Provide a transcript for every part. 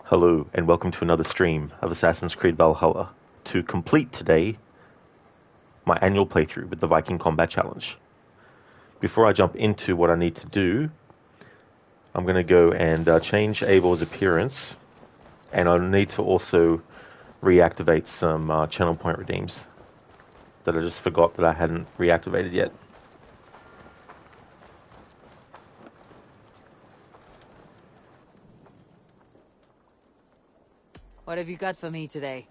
Hello, and welcome to another stream of Assassin's Creed Valhalla. To complete today, my annual playthrough with the Viking Kombat Challenge. Before I jump into what I need to do, I'm going to go and change Eivor's appearance, and I'll need to also reactivate some channel point redeems that I just forgot that I hadn't reactivated yet. What have you got for me today?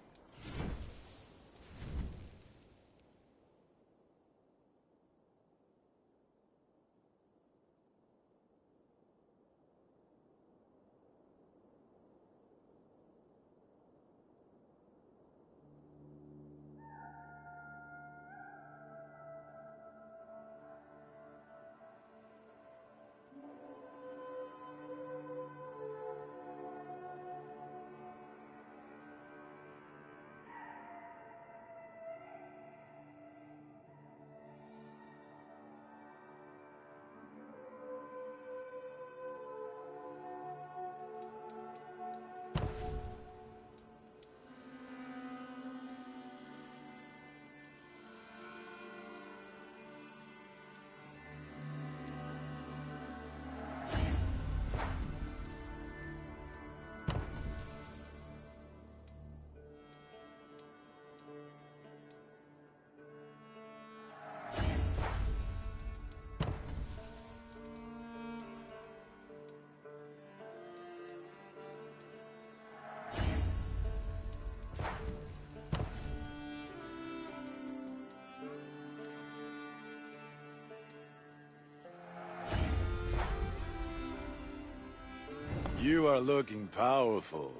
You are looking powerful.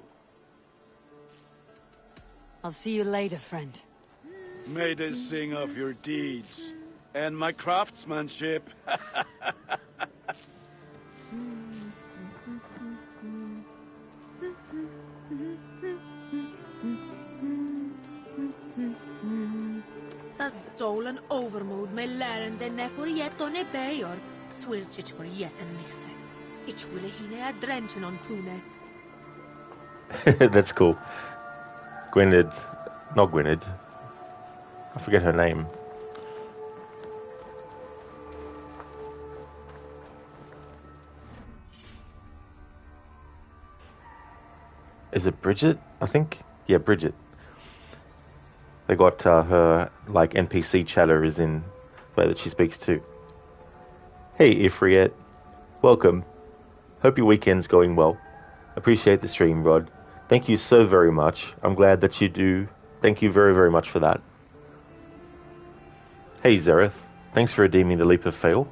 I'll see you later, friend. May they sing of your deeds and my craftsmanship. Tas dolan overmoed me lærende ne for yet on e bayor. Swirchit for yet and nichte. Ich will hine a drenchen on tune. That's cool. Gwynedd, not Gwynedd. I forget her name. Is it Bridget? I think. Yeah, Bridget. They got her like NPC chatter is in the way that she speaks too. Hey, Ifriet. Welcome. Hope your weekend's going well. Appreciate the stream, Rod. Thank you so very much. I'm glad that you do. Thank you very, very much for that. Hey, Zereth. Thanks for redeeming the Leap of Fail.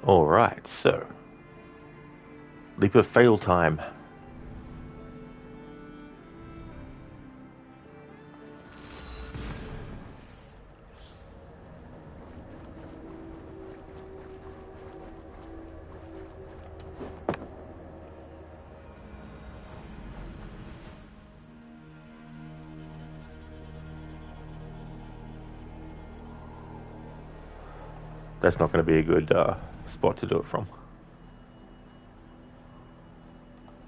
Alright, so Leap of Fail time. That's not going to be a good spot to do it from.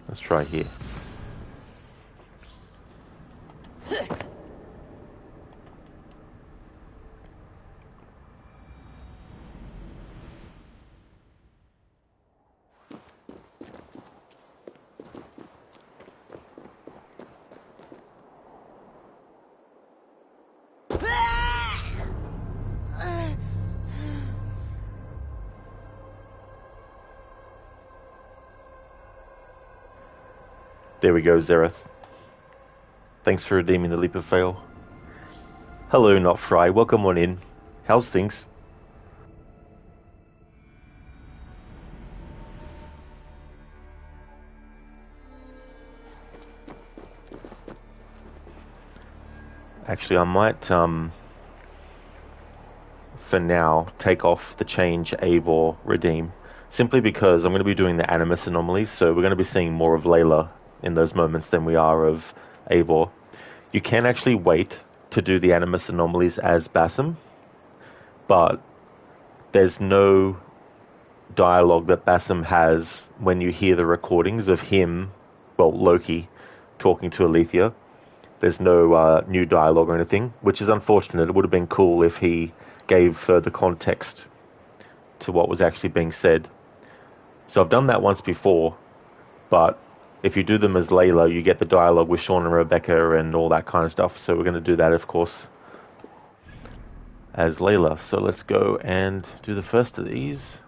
Let's try here. There we go, Zereth. Thanks for redeeming the Leap of Fail. Hello, Not Fry. Welcome on in. How's things? Actually, I might, for now, take off the change Eivor redeem. Simply because I'm going to be doing the animus anomalies, so we're going to be seeing more of Layla in those moments than we are of Eivor. You can actually wait to do the animus anomalies as Basim, but there's no dialogue that Basim has when you hear the recordings of him, well, Loki, talking to Alethea. There's no new dialogue or anything, which is unfortunate. It would have been cool if he gave further context to what was actually being said. So I've done that once before, but if you do them as Layla, you get the dialogue with Sean and Rebecca and all that kind of stuff. So we're going to do that, of course, as Layla. So let's go and do the first of these.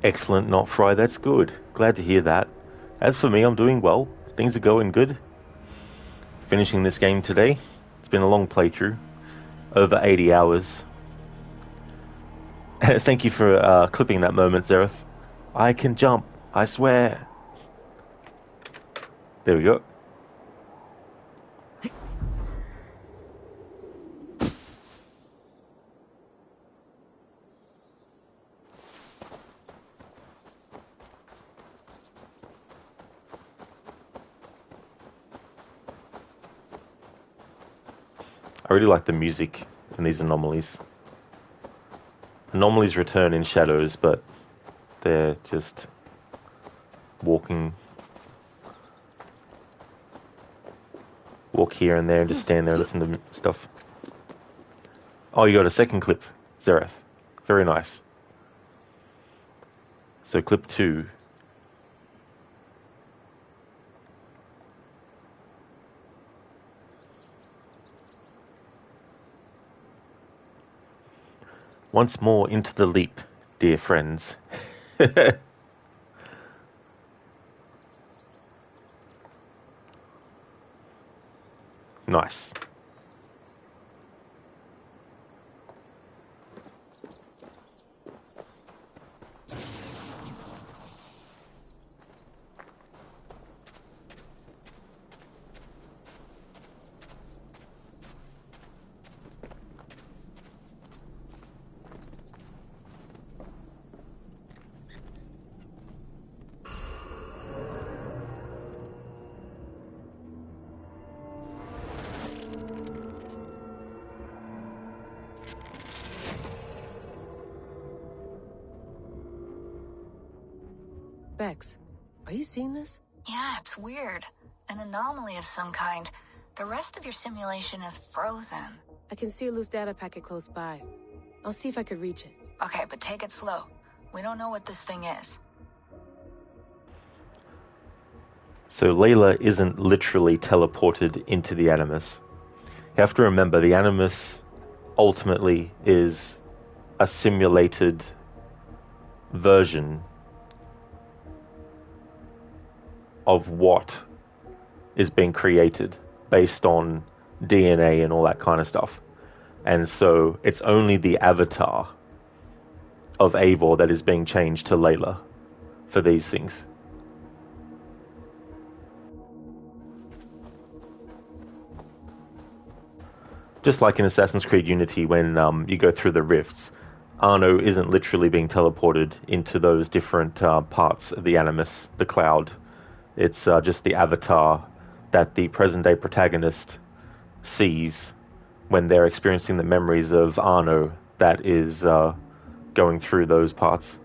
Excellent, not Fry. That's good. Glad to hear that. As for me, I'm doing well. Things are going good. Finishing this game today. It's been a long playthrough. Over 80 hours. Thank you for clipping that moment, Zereth. I can jump. I swear. There we go. I really like the music in these anomalies. Anomalies return in shadows, but they're just walk here and there and just stand there and listen to stuff. Oh, you got a second clip, Zereth. Very nice. So clip 2. Once more into the leap, dear friends. Nice. Bex, are you seeing this? Yeah, it's weird. An anomaly of some kind. The rest of your simulation is frozen. I can see a loose data packet close by. I'll see if I could reach it. Okay, but take it slow. We don't know what this thing is. So Layla isn't literally teleported into the Animus. You have to remember, the Animus ultimately is a simulated version of what is being created based on DNA and all that kind of stuff. And so it's only the avatar of Eivor that is being changed to Layla for these things. Just like in Assassin's Creed Unity, when you go through the rifts, Arno isn't literally being teleported into those different parts of the Animus, the cloud. It's just the avatar that the present-day protagonist sees when they're experiencing the memories of Arno that is going through those parts.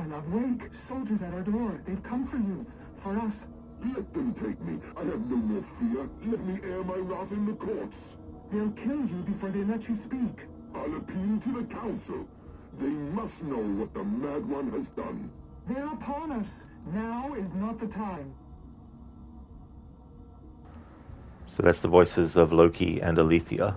Sean, awake! Soldiers at our door. They've come for you. For us. Let them take me. I have no more fear. Let me air my wrath in the courts. They'll kill you before they let you speak. I'll appeal to the council. They must know what the Mad One has done. They're upon us. Now is not the time. So that's the voices of Loki and Alethea.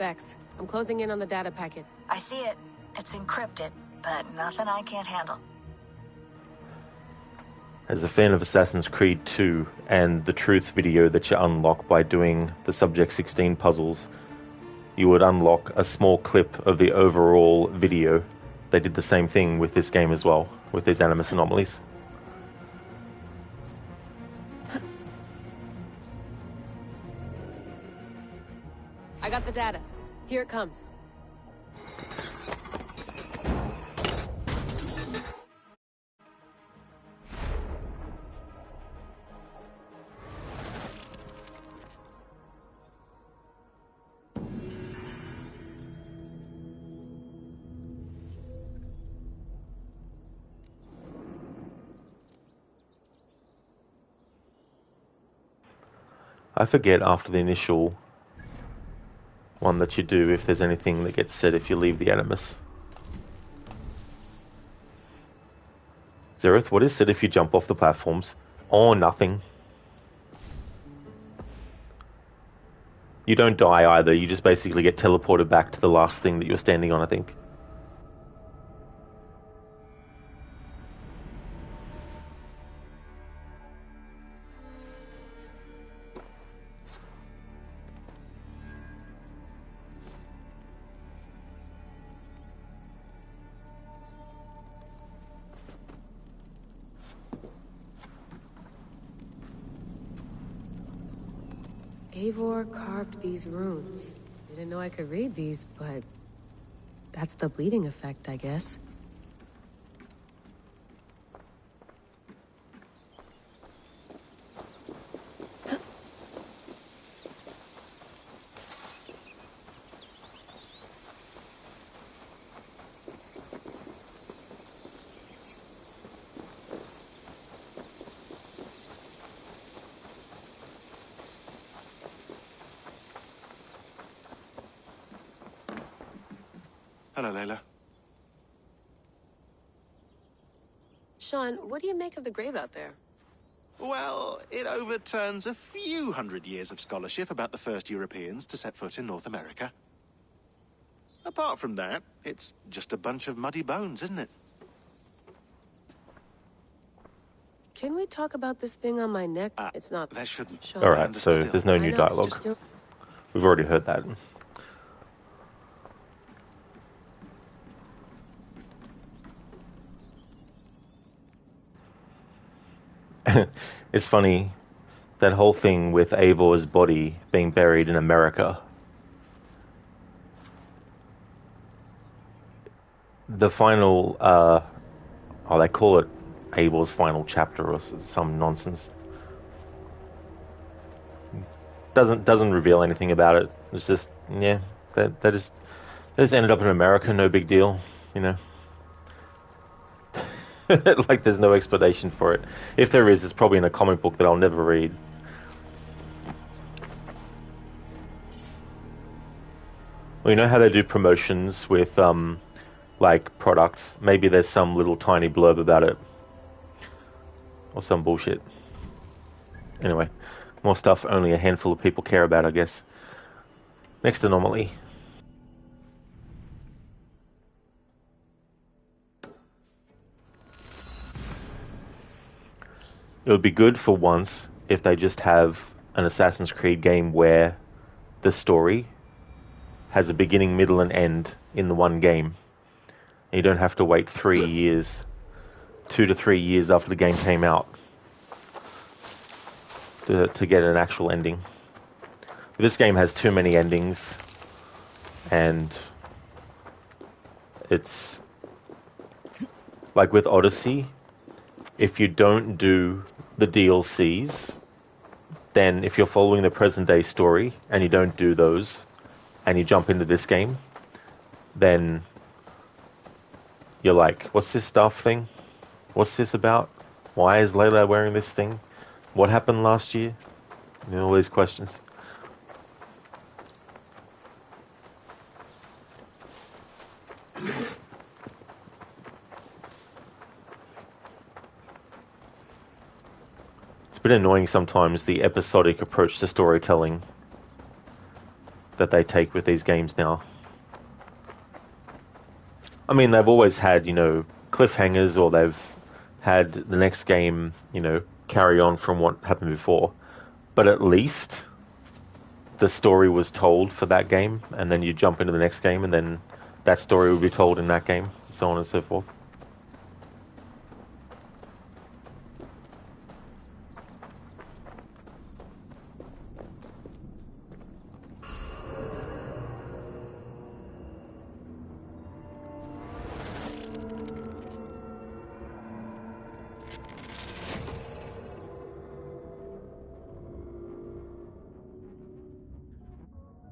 Vex, I'm closing in on the data packet. I see it. It's encrypted, but nothing I can't handle. As a fan of Assassin's Creed 2 and the truth video that you unlock by doing the Subject 16 puzzles, you would unlock a small clip of the overall video. They did the same thing with this game as well, with these animus anomalies. I got the data. Here it comes. I forget after the initial one that you do if there's anything that gets said if you leave the animus. Zereth, what is said if you jump off the platforms? Oh, nothing. You don't die either, you just basically get teleported back to the last thing that you're standing on, I think. Eivor carved these runes. Didn't know I could read these, but that's the bleeding effect, I guess. Hello, Layla. Sean, what do you make of the grave out there? Well, it overturns a few hundred years of scholarship about the first Europeans to set foot in North America. Apart from that, it's just a bunch of muddy bones, isn't it? Can we talk about this thing on my neck? It's not... That shouldn't. Sure. Alright, so Still. there's no new dialogue. We've already heard that. It's funny, that whole thing with Eivor's body being buried in America. The final, they call it Eivor's final chapter or some nonsense. Doesn't reveal anything about it. It's just, yeah, that just ended up in America, no big deal, you know. Like, there's no explanation for it. If there is, it's probably in a comic book that I'll never read. Well, you know how they do promotions with, like, products? Maybe there's some little tiny blurb about it. Or some bullshit. Anyway, more stuff only a handful of people care about, I guess. Next anomaly. It would be good for once if they just have an Assassin's Creed game where the story has a beginning, middle, and end in the one game. And you don't have to wait 3 years, 2 to 3 years after the game came out to get an actual ending. This game has too many endings, and it's like with Odyssey, if you don't do the DLCs, then if you're following the present day story and you don't do those and you jump into this game, then you're like, what's this stuff thing? What's this about? Why is Layla wearing this thing? What happened last year? You know, all these questions. It's a bit annoying sometimes, the episodic approach to storytelling that they take with these games now. I mean, they've always had, you know, cliffhangers, or they've had the next game, you know, carry on from what happened before. But at least the story was told for that game, and then you jump into the next game, and then that story will be told in that game, so on and so forth.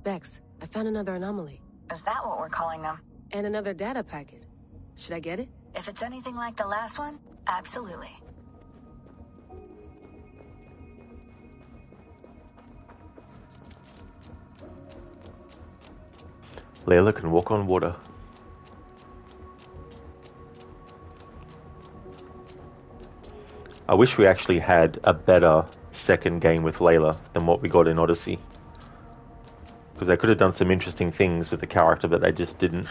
Bex, I found another anomaly. Is that what we're calling them? And another data packet. Should I get it? If it's anything like the last one, absolutely. Layla can walk on water. I wish we actually had a better second game with Layla than what we got in Odyssey. Because they could have done some interesting things with the character, but they just didn't.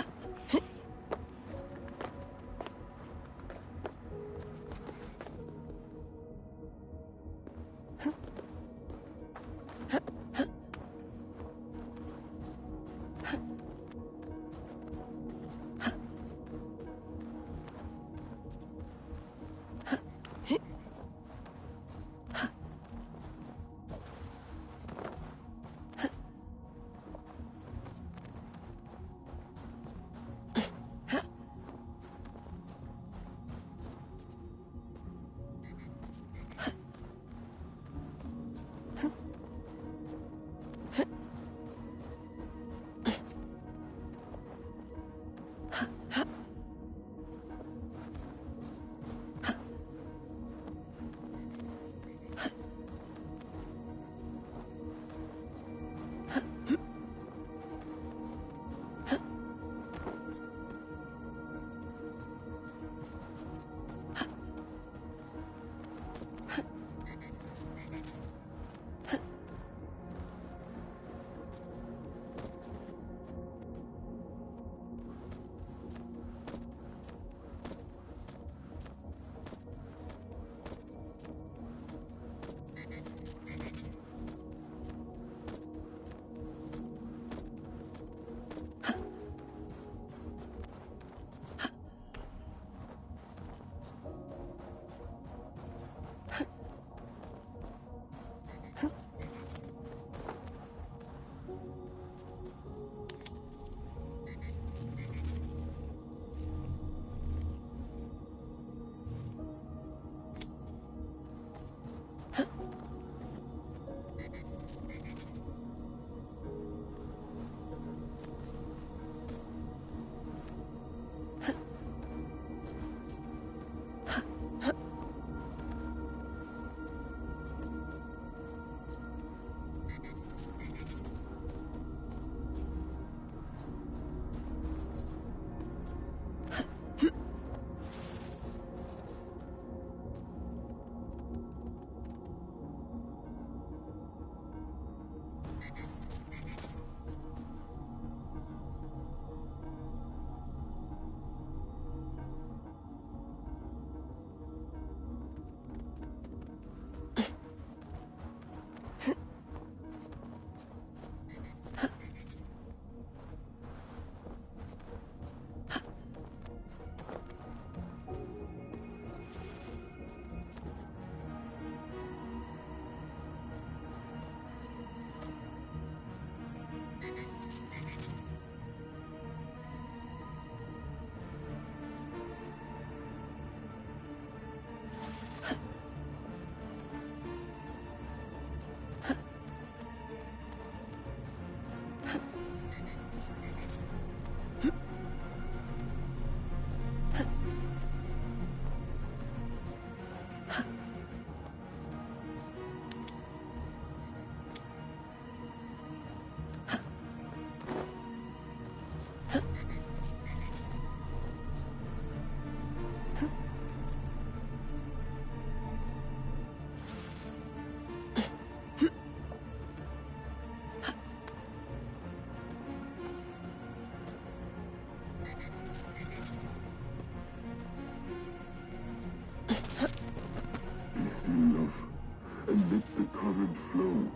current flow.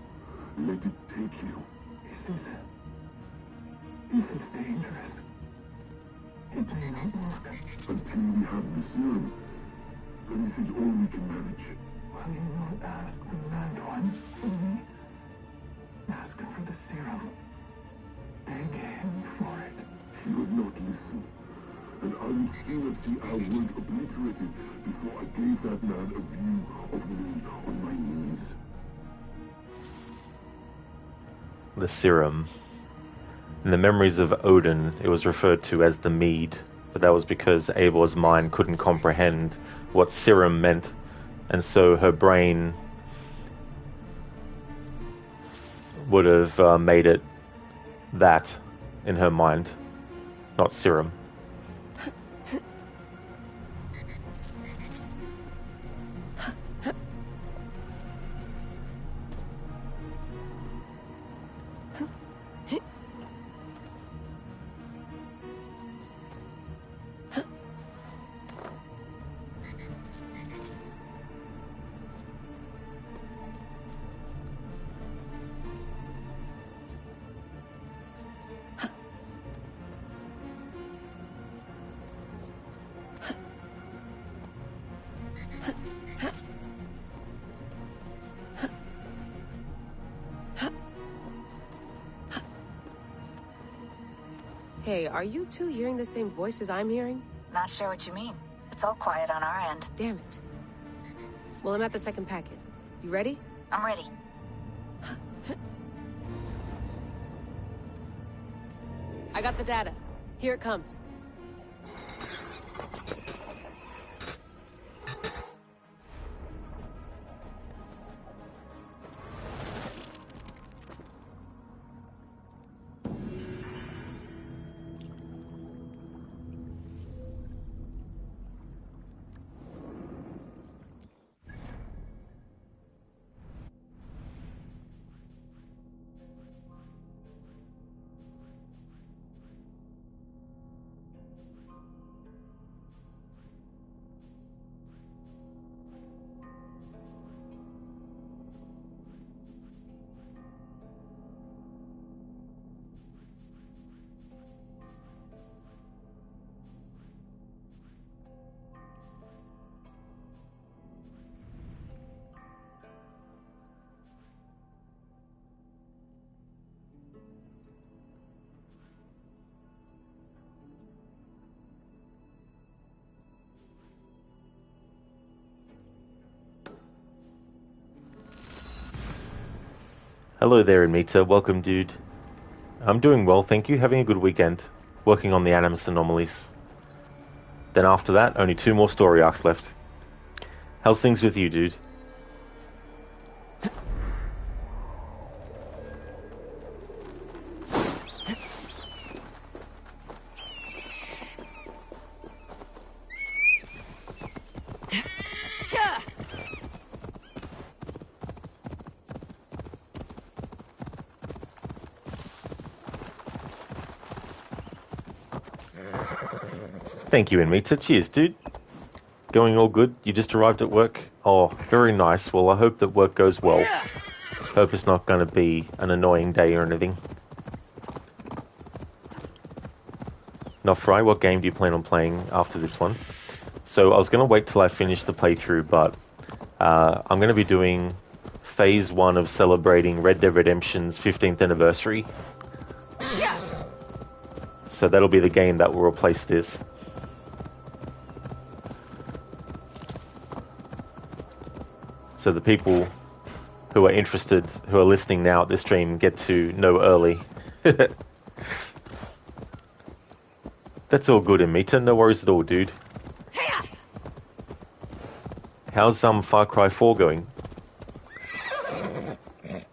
Let it take you. This is dangerous. It may not work. Until we have the serum, then this is all we can manage. Will you not ask the Mad One for me? Ask him for the serum. Beg him for it. He would not listen. And I would sooner see our word obliterated before I gave that man a view of me on my knees. The serum. In the memories of Odin, it was referred to as the mead, but that was because Eivor's mind couldn't comprehend what serum meant, and so her brain would have made it that in her mind, not serum. Hey, are you two hearing the same voices I'm hearing? Not sure what you mean. It's all quiet on our end. Damn it. Well, I'm at the second packet. You ready? I'm ready. I got the data. Here it comes. Hello there, Anita. Welcome, dude. I'm doing well, thank you. Having a good weekend. Working on the Animus Anomalies. Then after that, only 2 more story arcs left. How's things with you, dude? Thank you, Anita. Cheers, dude. Going all good? You just arrived at work? Oh, very nice. Well, I hope that work goes well. Hope it's not going to be an annoying day or anything. Nofry, what game do you plan on playing after this one? So I was going to wait till I finish the playthrough, but I'm going to be doing Phase 1 of celebrating Red Dead Redemption's 15th anniversary. So that'll be the game that will replace this. So the people who are interested, who are listening now at this stream, get to know early. That's all good, Amita. No worries at all, dude. How's Far Cry 4 going?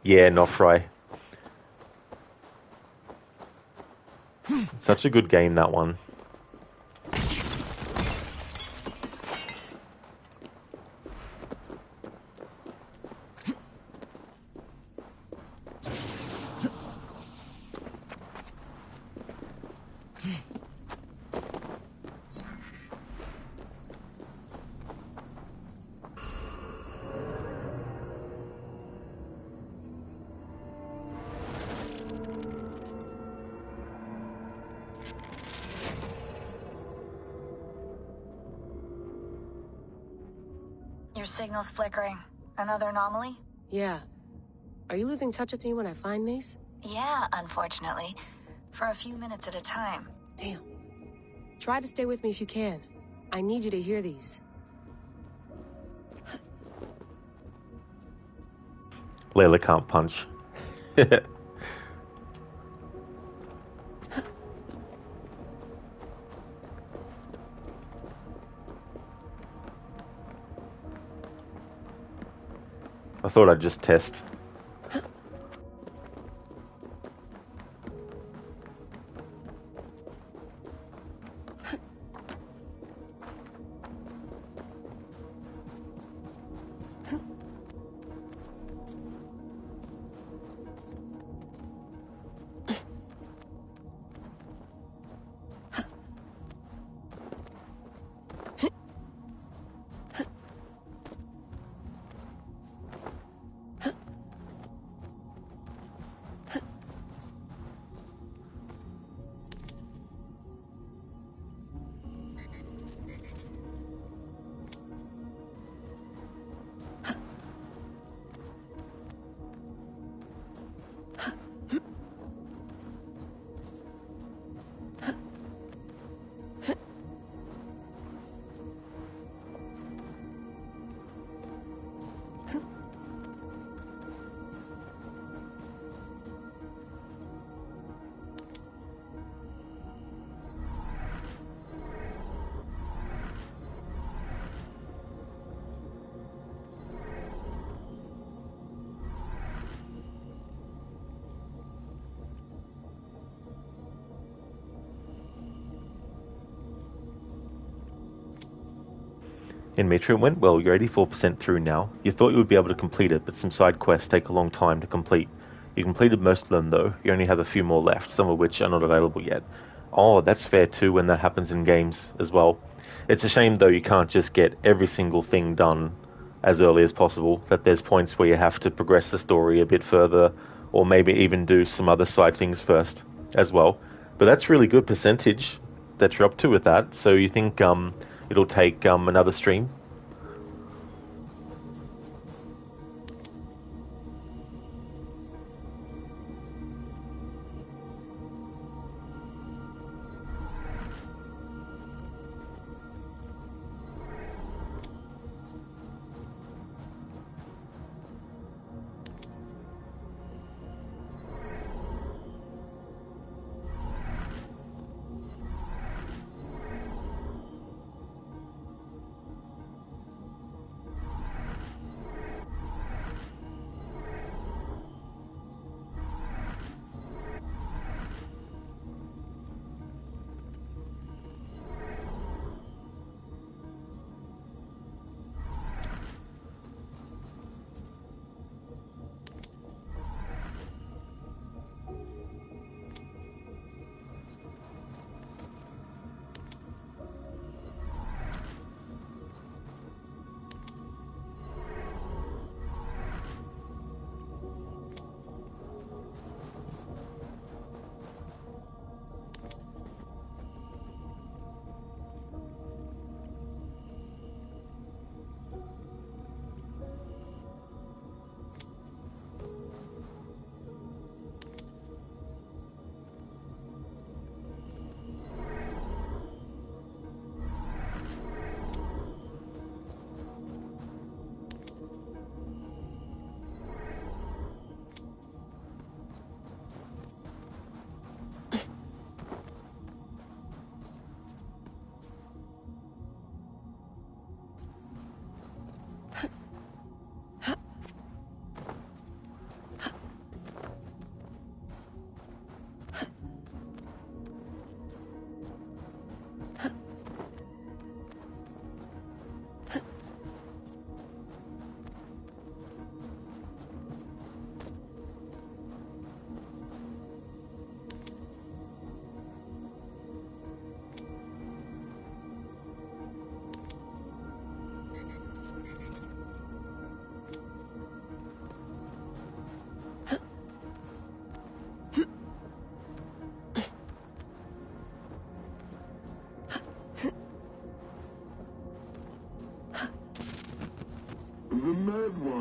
Yeah, Nofry. Such a good game, that one. Your signal's flickering. Another anomaly? Yeah. Are you losing touch with me when I find these? Yeah, unfortunately. For a few minutes at a time. Damn. Try to stay with me if you can. I need you to hear these. Layla can't punch. I thought I'd just test. In Metro, it went well. You're 84% through now. You thought you would be able to complete it, but some side quests take a long time to complete. You completed most of them, though. You only have a few more left, some of which are not available yet. Oh, that's fair too when that happens in games as well. It's a shame, though, you can't just get every single thing done as early as possible, that there's points where you have to progress the story a bit further, or maybe even do some other side things first as well. But that's really good percentage that you're up to with that. So you think it'll take another stream?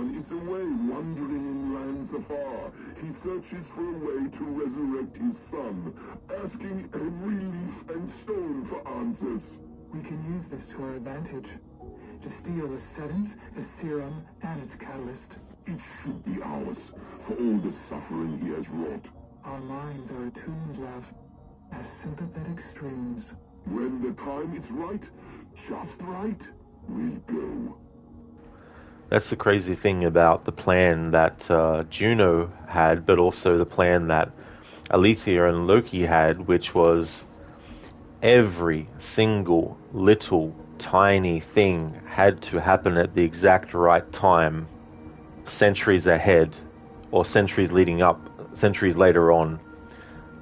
one is away wandering in lands afar. He searches for a way to resurrect his son, asking every leaf and stone for answers. We can use this to our advantage. To steal the seventh, the serum, and its catalyst. It should be ours, for all the suffering he has wrought. Our minds are attuned, love, as sympathetic strings. When the time is right, just right, we'll go. That's the crazy thing about the plan that Juno had, but also the plan that Alethea and Loki had, which was every single little tiny thing had to happen at the exact right time, centuries ahead, or centuries leading up, centuries later on,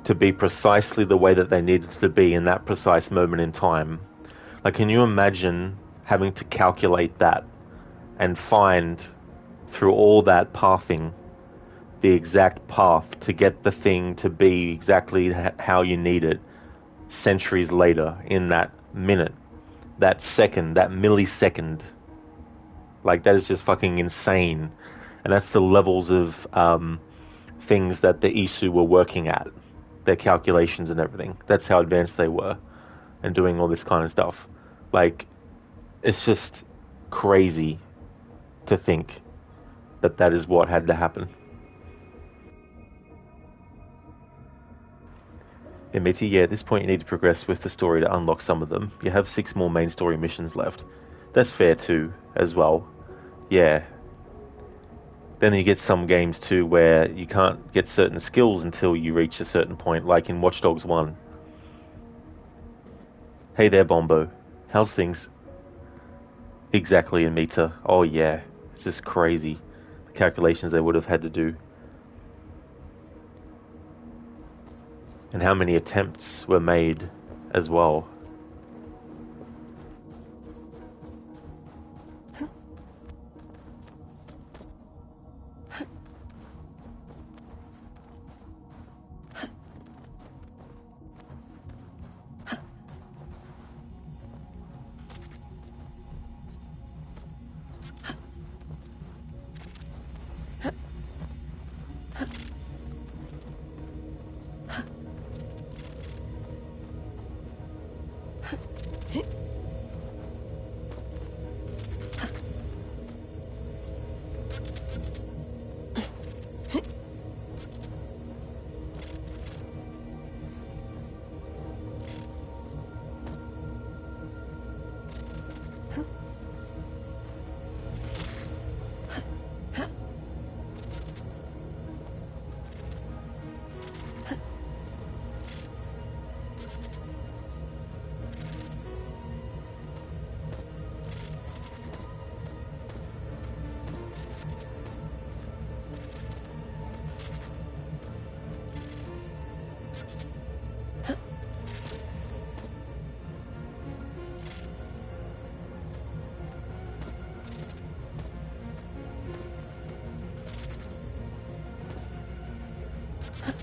to be precisely the way that they needed to be in that precise moment in time. Like, can you imagine having to calculate that and find, through all that pathing, the exact path to get the thing to be exactly how you need it centuries later, in that minute, that second, that millisecond? Like, that is just fucking insane. And that's the levels of things that the Isu were working at, their calculations and everything. That's how advanced they were, and doing all this kind of stuff. Like, it's just crazy to think that that is what had to happen. Admittedly, yeah, at this point you need to progress with the story to unlock some of them. You have 6 more main story missions left. That's fair too, as well. Yeah. Then you get some games too where you can't get certain skills until you reach a certain point, like in Watch Dogs 1. Hey there, Bombo. How's things? Exactly, Amita. Oh yeah. It's just crazy. The calculations they would have had to do. And how many attempts were made as well.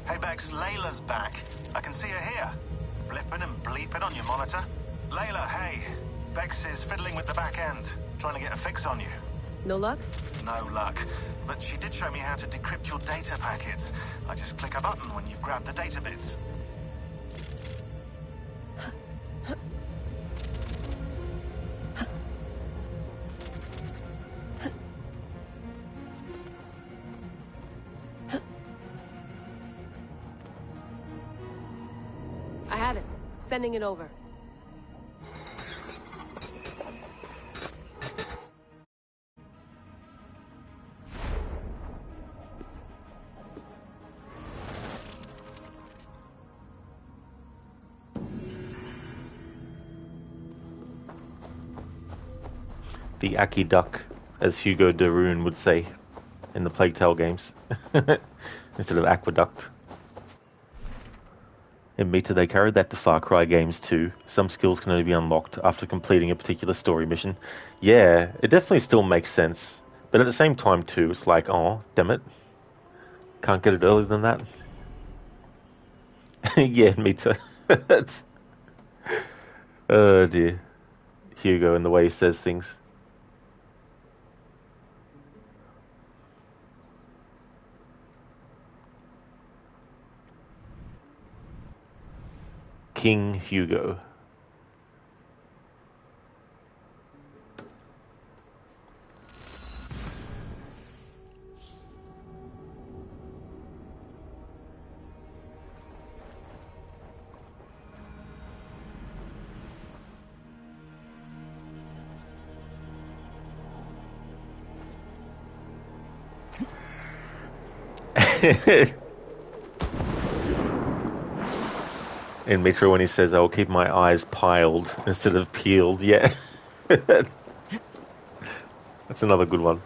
Hey Bex, Layla's back. I can see her here. Blipping and bleeping on your monitor. Layla, hey. Bex is fiddling with the back end, trying to get a fix on you. No luck? No luck. But she did show me how to decrypt your data packets. I just click a button when you've grabbed the data bits. I have it. Sending it over. The Aki Duck, as Hugo de Rune would say in the Plague Tale games, instead of Aqueduct. In Meta, they carried that to Far Cry games too. Some skills can only be unlocked after completing a particular story mission. Yeah, it definitely still makes sense. But at the same time too, it's like, oh, damn it. Can't get it earlier than that. Yeah, Meta. Oh dear. Hugo and the way he says things. King Hugo. In Metro when he says, I'll keep my eyes piled instead of peeled. Yeah. That's another good one.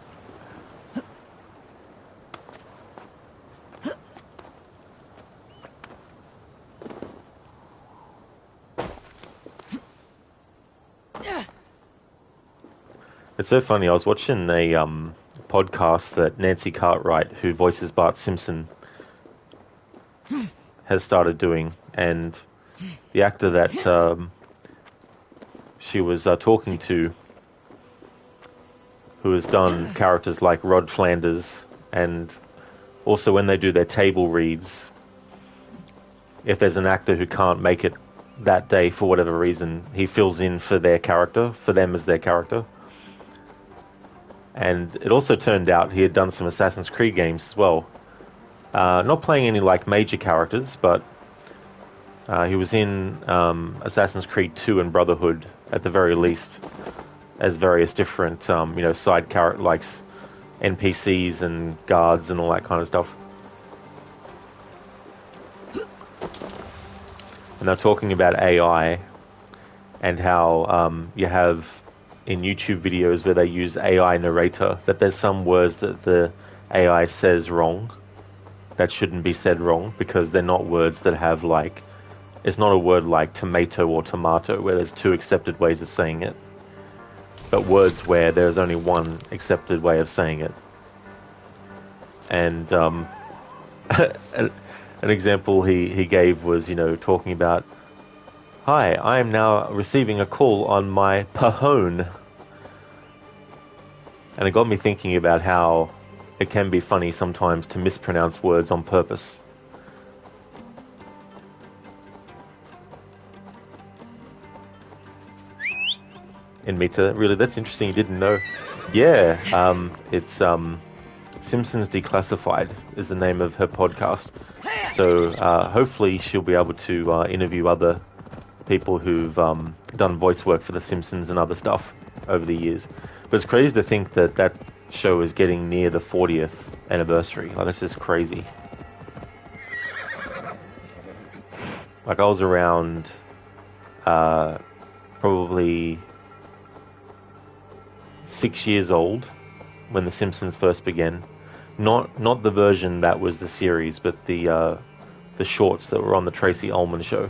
It's so funny. I was watching a podcast that Nancy Cartwright, who voices Bart Simpson, has started doing, and the actor that she was talking to, who has done characters like Rod Flanders, and also when they do their table reads, if there's an actor who can't make it that day for whatever reason, he fills in for their character, for them as their character. And it also turned out he had done some Assassin's Creed games as well. Not playing any like major characters, but he was in Assassin's Creed 2 and Brotherhood at the very least, as various different side character like NPCs and guards and all that kind of stuff. And they're talking about AI and how you have in YouTube videos where they use AI narrator, that there's some words that the AI says wrong that shouldn't be said wrong because they're not words that have like, it's not a word like tomato or tomato where there's two accepted ways of saying it, but words where there's only one accepted way of saying it. And an example he gave was, talking about, hi, I am now receiving a call on my pahone. And it got me thinking about how it can be funny sometimes to mispronounce words on purpose. In Meta, really, that's interesting, you didn't know. Yeah, it's Simpsons Declassified is the name of her podcast. So hopefully she'll be able to interview other people who've done voice work for The Simpsons and other stuff over the years. But it's crazy to think that that show is getting near the 40th anniversary. Like, that's just crazy. Like, I was around probably 6 years old when The Simpsons first began. Not the version that was the series, but the shorts that were on the Tracy Ullman show.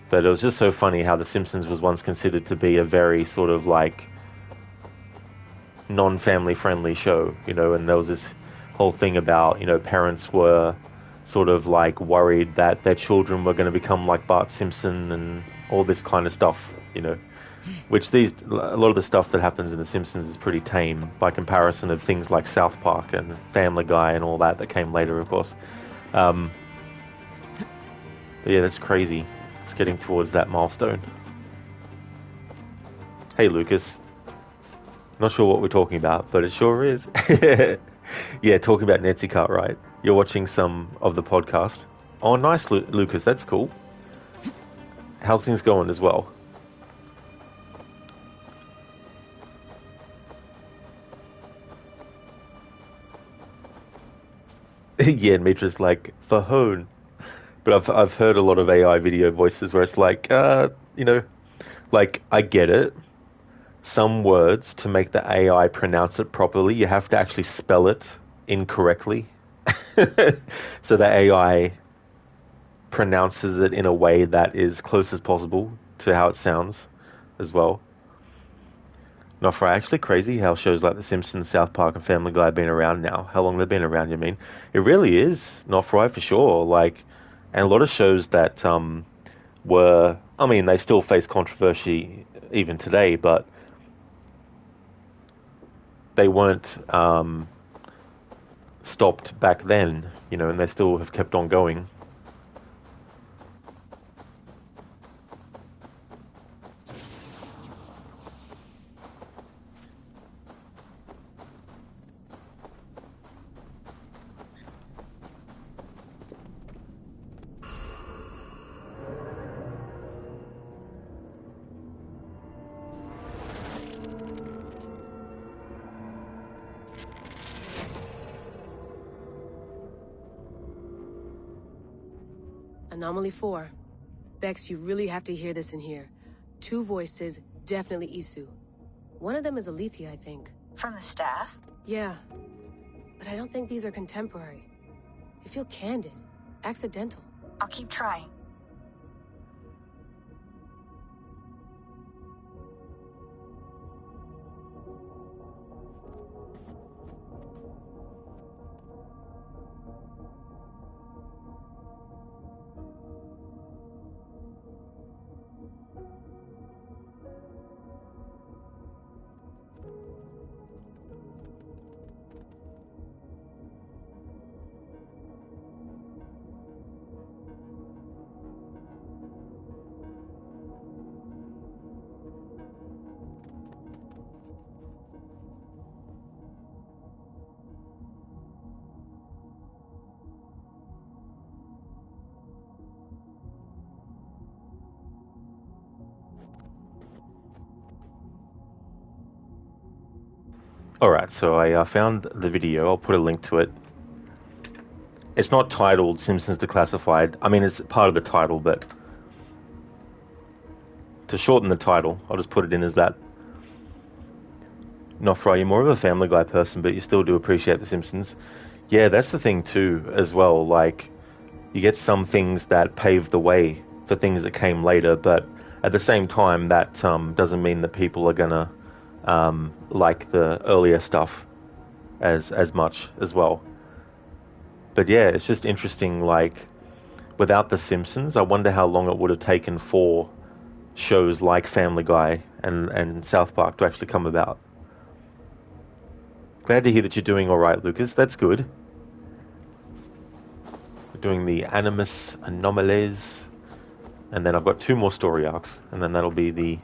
But it was just so funny how The Simpsons was once considered to be a very sort of like non-family friendly show, and there was this whole thing about, parents were sort of like worried that their children were going to become like Bart Simpson and all this kind of stuff, which a lot of the stuff that happens in The Simpsons is pretty tame by comparison of things like South Park and Family Guy and all that came later, of course. But yeah, that's crazy. It's getting towards that milestone. Hey, Lucas. Not sure what we're talking about, but it sure is. Yeah, talking about Nancy Cartwright. You're watching some of the podcast. Oh, nice, Lucas. That's cool. How's things going as well? Yeah, Mitra's like, Fahone. But I've heard a lot of AI video voices where it's like, like, I get it. Some words, to make the AI pronounce it properly, you have to actually spell it incorrectly. So the AI pronounces it in a way that is close as possible to how it sounds as well. Not for actually crazy how shows like The Simpsons, South Park, and Family Guy have been around now. How long they've been around, you mean? It really is. Not for for sure. Like, and a lot of shows that were, I mean, they still face controversy even today, but they weren't stopped back then, and they still have kept on going. Anomaly 4. Bex, you really have to hear this in here. 2 voices, definitely Isu. One of them is Alethea, I think. From the staff? Yeah. But I don't think these are contemporary. They feel candid. Accidental. I'll keep trying. Alright, so I found the video. I'll put a link to it. It's not titled Simpsons Declassified. I mean, it's part of the title, but to shorten the title, I'll just put it in as that. Nofra, you're more of a Family Guy person, but you still do appreciate The Simpsons. Yeah, that's the thing too, as well. Like, you get some things that pave the way for things that came later, but at the same time, that doesn't mean that people are gonna like the earlier stuff as much as well. But yeah, it's just interesting, like, without The Simpsons, I wonder how long it would have taken for shows like Family Guy and South Park to actually come about. Glad to hear that you're doing alright, Lucas. That's good. We're doing the Animus Anomalies, and then I've got 2 more story arcs, and then that'll be the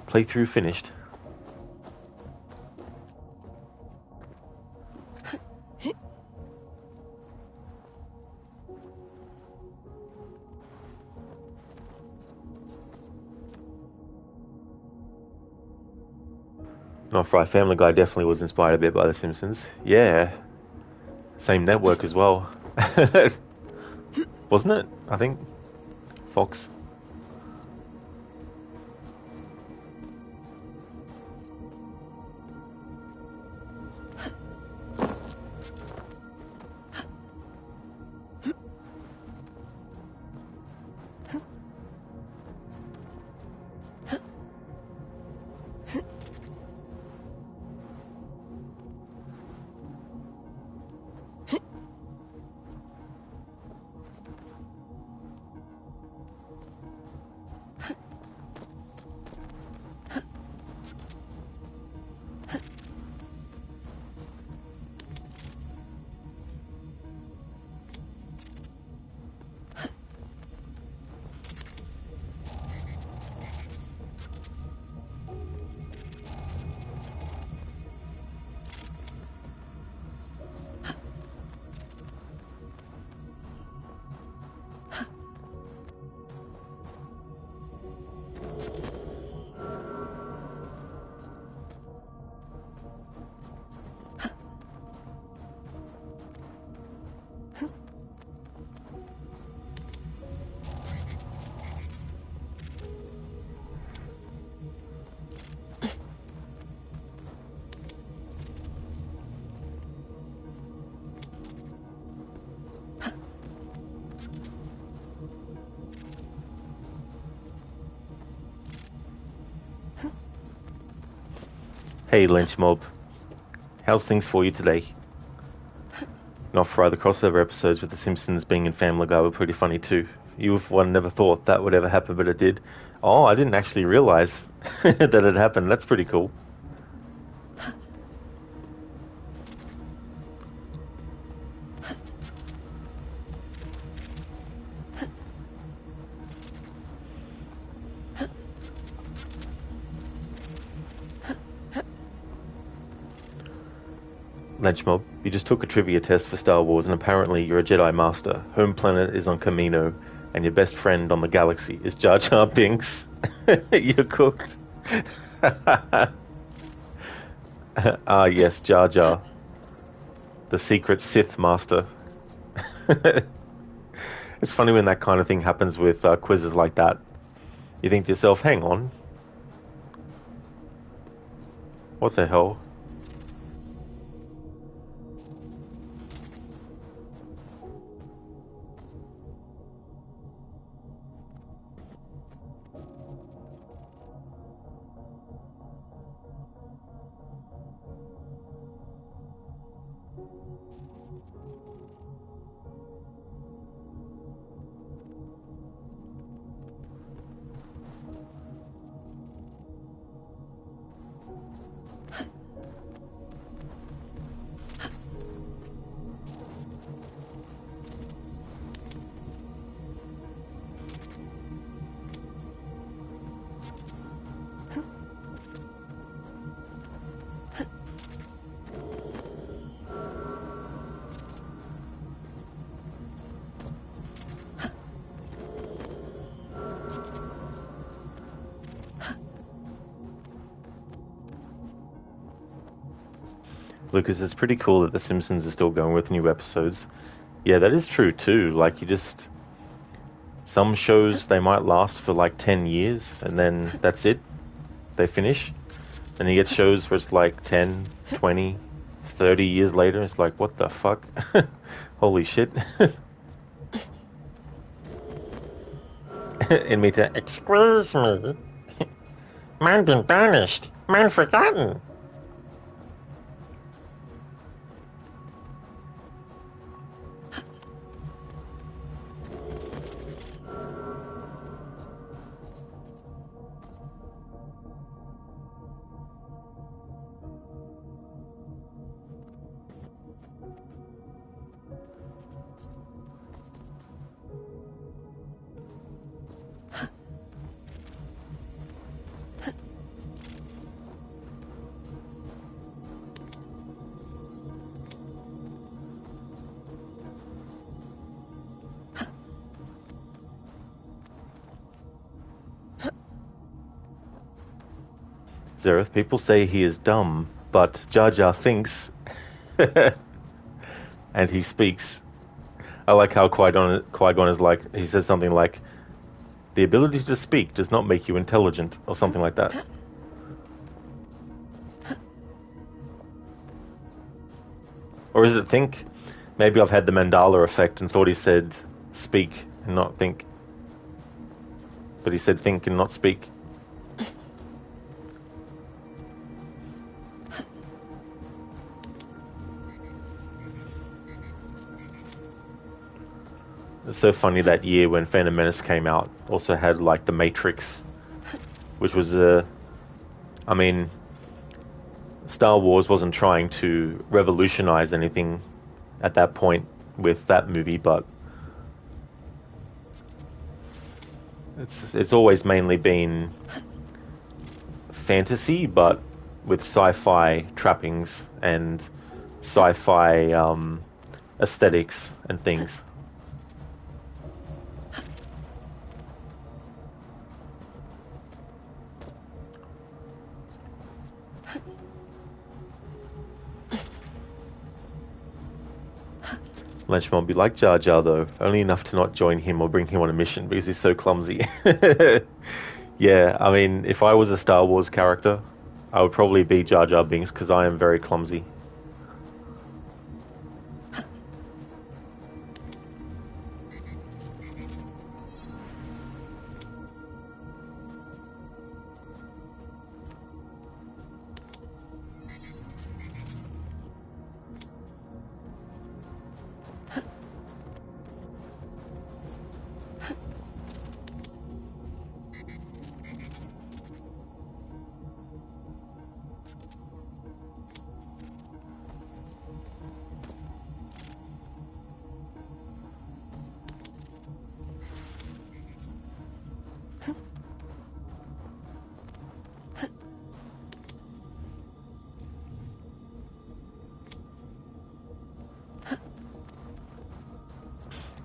playthrough finished. Not for Family Guy definitely was inspired a bit by The Simpsons. Yeah. Same network as well. Wasn't it? I think. Fox. Hey Lynch Mob, how's things for you today? Not for the crossover episodes with The Simpsons being in Family Guy were pretty funny too. You one never thought that would ever happen, but it did. Oh, I didn't actually realize that it happened. That's pretty cool. Lenchmob, you just took a trivia test for Star Wars and apparently you're a Jedi Master. Home planet is on Camino and your best friend on the galaxy is Jar Jar Binks. You're cooked. Ah yes, Jar Jar. The secret Sith Master. It's funny when that kind of thing happens with quizzes like that. You think to yourself, hang on. What the hell? Lucas, it's pretty cool that The Simpsons is still going with new episodes. Yeah, that is true too. Like, you just... Some shows, they might last for like 10 years, and then that's it. They finish. And you get shows where it's like 10, 20, 30 years later. It's like, what the fuck? Holy shit. And me to, excuse me. Man been banished. Man forgotten. Zereth, people say he is dumb, but Jar Jar thinks, and he speaks. I like how Qui-Gon is like, he says something like, the ability to speak does not make you intelligent, or something like that. Or is it think? Maybe I've had the Mandala effect and thought he said speak and not think. But he said think and not speak. It's so funny that year when Phantom Menace came out, also had like The Matrix, which was I mean, Star Wars wasn't trying to revolutionize anything at that point with that movie, but it's always mainly been fantasy, but with sci-fi trappings and sci-fi aesthetics and things. Lynch won't be like Jar Jar though, only enough to not join him or bring him on a mission because he's so clumsy. Yeah, I mean, if I was a Star Wars character, I would probably be Jar Jar Binks because I am very clumsy.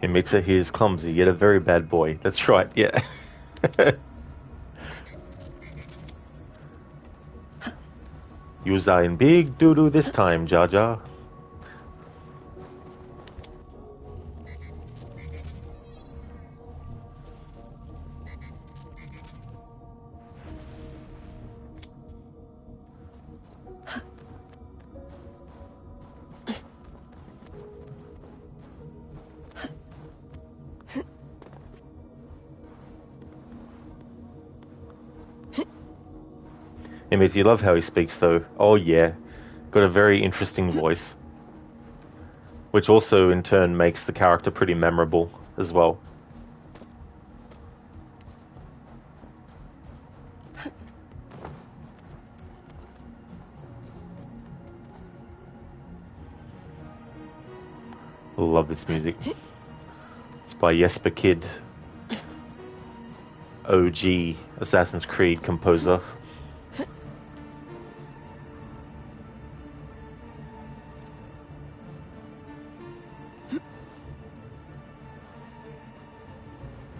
Admits that he is clumsy, yet a very bad boy. That's right, yeah. You are in big doo-doo this time, Jar Jar. Emmett, you love how he speaks, though. Oh, yeah. Got a very interesting voice. Which also, in turn, makes the character pretty memorable as well. Love this music. It's by Jesper Kyd, OG Assassin's Creed composer.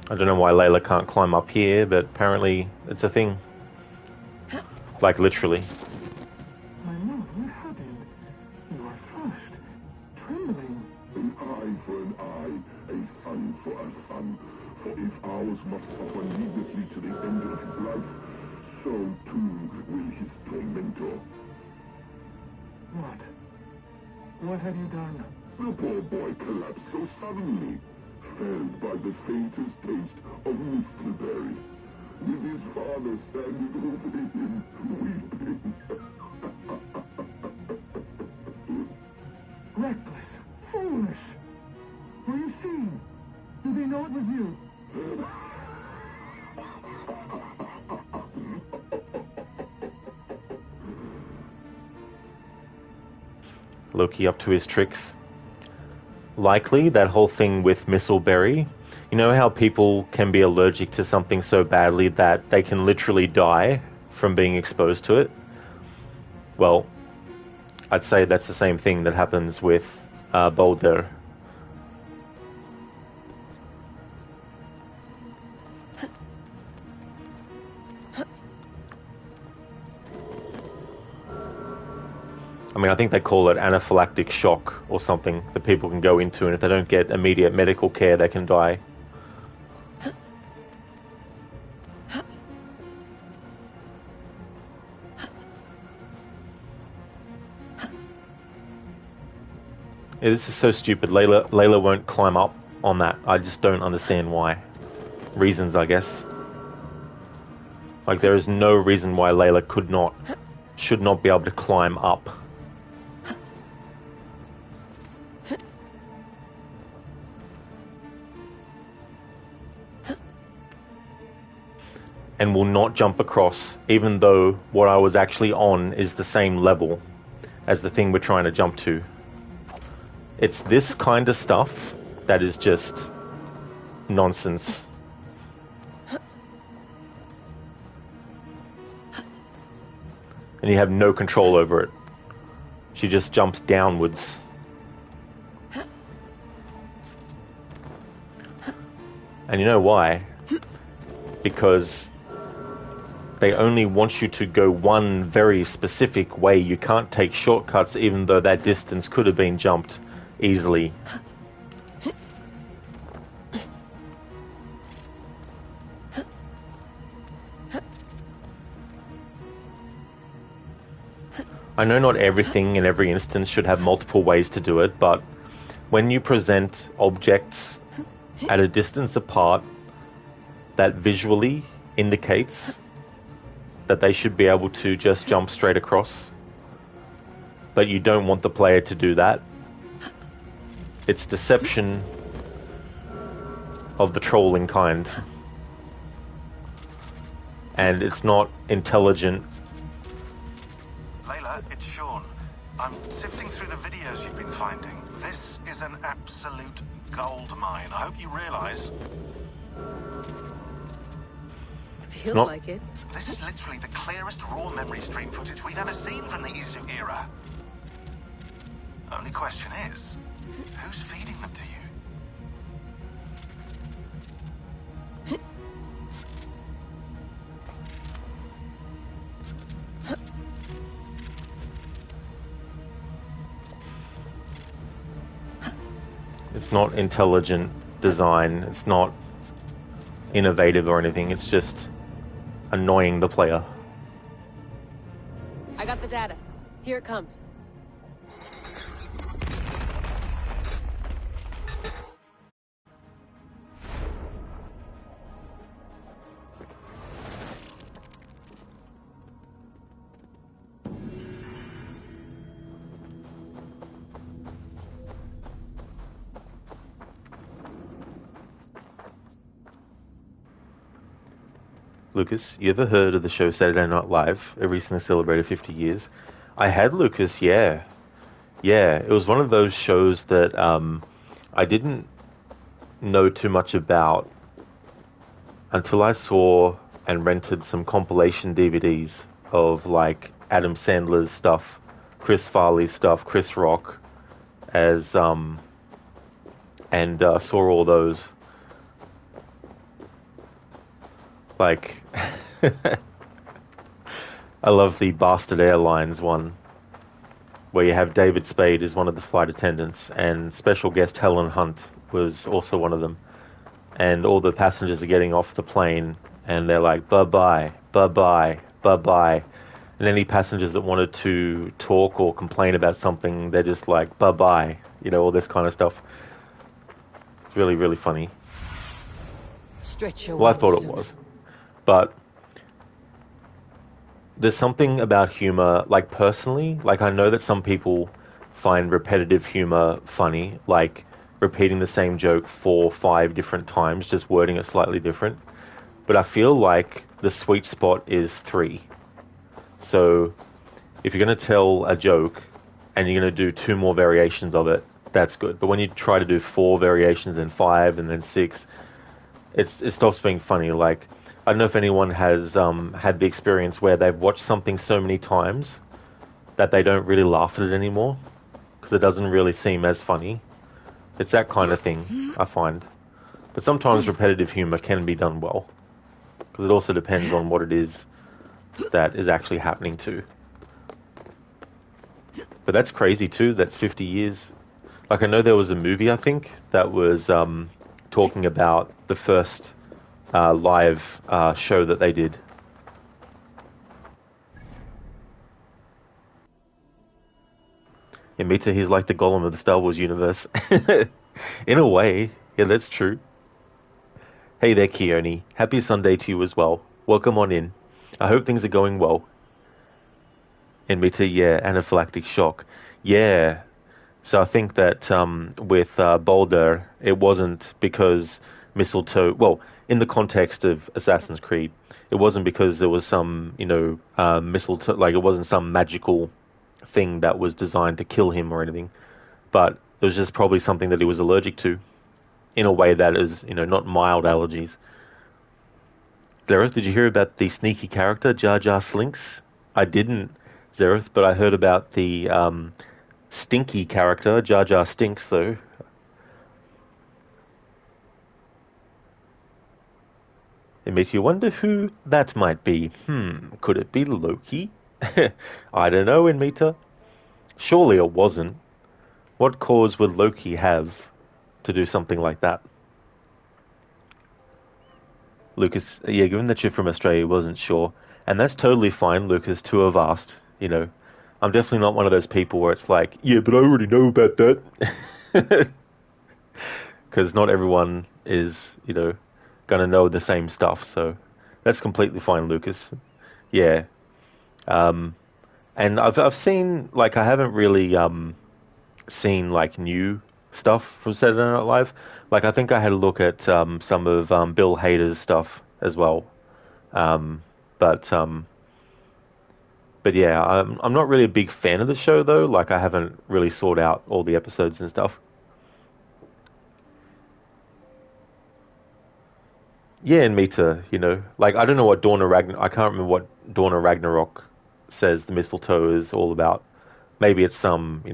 I don't know why Layla can't climb up here, but apparently it's a thing. Like, literally. My lord, what happened? You are flushed, trembling. An eye for an eye, a son for a son. For if ours must suffer needlessly to the end of his life, so too will his tormentor. What? What have you done? The poor boy collapsed so suddenly, felled by the faintest taste of Mistleberry, with his father standing over him, weeping. Reckless, foolish. Were you seen? Do they know it was you? Loki up to his tricks. Likely that whole thing with Mistleberry. You know how people can be allergic to something so badly that they can literally die from being exposed to it? Well, I'd say that's the same thing that happens with Boulder. I mean, I think they call it anaphylactic shock or something that people can go into, and if they don't get immediate medical care, they can die. Yeah, this is so stupid. Layla won't climb up on that. I just don't understand why. Reasons, I guess. Like, there is no reason why Layla should not be able to climb up. And will not jump across, even though what I was actually on is the same level as the thing we're trying to jump to. It's this kind of stuff that is just nonsense. And you have no control over it. She just jumps downwards. And you know why? Because they only want you to go one very specific way. You can't take shortcuts, even though that distance could have been jumped easily. I know not everything in every instance should have multiple ways to do it, but when you present objects at a distance apart that visually indicates that they should be able to just jump straight across, but you don't want the player to do that, it's deception of the trolling kind. And it's not intelligent. Layla, it's Sean. I'm sifting through the videos you've been finding. This is an absolute gold mine. I hope you realize. Feels like it. This is literally the clearest raw memory stream footage we've ever seen from the Izu era. Only question is, who's feeding them to you? It's not intelligent design. It's not innovative or anything. It's just annoying the player. I got the data. Here it comes. Lucas, you ever heard of the show Saturday Night Live? It recently celebrated 50 years. I had, Lucas, yeah. Yeah, it was one of those shows that I didn't know too much about until I saw and rented some compilation DVDs of like Adam Sandler's stuff, Chris Farley's stuff, Chris Rock, as saw all those. Like, I love the Bastard Airlines one, where you have David Spade as one of the flight attendants, and special guest Helen Hunt was also one of them. And all the passengers are getting off the plane, and they're like, bye-bye, bye-bye, bye-bye. And any passengers that wanted to talk or complain about something, they're just like, bye-bye, you know, all this kind of stuff. It's really, really funny. Stretch your Well, I thought it was. But there's something about humor, like personally, like I know that some people find repetitive humor funny, like repeating the same joke 4 or 5 different times, just wording it slightly different. But I feel like the sweet spot is 3. So if you're going to tell a joke and you're going to do 2 more variations of it, that's good. But when you try to do 4 variations and 5 and then 6, it stops being funny. Like, I don't know if anyone has had the experience where they've watched something so many times that they don't really laugh at it anymore because it doesn't really seem as funny. It's that kind of thing, I find. But sometimes repetitive humor can be done well because it also depends on what it is that is actually happening too. But that's crazy too. That's 50 years. Like, I know there was a movie, I think, that was talking about the first live show that they did. Yeah, Mita, he's like the Golem of the Star Wars universe. In a way, yeah, that's true. Hey there, Keone. Happy Sunday to you as well. Welcome on in. I hope things are going well. And Mita, yeah, anaphylactic shock. Yeah. So I think that with Boulder, it wasn't because mistletoe... Well, in the context of Assassin's Creed, it wasn't because there was some, mistletoe... Like, it wasn't some magical thing that was designed to kill him or anything. But it was just probably something that he was allergic to in a way that is, not mild allergies. Zereth, did you hear about the sneaky character, Jar Jar Slinks? I didn't, Zereth, but I heard about the stinky character, Jar Jar Stinks, though. It makes you wonder who that might be. Could it be Loki? I don't know, Inmita. Surely it wasn't. What cause would Loki have to do something like that? Lucas, yeah, given that you're from Australia, wasn't sure. And that's totally fine, Lucas, to have asked, I'm definitely not one of those people where it's like, yeah, but I already know about that. Because not everyone is, going to know the same stuff. So that's completely fine, Lucas. Yeah. And I've seen, like, I haven't really seen, like, new stuff from Saturday Night Live. Like, I think I had a look at some of Bill Hader's stuff as well. But yeah, I'm not really a big fan of the show, though. Like, I haven't really sought out all the episodes and stuff. Yeah, and Mita, like, I don't know what I can't remember what Dawn of Ragnarok says the mistletoe is all about. Maybe it's some,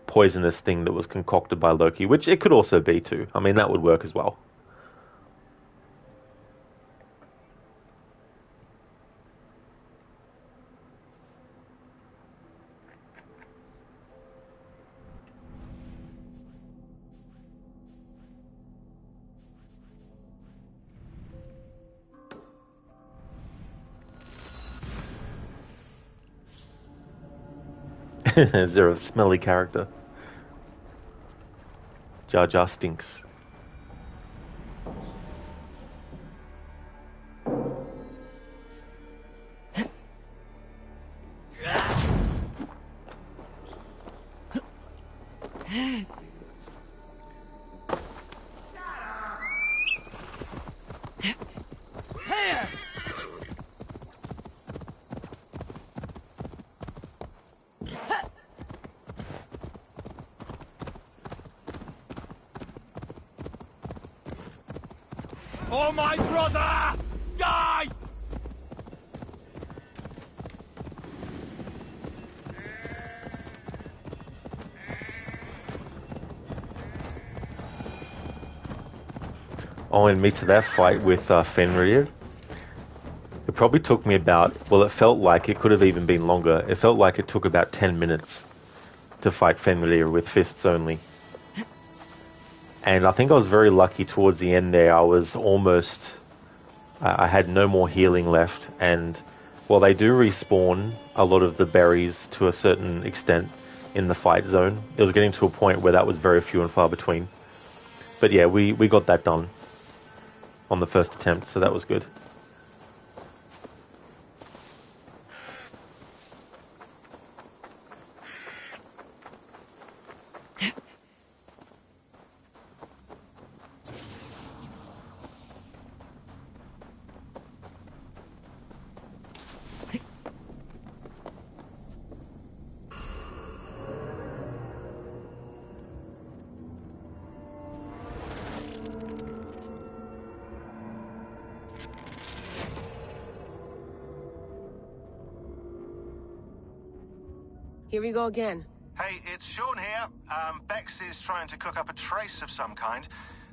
poisonous thing that was concocted by Loki, which it could also be too. I mean, that would work as well. Is there a smelly character? Jar Jar Stinks. Here! Oh, my brother! Die! Oh, and me to that fight with Fenrir. It probably took me about, well, it felt like it could have even been longer. It felt like it took about 10 minutes to fight Fenrir with fists only. And I think I was very lucky towards the end there. I was almost... I had no more healing left. And while they do respawn a lot of the berries to a certain extent in the fight zone, it was getting to a point where that was very few and far between. But yeah, we got that done on the first attempt, so that was good. Here we go again. Hey, it's Sean here. Bex is trying to cook up a trace of some kind,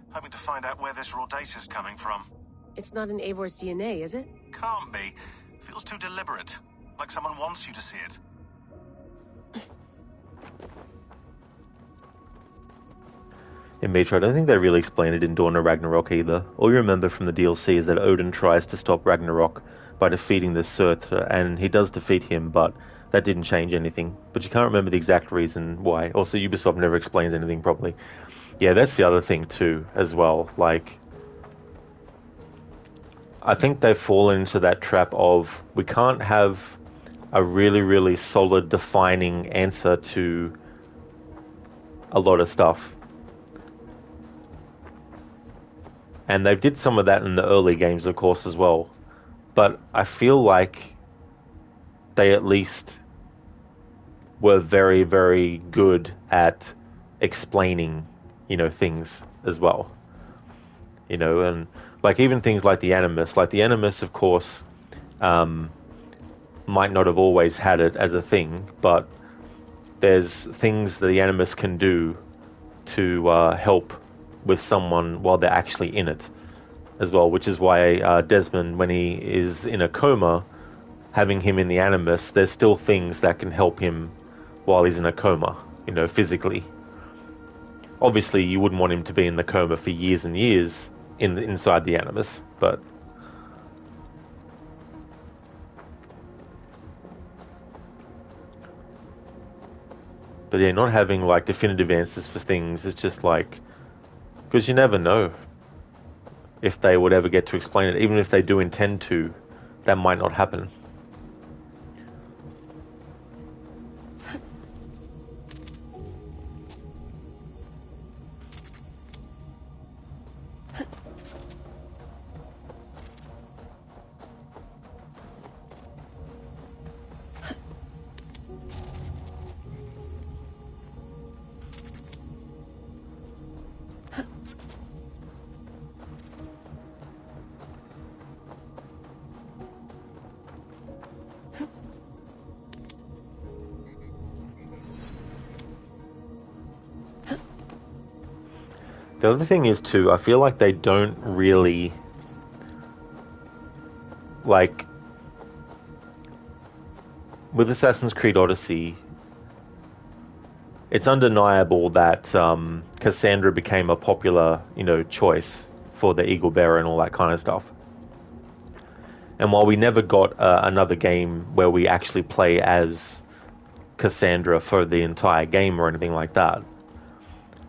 hoping to find out where this raw data's coming from. It's not in Eivor's DNA, is it? Can't be. Feels too deliberate. Like someone wants you to see it. In Mitra, I don't think they really explain it in Dawn of Ragnarok either. All you remember from the DLC is that Odin tries to stop Ragnarok by defeating the Surtr, and he does defeat him, but that didn't change anything. But you can't remember the exact reason why. Also, Ubisoft never explains anything properly. Yeah, that's the other thing too, as well. Like, I think they've fallen into that trap of, we can't have a really, really solid, defining answer to a lot of stuff. And they did some of that in the early games, of course, as well. But I feel like they at least were very, very good at explaining, things as well. And like even things like the Animus. Like the Animus, of course, might not have always had it as a thing, but there's things that the Animus can do to help with someone while they're actually in it as well, which is why Desmond, when he is in a coma, having him in the Animus, there's still things that can help him while he's in a coma, physically. Obviously, you wouldn't want him to be in the coma for years and years inside the Animus, but yeah, not having like definitive answers for things is just like, because you never know if they would ever get to explain it. Even if they do intend to, that might not happen. The other thing is too, I feel like they don't really like with Assassin's Creed Odyssey. It's undeniable that Cassandra became a popular, choice for the Eagle Bearer and all that kind of stuff. And while we never got another game where we actually play as Cassandra for the entire game or anything like that,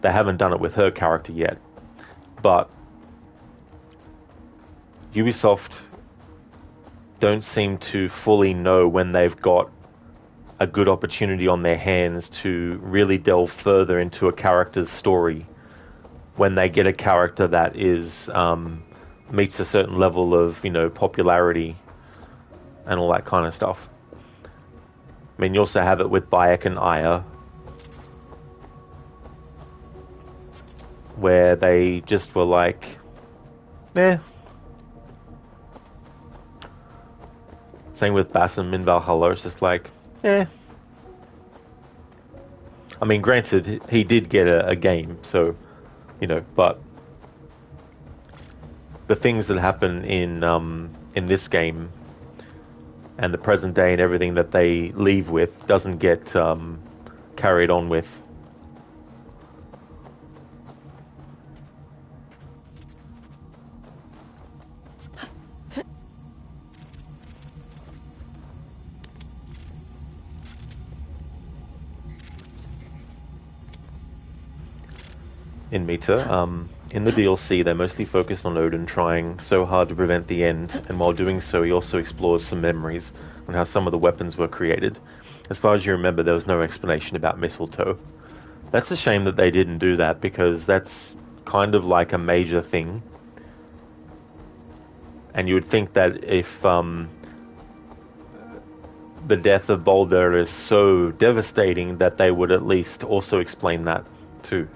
they haven't done it with her character yet. But Ubisoft don't seem to fully know when they've got a good opportunity on their hands to really delve further into a character's story, when they get a character that is meets a certain level of, popularity and all that kind of stuff. I mean, you also have it with Bayek and Aya, where they just were like, eh. Same with Bassam in Valhalla, it's just like, eh. I mean, granted, he did get a game, so, but the things that happen in this game and the present day and everything that they leave with doesn't get carried on with. In Meta, in the DLC, they mostly focused on Odin trying so hard to prevent the end, and while doing so, he also explores some memories on how some of the weapons were created. As far as you remember, there was no explanation about mistletoe. That's a shame that they didn't do that, because that's kind of like a major thing. And you would think that if the death of Baldur is so devastating, that they would at least also explain that too.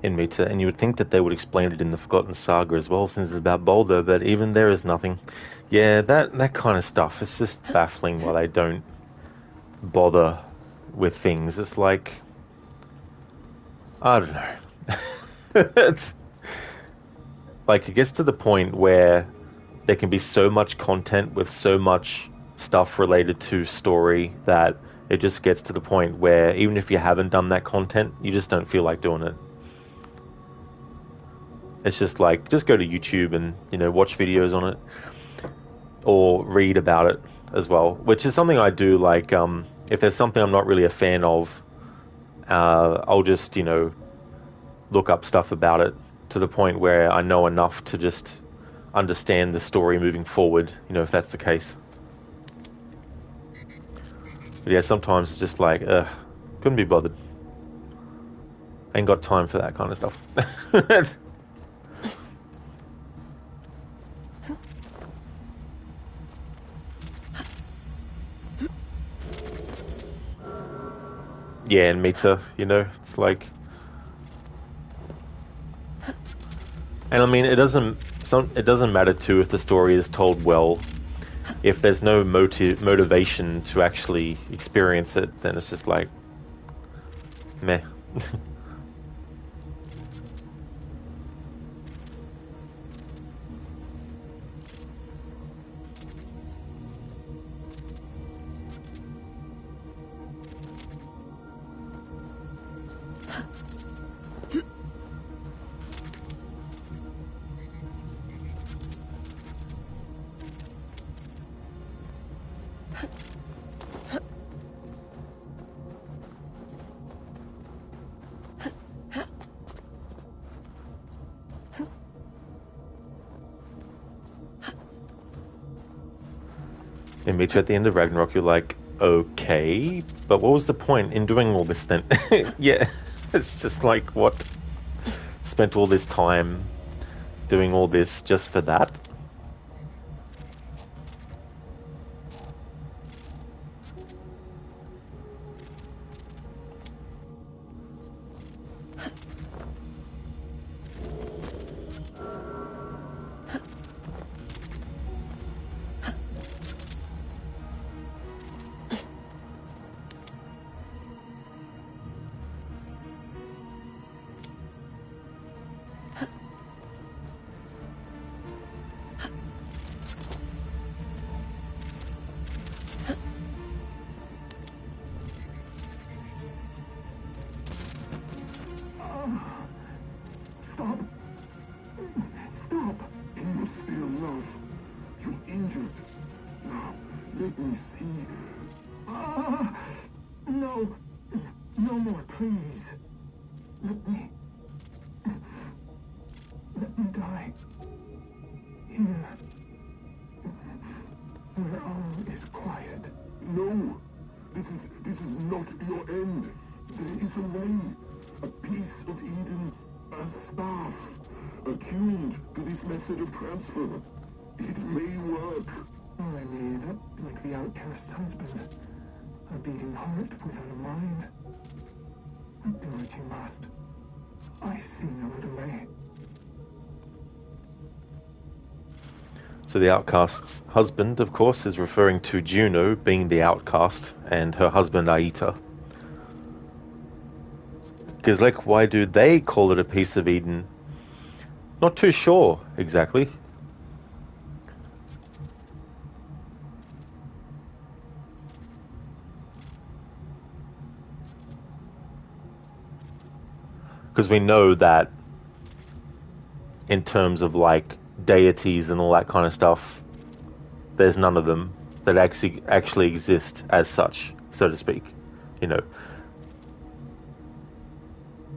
in Mita, and you would think that they would explain it in the Forgotten Saga as well, since it's about Boulder, but even there is nothing. Yeah, that kind of stuff, it's just baffling why they don't bother with things. It's like, I don't know. It's like, it gets to the point where there can be so much content with so much stuff related to story that it just gets to the point where even if you haven't done that content, you just don't feel like doing it. It's just like, just go to YouTube and, watch videos on it or read about it as well, which is something I do. Like, if there's something I'm not really a fan of, I'll just, look up stuff about it to the point where I know enough to just understand the story moving forward, if that's the case. But yeah, sometimes it's just like, couldn't be bothered. Ain't got time for that kind of stuff. Yeah, and Mita, it's like... And I mean, it doesn't matter too if the story is told well. If there's no motivation to actually experience it, then it's just like, meh. And meet you at the end of Ragnarok, you're like, okay, but what was the point in doing all this then? Yeah, it's just like, what? Spent all this time doing all this just for that? Stop! Stop! Can you still love? You're injured. Now, let me see. No! No more, please. Let me die. Here. Where all is quiet. No! This is not your end. There is a way. A piece of Eden. A staff. Attuned to this method of transfer. It may work. All I need, like the outcast's husband. A beating heart without a mind. Do what you must. I see no delay. So the outcast's husband, of course, is referring to Juno being the outcast and her husband Aita. Because, like, why do they call it a piece of Eden? Not too sure, exactly. Because we know that in terms of, like, deities and all that kind of stuff, there's none of them that actually exist as such, so to speak.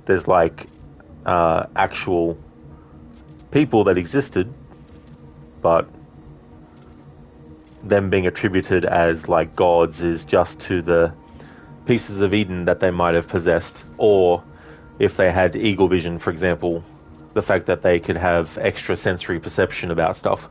There's like actual people that existed, but them being attributed as like gods is just to the pieces of Eden that they might have possessed, or if they had eagle vision, for example, the fact that they could have extra sensory perception about stuff.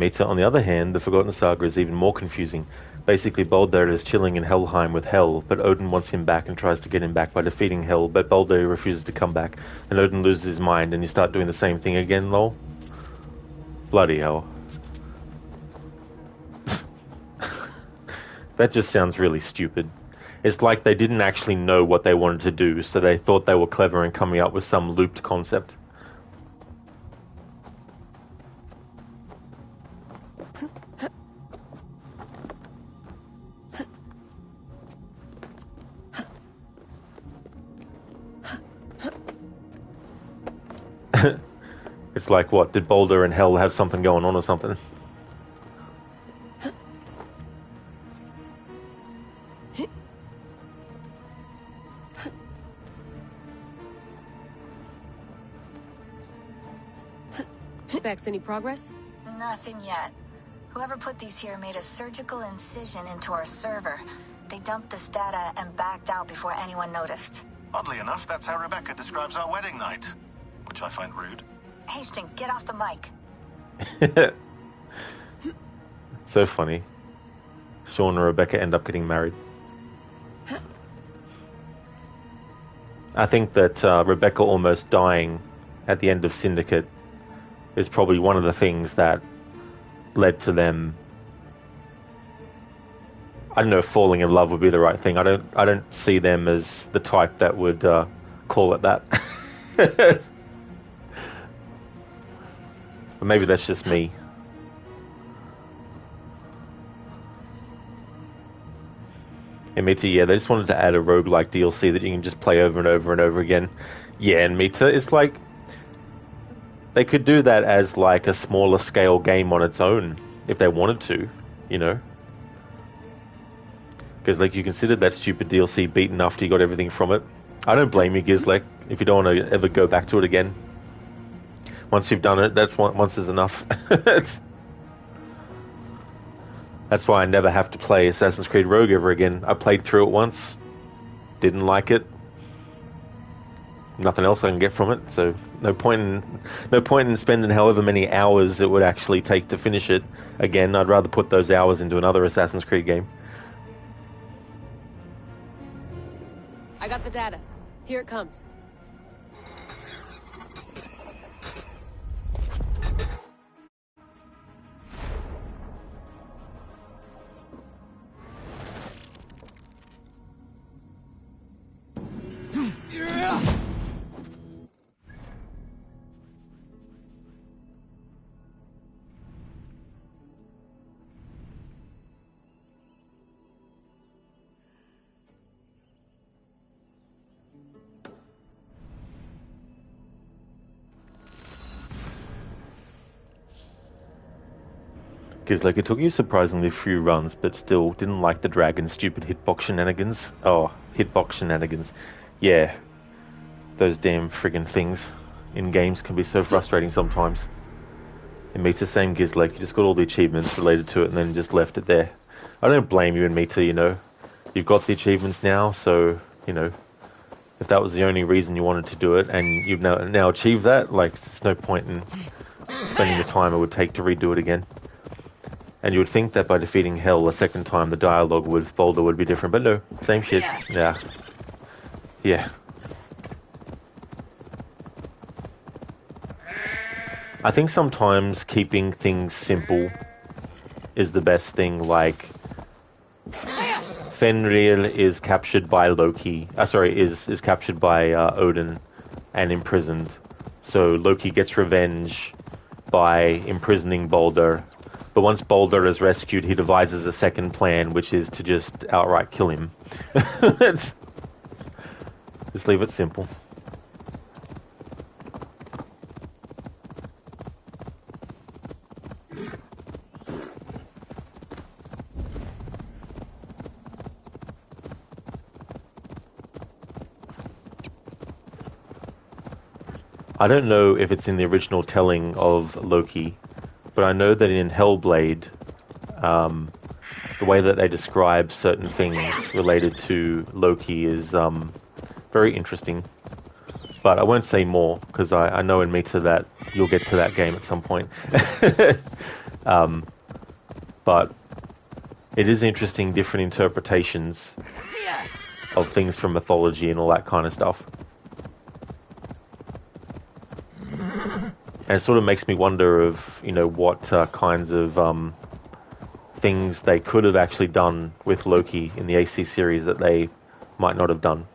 Mita, on the other hand, the Forgotten Saga is even more confusing. Basically, Baldur is chilling in Helheim with Hel, but Odin wants him back and tries to get him back by defeating Hel, but Baldur refuses to come back, and Odin loses his mind, and you start doing the same thing again, lol. Bloody hell. That just sounds really stupid. It's like they didn't actually know what they wanted to do, so they thought they were clever in coming up with some looped concept. It's like, what, did Baldur and Hel have something going on or something? Bex, any progress? Nothing yet. Whoever put these here made a surgical incision into our server. They dumped this data and backed out before anyone noticed. Oddly enough, that's how Rebecca describes our wedding night, which I find rude. Hastings, get off the mic. So funny. Sean and Rebecca end up getting married. I think that Rebecca almost dying at the end of Syndicate is probably one of the things that led to them. I don't know if falling in love would be the right thing. I don't see them as the type that would call it that. But maybe that's just me. And Mita, yeah, they just wanted to add a roguelike DLC that you can just play over and over and over again. Yeah, and Mita, it's like they could do that as like a smaller scale game on its own if they wanted to, you know. Because like you considered that stupid DLC beaten after you got everything from it. I don't blame you, Gizlek, if you don't want to ever go back to it again. Once you've done it, once is enough. That's why I never have to play Assassin's Creed Rogue ever again. I played through it once, didn't like it. Nothing else I can get from it, so no point in spending however many hours it would actually take to finish it again. I'd rather put those hours into another Assassin's Creed game. I got the data. Here it comes. Because like it took you surprisingly few runs, but still didn't like the dragon's stupid hitbox shenanigans. Oh, hitbox shenanigans. Yeah. Those damn friggin' things in games can be so frustrating sometimes. It meets the same Gizlek, you just got all the achievements related to it and then just left it there. I don't blame you and Mita, you know. You've got the achievements now, so, you know, if that was the only reason you wanted to do it and you've now achieved that, like, there's no point in spending the time it would take to redo it again. And you would think that by defeating Hel a second time, the dialogue with Baldur would be different, but no, same shit. Yeah. Yeah. I think sometimes keeping things simple is the best thing, like Fenrir is captured by Loki, is captured by Odin and imprisoned. So Loki gets revenge by imprisoning Baldur. But once Baldur is rescued, he devises a second plan, which is to just outright kill him. Just leave it simple. I don't know if it's in the original telling of Loki, but I know that in Hellblade, the way that they describe certain things related to Loki is very interesting. But I won't say more, because I know in Mita that you'll get to that game at some point. But it is interesting, different interpretations of things from mythology and all that kind of stuff. And it sort of makes me wonder of, you know, what kinds of things they could have actually done with Loki in the AC series that they might not have done.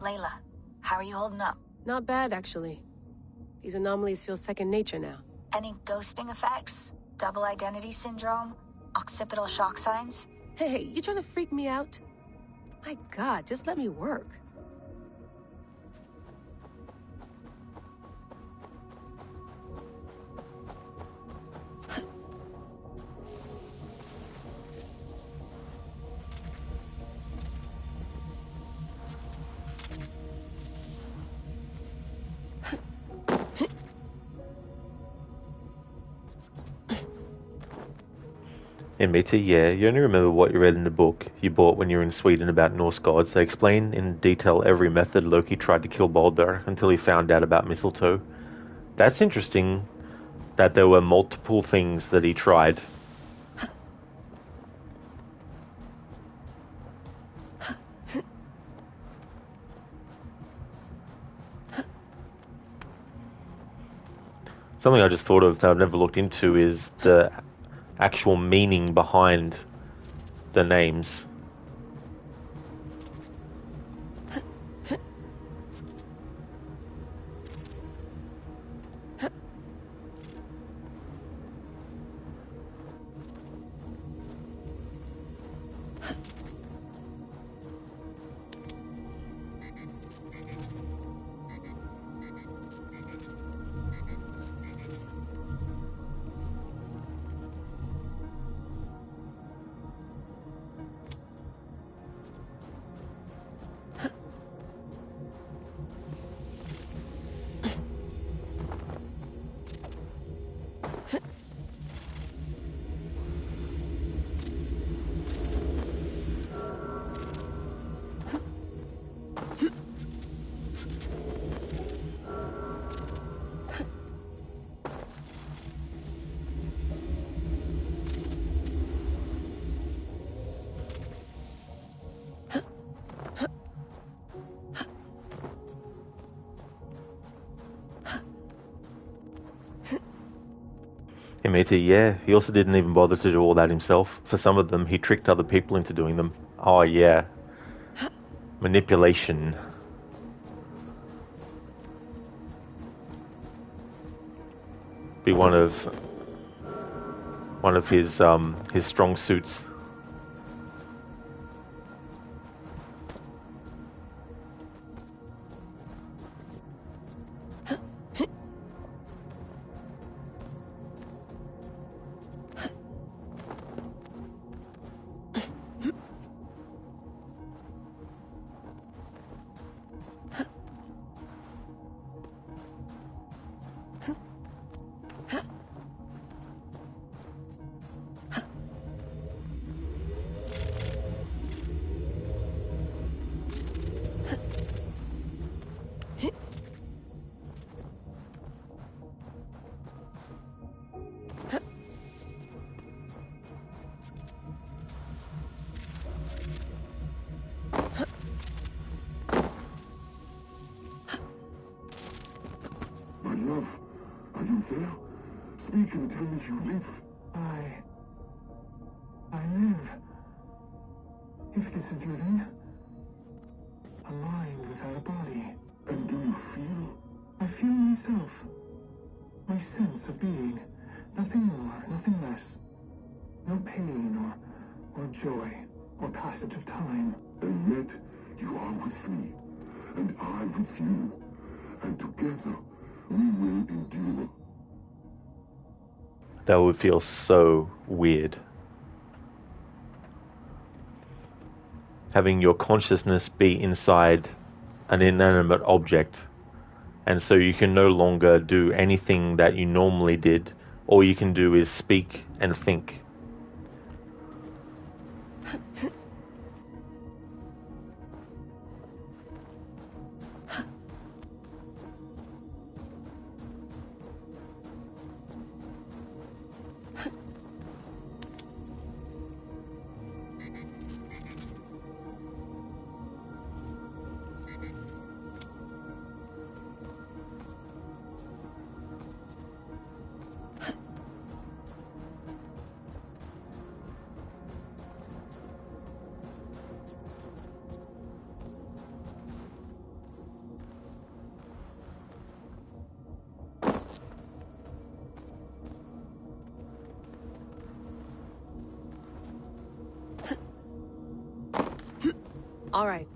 Layla, how are you holding up? Not bad, actually. These anomalies feel second nature now. Any ghosting effects? Double identity syndrome? Occipital shock signs? Hey, you trying to freak me out? My God, just let me work. And Meta, yeah, you only remember what you read in the book you bought when you were in Sweden about Norse gods. They explain in detail every method Loki tried to kill Baldur until he found out about mistletoe. That's interesting that there were multiple things that he tried. Something I just thought of that I've never looked into is the actual meaning behind the names. Meta, yeah, he also didn't even bother to do all that himself. For some of them, he tricked other people into doing them. Oh, yeah. Manipulation. Be one of his strong suits. Speak and tell me you live. I live. If this is living, a mind without a body. And do you feel? I feel myself. My sense of being. Nothing more, nothing less. No pain or joy or passage of time. And yet, you are with me. And I with you. and together we will endure. That would feel so weird. Having your consciousness be inside an inanimate object, and so you can no longer do anything that you normally did. All you can do is speak and think. All right.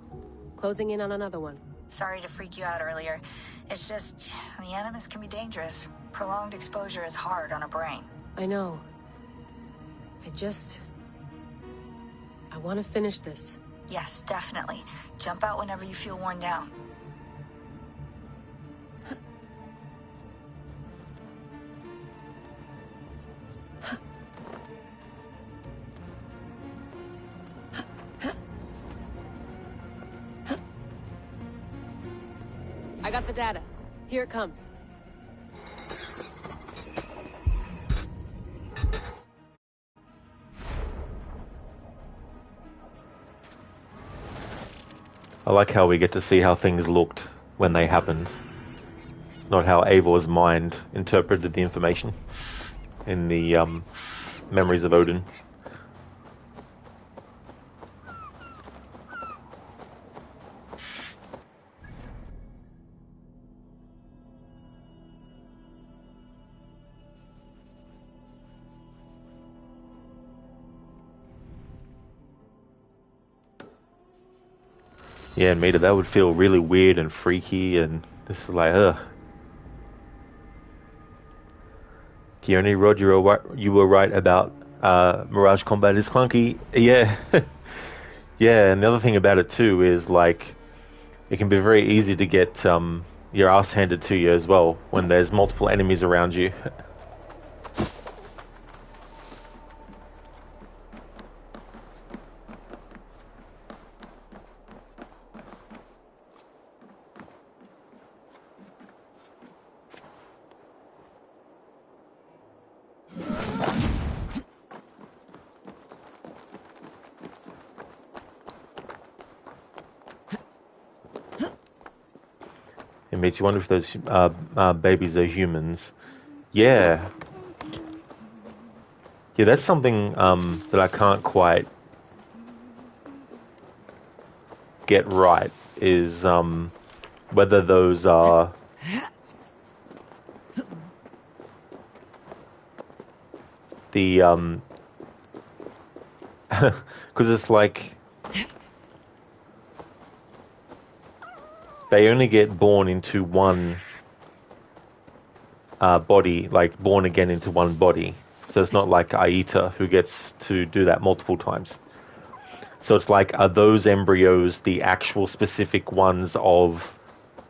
Closing in on another one. Sorry to freak you out earlier. It's just, the Animus can be dangerous. Prolonged exposure is hard on a brain. I know. I want to finish this. Yes, definitely. Jump out whenever you feel worn down. I got the data. Here it comes. I like how we get to see how things looked when they happened, not how Eivor's mind interpreted the information in the memories of Odin. Yeah, Mita, that would feel really weird and freaky, and this is like, ugh. Keone Rod, you were right about Mirage Combat is clunky. Yeah. Yeah, and the other thing about it too is, like, it can be very easy to get your ass handed to you as well when there's multiple enemies around you. It makes you wonder if those babies are humans. Yeah. Yeah, that's something that I can't quite get right, is whether those are the because it's like they only get born into one body, like born again into one body. So it's not like Aita, who gets to do that multiple times. So it's like, are those embryos the actual specific ones of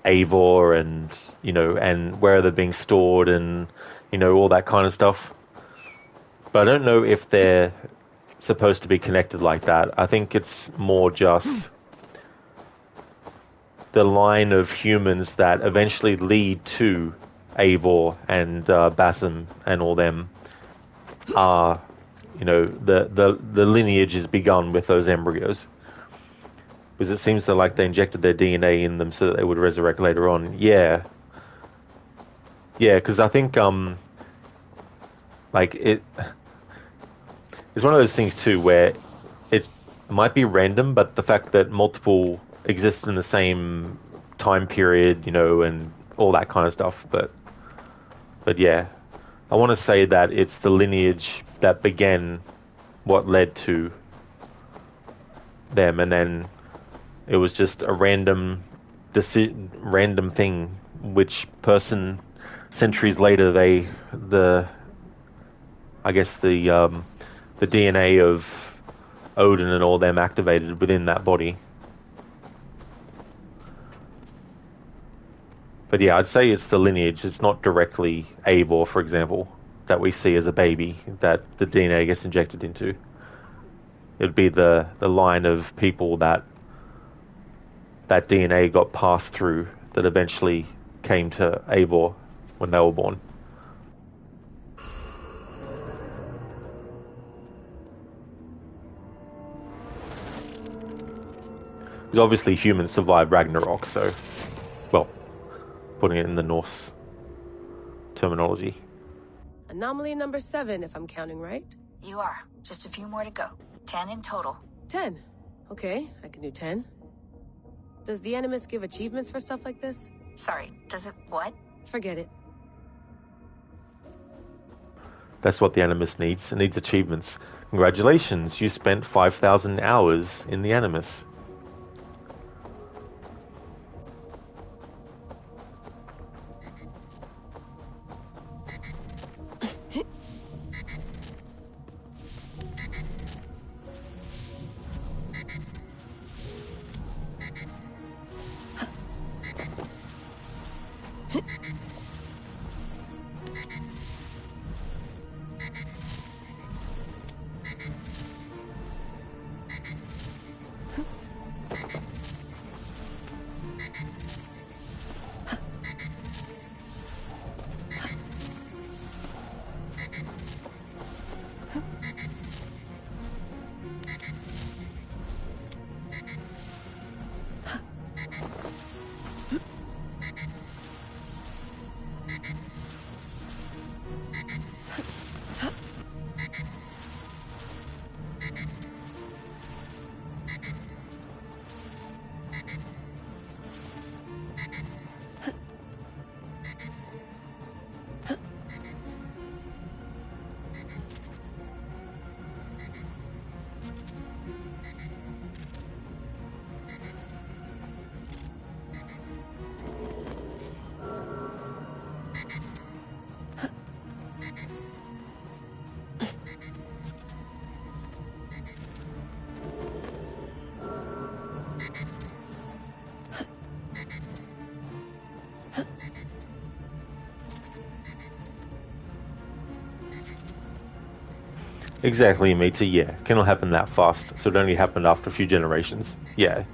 Eivor, and, you know, and where are they being stored, and, you know, all that kind of stuff. But I don't know if they're supposed to be connected like that. I think it's more just the line of humans that eventually lead to Eivor and Basim and all them are, you know, the lineage is begun with those embryos. Because it seems that, like, they injected their DNA in them so that they would resurrect later on. Yeah. Yeah, because I think, like, it's one of those things, too, where it might be random, but the fact that multiple exist in the same time period, you know, and all that kind of stuff. But yeah, I want to say that it's the lineage that began what led to them, and then it was just a random thing which person centuries later the DNA of Odin and all them activated within that body. But yeah, I'd say it's the lineage. It's not directly Eivor, for example, that we see as a baby that the DNA gets injected into. It'd be the line of people that DNA got passed through that eventually came to Eivor when they were born. Because obviously humans survived Ragnarok, so, well, putting it in the Norse terminology. Anomaly number 7, if I'm counting right. You are. Just a few more to go. 10 in total. 10. Okay, I can do 10. Does the Animus give achievements for stuff like this? Sorry, does it what? Forget it. That's what the Animus needs. It needs achievements. Congratulations, you spent 5,000 hours in the Animus. Exactly, matey, yeah. Cannot happen that fast, so it only happened after a few generations. Yeah.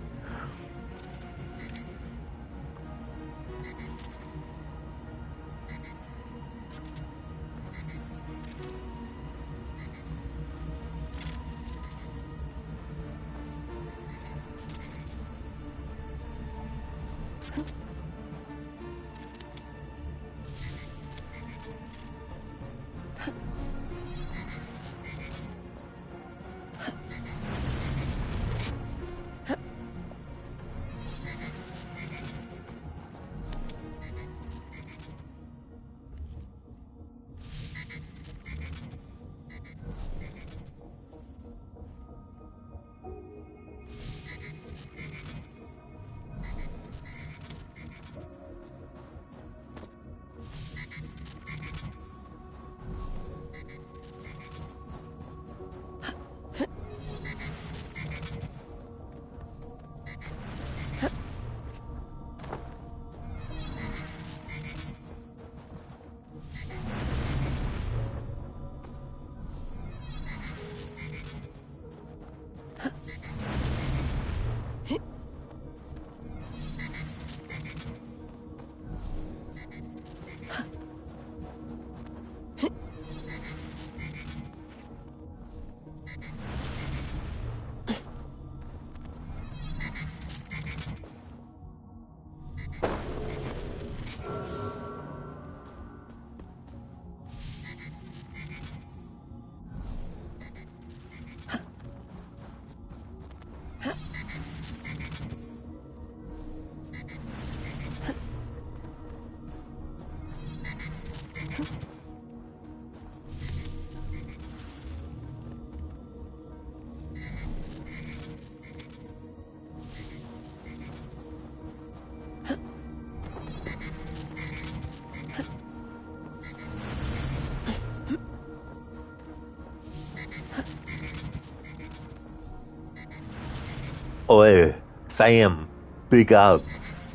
Oi, fam, big up.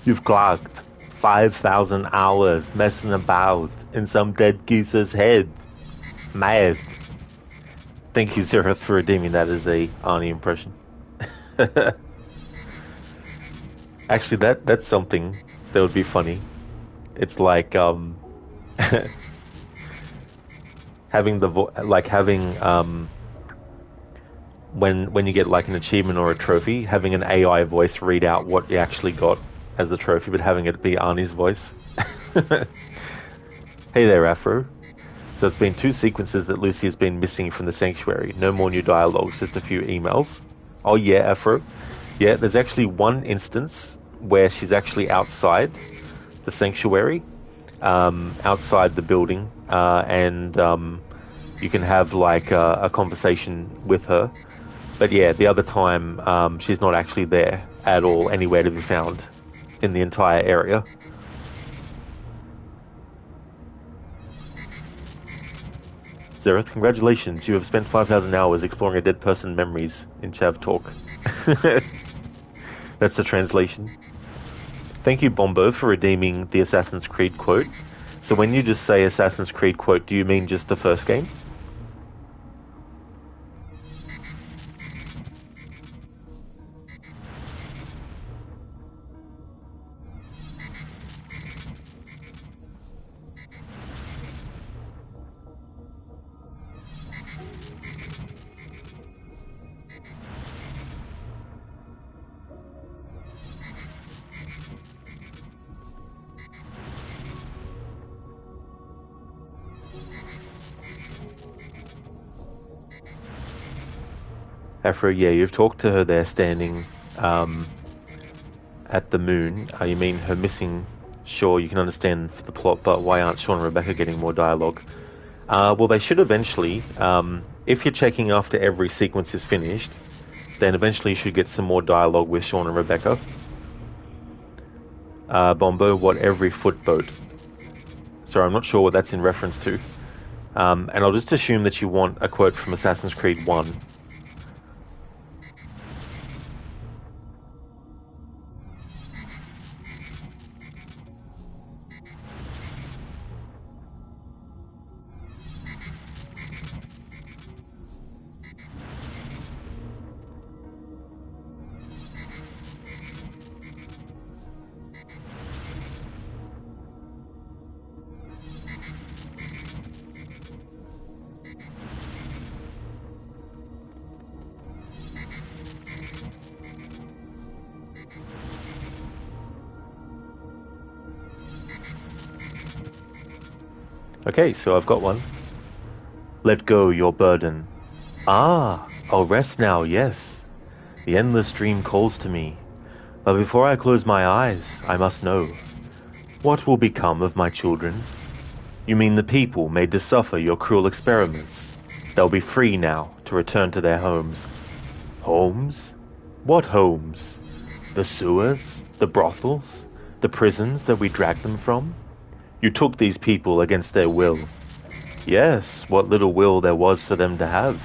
You've clocked 5,000 hours messing about in some dead goose's head. Mad. Thank you, Zereth, for redeeming that as a Arnie impression. Actually, that's something that would be funny. It's like having when you get like an achievement or a trophy, having an AI voice read out what you actually got as the trophy, but having it be Arnie's voice. Hey there, Afro. So it's been 2 sequences that Lucy has been missing from the sanctuary. No more new dialogues, just a few emails. Oh yeah, Afro. Yeah, there's actually one instance where she's actually outside the sanctuary, outside the building, and you can have like a conversation with her. But yeah, the other time she's not actually there at all, anywhere to be found in the entire area. Zereth, congratulations. You have spent 5,000 hours exploring a dead person memories in Chav Talk. That's the translation. Thank you, Bombo, for redeeming the Assassin's Creed quote. So when you just say Assassin's Creed quote, do you mean just the first game? Afro, yeah, you've talked to her there standing at the moon. You mean her missing? Sure, you can understand the plot, but why aren't Sean and Rebecca getting more dialogue? Well, they should eventually. If you're checking after every sequence is finished, then eventually you should get some more dialogue with Sean and Rebecca. Bombo, what every footboat? Sorry, I'm not sure what that's in reference to. And I'll just assume that you want a quote from Assassin's Creed 1. Okay, so I've got one. Let go your burden. Ah, I'll rest now, yes. The endless dream calls to me. But before I close my eyes, I must know. What will become of my children? You mean the people made to suffer your cruel experiments? They'll be free now to return to their homes. Homes? What homes? The sewers? The brothels? The prisons that we dragged them from? You took these people against their will. Yes, what little will there was for them to have.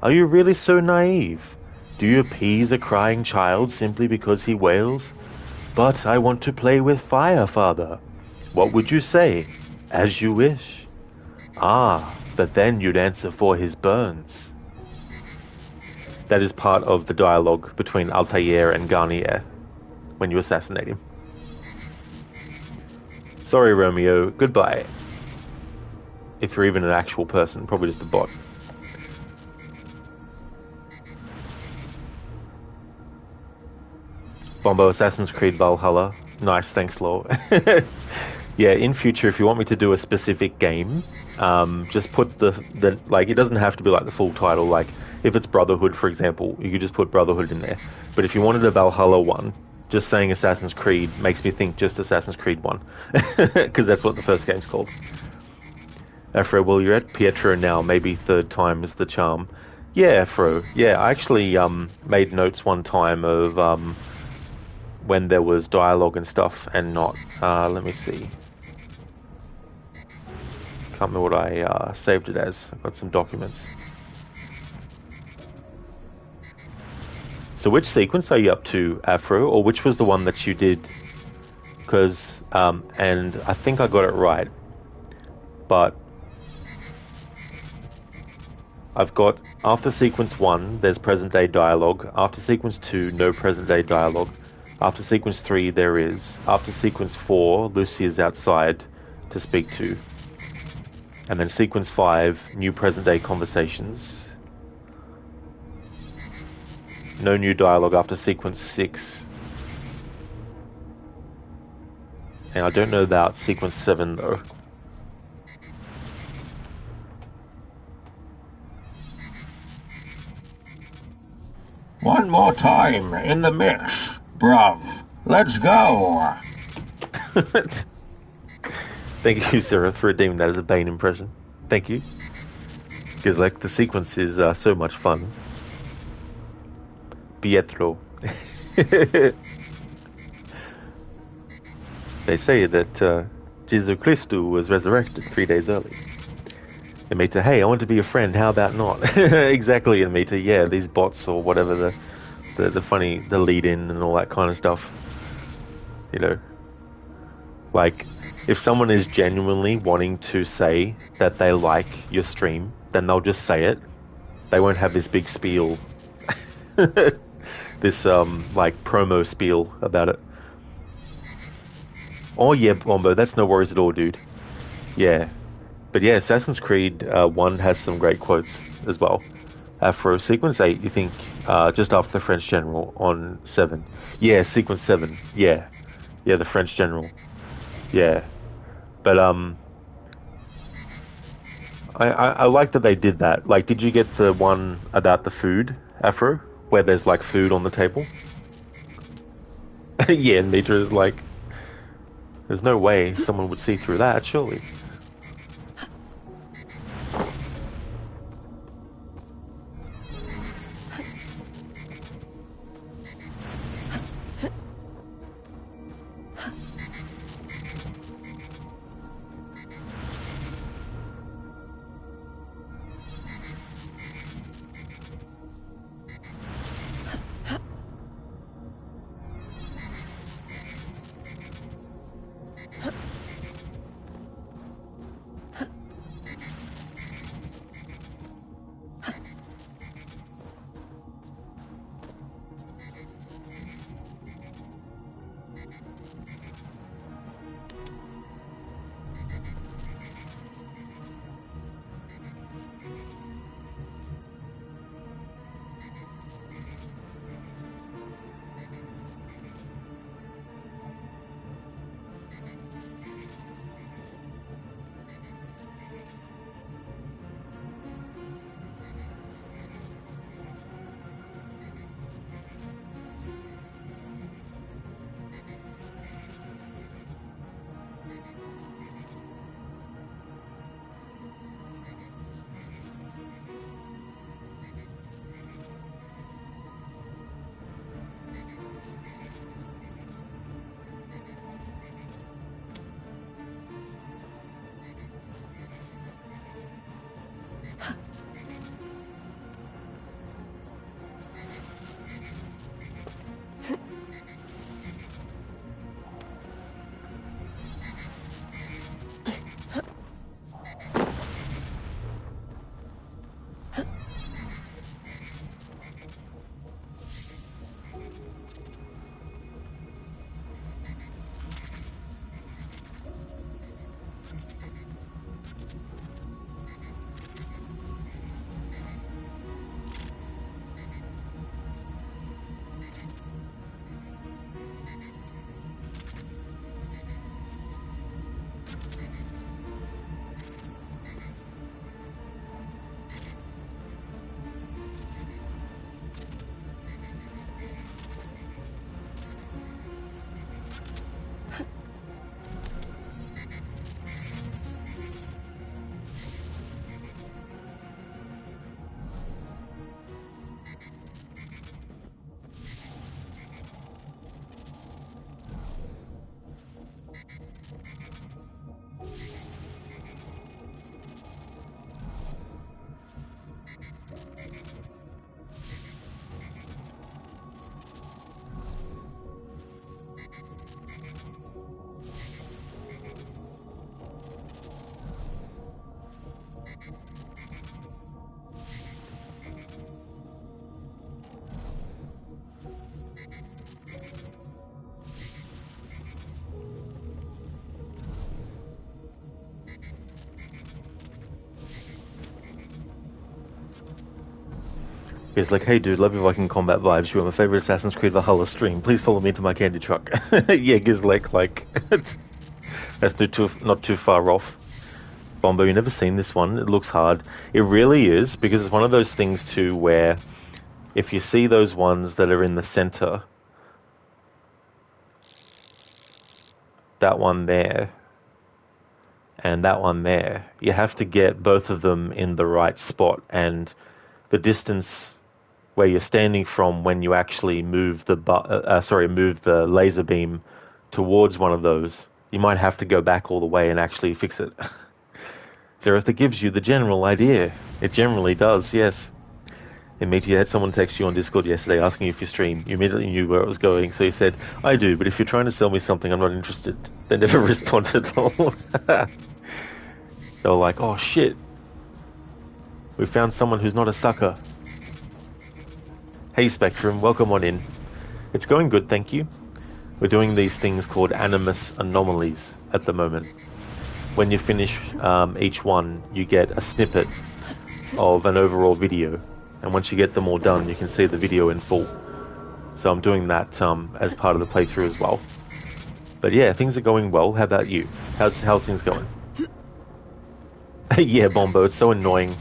Are you really so naive? Do you appease a crying child simply because he wails? But I want to play with fire, father. What would you say? As you wish. Ah, but then you'd answer for his burns. That is part of the dialogue between Altair and Garnier when you assassinate him. Sorry, Romeo. Goodbye. If you're even an actual person, probably just a bot. Bombo, Assassin's Creed Valhalla. Nice, thanks, Law. Yeah, in future, if you want me to do a specific game, just put the like, it doesn't have to be like the full title. Like, if it's Brotherhood, for example, you could just put Brotherhood in there. But if you wanted a Valhalla one, just saying Assassin's Creed makes me think just Assassin's Creed 1. Because that's what the first game's called. Afro, well, you're at Pietro now. Maybe third time is the charm. Yeah, Afro. Yeah, I actually made notes one time of when there was dialogue and stuff and not. Let me see. Can't remember what I saved it as. I've got some documents. So which sequence are you up to, Afro, or which was the one that you did? Because, and I think I got it right, but I've got, after sequence 1, there's present day dialogue. After sequence 2, no present day dialogue. After sequence 3, there is. After sequence 4, Lucy is outside to speak to. And then sequence 5, new present day conversations. No new dialogue after sequence 6. And I don't know about sequence 7 though. One more time in the mix, bruv. Let's go. Thank you, Sarah, for redeeming that as a Bane impression. Thank you. Because, like, the sequence is so much fun. Pietro. They say that Jesus Christ was resurrected 3 days early. Amita, hey, I want to be a friend, how about not? Exactly, Amita, yeah, these bots or whatever, the funny, the lead-in and all that kind of stuff. You know, like, if someone is genuinely wanting to say that they like your stream, then they'll just say it. They won't have this big spiel. This, like, promo spiel about it. Oh yeah, Bombo, that's no worries at all, dude. Yeah. But yeah, Assassin's Creed 1 has some great quotes as well. For sequence 8, you think just after the French general on 7. Yeah, sequence 7. Yeah. Yeah, the French general. Yeah. But I like that they did that. Like, did you get the one about the food, Afro? Where there's like food on the table? Yeah, and Mitra is like, there's no way someone would see through that, surely. He's like, hey dude, love your Viking Kombat vibes. You are my favorite Assassin's Creed Valhalla stream. Please follow me to my candy truck. Yeah, Gizlek, like, that's not too far off. Bombo, you've never seen this one. It looks hard. It really is, because it's one of those things too where if you see those ones that are in the center, that one there, and that one there, you have to get both of them in the right spot, and the distance where you're standing from when you actually move move the laser beam towards one of those, you might have to go back all the way and actually fix it. Zereth, it gives you the general idea. It generally does, yes. Immediately, had someone text you on Discord yesterday asking if you stream. You immediately knew where it was going, so you said, I do, but if you're trying to sell me something, I'm not interested. They never responded at all. They were like, oh shit. We found someone who's not a sucker. Hey Spectrum, welcome on in. It's going good, thank you. We're doing these things called animus anomalies at the moment. When you finish each one, you get a snippet of an overall video. And once you get them all done, you can see the video in full. So I'm doing that as part of the playthrough as well. But yeah, things are going well. How about you? How's things going? Yeah, Bombo, it's so annoying.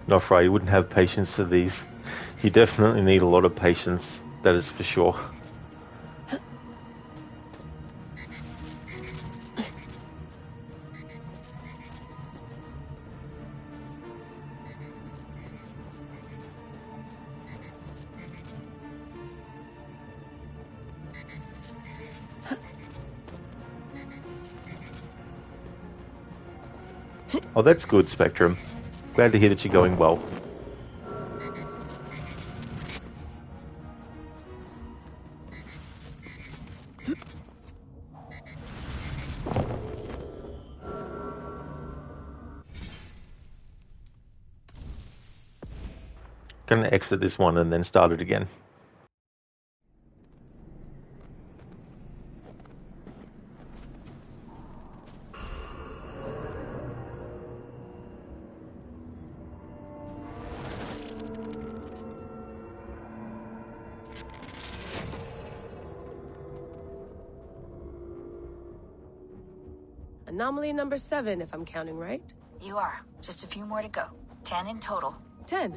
No, Fry, you wouldn't have patience for these. You definitely need a lot of patience, that is for sure. Oh, that's good, Spectrum. Glad to hear that you're going well. Gonna exit this one and then start it again. Anomaly number 7, if I'm counting right. You are. Just a few more to go. 10 in total. 10.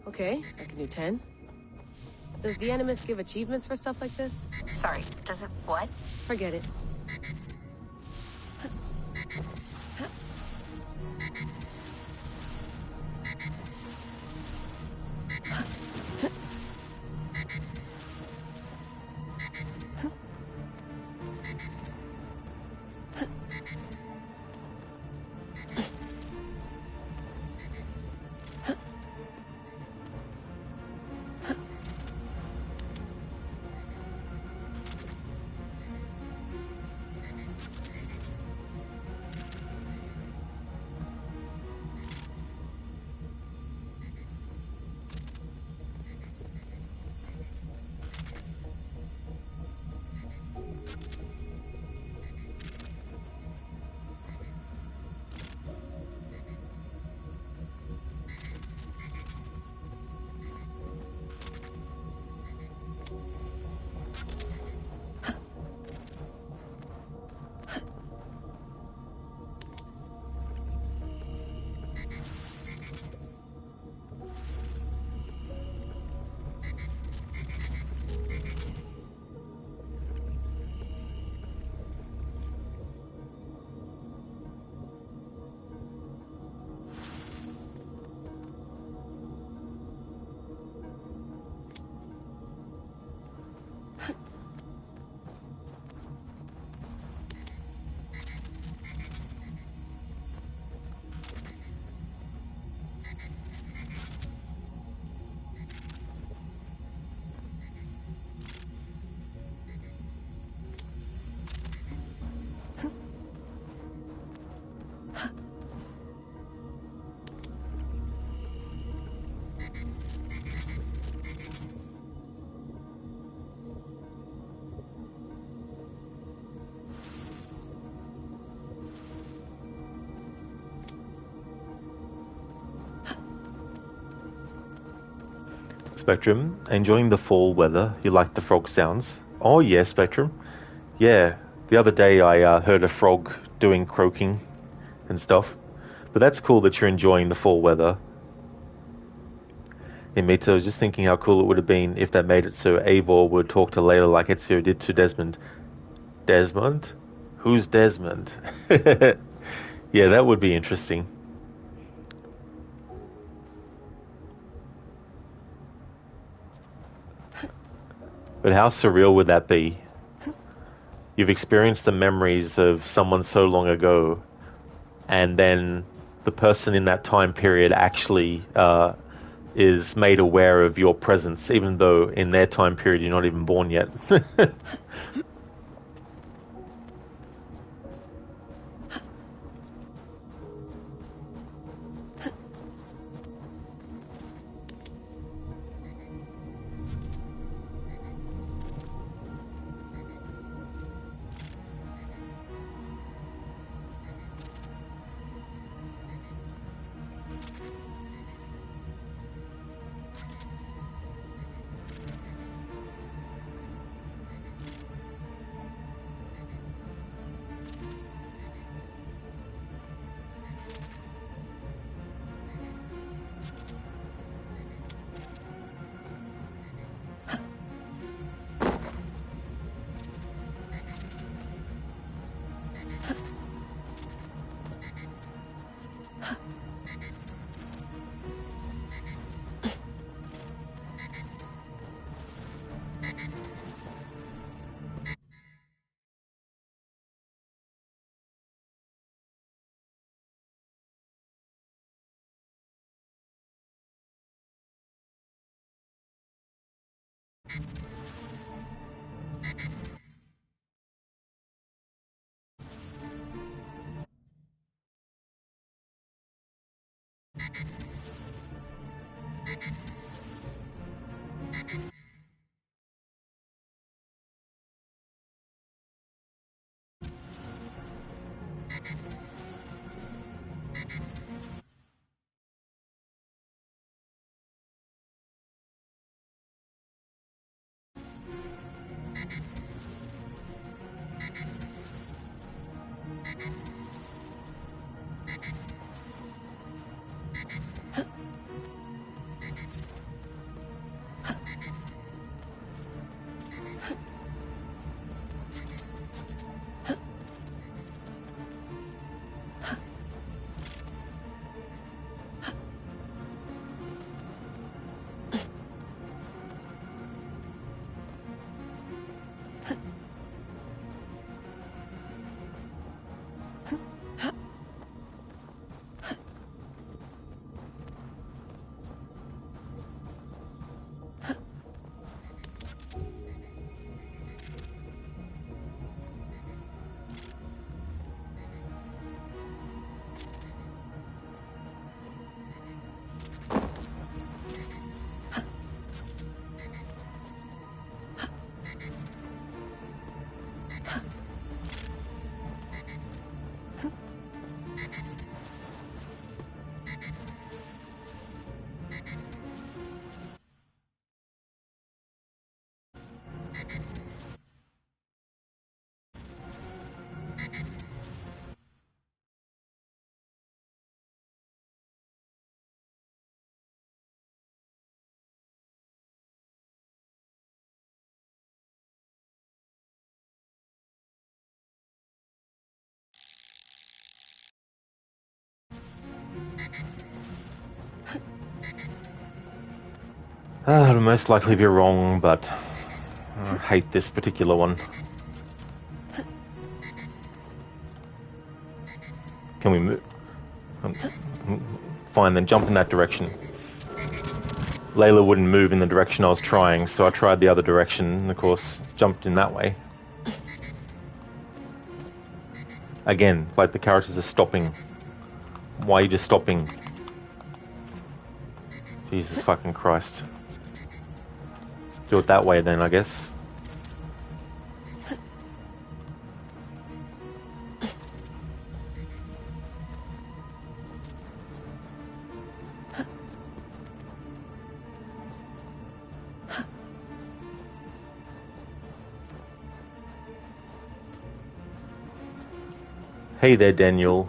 Okay, I can do 10. Does the Animus give achievements for stuff like this? Sorry, does it what? Forget it. Spectrum, enjoying the fall weather. You like the frog sounds? Oh yeah, Spectrum. Yeah, the other day I heard a frog doing croaking and stuff. But that's cool that you're enjoying the fall weather. Yeah, me too. Just thinking how cool it would have been if that made it so Eivor would talk to Layla like Ezio did to Desmond. Desmond? Who's Desmond? Yeah, that would be interesting. But how surreal would that be? You've experienced the memories of someone so long ago, and then the person in that time period actually is made aware of your presence, even though in their time period you're not even born yet. I'll most likely be wrong, but I hate this particular one. Can we move? Fine, then jump in that direction. Layla wouldn't move in the direction I was trying, so I tried the other direction, and of course, jumped in that way. Again, like the characters are stopping. Why are you just stopping? Jesus fucking Christ. Do it that way then, I guess. Hey there, Daniel.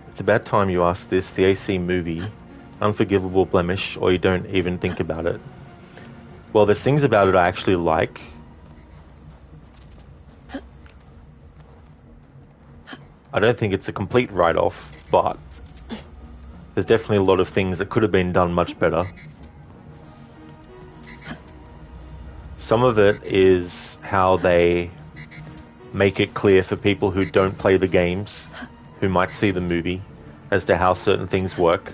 It's about time you asked this. The AC movie, unforgivable blemish, or you don't even think about it. Well, there's things about it I actually like. I don't think it's a complete write-off, but there's definitely a lot of things that could have been done much better. Some of it is how they make it clear for people who don't play the games, who might see the movie, as to how certain things work.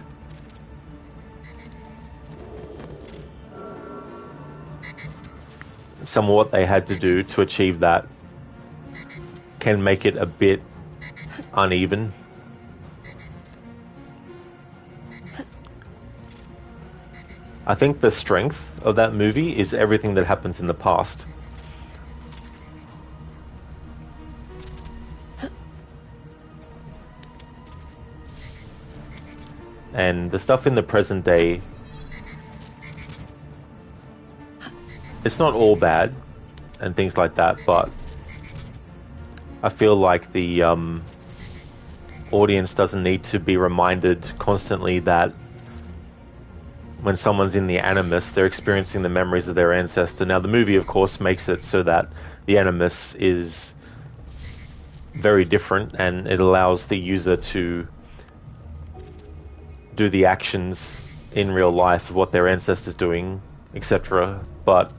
Some of what they had to do to achieve that can make it a bit uneven. I think the strength of that movie is everything that happens in the past. And the stuff in the present day, it's not all bad and things like that, but I feel like the audience doesn't need to be reminded constantly that when someone's in the Animus, they're experiencing the memories of their ancestor. Now, the movie, of course, makes it so that the Animus is very different, and it allows the user to do the actions in real life of what their ancestor's doing, etc. But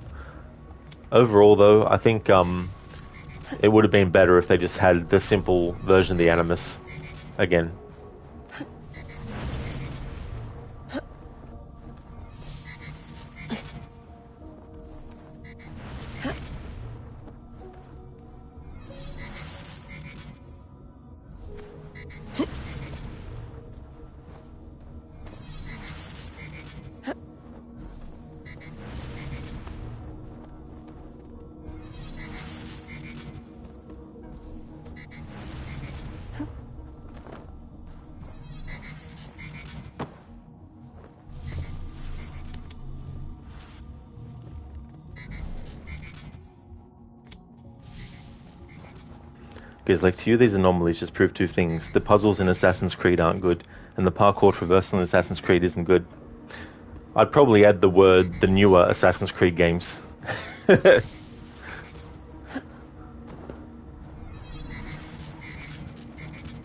overall, though, I think it would have been better if they just had the simple version of the Animus again. Because, like, to you, these anomalies just prove two things. The puzzles in Assassin's Creed aren't good, and the parkour traversal in Assassin's Creed isn't good. I'd probably add the word the newer Assassin's Creed games. But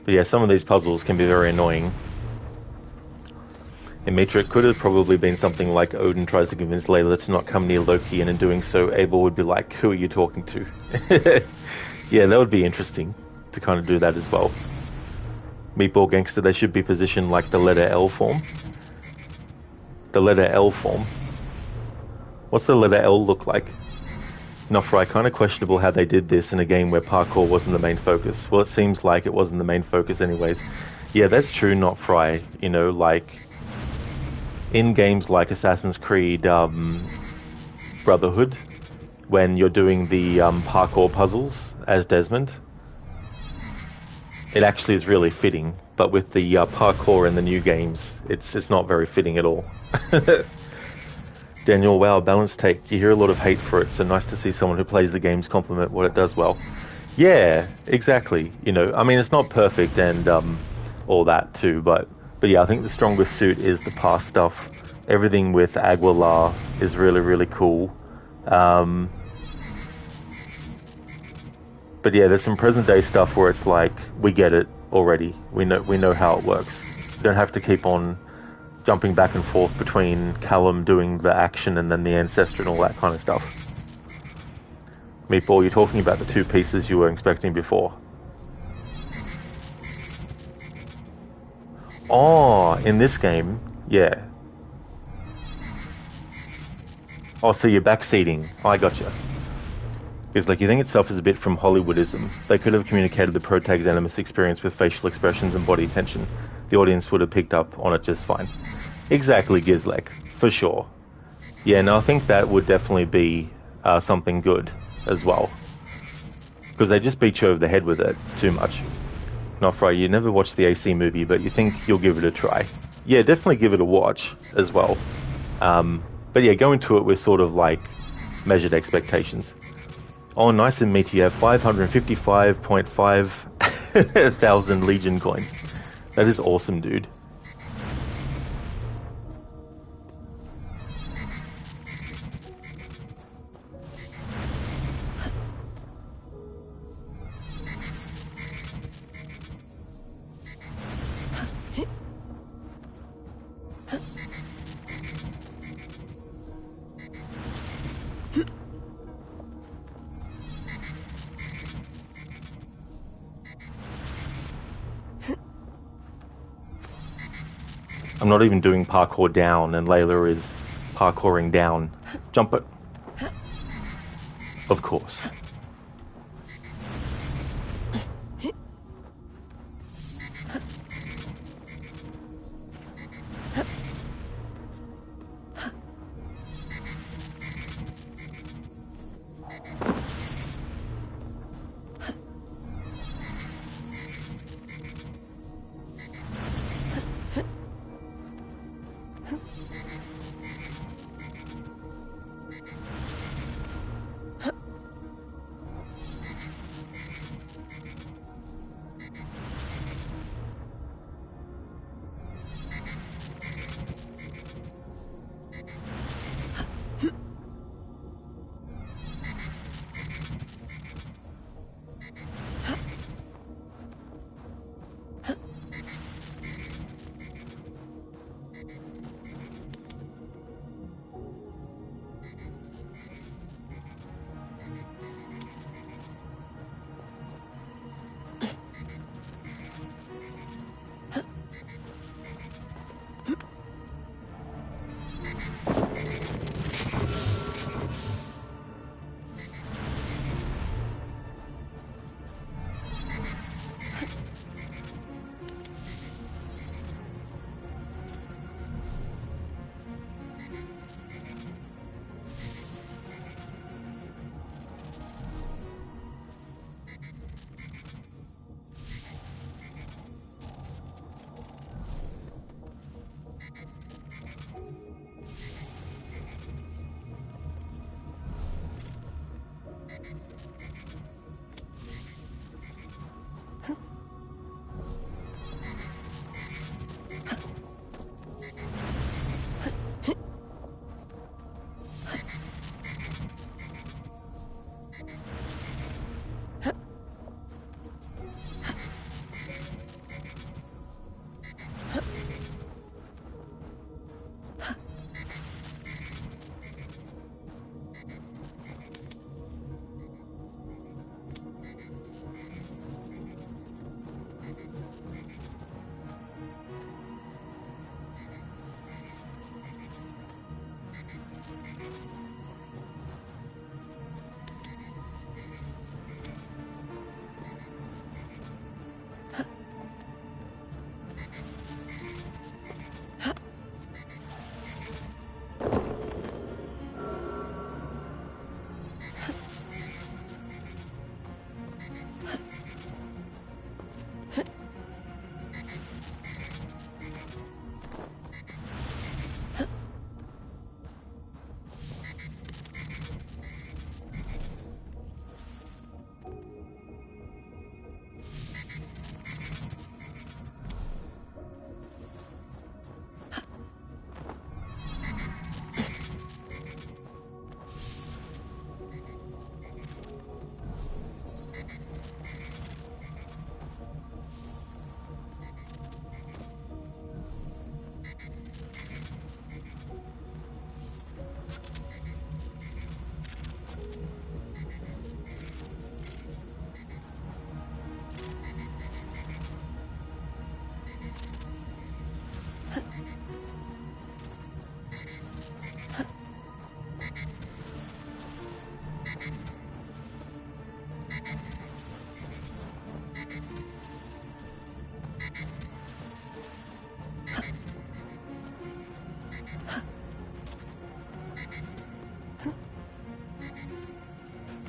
yeah, some of these puzzles can be very annoying. In Mitra, it could have probably been something like Odin tries to convince Layla to not come near Loki, and in doing so, Eivor would be like, "Who are you talking to?" Yeah, that would be interesting to kind of do that as well. Meatball Gangster, they should be positioned like the letter L form. The letter L form. What's the letter L look like? Nofry, kind of questionable how they did this in a game where parkour wasn't the main focus. Well, it seems like it wasn't the main focus anyways. Yeah, that's true, Nofry. You know, like, in games like Assassin's Creed Brotherhood, when you're doing the parkour puzzles as Desmond, it actually is really fitting. But with the parkour in the new games, it's not very fitting at all. Daniel, wow, balanced take. You hear a lot of hate for it, so nice to see someone who plays the games compliment what it does well. Yeah, exactly. You know, I mean, it's not perfect and all that too, but yeah, I think the strongest suit is the past stuff. Everything with Aguilar is really, really cool. But yeah, there's some present day stuff where it's like, we get it already. We know how it works. You don't have to keep on jumping back and forth between Callum doing the action and then the ancestor and all that kind of stuff. Meatball, you're talking about the two pieces you were expecting before. Oh, in this game, yeah. Oh, so you're backseating. Oh, I gotcha. Because, like, you think itself is a bit from Hollywoodism. They could have communicated the protag's Animus experience with facial expressions and body tension. The audience would have picked up on it just fine. Exactly, Gizlek. For sure. Yeah, no, I think that would definitely be something good as well. Because they just beat you over the head with it too much. Nofry, you never watched the AC movie, but you think you'll give it a try. Yeah, definitely give it a watch as well. But yeah, go into it with sort of, like, measured expectations. Oh, nice and meaty. You have 555.5 1,000 Legion coins. That is awesome, dude. I'm not even doing parkour down, and Layla is parkouring down. Jump it. Of course.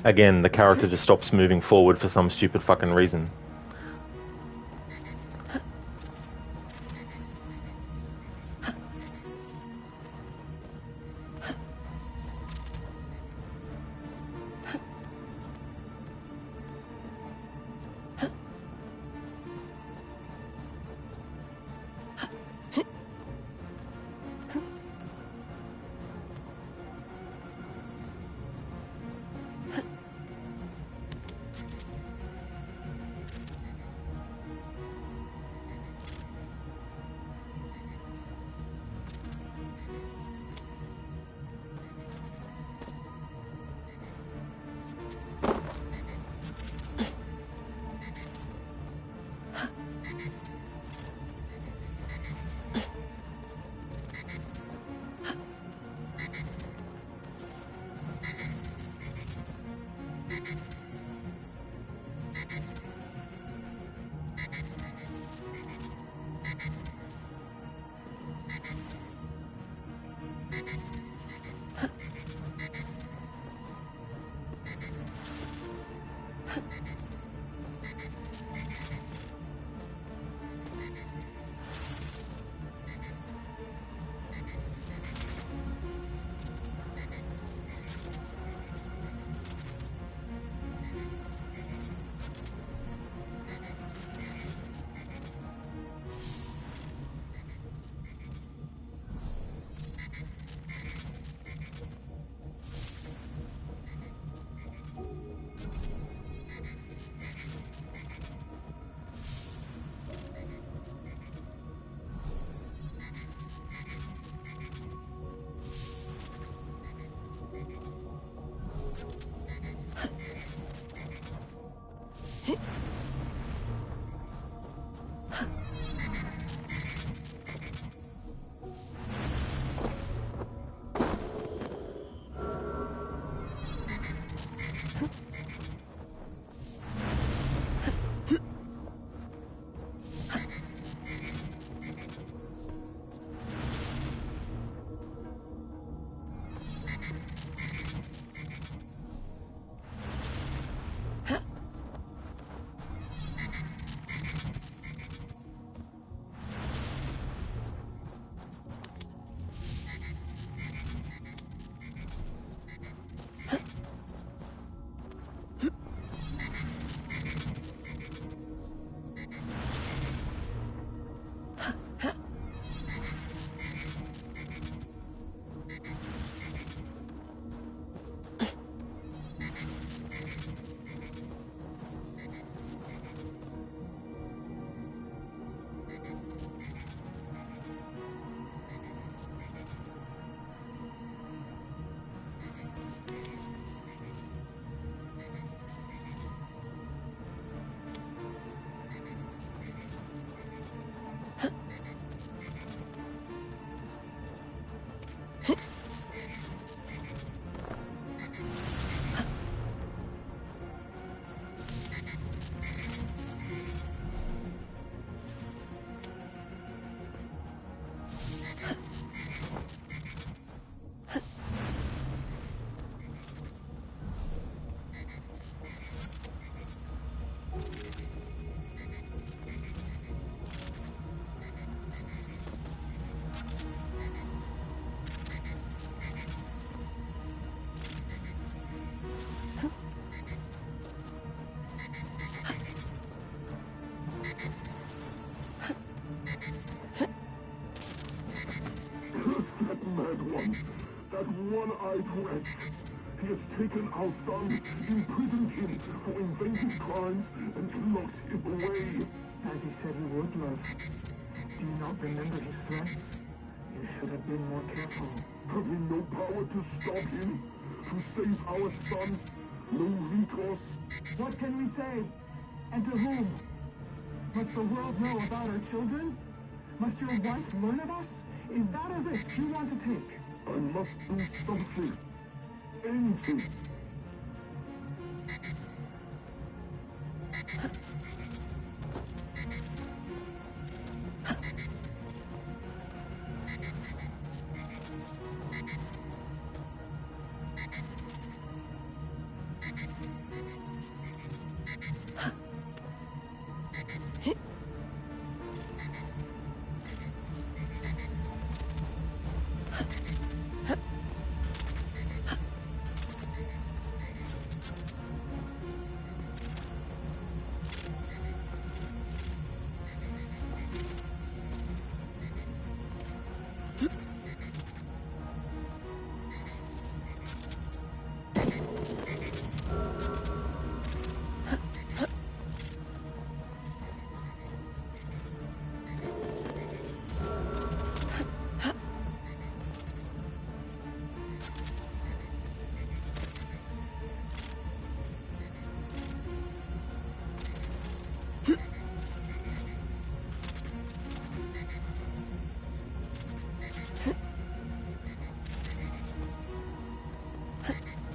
Again, the character just stops moving forward for some stupid fucking reason. one. That one-eyed wretch. He has taken our son, imprisoned him for invented crimes, and locked him away. As he said he would, love. Do you not remember his threats? You should have been more careful. Have we no power to stop him? To save our son? No recourse? What can we say? And to whom? Must the world know about our children? Must your wife learn of us? Is that a risk you want to take? I must do something. Anything.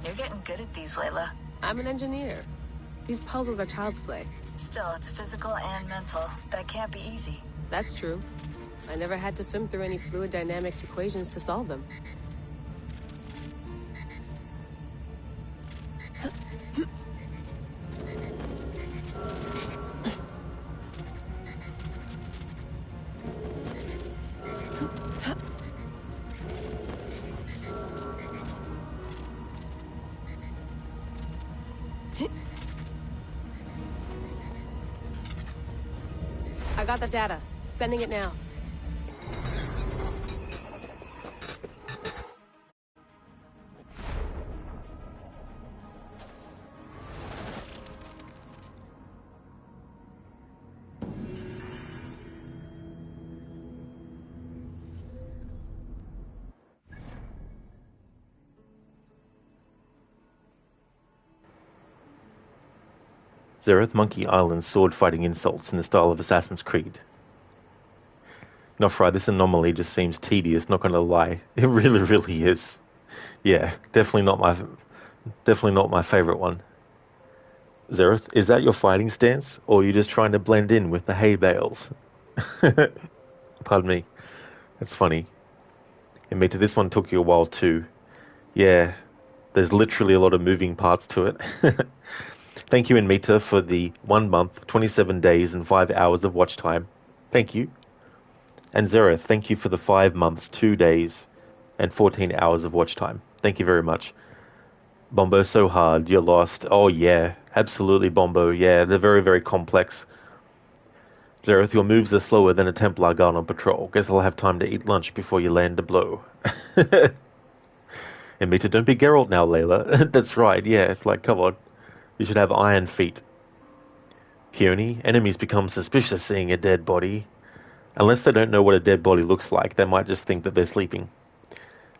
You're getting good at these, Layla. I'm an engineer. These puzzles are child's play. Still, it's physical and mental. That can't be easy. That's true. I never had to swim through any fluid dynamics equations to solve them. I got the data. Sending it now. Xerath Monkey Island sword fighting insults in the style of Assassin's Creed. Not Fry, this anomaly just seems tedious, not gonna lie. It really, really is. Yeah, definitely not my favorite one. Xerath, is that your fighting stance, or are you just trying to blend in with the hay bales? Pardon me. That's funny. And me, this one took you a while too. Yeah, there's literally a lot of moving parts to it. Thank you, Inmita, for the 1 month, 27 days, and 5 hours of watch time. Thank you. And Xerath, thank you for the 5 months, 2 days, and 14 hours of watch time. Thank you very much. Bombo, so hard. You're lost. Oh, yeah. Absolutely, Bombo. Yeah, they're very, very complex. Xerath, your moves are slower than a Templar guard on patrol. Guess I'll have time to eat lunch before you land a blow. Inmita, don't be Geralt now, Layla. That's right. Yeah, it's like, come on. You should have iron feet. Keone, enemies become suspicious seeing a dead body. Unless they don't know what a dead body looks like, they might just think that they're sleeping.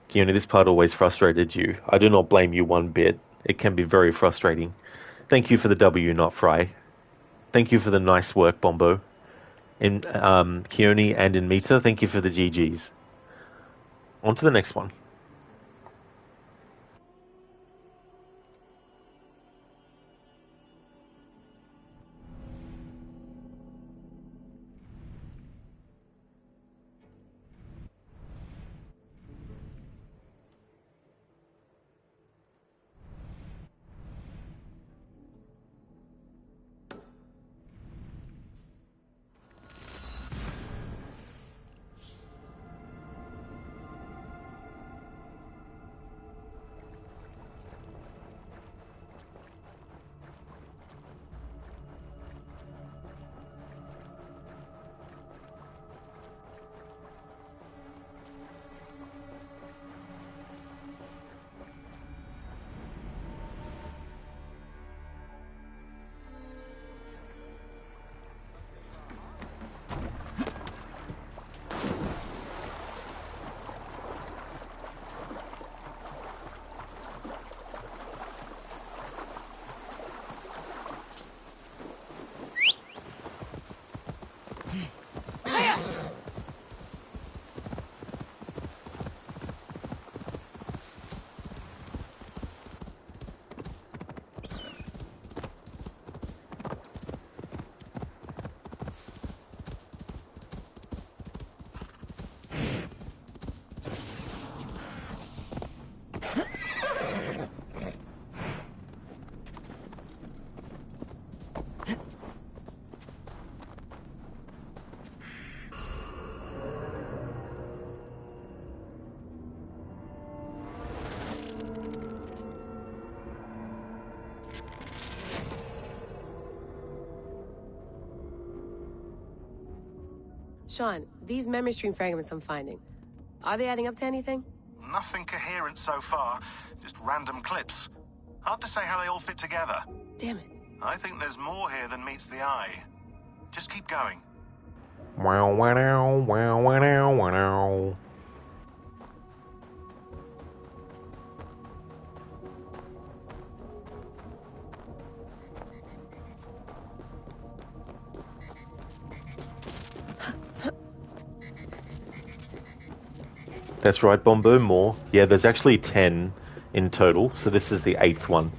Keone, this part always frustrated you. I do not blame you one bit. It can be very frustrating. Thank you for the W, not Fry. Thank you for the nice work, Bombo. In Keone and Inmita, thank you for the GGs. On to the next one. Sean, these memory stream fragments I'm finding, are they adding up to anything? Nothing coherent so far, just random clips. Hard to say how they all fit together. Damn it. I think there's more here than meets the eye. Just keep going. Wow, wow, wow, wow, wow. That's right, Bombo, more. Yeah, there's actually 10 in total, so this is the 8th one.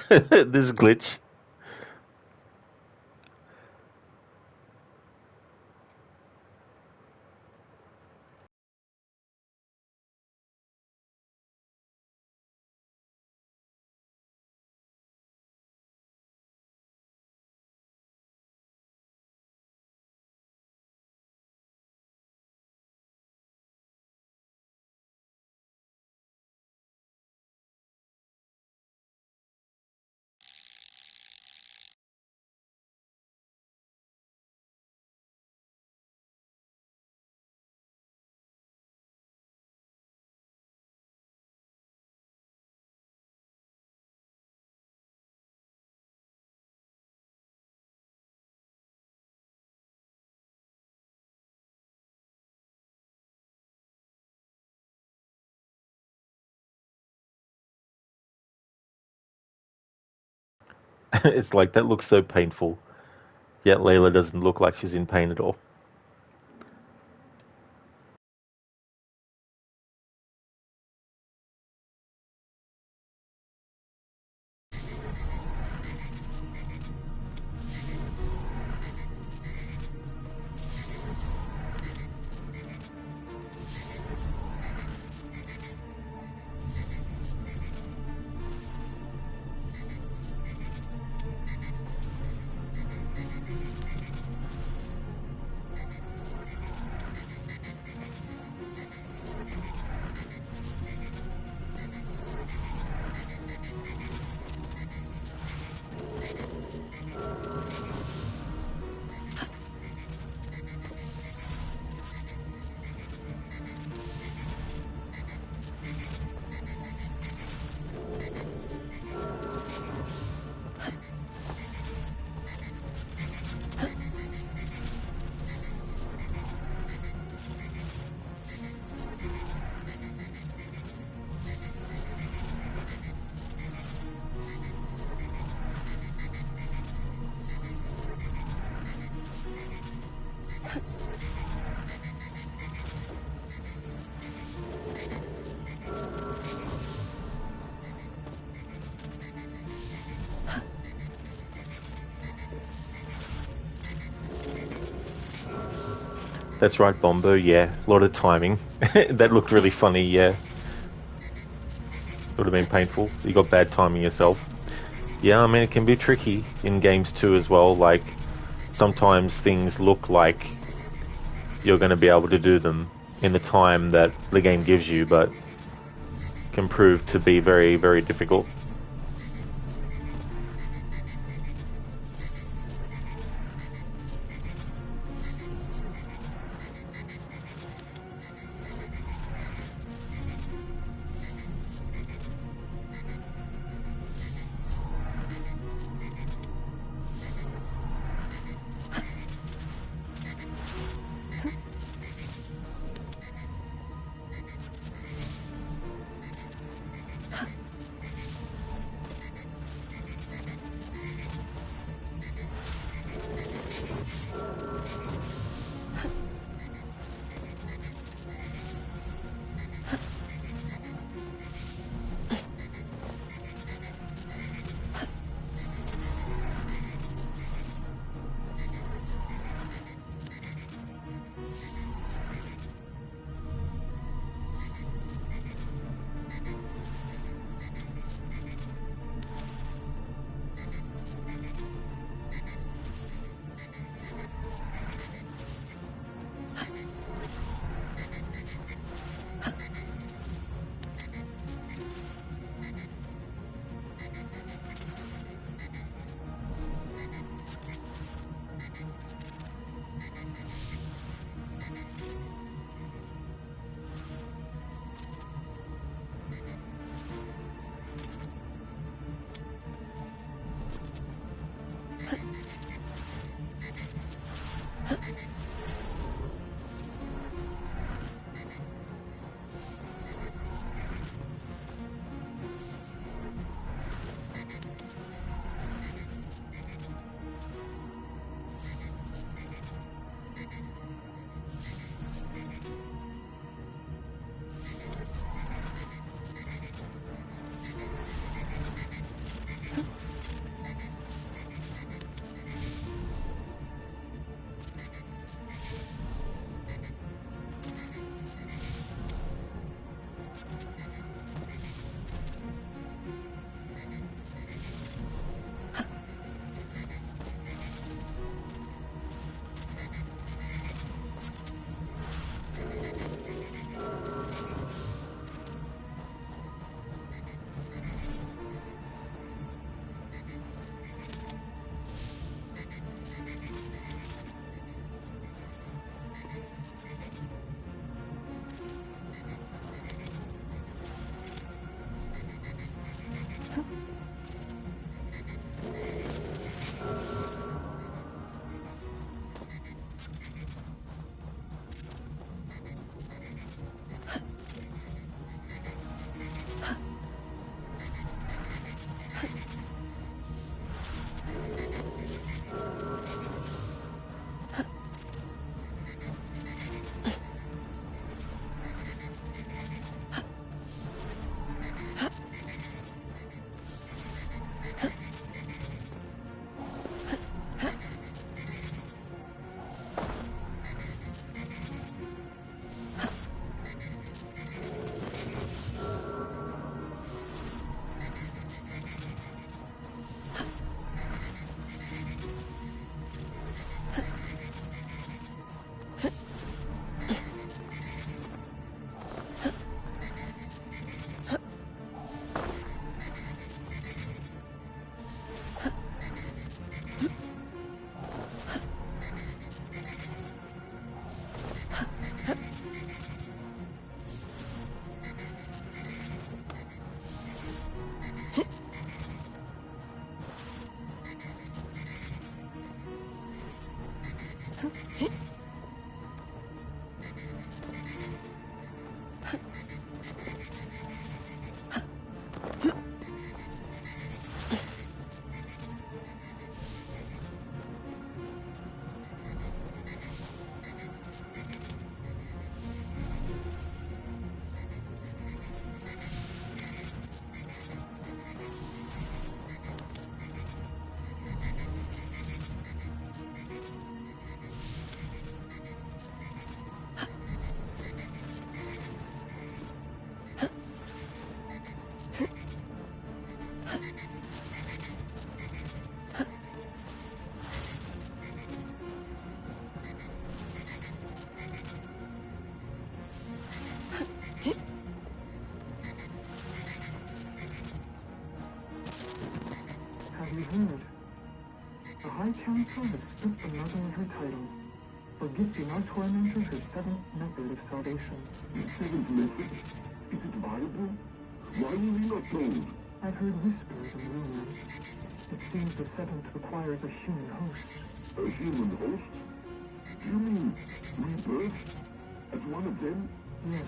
This glitch. It's like, that looks so painful. Yet Layla doesn't look like she's in pain at all. That's right, Bombo, yeah. A lot of timing. That looked really funny, yeah. Would have been painful. You got bad timing yourself. Yeah, I mean, it can be tricky in games too as well. Like, sometimes things look like you're going to be able to do them in the time that the game gives you, but can prove to be very, very difficult. Have you heard? The High Council has stripped the mother of her title for gifting our tormentor her seventh method of salvation. The seventh method? Is it viable? Why were we not told? I've heard whispers and rumors. It seems the seventh requires a human host. A human host? Do you mean rebirth? As one of them? Yes.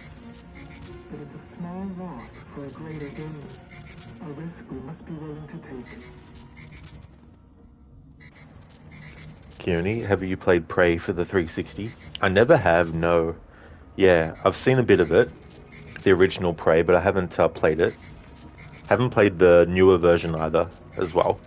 But it's a small loss for a greater gain. A risk we must be willing to take. Keone, have you played Prey for the 360? I never have, no. Yeah, I've seen a bit of it, the original Prey, but I haven't played it. Haven't played the newer version either, as well.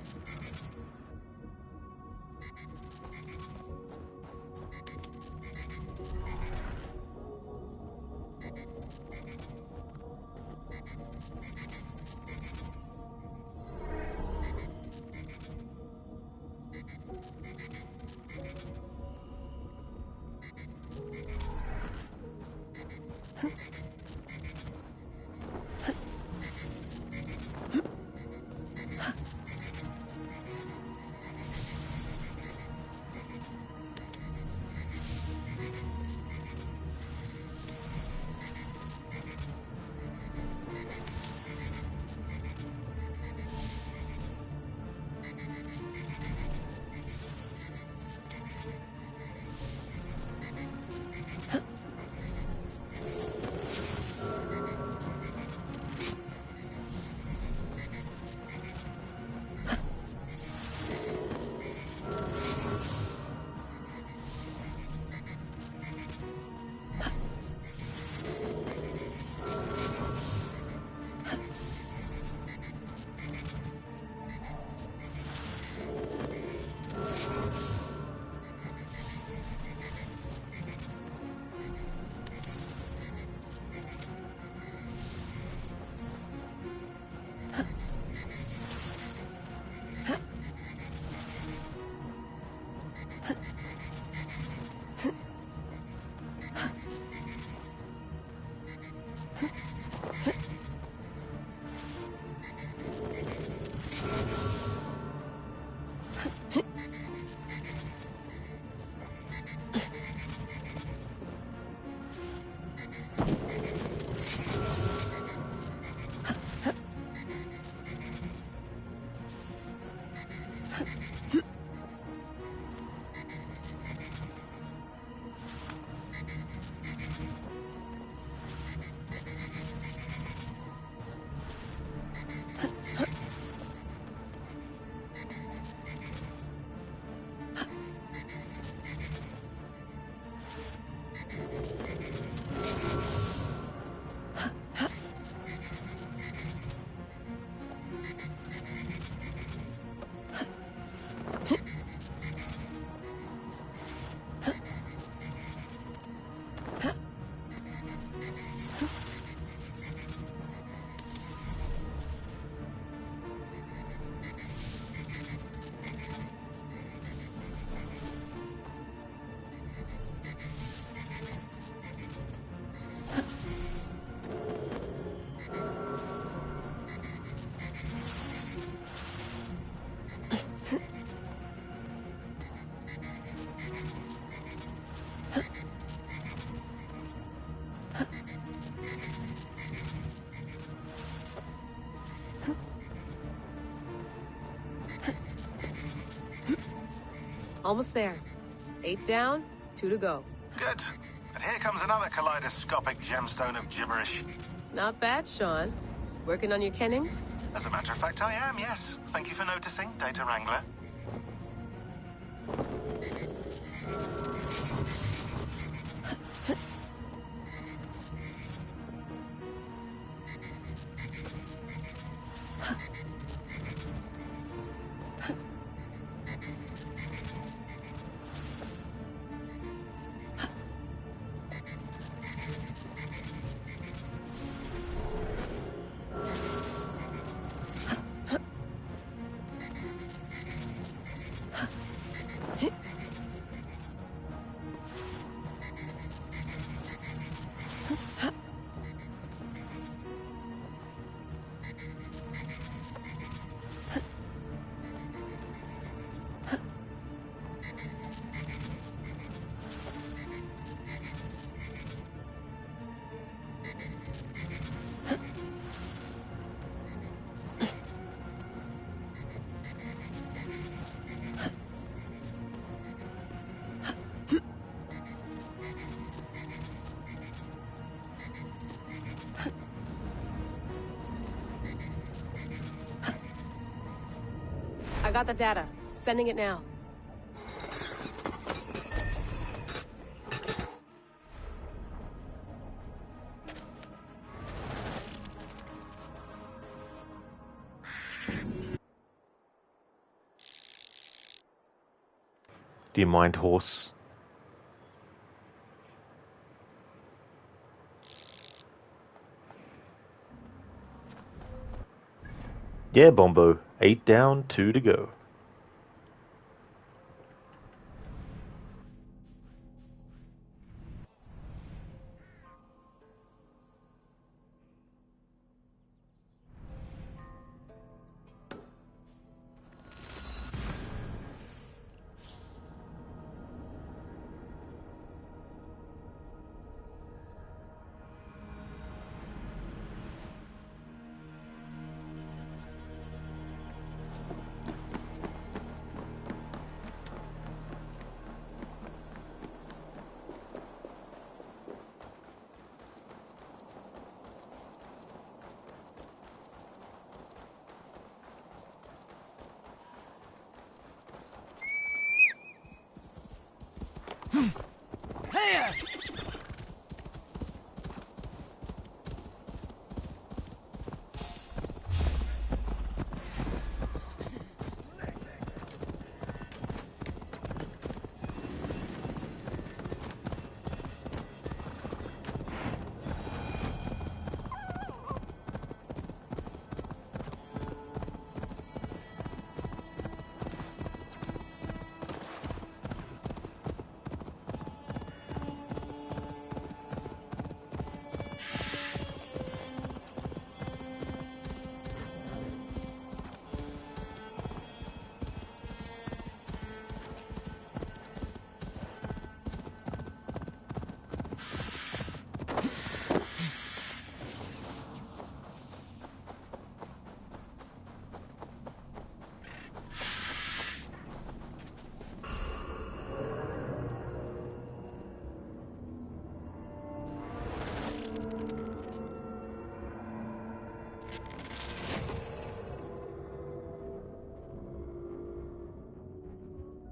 Almost there. 8 down, 2 to go. Good. And here comes another kaleidoscopic gemstone of gibberish. Not bad, Sean. Working on your kennings? As a matter of fact, I am, yes. Thank you for noticing, Data Wrangler. I got the data. Sending it now. Do you mind, horse? Yeah, Bombo. 8 down, 2 to go.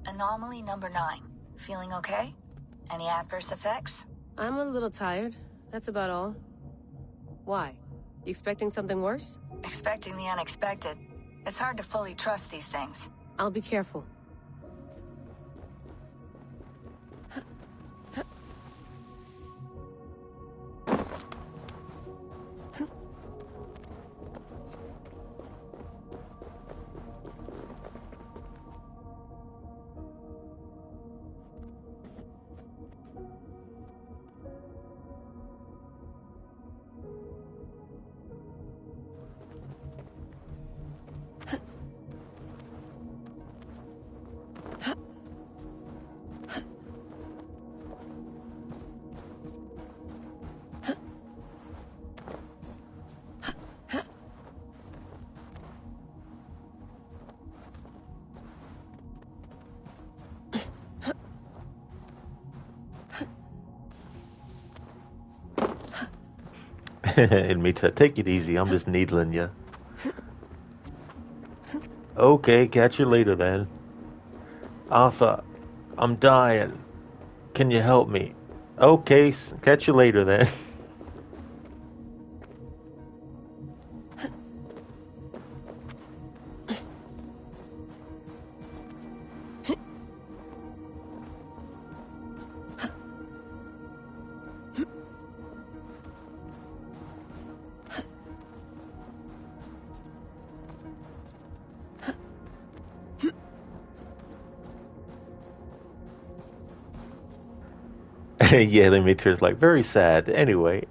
Anomaly number 9. Feeling okay? Any adverse effects? I'm a little tired. That's about all. Why? You expecting something worse? Expecting the unexpected. It's hard to fully trust these things. I'll be careful. Ilmita, take it easy. I'm just needling you. Okay, catch you later then. Arthur, I'm dying. Can you help me? Okay, catch you later then. Yeah, the meter is like very sad. Anyway,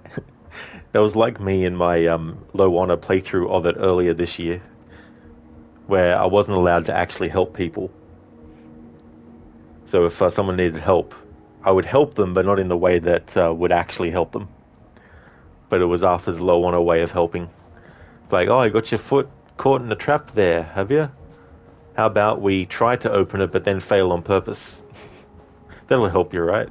that was like me in my low honor playthrough of it earlier this year, where I wasn't allowed to actually help people. So if someone needed help, I would help them, but not in the way that would actually help them. But it was Arthur's low honor way of helping. It's like, oh, you got your foot caught in a trap there, have you? How about we try to open it, but then fail on purpose? That'll help you, right?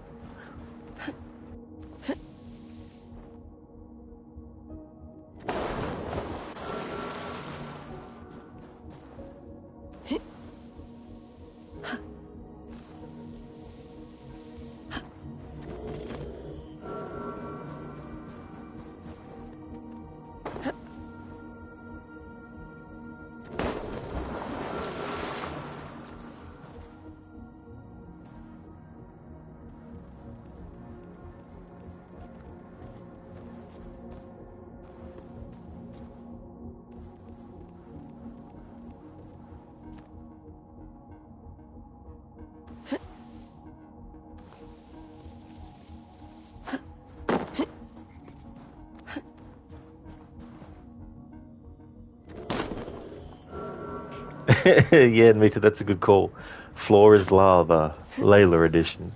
Yeah, me too. That's a good call. Floor is lava, Layla edition.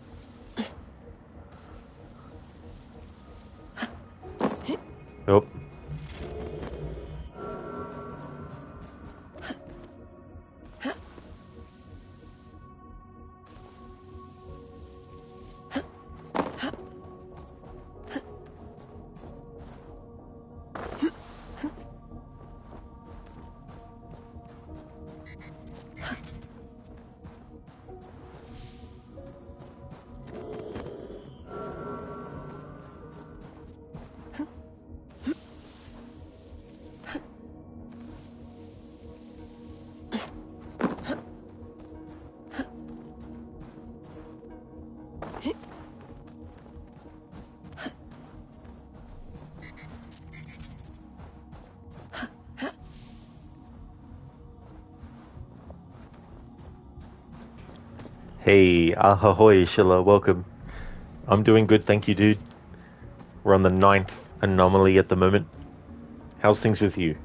Oh. Hey, ahoy, Shilla, welcome. I'm doing good, thank you, dude. We're on the 9th anomaly at the moment. How's things with you?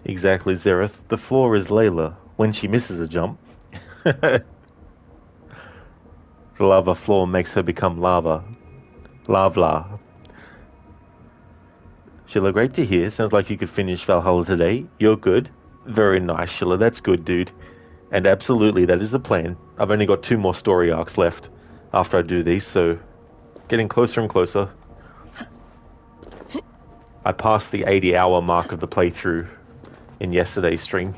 Exactly, Zereth. The floor is Layla when she misses a jump. The lava floor makes her become lava. Lavla. Sheila, great to hear. Sounds like you could finish Valhalla today. You're good. Very nice, Sheila. That's good, dude. And absolutely, that is the plan. I've only got 2 more story arcs left after I do these, so getting closer and closer. I passed the 80-hour mark of the playthrough in yesterday's stream.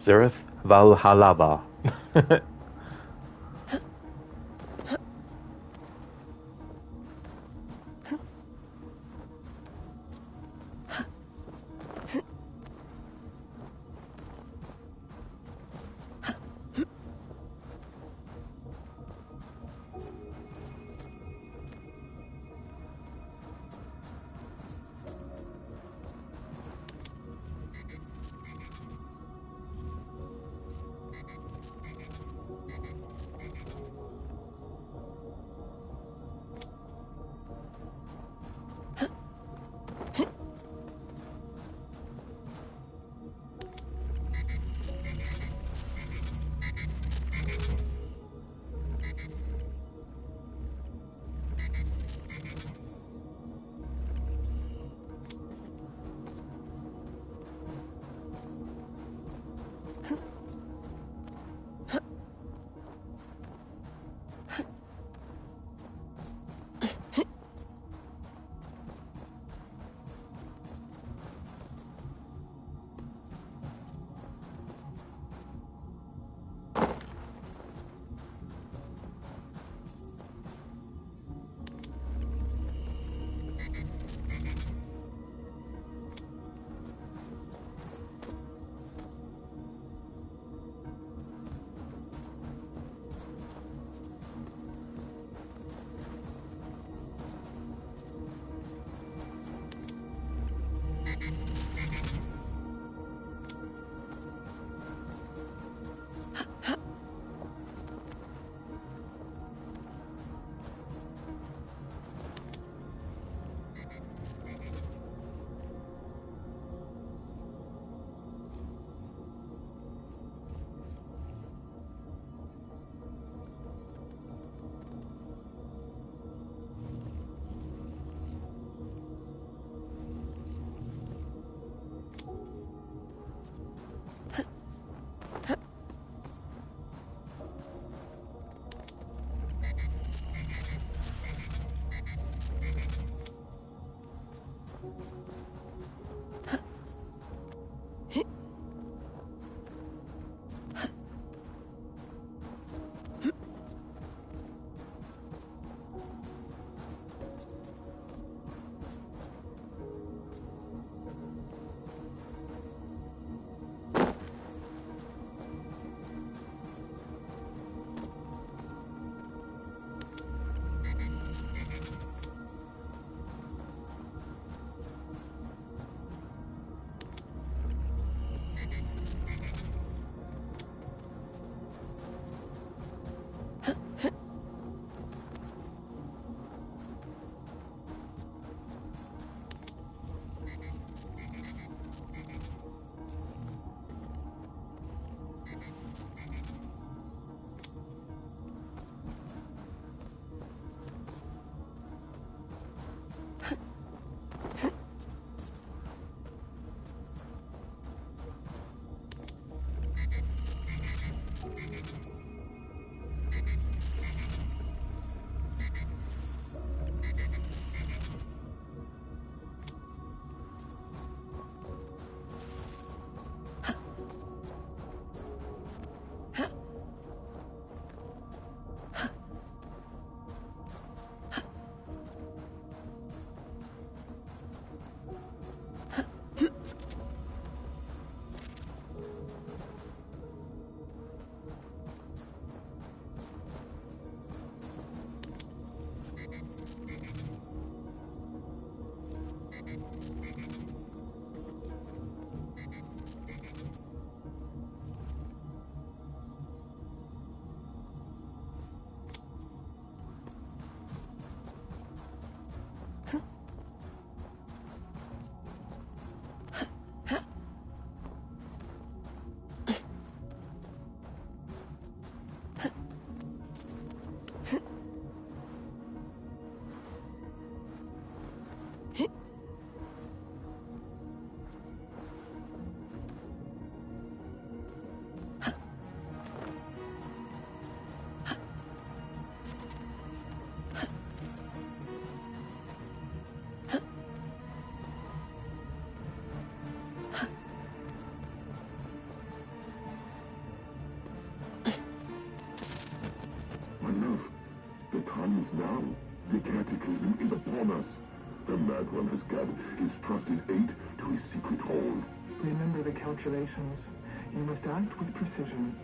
Zereth Valhalla. begins now. The cataclysm is upon us. The Mad One has gathered his trusted aid to his secret hall. Remember the calculations. You must act with precision.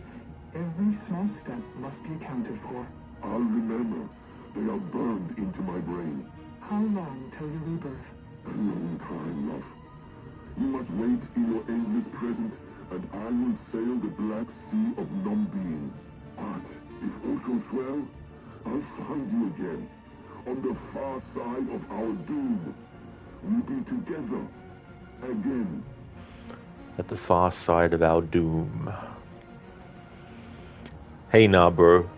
Every small step must be accounted for. I'll remember. They are burned into my brain. How long till your rebirth? A long time, love. You must wait in your endless present, and I will sail the black sea of non-being. But if all goes well, I'll find you again. On the far side of our doom. We'll be together. Again. At the far side of our doom. Hey nah, bro.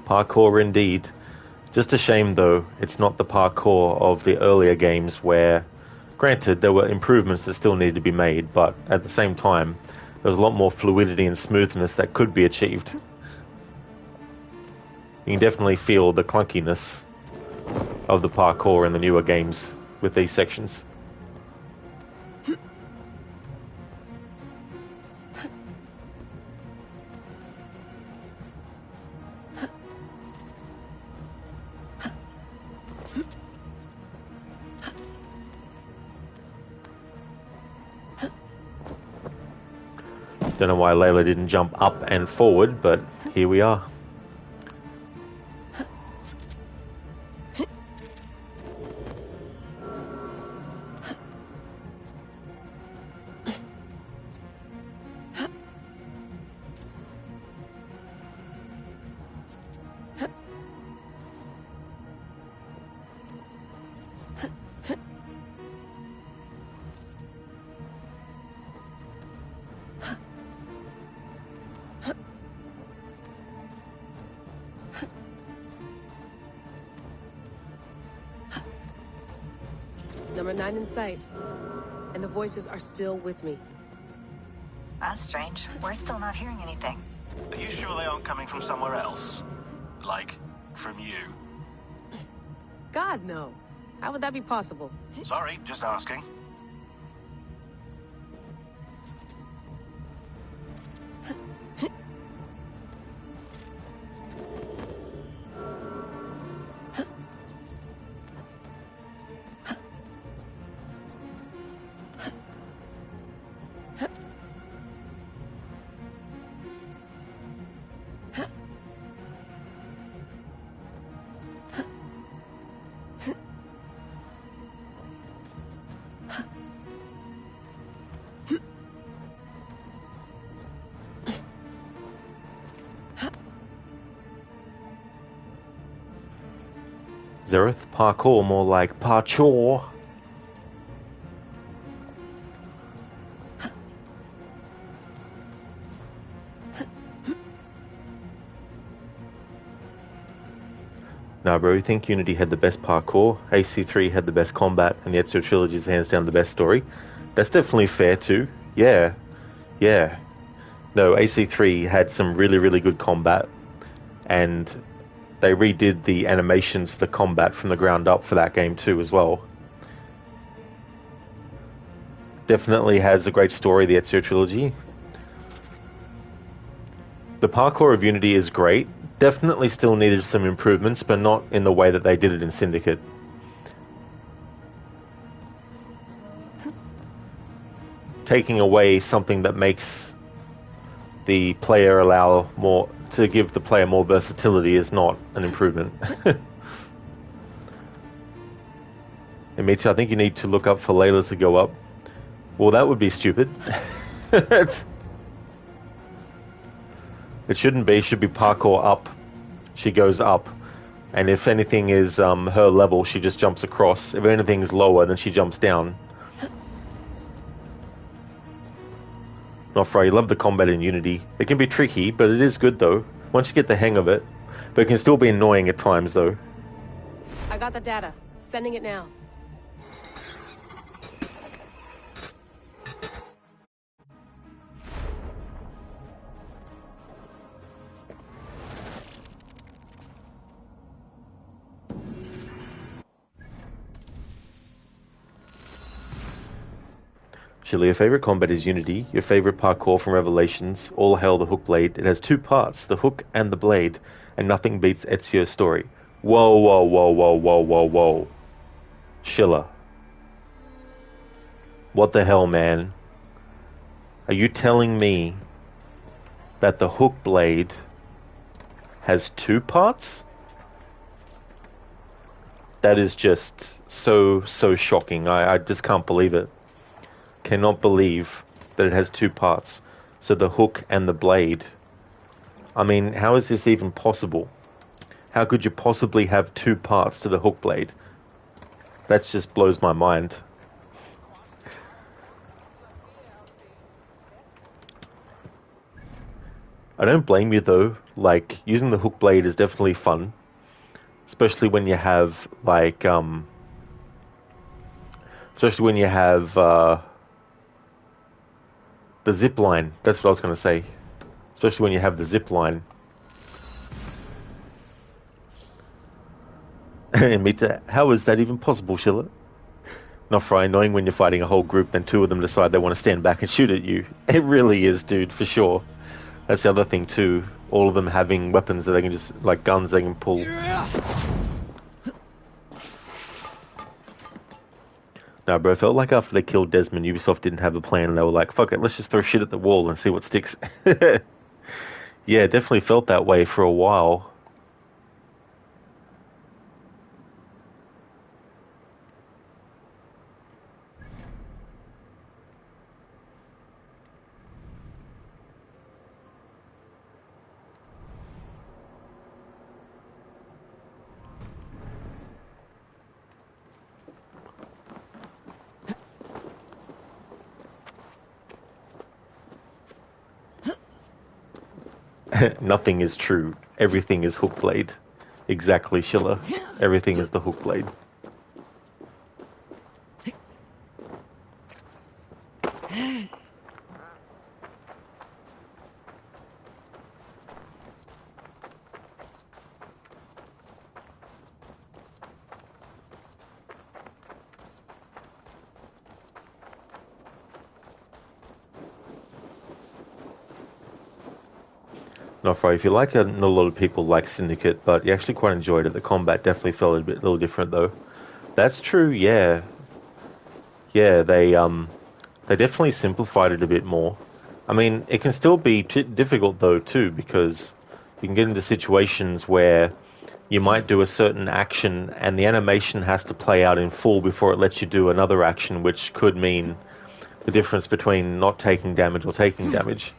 Parkour indeed. Just a shame though, it's not the parkour of the earlier games where, granted, there were improvements that still needed to be made, but at the same time, there was a lot more fluidity and smoothness that could be achieved. You can definitely feel the clunkiness of the parkour in the newer games with these sections. Don't know why Layla didn't jump up and forward, but here we are. Number 9 in sight. And the voices are still with me. That's strange. We're still not hearing anything. Are you sure they aren't coming from somewhere else? Like, from you? God, no. How would that be possible? Sorry, just asking. Zereth, parkour, more like parkour. Nah, bro, you think Unity had the best parkour, AC3 had the best combat, and the Ezio Trilogy is hands down the best story? That's definitely fair too. Yeah. No, AC3 had some really, really good combat, and they redid the animations for the combat from the ground up for that game too as well. Definitely has a great story, the Ezio Trilogy. The parkour of Unity is great. Definitely still needed some improvements, but not in the way that they did it in Syndicate. Taking away something that makes the player allow more to give the player more versatility is not an improvement. And Mitch, I think you need to look up for Layla to go up. Well, that would be stupid. It shouldn't be. It should be parkour up. She goes up. And if anything is her level, she just jumps across. If anything is lower, then she jumps down. Not for I love the combat in Unity. It can be tricky, but it is good though. Once you get the hang of it. But it can still be annoying at times though. I got the data. Sending it now. Chili, your favorite combat is Unity. Your favorite parkour from Revelations. All hail the hook blade. It has two parts, the hook and the blade, and nothing beats Ezio's story. Whoa, whoa, whoa, whoa, whoa, whoa, whoa. Schiller. What the hell, man? Are you telling me that the hook blade has 2 parts? That is just so shocking. I just can't believe it. Cannot believe that it has 2 parts. So the hook and the blade. I mean, how is this even possible? How could you possibly have 2 parts to the hook blade? That just blows my mind. I don't blame you though. Like, using the hook blade is definitely fun. Especially when you have, like, the zip line. That's what I was going to say. Especially when you have the zip line. Mita, how is that even possible, Schiller? Not for annoying when you're fighting a whole group, then 2 of them decide they want to stand back and shoot at you. It really is, dude, for sure. That's the other thing too. All of them having weapons that they can just, like guns they can pull. Nah, bro, it felt like after they killed Desmond, Ubisoft didn't have a plan, and they were like, fuck it, let's just throw shit at the wall and see what sticks. Yeah, it definitely felt that way for a while. Nothing is true. Everything is hook blade. Exactly, Schiller. Everything is the hook blade. Not right. If you like it, not a lot of people like Syndicate, but you actually quite enjoyed it. The combat definitely felt a little different, though. That's true. Yeah, yeah. They definitely simplified it a bit more. I mean, it can still be difficult though too, because you can get into situations where you might do a certain action and the animation has to play out in full before it lets you do another action, which could mean the difference between not taking damage or taking damage.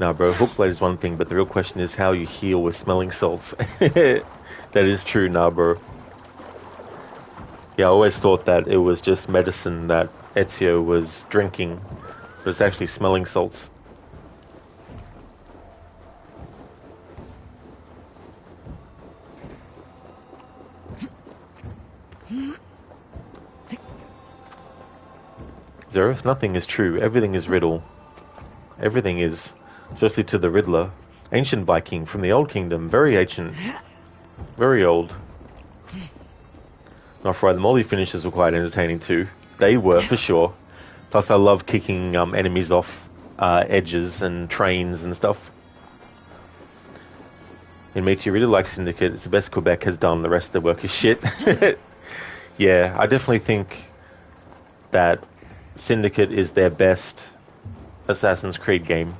Now, bro, hookblade is one thing, but the real question is how you heal with smelling salts. That is true, nah, bro. Yeah, I always thought that it was just medicine that Ezio was drinking, but it's actually smelling salts. Zereth, nothing is true. Everything is riddle. Everything is... Especially to the Riddler. Ancient Viking from the Old Kingdom. Very ancient. Very old. Not right, the molly finishes were quite entertaining too. They were, for sure. Plus I love kicking enemies off edges and trains and stuff. It makes you really like Syndicate. It's the best Quebec has done. The rest of the work is shit. Yeah, I definitely think that Syndicate is their best Assassin's Creed game.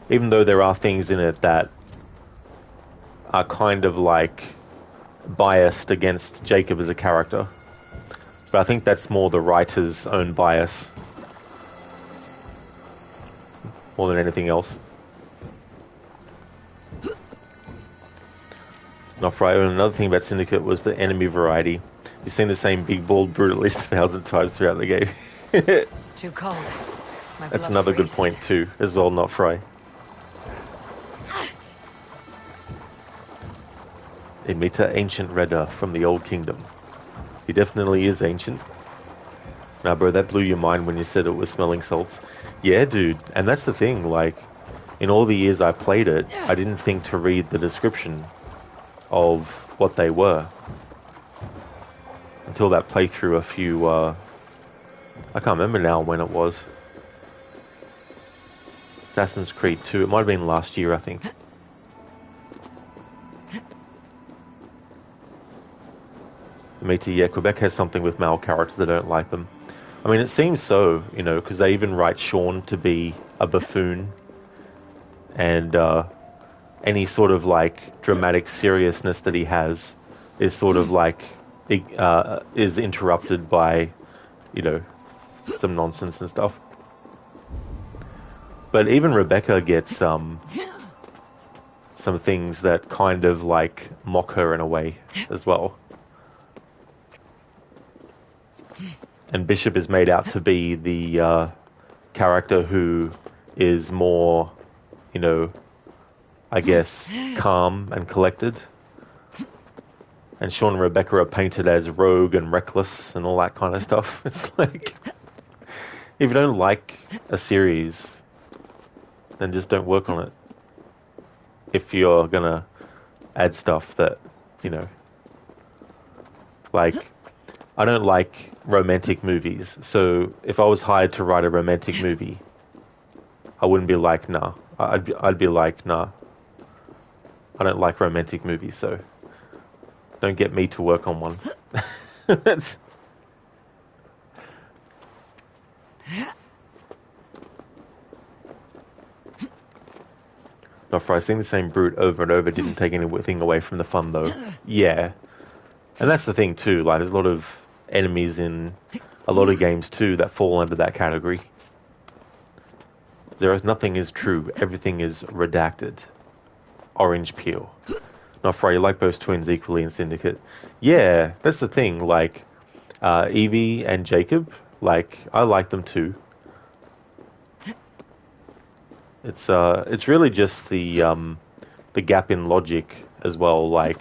Even though there are things in it that are kind of like biased against Jacob as a character. But I think that's more the writer's own bias. More than anything else. Not right. And another thing about Syndicate was the enemy variety. You've seen the same big bald brute at least 1,000 times throughout the game. Too cold. That's another good point too, as well, not Fry. Imita ancient Redder from the Old Kingdom. He definitely is ancient. Nah, bro, that blew your mind when you said it was smelling salts. Yeah, dude, and that's the thing, like, in all the years I played it, I didn't think to read the description. of what they were. Until that playthrough a few, I can't remember now when it was. Assassin's Creed 2, it might have been last year, I think. Me too, yeah, Quebec has something with male characters that don't like them. I mean, it seems so, you know, because they even write Sean to be a buffoon. And any sort of, like, dramatic seriousness that he has is sort of, like, is interrupted by, you know, some nonsense and stuff. But even Rebecca gets some things that kind of, like, mock her in a way as well. And Bishop is made out to be the character who is more, you know, I guess, calm and collected. And Sean and Rebecca are painted as rogue and reckless and all that kind of stuff. It's like, if you don't like a series, then just don't work on it. If you're gonna add stuff that, you know, like, I don't like romantic movies, so if I was hired to write a romantic movie, I wouldn't be like, nah. I'd be like, nah. I don't like romantic movies, so don't get me to work on one. Not for seeing the same brute over and over didn't take anything away from the fun, though. Yeah. And that's the thing, too. Like, there's a lot of enemies in a lot of games, too, that fall under that category. Nothing is true. Everything is redacted. Orange peel. Not for you like both twins equally in Syndicate. Yeah, that's the thing. Like, Evie and Jacob, like, I like them, too. It's really just the gap in logic as well, like,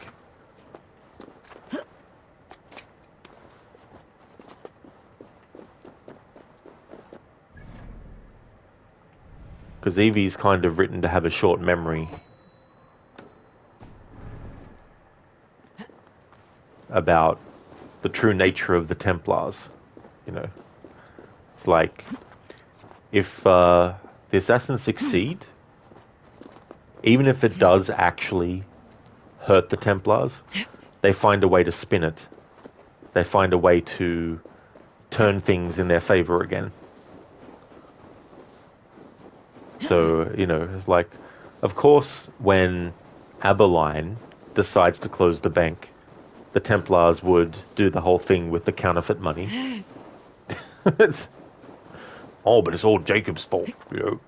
because Evie's kind of written to have a short memory about the true nature of the Templars, you know. It's like, if the assassins succeed, even if it does actually hurt the Templars, they find a way to spin it. They find a way to turn things in their favor again. So, you know, it's like, of course, when Aberline decides to close the bank, the Templars would do the whole thing with the counterfeit money. But it's all Jacob's fault, you know.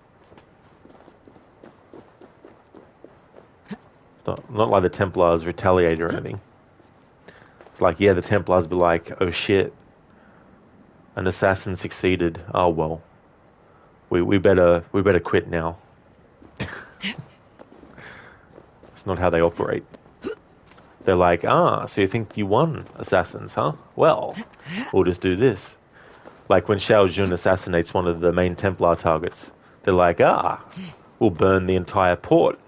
It's not like the Templars retaliate or anything. It's like, yeah, the Templars be like, oh shit, an assassin succeeded. Oh well, we better quit now. It's not how they operate. They're like, so you think you won, assassins, huh? Well, we'll just do this. Like when Xiao Jun assassinates one of the main Templar targets, they're like, we'll burn the entire port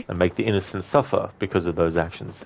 and make the innocent suffer because of those actions.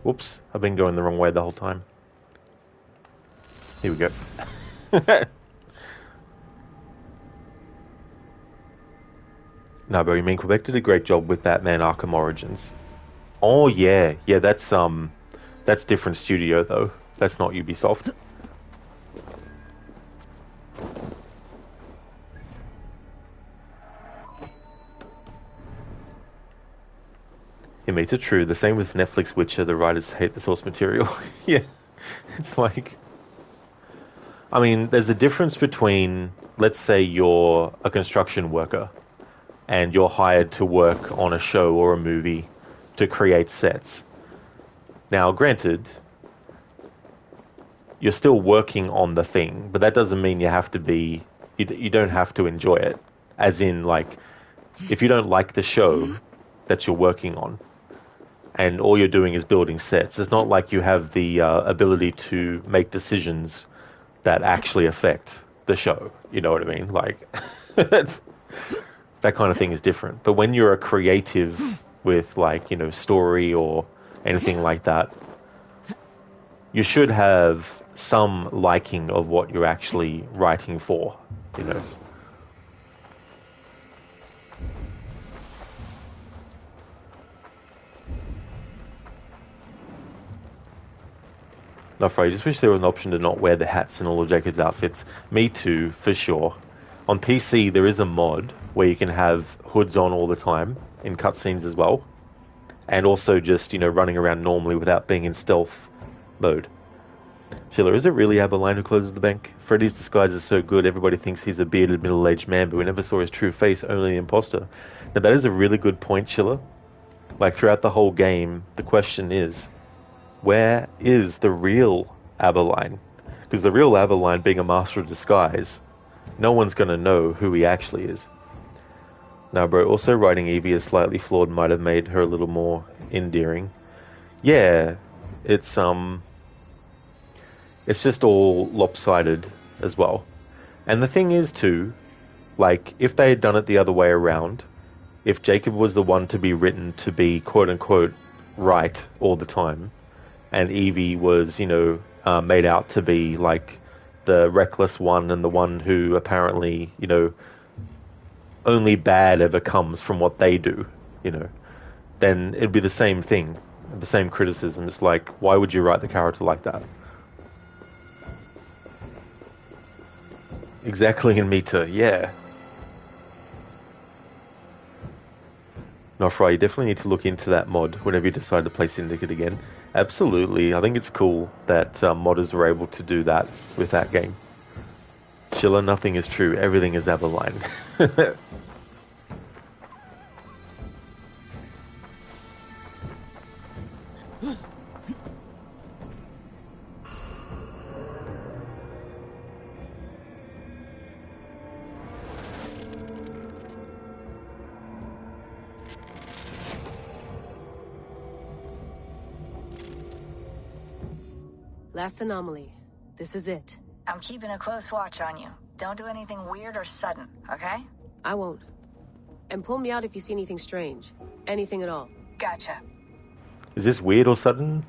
Whoops, I've been going the wrong way the whole time. Here we go. No, but you mean Quebec did a great job with Batman Arkham Origins. Oh yeah, that's different studio though. That's not Ubisoft. It makes it true. The same with Netflix Witcher. The writers hate the source material. Yeah, it's like, I mean, there's a difference between, let's say you're a construction worker and you're hired to work on a show or a movie to create sets. Now, granted, you're still working on the thing, but that doesn't mean you have to be, you don't have to enjoy it. As in, like, if you don't like the show that you're working on, and all you're doing is building sets, it's not like you have the ability to make decisions that actually affect the show. You know what I mean? Like, that kind of thing is different. But when you're a creative with, like, you know, story or anything like that, you should have some liking of what you're actually writing for, you know. Not afraid. I just wish there was an option to not wear the hats in all of Jacob's outfits. Me too, for sure. On PC, there is a mod where you can have hoods on all the time in cutscenes as well. And also just, you know, running around normally without being in stealth mode. Sheila, is it really Aberline who closes the bank? Freddy's disguise is so good, everybody thinks he's a bearded middle-aged man, but we never saw his true face, only the imposter. Now, that is a really good point, Sheila. Like, throughout the whole game, the question is, where is the real Aberline? Because the real Aberline, being a master of disguise, no one's going to know who he actually is. Now, bro, also writing Evie as slightly flawed might have made her a little more endearing. Yeah, it's just all lopsided as well. And the thing is, too, like, if they had done it the other way around, if Jacob was the one to be written to be, quote-unquote, right all the time, and Evie was, you know, made out to be, like, the reckless one and the one who apparently, you know, only bad ever comes from what they do, you know, then it'd be the same thing, the same criticism. It's like, why would you write the character like that? Exactly, in Mita, yeah. Nofra, you definitely need to look into that mod whenever you decide to play Syndicate again. Absolutely, I think it's cool that modders are able to do that with that game. Chilla, nothing is true, everything is Aberline. Last anomaly. This is it. I'm keeping a close watch on you. Don't do anything weird or sudden, okay? I won't. And pull me out if you see anything strange. Anything at all. Gotcha. Is this weird or sudden?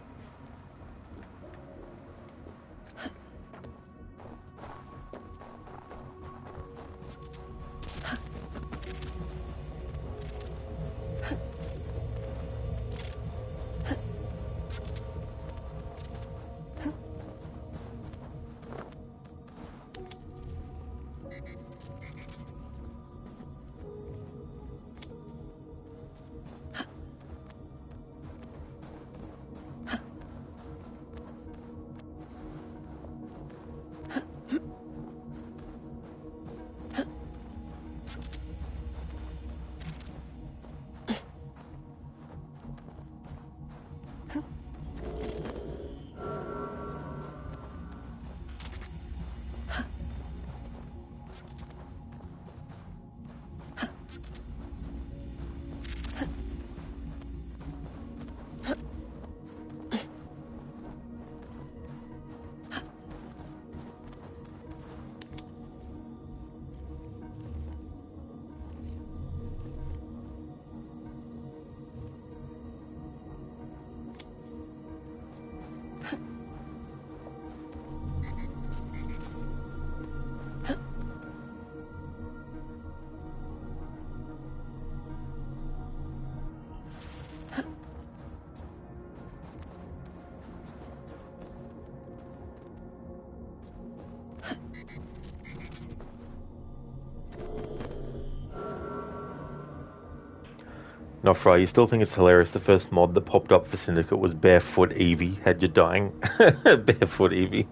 Nofra, you still think it's hilarious the first mod that popped up for Syndicate was Barefoot Eevee, had you dying? Barefoot Eevee.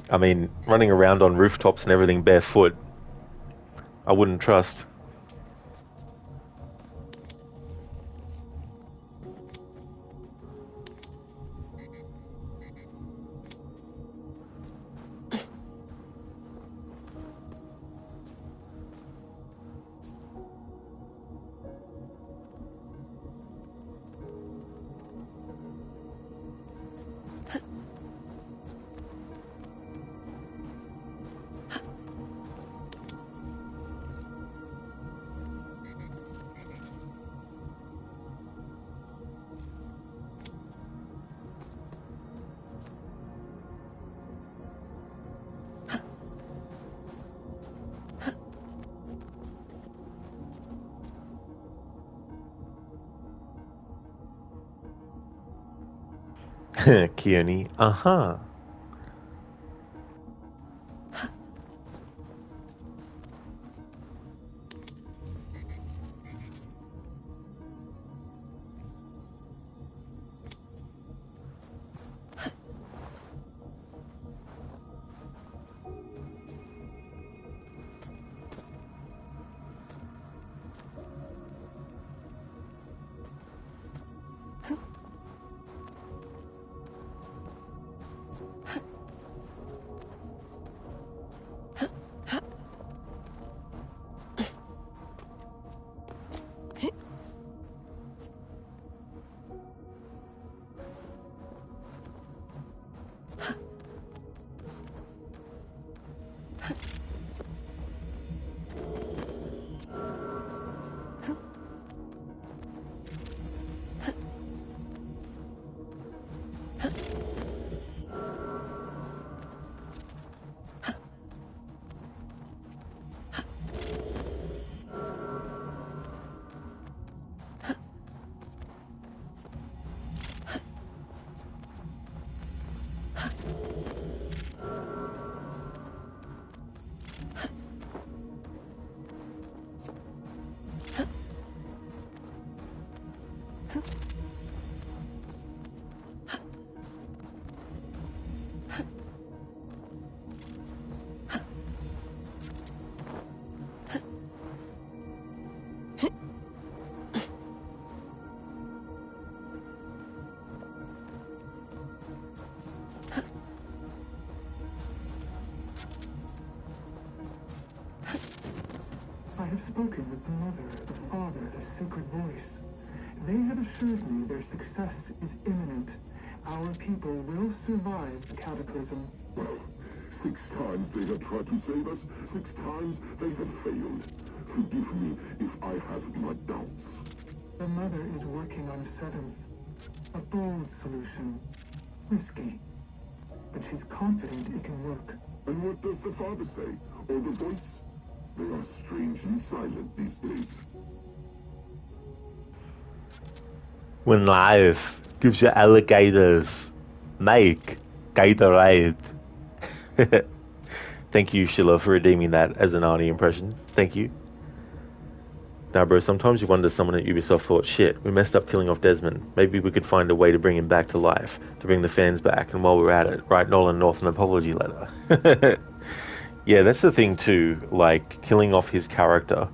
I mean, running around on rooftops and everything barefoot, I wouldn't trust. Keone, uh-huh. I have spoken with the mother, the father, the sacred voice. They have assured me their success is imminent. Our people will survive the cataclysm. Well, 6 times they have tried to save us, 6 times they have failed. Forgive me if I have my doubts. The mother is working on a 7th. A bold solution. Risky. But she's confident it can work. And what does the father say? Or the voice? They are strangely silent these days. When life gives you alligators, make Gatorade. Thank you, Sheila, for redeeming that as an Arnie impression. Thank you. Now, bro, sometimes you wonder someone at Ubisoft thought, shit, we messed up killing off Desmond. Maybe we could find a way to bring him back to life, to bring the fans back, and while we're at it, write Nolan North an apology letter. Yeah, that's the thing too, like, killing off his character.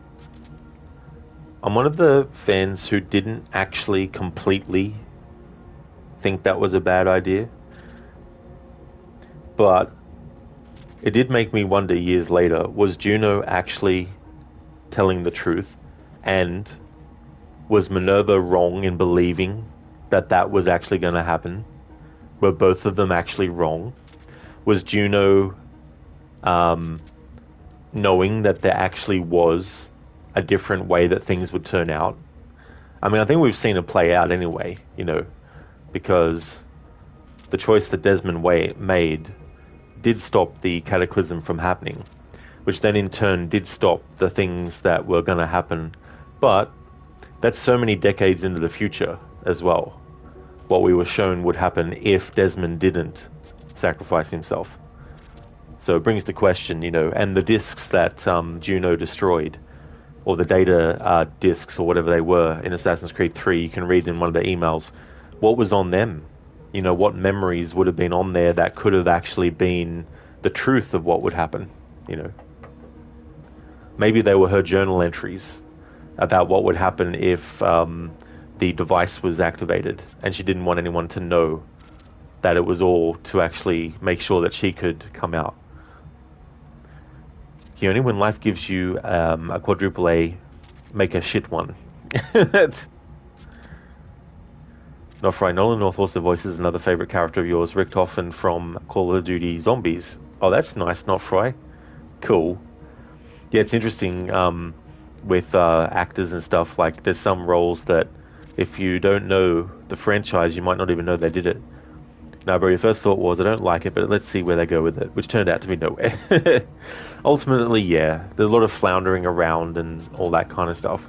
I'm one of the fans who didn't actually completely think that was a bad idea. But it did make me wonder years later, was Juno actually telling the truth? And was Minerva wrong in believing that that was actually going to happen? Were both of them actually wrong? Was Juno knowing that there actually was a different way that things would turn out? I mean, I think we've seen it play out anyway, you know, because the choice that Desmond made did stop the cataclysm from happening, which then in turn did stop the things that were going to happen. But that's so many decades into the future as well, what we were shown would happen if Desmond didn't sacrifice himself. So it brings to question, you know, and the discs that Juno destroyed, or the data discs or whatever they were in Assassin's Creed 3, you can read in one of the emails, what was on them? You know, what memories would have been on there that could have actually been the truth of what would happen, you know. Maybe they were her journal entries about what would happen if the device was activated, and she didn't want anyone to know that it was all to actually make sure that she could come out. You only when life gives you a quadruple A, make a shit one. Not Fry. Nolan North also voices another favourite character of yours, Richtofen from Call of Duty Zombies. Oh, that's nice, Not Fry. Cool. Yeah, it's interesting with actors and stuff. Like, there's some roles that if you don't know the franchise, you might not even know they did it. No, bro, your first thought was, I don't like it, but let's see where they go with it, which turned out to be nowhere. Ultimately, yeah, there's a lot of floundering around and all that kind of stuff.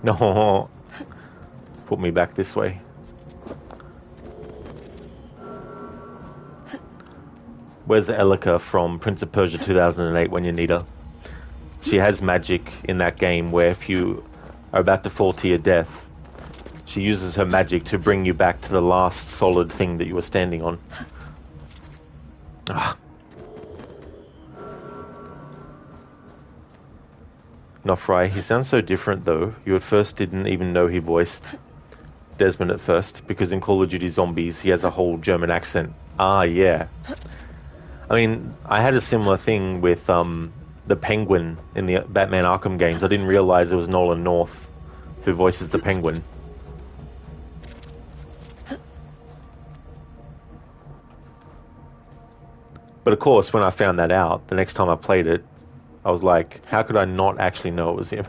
No, put me back this way. Where's Elika from Prince of Persia 2008 when you need her? She has magic in that game where if you are about to fall to your death, she uses her magic to bring you back to the last solid thing that you were standing on. Ah. Not Fry. He sounds so different though. You at first didn't even know he voiced Desmond at first, because in Call of Duty Zombies he has a whole German accent. Ah, yeah. I mean, I had a similar thing with the Penguin in the Batman Arkham games. I didn't realize it was Nolan North who voices the Penguin. But of course, when I found that out, the next time I played it, I was like, how could I not actually know it was him?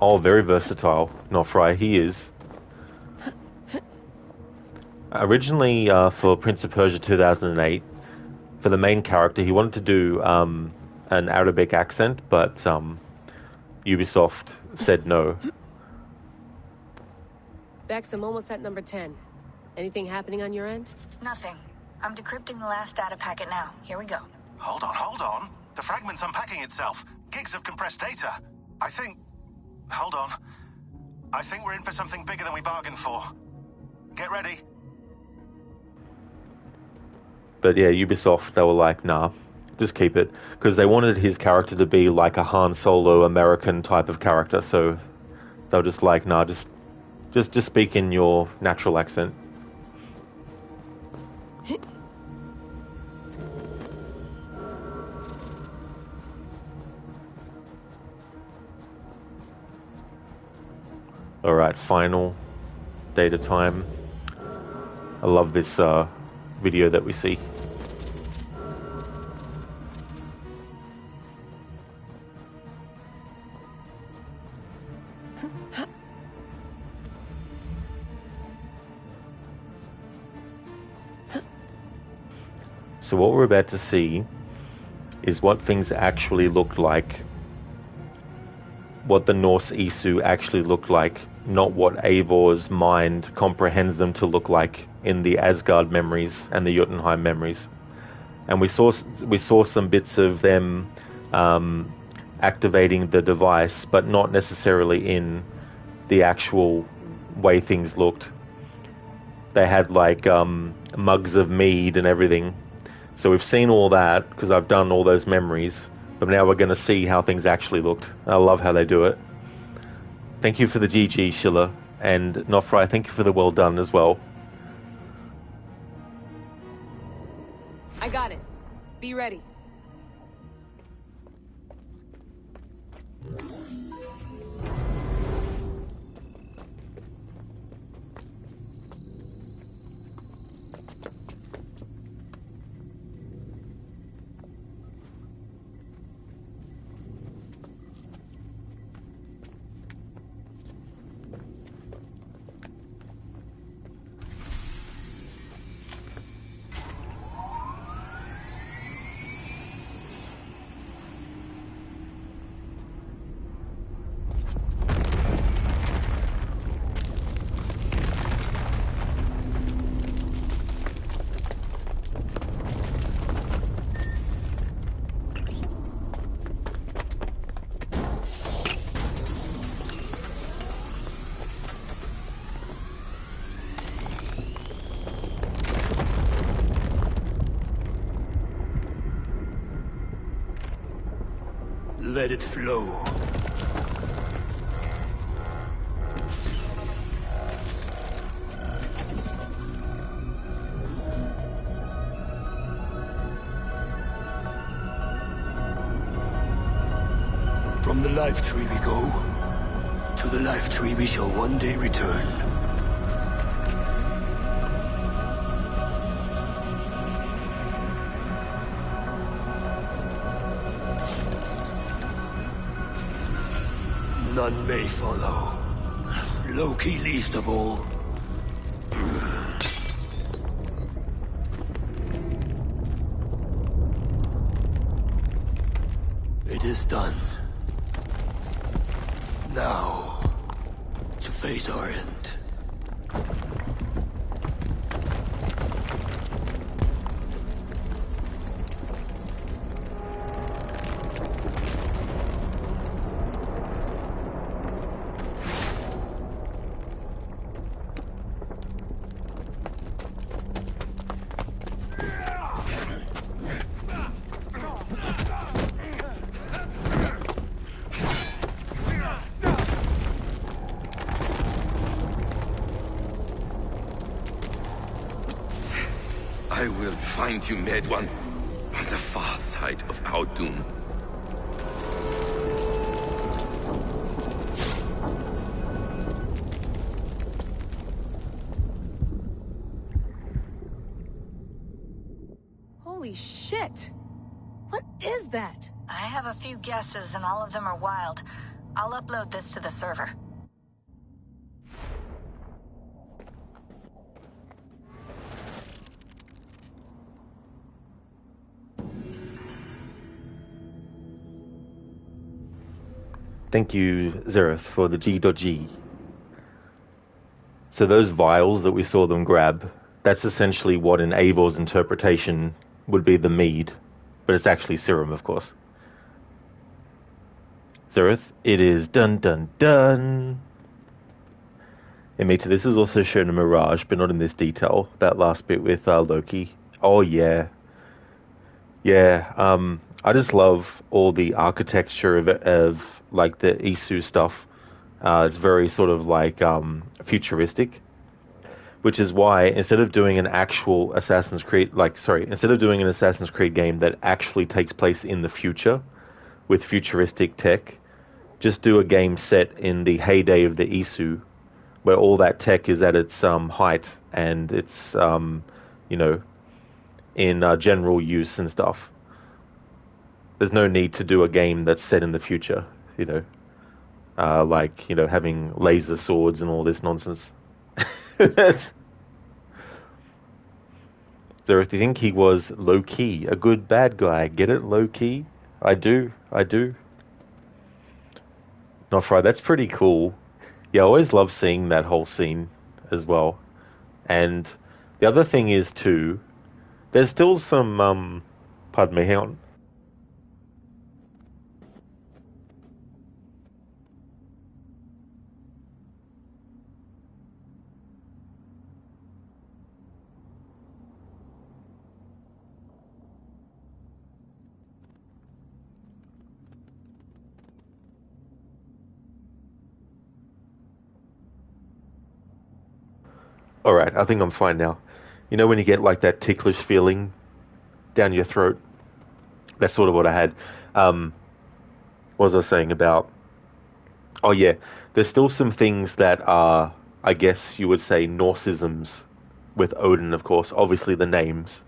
Oh, very versatile, Not Fry. He is. Originally, for Prince of Persia 2008, for the main character, he wanted to do an Arabic accent, but Ubisoft said no. Bex, I'm almost at number 10. Anything happening on your end? Nothing. I'm decrypting the last data packet now. Here we go. Hold on. The fragment's unpacking itself. Gigs of compressed data. I think... Hold on. I think we're in for something bigger than we bargained for. Get ready. But yeah, Ubisoft, they were like, nah, just keep it. Because they wanted his character to be like a Han Solo American type of character, so they were just like, nah, just speak in your natural accent. Alright, final data time. I love this video that we see. So what we're about to see is what things actually looked like, what the Norse Isu actually looked like, not what Eivor's mind comprehends them to look like in the Asgard memories and the Jotunheim memories. And we saw some bits of them activating the device, but not necessarily in the actual way things looked. they had like mugs of mead and everything. So we've seen all that because I've done all those memories, but now we're going to see how things actually looked. I love how they do it. Thank you for the GG, Schiller, and Nofry, thank you for the well done as well. I got it. Be ready. Let it flow. From the life tree we go. To the life tree we shall one day return. None may follow. Loki least of all. It is done. Now, to face our end. I will find you, Mad One, on the far side of our doom. Holy shit! What is that? I have a few guesses, and all of them are wild. I'll upload this to the server. Thank you, Zereth, for the G.G. So those vials that we saw them grab, that's essentially what in Eivor's interpretation would be the mead, but it's actually serum, of course. Zereth, it is dun dun dun. Amita, this is also shown in Mirage, but not in this detail. That last bit with Loki. Oh yeah. Yeah, I just love all the architecture of like the Isu stuff. It's very sort of like futuristic, which is why instead of doing an actual Assassin's Creed, instead of doing an Assassin's Creed game that actually takes place in the future with futuristic tech, just do a game set in the heyday of the Isu, where all that tech is at its height and it's in general use and stuff. There's no need to do a game that's set in the future, having laser swords and all this nonsense. Zereth, do you think he was low-key, a good bad guy? Get it? Low-key? I do. Not right, that's pretty cool. Yeah, I always love seeing that whole scene as well. And the other thing is, too, there's still some, pardon me, hang on. Alright, I think I'm fine now. You know when you get like that ticklish feeling down your throat? That's sort of what I had. What was I saying about... Oh yeah, there's still some things that are, I guess you would say, Norseisms with Odin, of course. Obviously the names.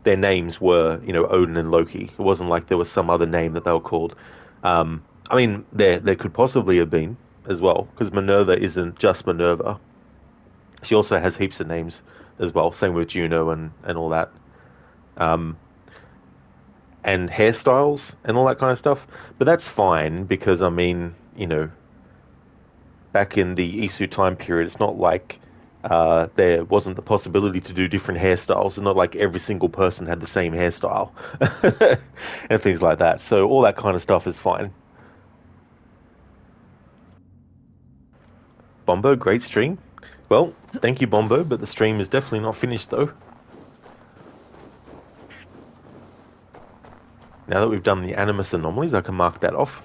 Their names were, Odin and Loki. It wasn't like there was some other name that they were called. I mean, there could possibly have been as well, because Minerva isn't just Minerva. She also has heaps of names as well. Same with Juno and all that. And hairstyles and all that kind of stuff. But that's fine because, I mean, back in the Isu time period, it's not like there wasn't the possibility to do different hairstyles. It's not like every single person had the same hairstyle and things like that. So all that kind of stuff is fine. Bombo, great stream. Well, thank you, Bombo, but the stream is definitely not finished, though. Now that we've done the animus anomalies, I can mark that off.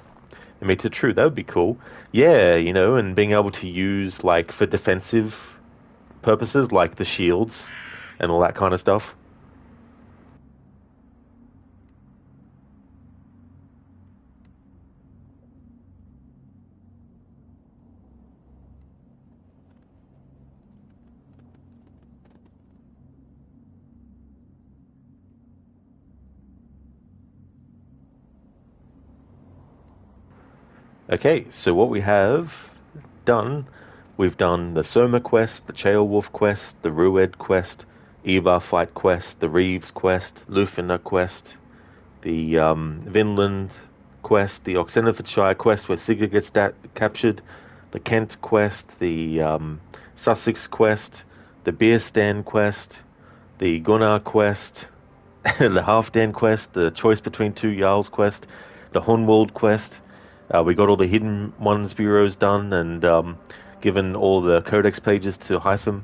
Emitter true, that would be cool. Yeah, and being able to use, like, for defensive purposes, like the shields and all that kind of stuff. Okay, so what we have done, we've done the Soma quest, the Ceolwulf quest, the Rued quest, Eivor fight quest, the Reeves quest, Lufina quest, the Vinland quest, the Oxenfordshire quest where Sigurd gets captured, the Kent quest, the Sussex quest, the Beerstand quest, the Gunnar quest, the Halfdan quest, the Choice Between Two Jarls quest, the Hunwald quest. We got all the Hidden Ones bureaus done and given all the codex pages to Hytham.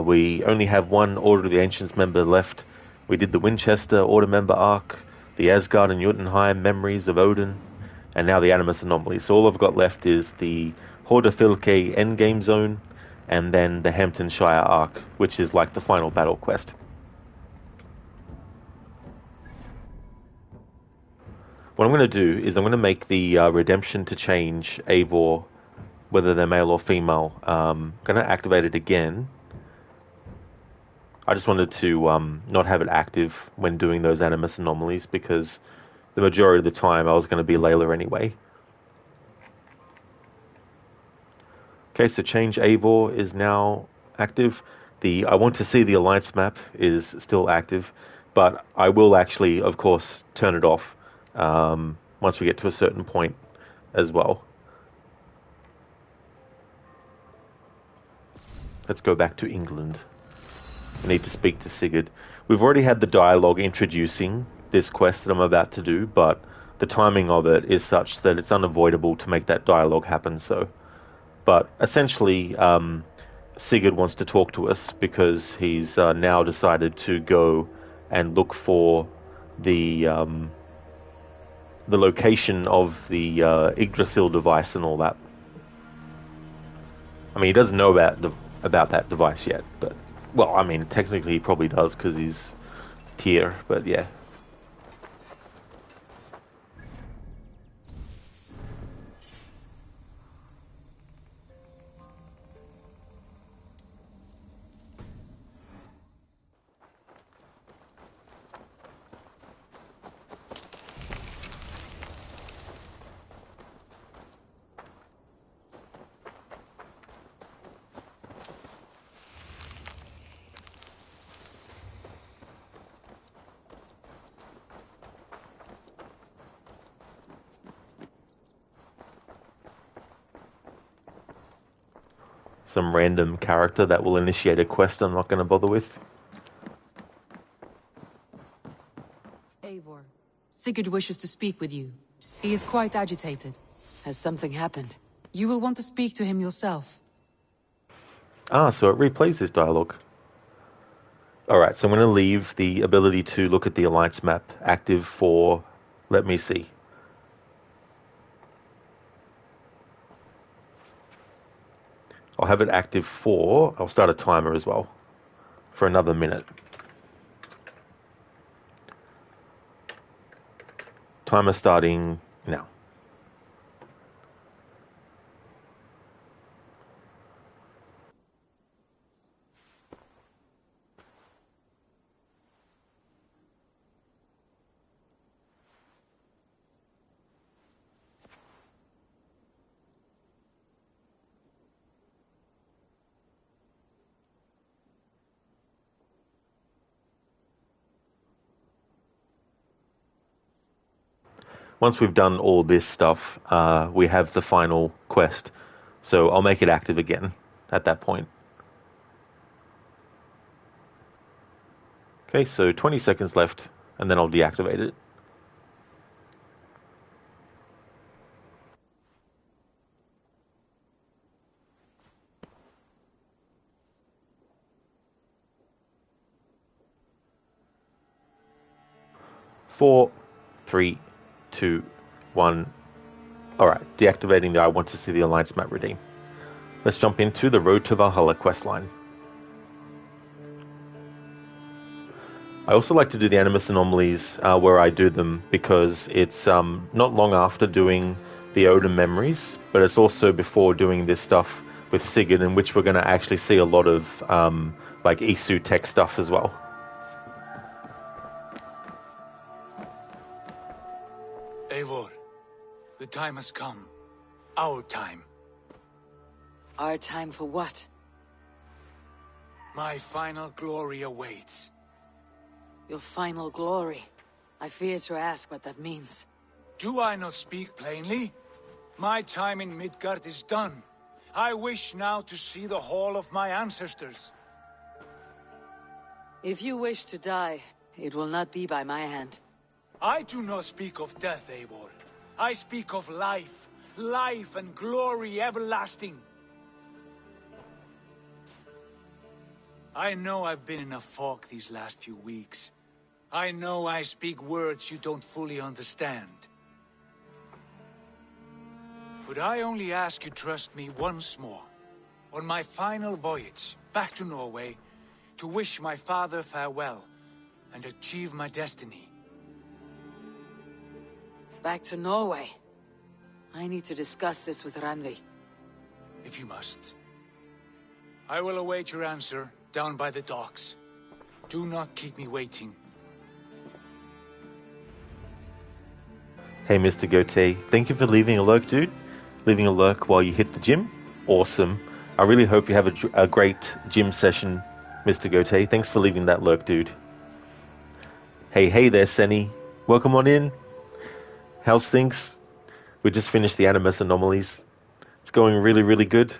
We only have one Order of the Ancients member left. We did the Winchester Order member arc, the Asgard and Jotunheim Memories of Odin, and now the Animus Anomaly. So all I've got left is the Hordafilke Endgame Zone, and then the Hamptonshire arc, which is like the final battle quest. What I'm going to do is I'm going to make the redemption to change Eivor, whether they're male or female. I'm going to activate it again. I just wanted to not have it active when doing those animus anomalies because the majority of the time I was going to be Layla anyway. Okay, so change Eivor is now active. The I want to see the alliance map is still active, but I will actually, of course, turn it off once we get to a certain point as well. Let's go back to England. I need to speak to Sigurd. We've already had the dialogue introducing this quest that I'm about to do, but the timing of it is such that it's unavoidable to make that dialogue happen. But essentially, Sigurd wants to talk to us because he's now decided to go and look for the location of the Yggdrasil device and all that. I mean, he doesn't know about that device yet, but well, I mean, technically he probably does because he's Tyr, but yeah. Some random character that will initiate a quest I'm not going to bother with. Eivor, Sigurd wishes to speak with you. He is quite agitated. Has something happened? You will want to speak to him yourself. Ah, so it replays this dialogue. Alright, so I'm going to leave the ability to look at the alliance map active for, let me see. I'll have it active for... I'll start a timer as well for another minute. Timer starting now. Once we've done all this stuff, we have the final quest. So I'll make it active again at that point. Okay, so 20 seconds left, and then I'll deactivate it. Four, three, 2, 1. Alright, deactivating the I want to see the Alliance map redeem. Let's jump into the Road to Valhalla questline. I also like to do the Animus Anomalies where I do them because it's not long after doing the Odin Memories, but it's also before doing this stuff with Sigurd, in which we're going to actually see a lot of like Isu tech stuff as well. Eivor, the time has come. Our time. Our time for what? My final glory awaits. Your final glory. I fear to ask what that means. Do I not speak plainly? My time in Midgard is done. I wish now to see the hall of my ancestors. If you wish to die, it will not be by my hand. I do not speak of death, Eivor. I speak of life. Life and glory everlasting. I know I've been in a fog these last few weeks. I know I speak words you don't fully understand. But I only ask you trust me once more. On my final voyage, back to Norway, to wish my father farewell, and achieve my destiny. Back to Norway. I need to discuss this with Randvi. If you must. I will await your answer down by the docks. Do not keep me waiting. Hey Mr. Goatee, thank you for leaving a lurk, dude. Leaving a lurk while you hit the gym. Awesome. I really hope you have a great gym session, Mr. Goatee. Thanks for leaving that lurk, dude. Hey there, Senny. Welcome on in. How's things? We just finished the Animus Anomalies. It's going really, really good.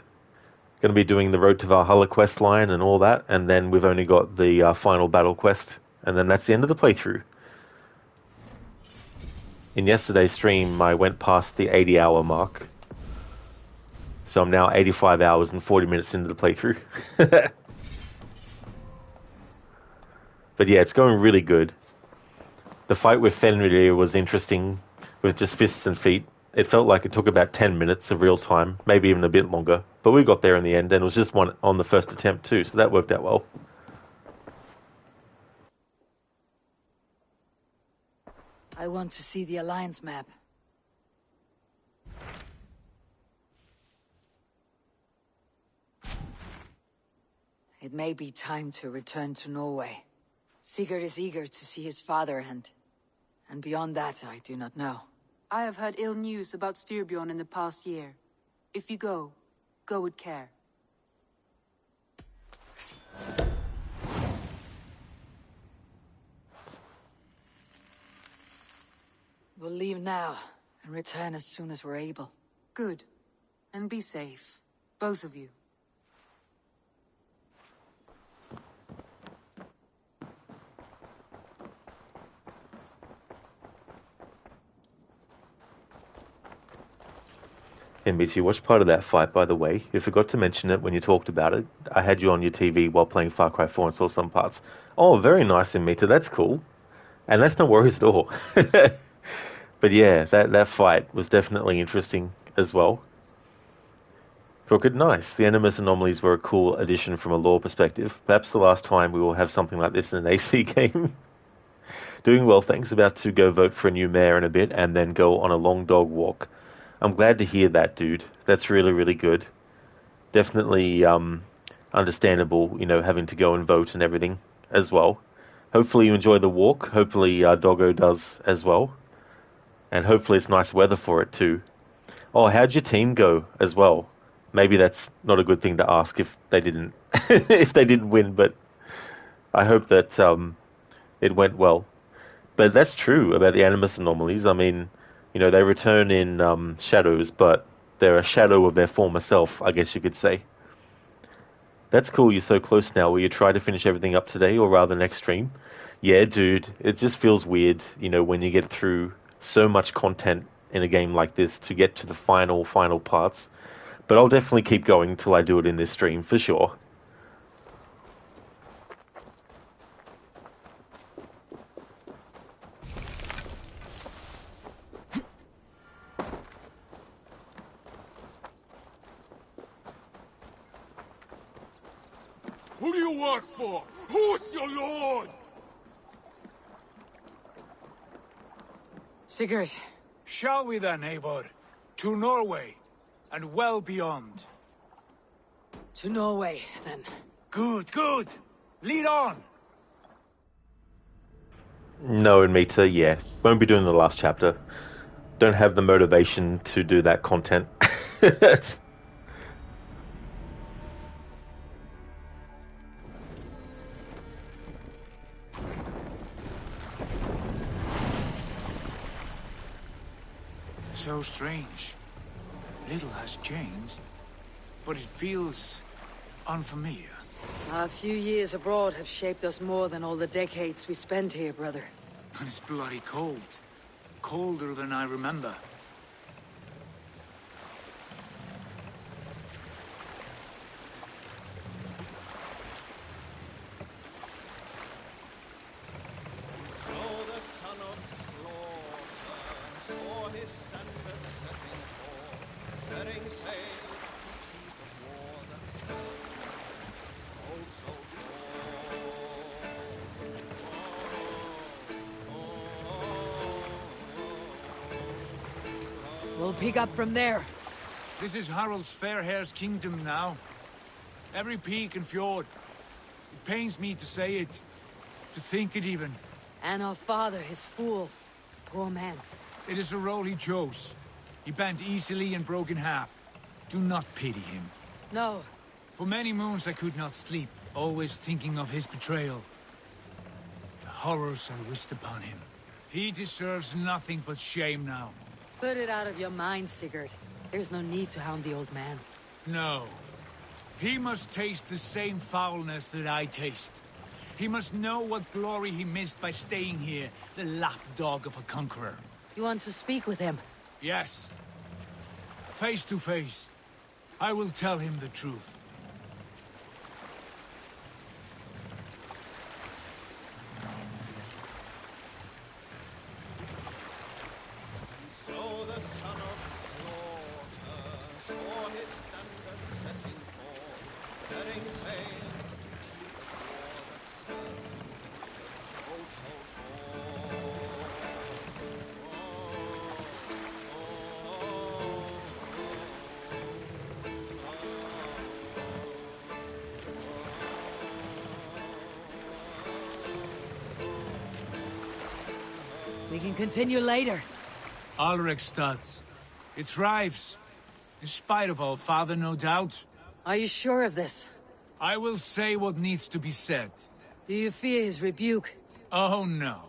Going to be doing the Road to Valhalla quest line and all that, and then we've only got the final battle quest, and then that's the end of the playthrough. In yesterday's stream, I went past the 80-hour mark, so I'm now 85 hours and 40 minutes into the playthrough. But yeah, it's going really good. The fight with Fenrir was interesting, with just fists and feet. It felt like it took about 10 minutes of real time, maybe even a bit longer. But we got there in the end, and it was just one on the first attempt too, so that worked out well. I want to see the Alliance map. It may be time to return to Norway. Sigurd is eager to see his father, and beyond that, I do not know. I have heard ill news about Styrbjorn in the past year. If you go with care. We'll leave now, and return as soon as we're able. Good. And be safe. Both of you. NBC, watch part of that fight, by the way. You forgot to mention it when you talked about it. I had you on your TV while playing Far Cry 4 and saw some parts. Oh, very nice in Mita. That's cool. And that's no worries at all. But yeah, that fight was definitely interesting as well. Crooked, nice. The Animus anomalies were a cool addition from a lore perspective. Perhaps the last time we will have something like this in an AC game. Doing well, thanks. About to go vote for a new mayor in a bit and then go on a long dog walk. I'm glad to hear that, dude. That's really, really good. Definitely understandable, you know, having to go and vote and everything as well. Hopefully you enjoy the walk. Hopefully Doggo does as well. And hopefully it's nice weather for it too. Oh, how'd your team go as well? Maybe that's not a good thing to ask if they didn't if they didn't win, but I hope that it went well. But that's true about the Animus anomalies. I mean, you know, they return in shadows, but they're a shadow of their former self, I guess you could say. That's cool, you're so close now. Will you try to finish everything up today or rather next stream? Yeah, dude, it just feels weird, you know, when you get through so much content in a game like this to get to the final parts. But I'll definitely keep going till I do it in this stream, for sure. Who do you work for? Who's your lord? Sigurd. Shall we then, Eivor? To Norway, and well beyond. To Norway, then. Good, good. Lead on. No, and Mita, yeah. Won't be doing the last chapter. Don't have the motivation to do that content. So strange. Little has changed, but it feels unfamiliar. A few years abroad have shaped us more than all the decades we spent here, brother. And it's bloody cold. Colder than I remember. We'll pick up from there. This is Harald's fair hair's kingdom now. Every peak and fjord. It pains me to say it, to think it even. And our father, his fool. Poor man. It is a role he chose. He bent easily and broke in half. Do not pity him. No. For many moons I could not sleep, always thinking of his betrayal. The horrors I wished upon him. He deserves nothing but shame now. Put it out of your mind, Sigurd. There's no need to hound the old man. No. He must taste the same foulness that I taste. He must know what glory he missed by staying here, the lapdog of a conqueror. You want to speak with him? Yes. Face to face. I will tell him the truth. We can continue later. Alrekstad. It thrives. In spite of our father, no doubt. Are you sure of this? I will say what needs to be said. Do you fear his rebuke? Oh no.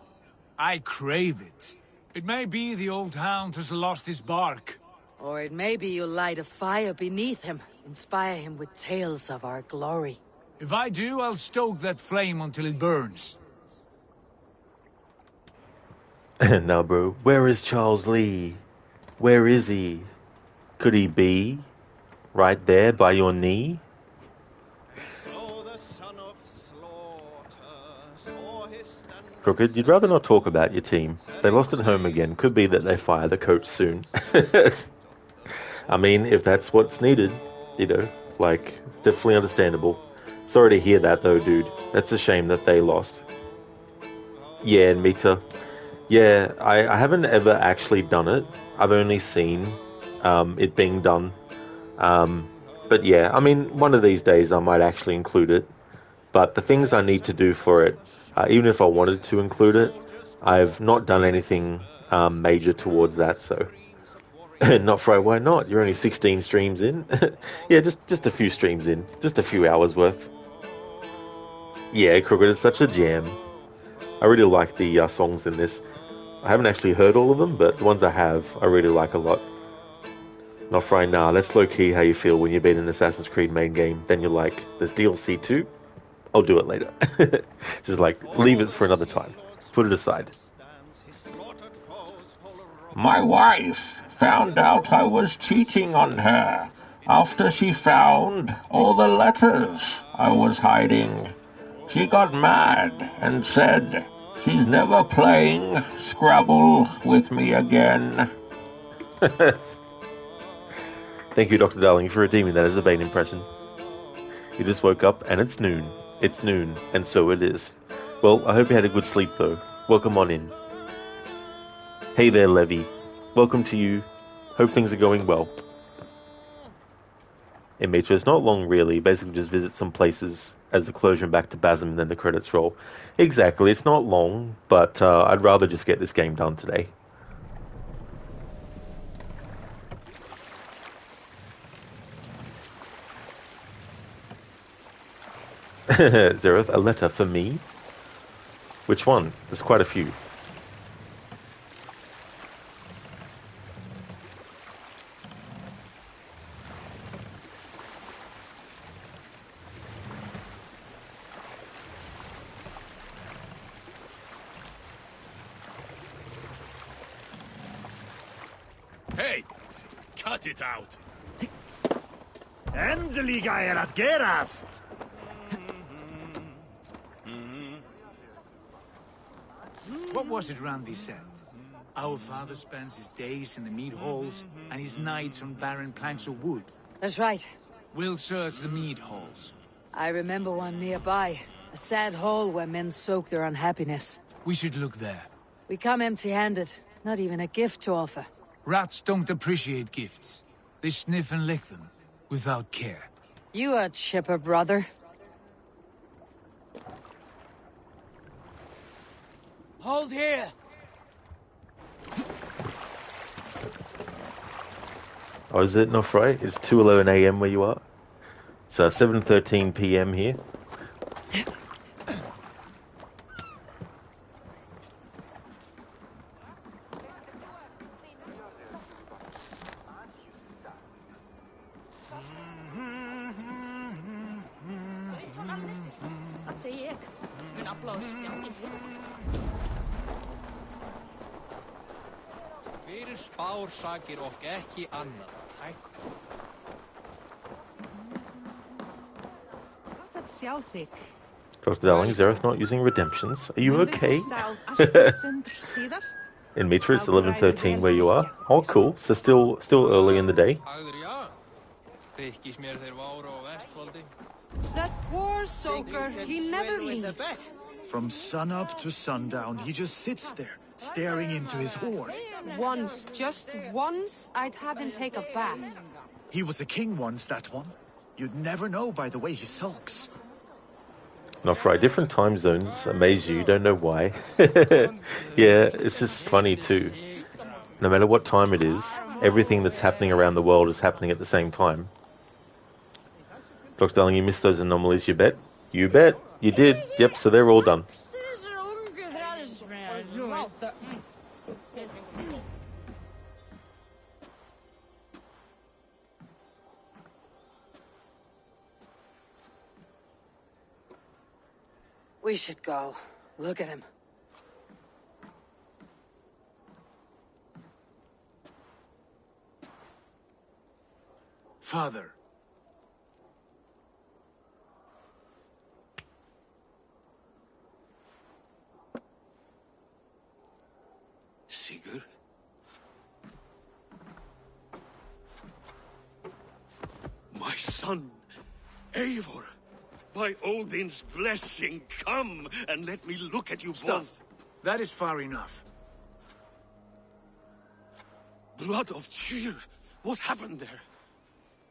I crave it. It may be the old hound has lost his bark. Or it may be you'll light a fire beneath him, inspire him with tales of our glory. If I do, I'll stoke that flame until it burns. Now, bro, where is Charles Lee? Where is he? Could he be? Right there by your knee? Crooked, you'd rather not talk about your team. They lost at home again. Could be that they fire the coach soon. I mean, if that's what's needed. You know, like, definitely understandable. Sorry to hear that, though, dude. That's a shame that they lost. Yeah, and Mita. Yeah, I haven't ever actually done it. I've only seen it being done. But yeah, I mean, one of these days I might actually include it. But the things I need to do for it, even if I wanted to include it, I've not done anything major towards that, so... Not Fry, why not? You're only 16 streams in. Yeah, just a few streams in. Just a few hours worth. Yeah, Crooked is such a jam. I really like the songs in this. I haven't actually heard all of them, but the ones I have, I really like a lot. Not Fry, nah, that's low-key how you feel when you beat an Assassin's Creed main game. Then you're like, there's DLC too? I'll do it later. Just like, leave it for another time. Put it aside. My wife found out I was cheating on her after she found all the letters I was hiding. She got mad and said she's never playing Scrabble with me again. Thank you, Dr. Darling, for redeeming that as a Bane impression. You just woke up and it's noon. It's noon, and so it is. Well, I hope you had a good sleep, though. Welcome on in. Hey there, Levy. Welcome to you. Hope things are going well. In Mitra, it's not long, really. Basically just visit some places as the closure and back to Basm and then the credits roll. Exactly, it's not long, but I'd rather just get this game done today. Zereth, a letter for me? Which one? There's quite a few. Hey! Cut it out! Endelig er at gerast! What was it Randi said? Our father spends his days in the mead halls and his nights on barren planks of wood. That's right. We'll search the mead halls. I remember one nearby. A sad hall where men soak their unhappiness. We should look there. We come empty-handed. Not even a gift to offer. Rats don't appreciate gifts. They sniff and lick them, without care. You a chipper, brother. Hold here! Oh, is it not right? It's 2:11 AM where you are? It's 7:13 PM here. Spársakir og ekki annað. Dr. Darling, Zereth not using redemptions. Are you okay? In Mitra, it's 11:13 where you are. Oh, cool. So still early in the day. That poor soaker, he never leaves. From sunup to sundown, he just sits there, staring into his horn. Once, just once, I'd have him take a bath. He was a king once, that one. You'd never know by the way he sulks. Not right. Different time zones amaze you. You don't know why. Yeah, it's just funny too. No matter what time it is, everything that's happening around the world is happening at the same time. Dr. Darling, you missed those anomalies, you bet? You bet. You did. Yep, so they're all done. We should go. Look at him. Father. Sigurd? My son. son, Eivor. By Odin's blessing, come and let me look at you both. That is far enough. Blood of Tyr, what happened there?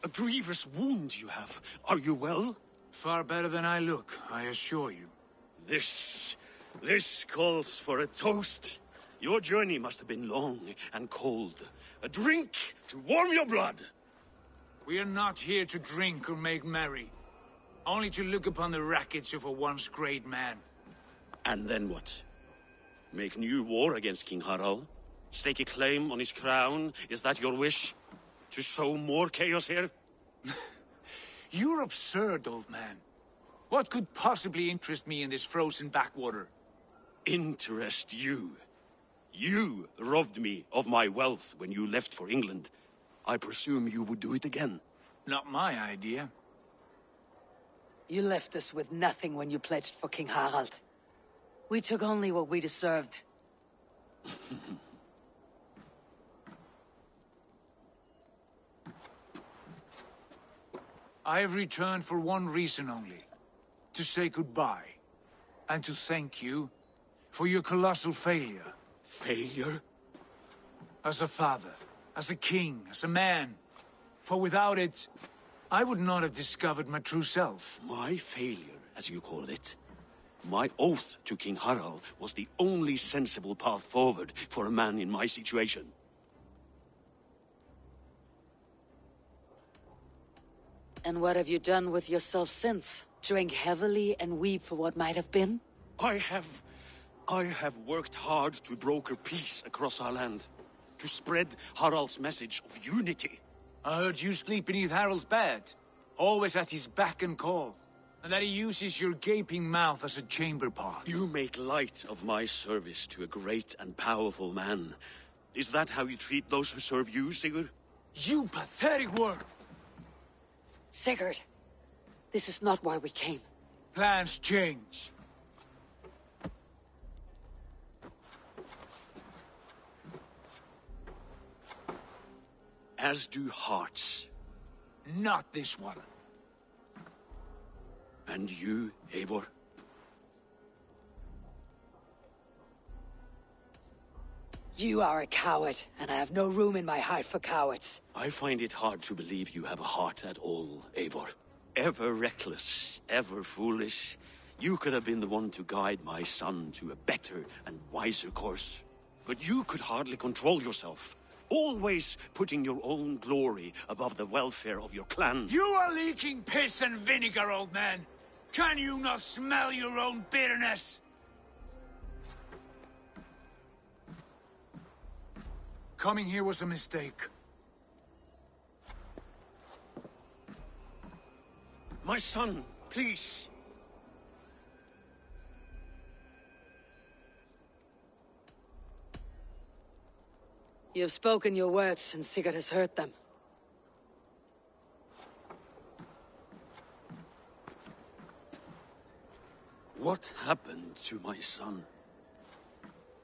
A grievous wound you have. Are you well? Far better than I look, I assure you. This calls for a toast. Your journey must have been long and cold. A drink to warm your blood. We are not here to drink or make merry. Only to look upon the rackets of a once great man. And then what? Make new war against King Harald? Stake a claim on his crown? Is that your wish? To sow more chaos here? You're absurd, old man. What could possibly interest me in this frozen backwater? Interest you? You robbed me of my wealth when you left for England. I presume you would do it again. Not my idea. You left us with nothing when you pledged for King Harald. We took only what we deserved. I have returned for one reason only. To say goodbye. And to thank you for your colossal failure. Failure? As a father, as a king, as a man. For without it, I would not have discovered my true self. My failure, as you call it. My oath to King Harald was the only sensible path forward for a man in my situation. And what have you done with yourself since? Drink heavily and weep for what might have been? I have worked hard to broker peace across our land. To spread Harald's message of unity. I heard you sleep beneath Harald's bed. Always at his beck and call. And that he uses your gaping mouth as a chamber pot. You make light of my service to a great and powerful man. Is that how you treat those who serve you, Sigurd? You pathetic worm! Sigurd, this is not why we came. Plans change. As do hearts. Not this one. And you, Eivor? You are a coward, and I have no room in my heart for cowards. I find it hard to believe you have a heart at all, Eivor. Ever reckless, ever foolish. You could have been the one to guide my son to a better and wiser course. But you could hardly control yourself. Always putting your own glory above the welfare of your clan. You are leaking piss and vinegar, old man! Can you not smell your own bitterness? Coming here was a mistake. My son, please. You have spoken your words, and Sigurd has heard them. What happened to my son?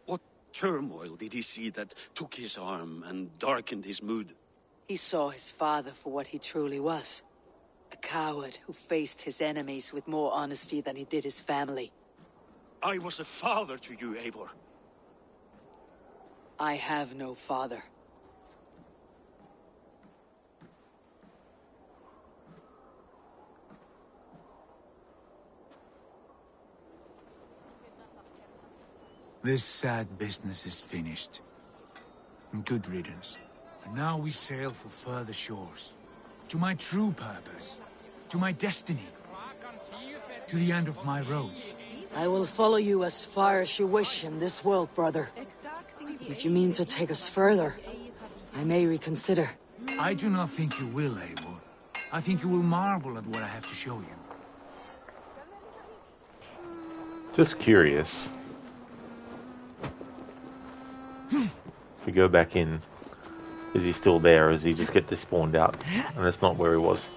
What turmoil did he see that took his arm and darkened his mood? He saw his father for what he truly was. A coward who faced his enemies with more honesty than he did his family. I was a father to you, Eivor. I have no father. This sad business is finished. And good riddance. And now we sail for further shores. To my true purpose. To my destiny. To the end of my road. I will follow you as far as you wish in this world, brother. If you mean to take us further, I may reconsider. I do not think you will, Eivor. I think you will marvel at what I have to show you. Just curious. If we go back in, is he still there, or does he just get despawned out? And that's not where he was.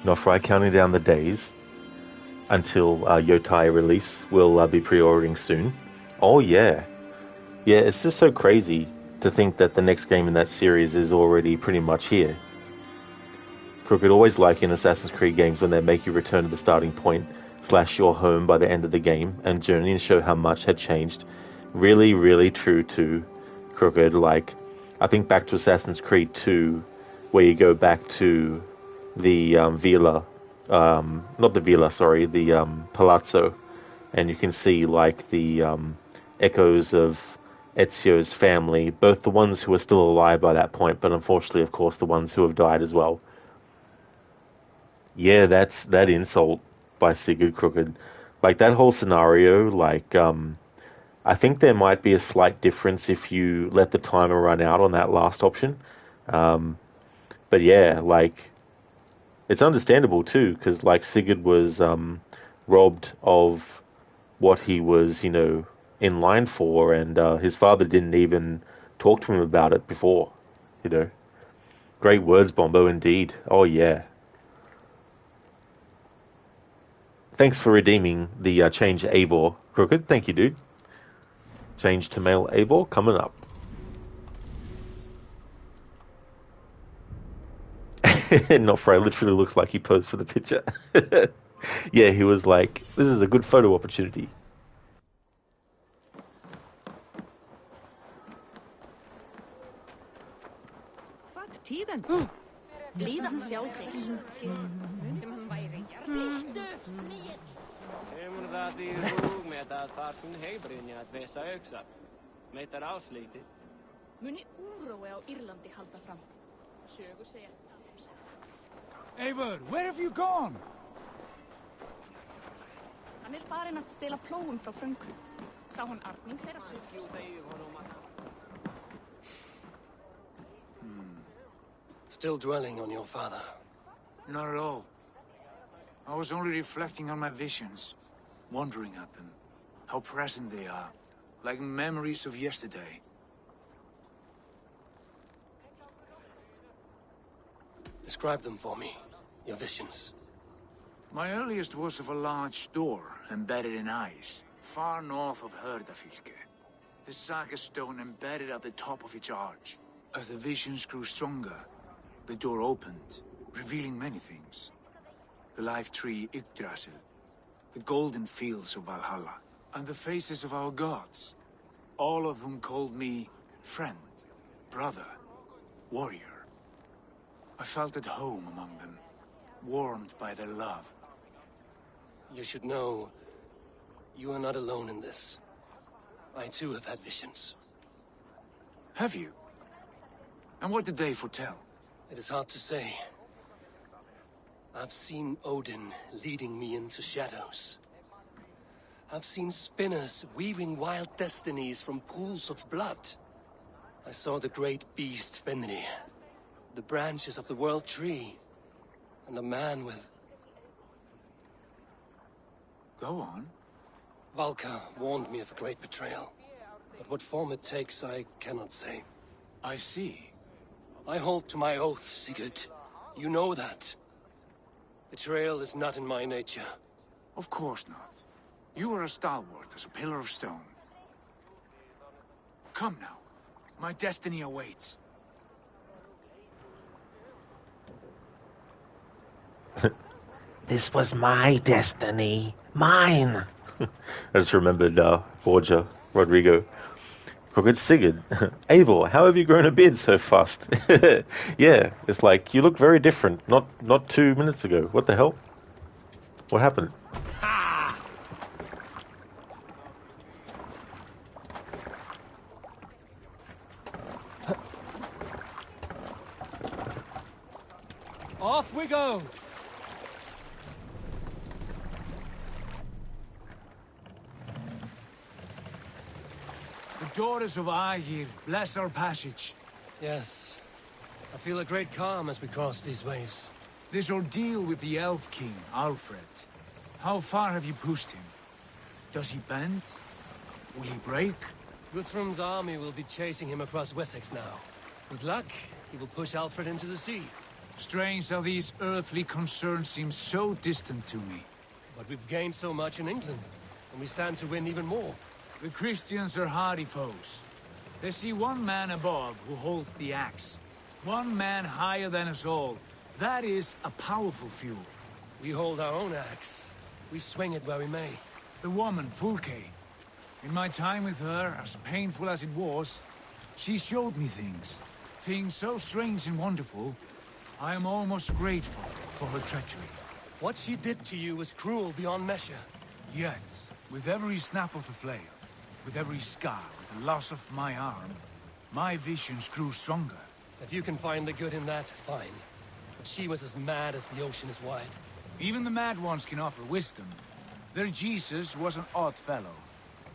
Nofri counting down the days until Yotai release. We'll be pre-ordering soon. Oh yeah. Yeah, it's just so crazy to think that the next game in that series is already pretty much here. Crooked always like in Assassin's Creed games when they make you return to the starting point / your home by the end of the game and journey and show how much had changed. Really, really true to Crooked. Like, I think back to Assassin's Creed 2, where you go back to the Villa, not the Villa, sorry, the Palazzo, and you can see like the echoes of Ezio's family, both the ones who are still alive by that point, but unfortunately, of course, the ones who have died as well. Yeah, that's that insult by Sigurd Crooked. Like, that whole scenario, like, I think there might be a slight difference if you let the timer run out on that last option. But yeah, like, it's understandable too, because, like, Sigurd was robbed of what he was, you know, in line for, and his father didn't even talk to him about it before, you know. Great words, Bombo, indeed. Oh, yeah. Thanks for redeeming the change Eivor, Crooked. Thank you, dude. Change to male Eivor coming up. Nofre literally looks like he posed for the picture. Yeah, he was like, this is a good photo opportunity. Blíð að sjá þig. Sem hann væri. Blíddu, snigill. Kemur það í hug með að fartun heibrinja að vesa öxar. Meitar áslítið. Muni úrói á Írlandi halda fram. Sögur segja. Eivor, where have you gone? Hann farinn að stela plógum frá fröngum. Sá hann arning þeirra sögur. Still dwelling on your father? Not at all. I was only reflecting on my visions, wondering at them, how present they are, like memories of yesterday. Describe them for me, your visions. My earliest was of a large door embedded in ice, far north of Herdafylke. The saga stone embedded at the top of its arch. As the visions grew stronger, the door opened, revealing many things. The life tree Yggdrasil, the golden fields of Valhalla, and the faces of our gods, all of whom called me friend, brother, warrior. I felt at home among them, warmed by their love. You should know, you are not alone in this. I too have had visions. Have you? And what did they foretell? It is hard to say. I've seen Odin leading me into shadows. I've seen spinners weaving wild destinies from pools of blood. I saw the great beast Fenrir, the branches of the world tree, and a man with... Go on. Valka warned me of a great betrayal. But what form it takes, I cannot say. I see. I hold to my oath, Sigurd. You know that. Betrayal is not in my nature. Of course not. You are a stalwart as a pillar of stone. Come now. My destiny awaits. This was my destiny. Mine. I just remembered Borja, Rodrigo. Crooked Sigurd. Eivor, how have you grown a beard so fast? Yeah, it's like, you look very different. Not 2 minutes ago. What the hell? What happened? Off we go! The daughters of Aegir, bless our passage. Yes. I feel a great calm as we cross these waves. This ordeal with the Elf King, Alfred. How far have you pushed him? Does he bend? Will he break? Guthrum's army will be chasing him across Wessex now. With luck, he will push Alfred into the sea. Strange how these earthly concerns seem so distant to me. But we've gained so much in England, and we stand to win even more. The Christians are hardy foes. They see one man above who holds the axe. One man higher than us all. That is a powerful fuel. We hold our own axe. We swing it where we may. The woman, Fulke. In my time with her, as painful as it was, she showed me things. Things so strange and wonderful, I am almost grateful for her treachery. What she did to you was cruel beyond measure. Yet, with every snap of the flail, with every scar, with the loss of my arm, my visions grew stronger. If you can find the good in that, fine. But she was as mad as the ocean is wide. Even the mad ones can offer wisdom. Their Jesus was an odd fellow.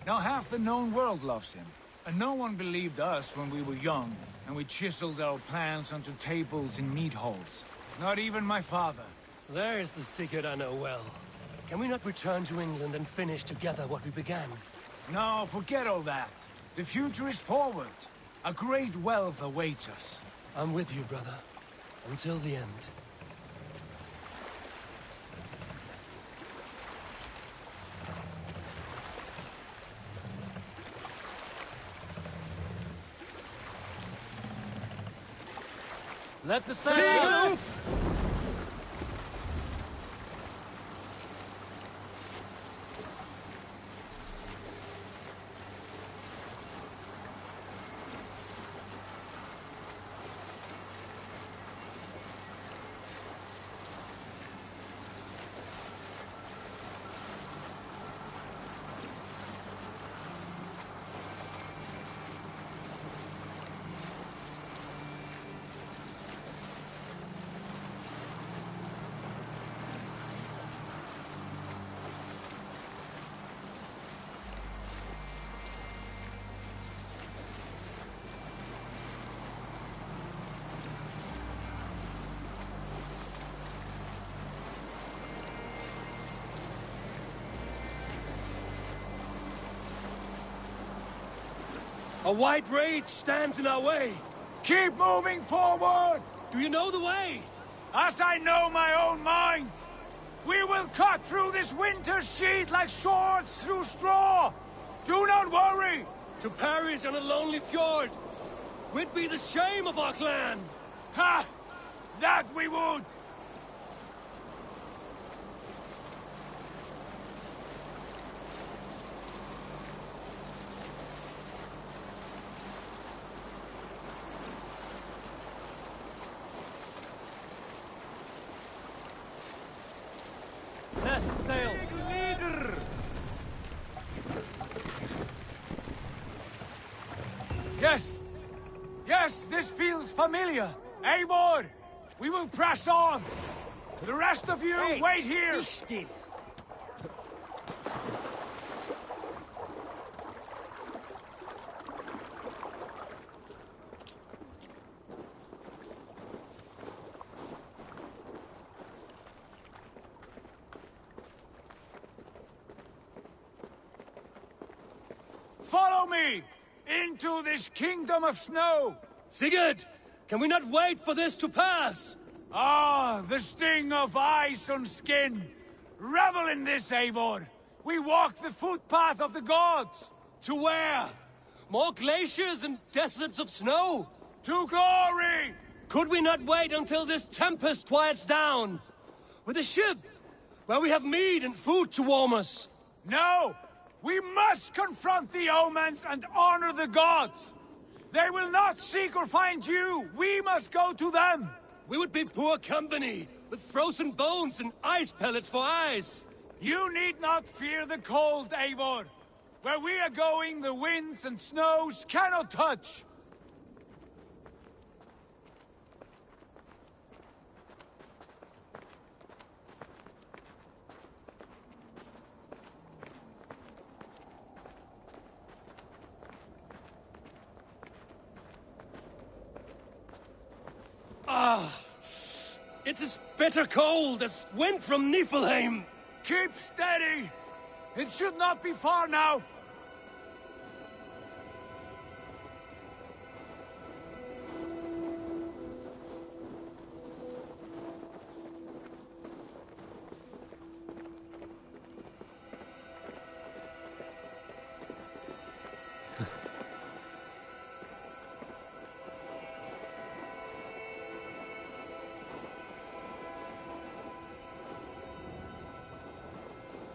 Now half the known world loves him. And no one believed us when we were young, and we chiseled our plans onto tables in meat halls. Not even my father. There's the Sigurd I know well. Can we not return to England and finish together what we began? No, forget all that. The future is forward. A great wealth awaits us. I'm with you, brother. Until the end. Let the sail! A white rage stands in our way. Keep moving forward! Do you know the way? As I know my own mind! We will cut through this winter's sheet like swords through straw! Do not worry! To perish on a lonely fjord would be the shame of our clan! Ha! That we would! Sail! Yes! Yes, this feels familiar! Eivor! We will press on! The rest of you, wait here! Be still. Follow me! Into this kingdom of snow! Sigurd! Can we not wait for this to pass? Ah, the sting of ice on skin! Revel in this, Eivor! We walk the footpath of the gods! To where? More glaciers and deserts of snow? To glory! Could we not wait until this tempest quiets down? With a ship, where we have meat and food to warm us? No! We must confront the omens and honor the gods! They will not seek or find you! We must go to them! We would be poor company, with frozen bones and ice pellets for eyes! You need not fear the cold, Eivor! Where we are going, the winds and snows cannot touch! Ah! It's as bitter cold as wind from Niflheim! Keep steady! It should not be far now!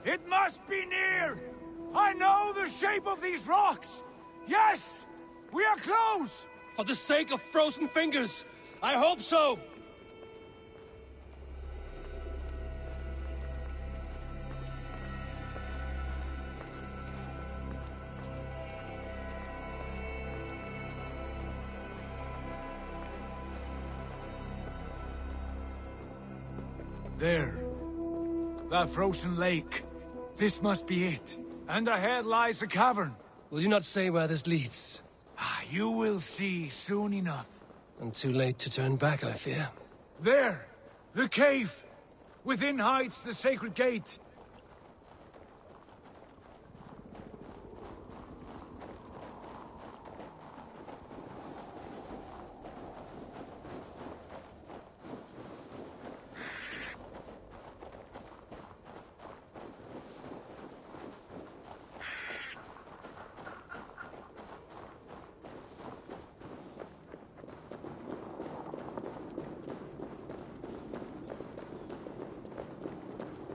It must be near! I know the shape of these rocks! Yes! We are close! For the sake of frozen fingers, I hope so! There. That frozen lake. This must be it. And ahead lies a cavern. Will you not say where this leads? You will see soon enough. And too late to turn back, I fear. There! The cave! Within hides the sacred gate.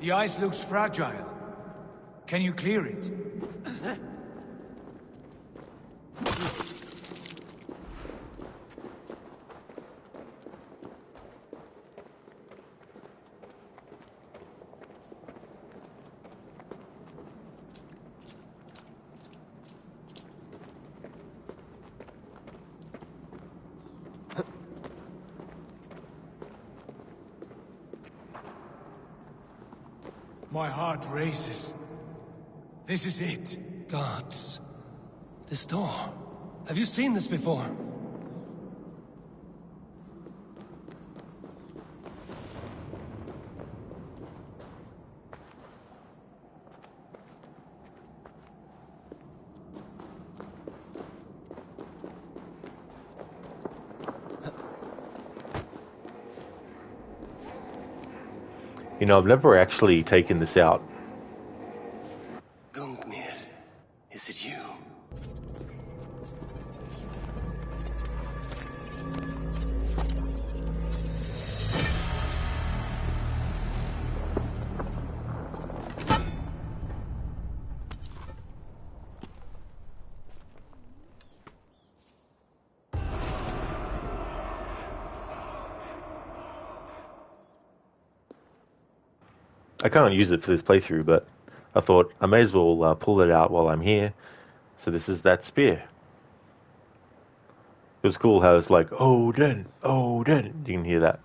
The ice looks fragile. Can you clear it? My heart races. This is it. Gods. This door. Have you seen this before? You know, I've never actually taken this out. Gungnir, is it you? I can't use it for this playthrough, but I thought I may as well pull it out while I'm here. So this is that spear. It was cool how it's like, Odin, Odin. You can hear that.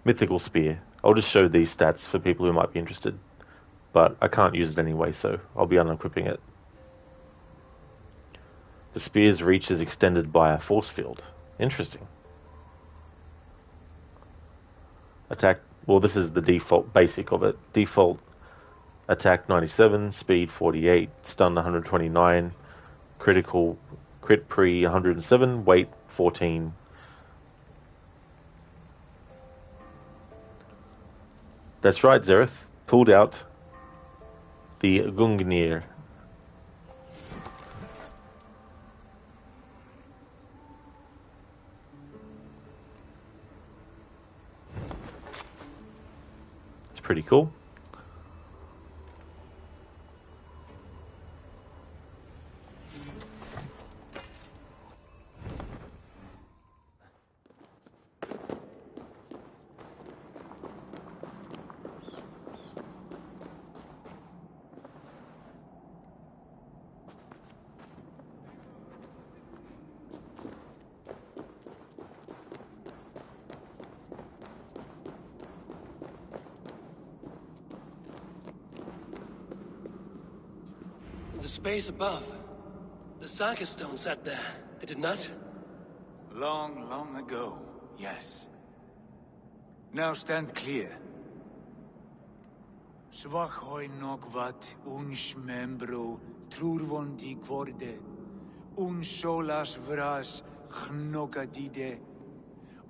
Mythical spear. I'll just show these stats for people who might be interested. But I can't use it anyway, so I'll be unequipping it. The spear's reach is extended by a force field. Interesting. Attack, well, this is the default basic of it. Default attack 97, speed 48, stun 129, critical crit pre 107, weight 14. That's right, Zereth. Pulled out the Gungnir. Pretty cool. The space above. The Saga stone sat there, did it not? Long, long ago, yes. Now stand clear. Svachoi nokvat uns membro trurvondi kvorde un solas vras gnokadide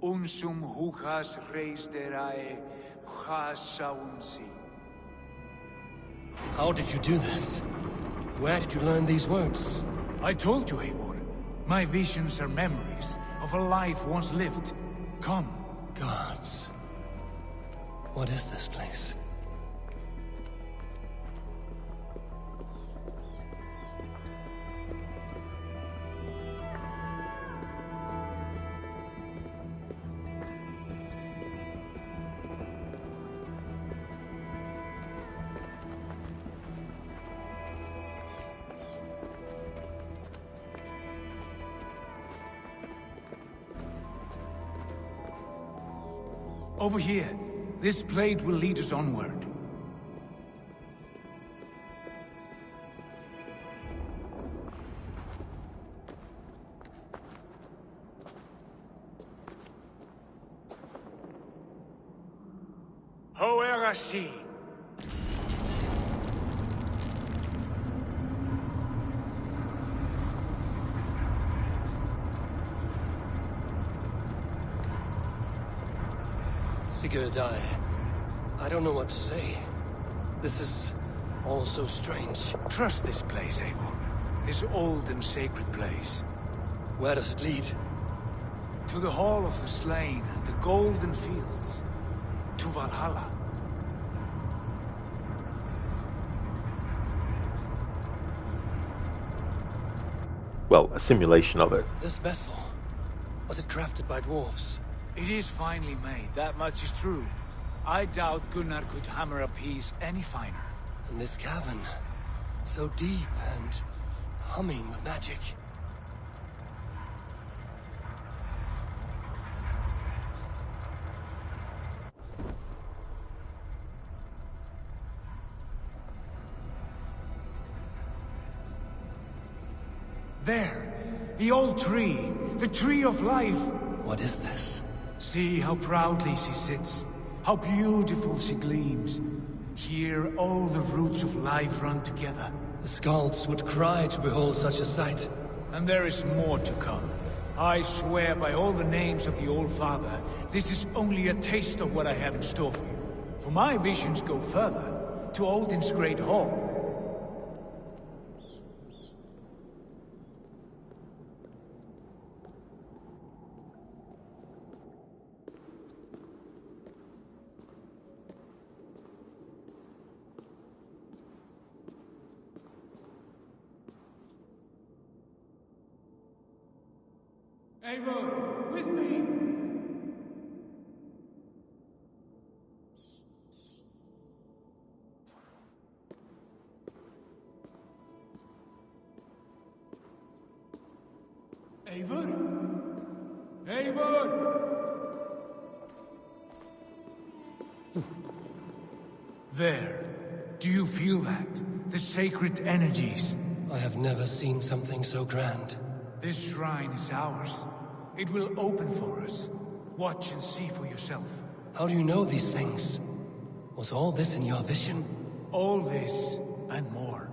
unsum hukas reisderae chasaunsi. How did you do this? Where did you learn these words? I told you, Eivor. My visions are memories of a life once lived. Come. Gods. What is this place? Over here. This blade will lead us onward. Hoerasi. Sigurd, I don't know what to say. This is all so strange. Trust this place, Eivor. This old and sacred place. Where does it lead? To the Hall of the Slain and the Golden Fields. To Valhalla. Well, a simulation of it. This vessel, was it crafted by dwarves? It is finely made, that much is true. I doubt Gunnar could hammer a piece any finer. And this cavern, so deep and humming with magic. There! The old tree! The tree of life! What is this? See how proudly she sits. How beautiful she gleams. Here all the roots of life run together. The Skalds would cry to behold such a sight. And there is more to come. I swear by all the names of the Old Father, this is only a taste of what I have in store for you. For my visions go further, to Odin's great hall. Eivor, with me! Eivor? Eivor! There. Do you feel that? The sacred energies. I have never seen something so grand. This shrine is ours. It will open for us. Watch and see for yourself. How do you know these things? Was all this in your vision? All this, and more.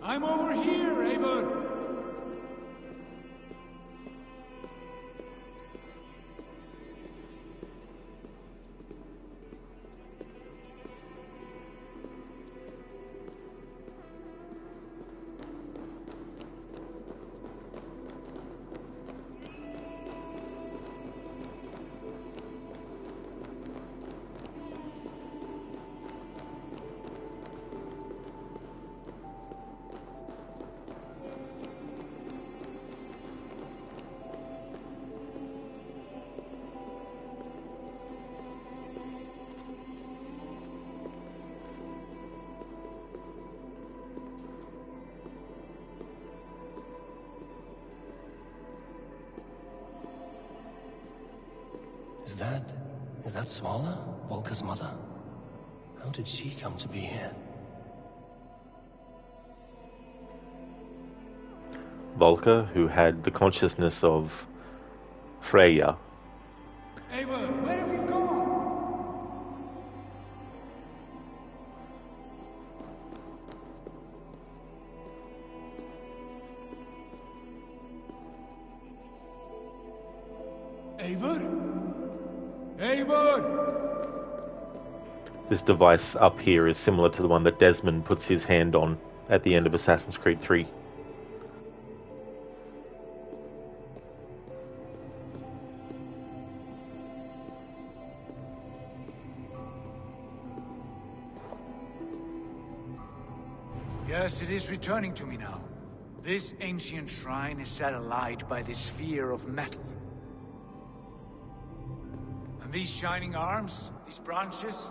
I'm over here, Eivor! Is that Svala, Volka's mother? How did she come to be here? Volka, who had the consciousness of Freya. Eivor, where have you gone? Eivor? Eivor! This device up here is similar to the one that Desmond puts his hand on at the end of Assassin's Creed 3. Yes, it is returning to me now. This ancient shrine is set alight by this sphere of metal. And these shining arms, these branches,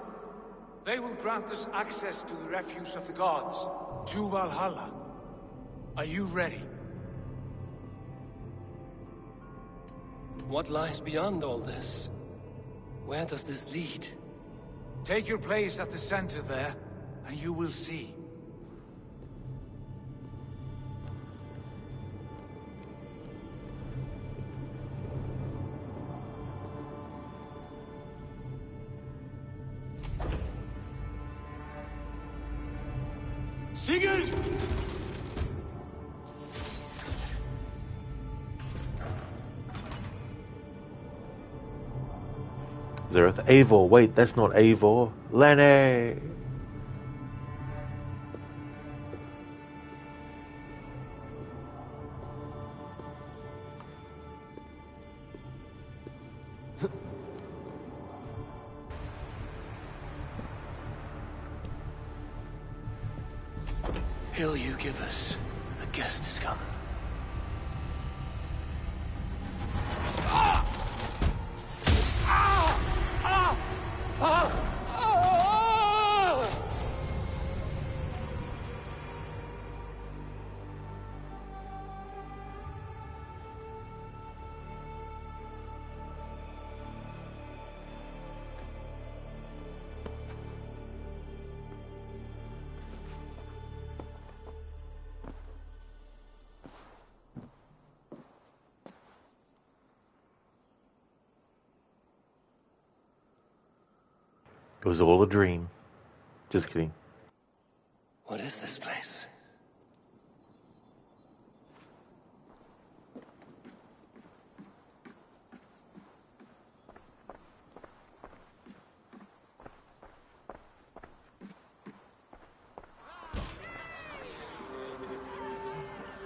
they will grant us access to the refuse of the gods, to Valhalla. Are you ready? What lies beyond all this? Where does this lead? Take your place at the center there, and you will see. Sigurd! Zereth, Eivor, wait, that's not Eivor. Lenny! Hill you give us. A guest is come. It was all a dream. Just kidding. What is this place?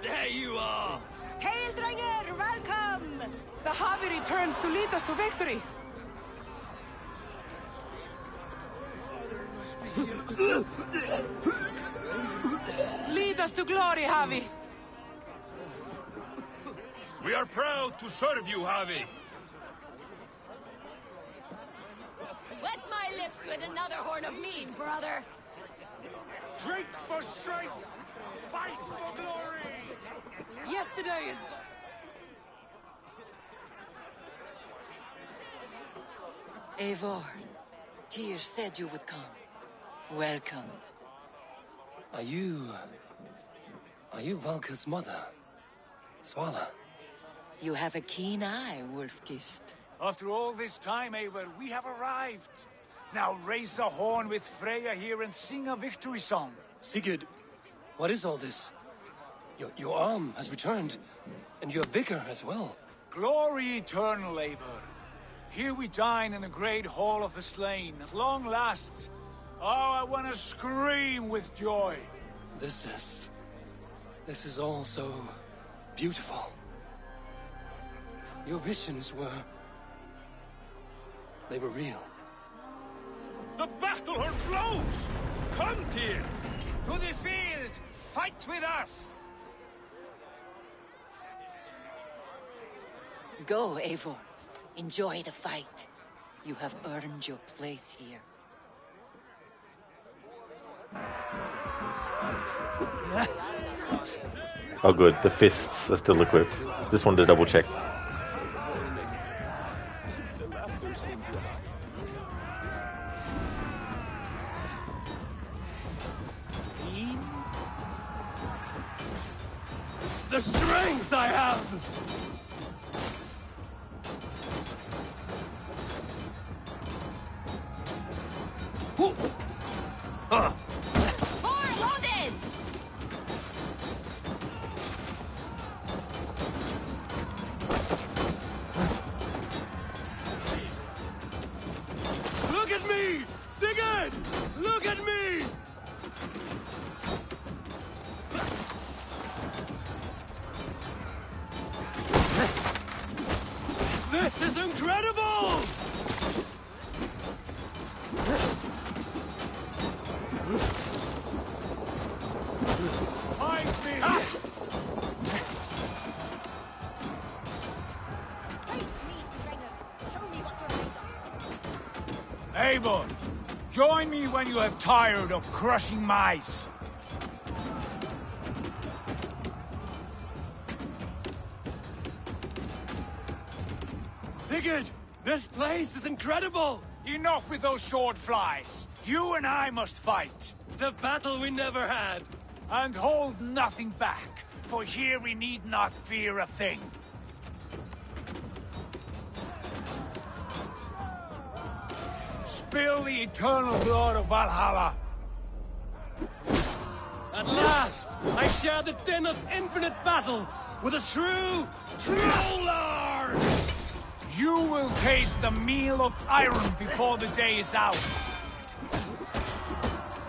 There you are! Hail, Dranger! Welcome! The Javi returns to lead us to victory. Lead us to glory, Javi. We are proud to serve you, Javi. Wet my lips with another horn of mead, brother. Drink for strength! Fight for glory! Yesterday is... Eivor, Tyr said you would come. Welcome. Are you Valka's mother? Swala? You have a keen eye, Wolfkist. After all this time, Eivor, we have arrived. Now raise a horn with Freya here and sing a victory song. Sigurd, what is all this? Your arm has returned, and your vigor as well. Glory eternal, Eivor. Here we dine in the great hall of the slain, at long last. Oh, I want to scream with joy. This is all so beautiful. Your visions they were real. The battle horn blows! Come, Tyr! To the field! Fight with us! Go, Eivor. Enjoy the fight. You have earned your place here. Oh good, the fists are still equipped. Just wanted to double check. The strength I have! Look at me! Sigurd! is incredible! Find me! Eivor, join me when you have tired of crushing mice. Sigurd, this place is incredible! Enough with those sword flies. You and I must fight. The battle we never had. And hold nothing back, for here we need not fear a thing. Spill the eternal blood of Valhalla. At last, I share the din of infinite battle with a true trollers! You will taste the meal of iron before the day is out.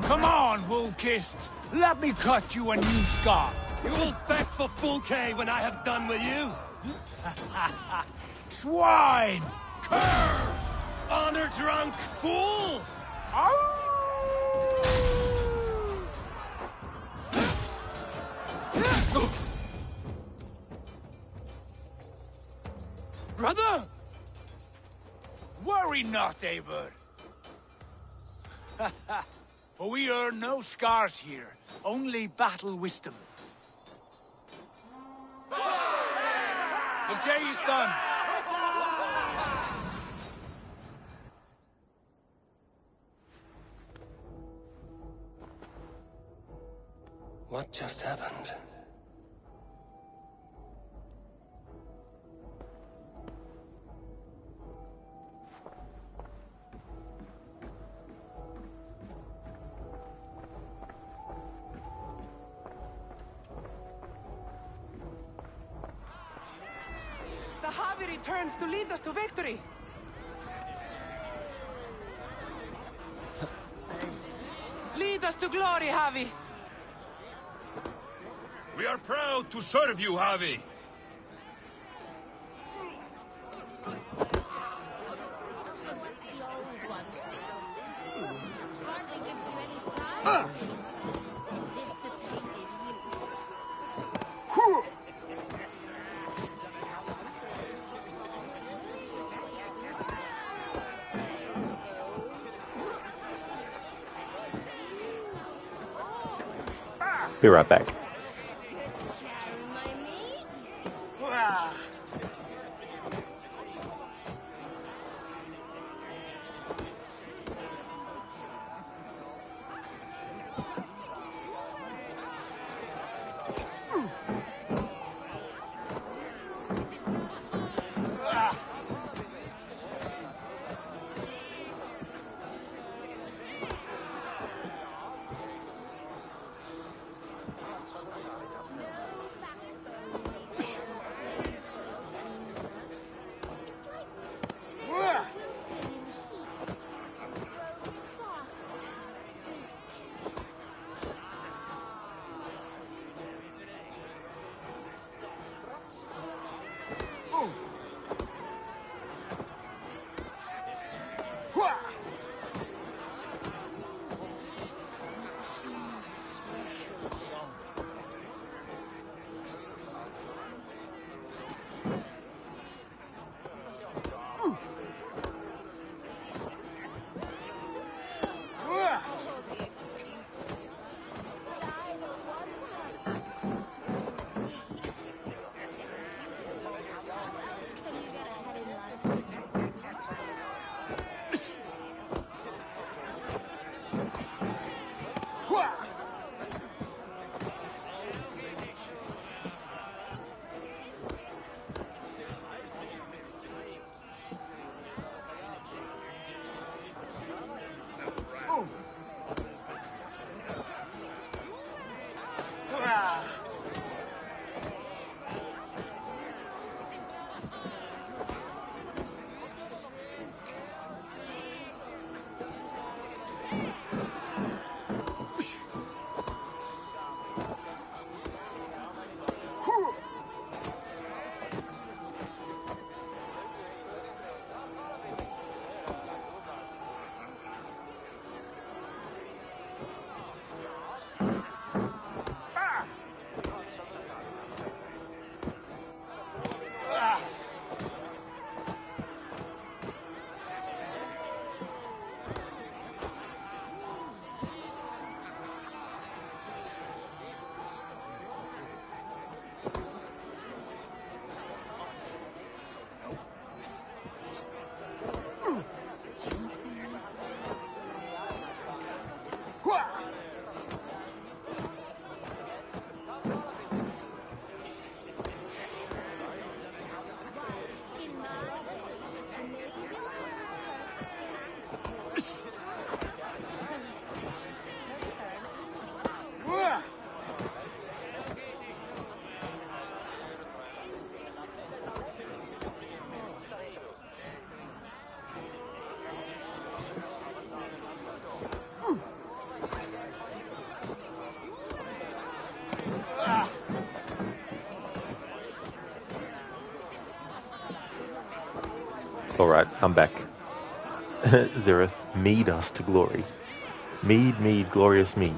Come on, Wolf-Kissed. Let me cut you a new scar. You will beg for full K when I have done with you. Swine! Cur! Honor-drunk fool! Brother! Worry not, Eivor. For we earn no scars here, only battle wisdom. The day is done. What just happened? The Javi returns to lead us to victory. Lead us to glory, Javi. We are proud to serve you, Javi. Be right back. Alright, I'm back. Zereth, mead us to glory. Mead, mead, glorious mead.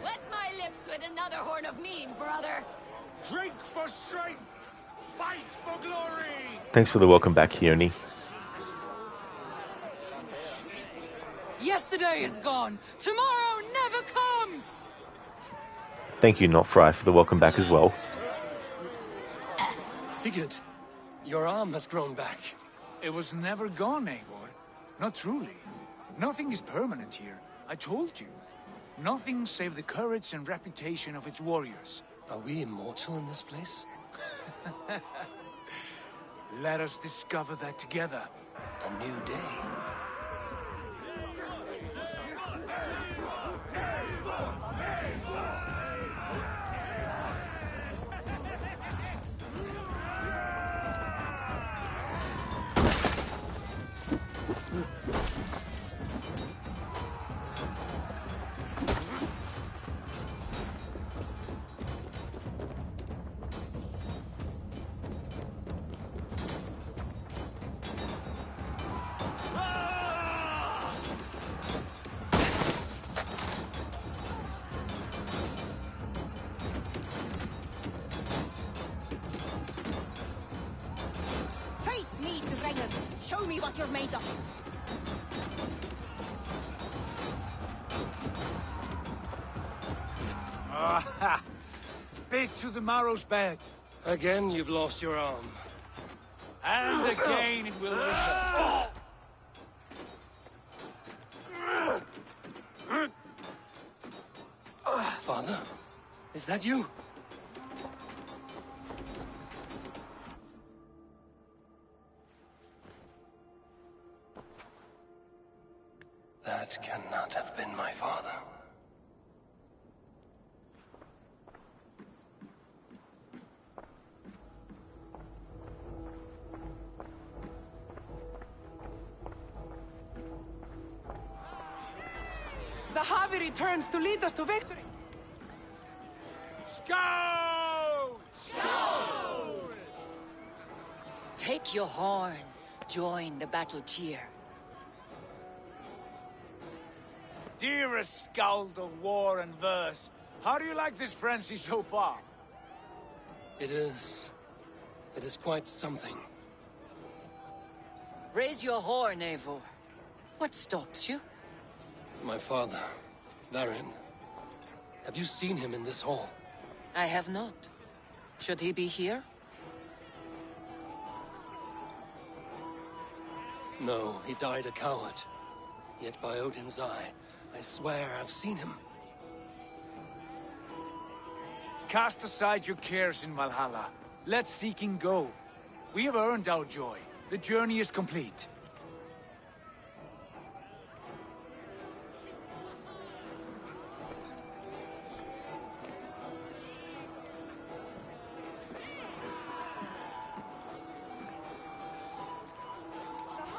Wet my lips with another horn of mead, brother. Drink for strength! Fight for glory! Thanks for the welcome back, Hioni. Yesterday is gone. Tomorrow never comes. Thank you, Not Fry, for the welcome back as well. Sigurd, your arm has grown back. It was never gone, Eivor. Not truly. Nothing is permanent here. I told you. Nothing save the courage and reputation of its warriors. Are we immortal in this place? Let us discover that together. A new day. Face me, Dranger. Show me what you're made of. Ah, bit to the marrow's bed. Again, you've lost your arm. And again it will return. Father, is that you? That cannot have been my father. The Javi returns to lead us to victory. Scout! Scout! Take your horn. Join the battle cheer. Dearest skald of war and verse, how do you like this frenzy so far? It is quite something. Raise your horn, Eivor. What stops you? My father, Varin. Have you seen him in this hall? I have not. Should he be here? No, he died a coward. Yet by Odin's eye, I swear I've seen him. Cast aside your cares in Valhalla. Let seeking go. We have earned our joy. The journey is complete.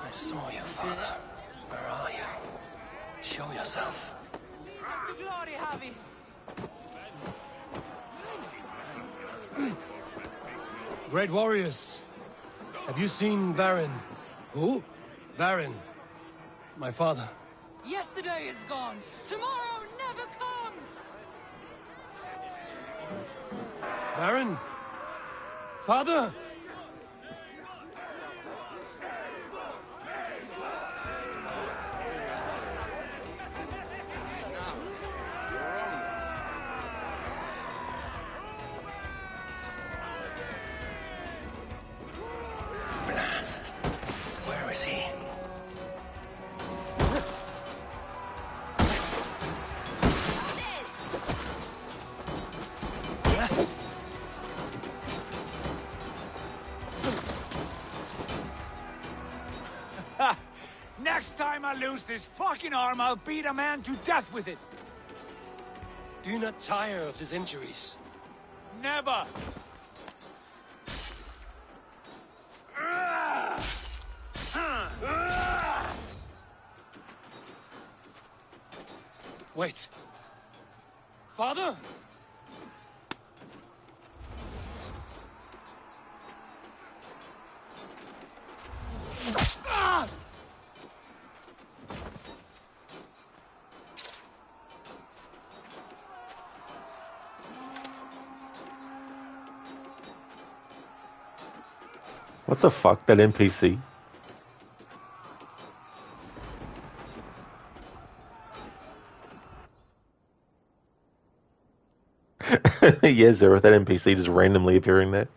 I saw you, Father. Where are you? Show yourself. To glory, Javi. Great warriors. Have you seen Varin? Who? Varin. My father. Yesterday is gone. Tomorrow never comes. Varin? Father? Blast. Where is he? Next time I lose this fucking arm, I'll beat a man to death with it. Do you not tire of his injuries? Never! Wait. Father? What the fuck, that NPC? Yeah, Zero, that NPC just randomly appearing there.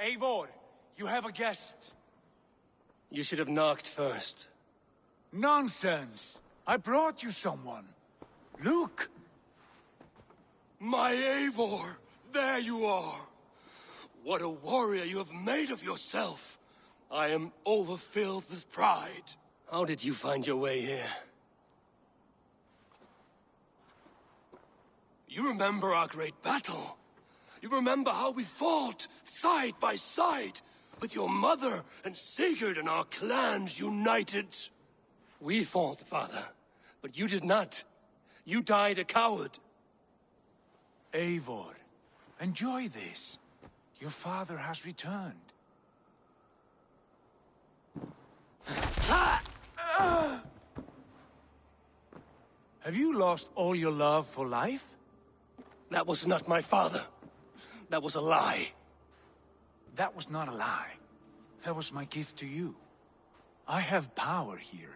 Eivor, you have a guest. You should have knocked first. Nonsense! I brought you someone. Look! My Eivor! There you are! What a warrior you have made of yourself! I am overfilled with pride. How did you find your way here? You remember our great battle? You remember how we fought, side by side, with your mother and Sigurd and our clans united? We fought, father, but you did not. You died a coward. Eivor, enjoy this. Your father has returned. Have you lost all your love for life? That was not my father. That was a lie. That was not a lie. That was my gift to you. I have power here,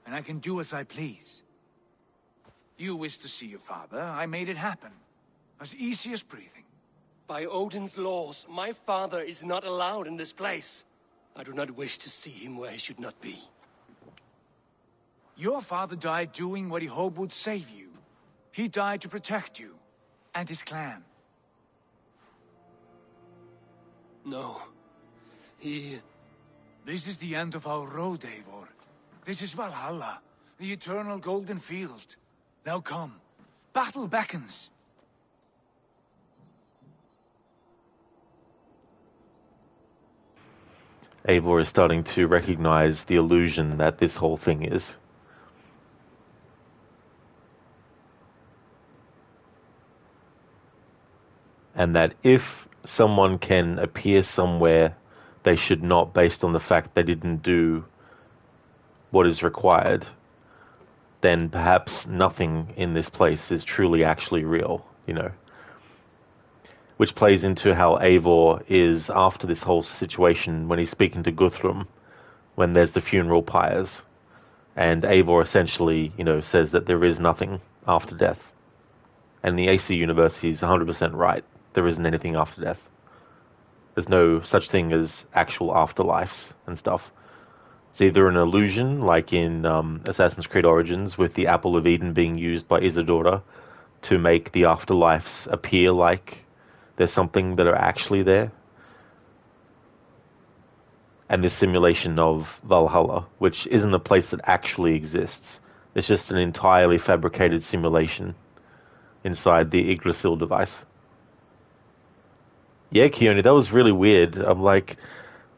and I can do as I please. You wish to see your father, I made it happen. As easy as breathing. By Odin's laws, my father is not allowed in this place. I do not wish to see him where he should not be. Your father died doing what he hoped would save you. He died to protect you, and his clan. No. This is the end of our road, Eivor. This is Valhalla, the eternal golden field. Now come. Battle beckons. Eivor is starting to recognize the illusion that this whole thing is. And that if someone can appear somewhere they should not based on the fact they didn't do what is required, then perhaps nothing in this place is truly actually real, you know. Which plays into how Eivor is after this whole situation when he's speaking to Guthrum, when there's the funeral pyres. And Eivor essentially, you know, says that there is nothing after death. And in the AC universe, he's 100% right. There isn't anything after death. There's no such thing as actual afterlives and stuff. It's either an illusion, like in Assassin's Creed Origins, with the Apple of Eden being used by Isidora to make the afterlives appear like there's something that are actually there. And this simulation of Valhalla, which isn't a place that actually exists. It's just an entirely fabricated simulation inside the Yggdrasil device. Yeah, Keone, that was really weird. I'm like,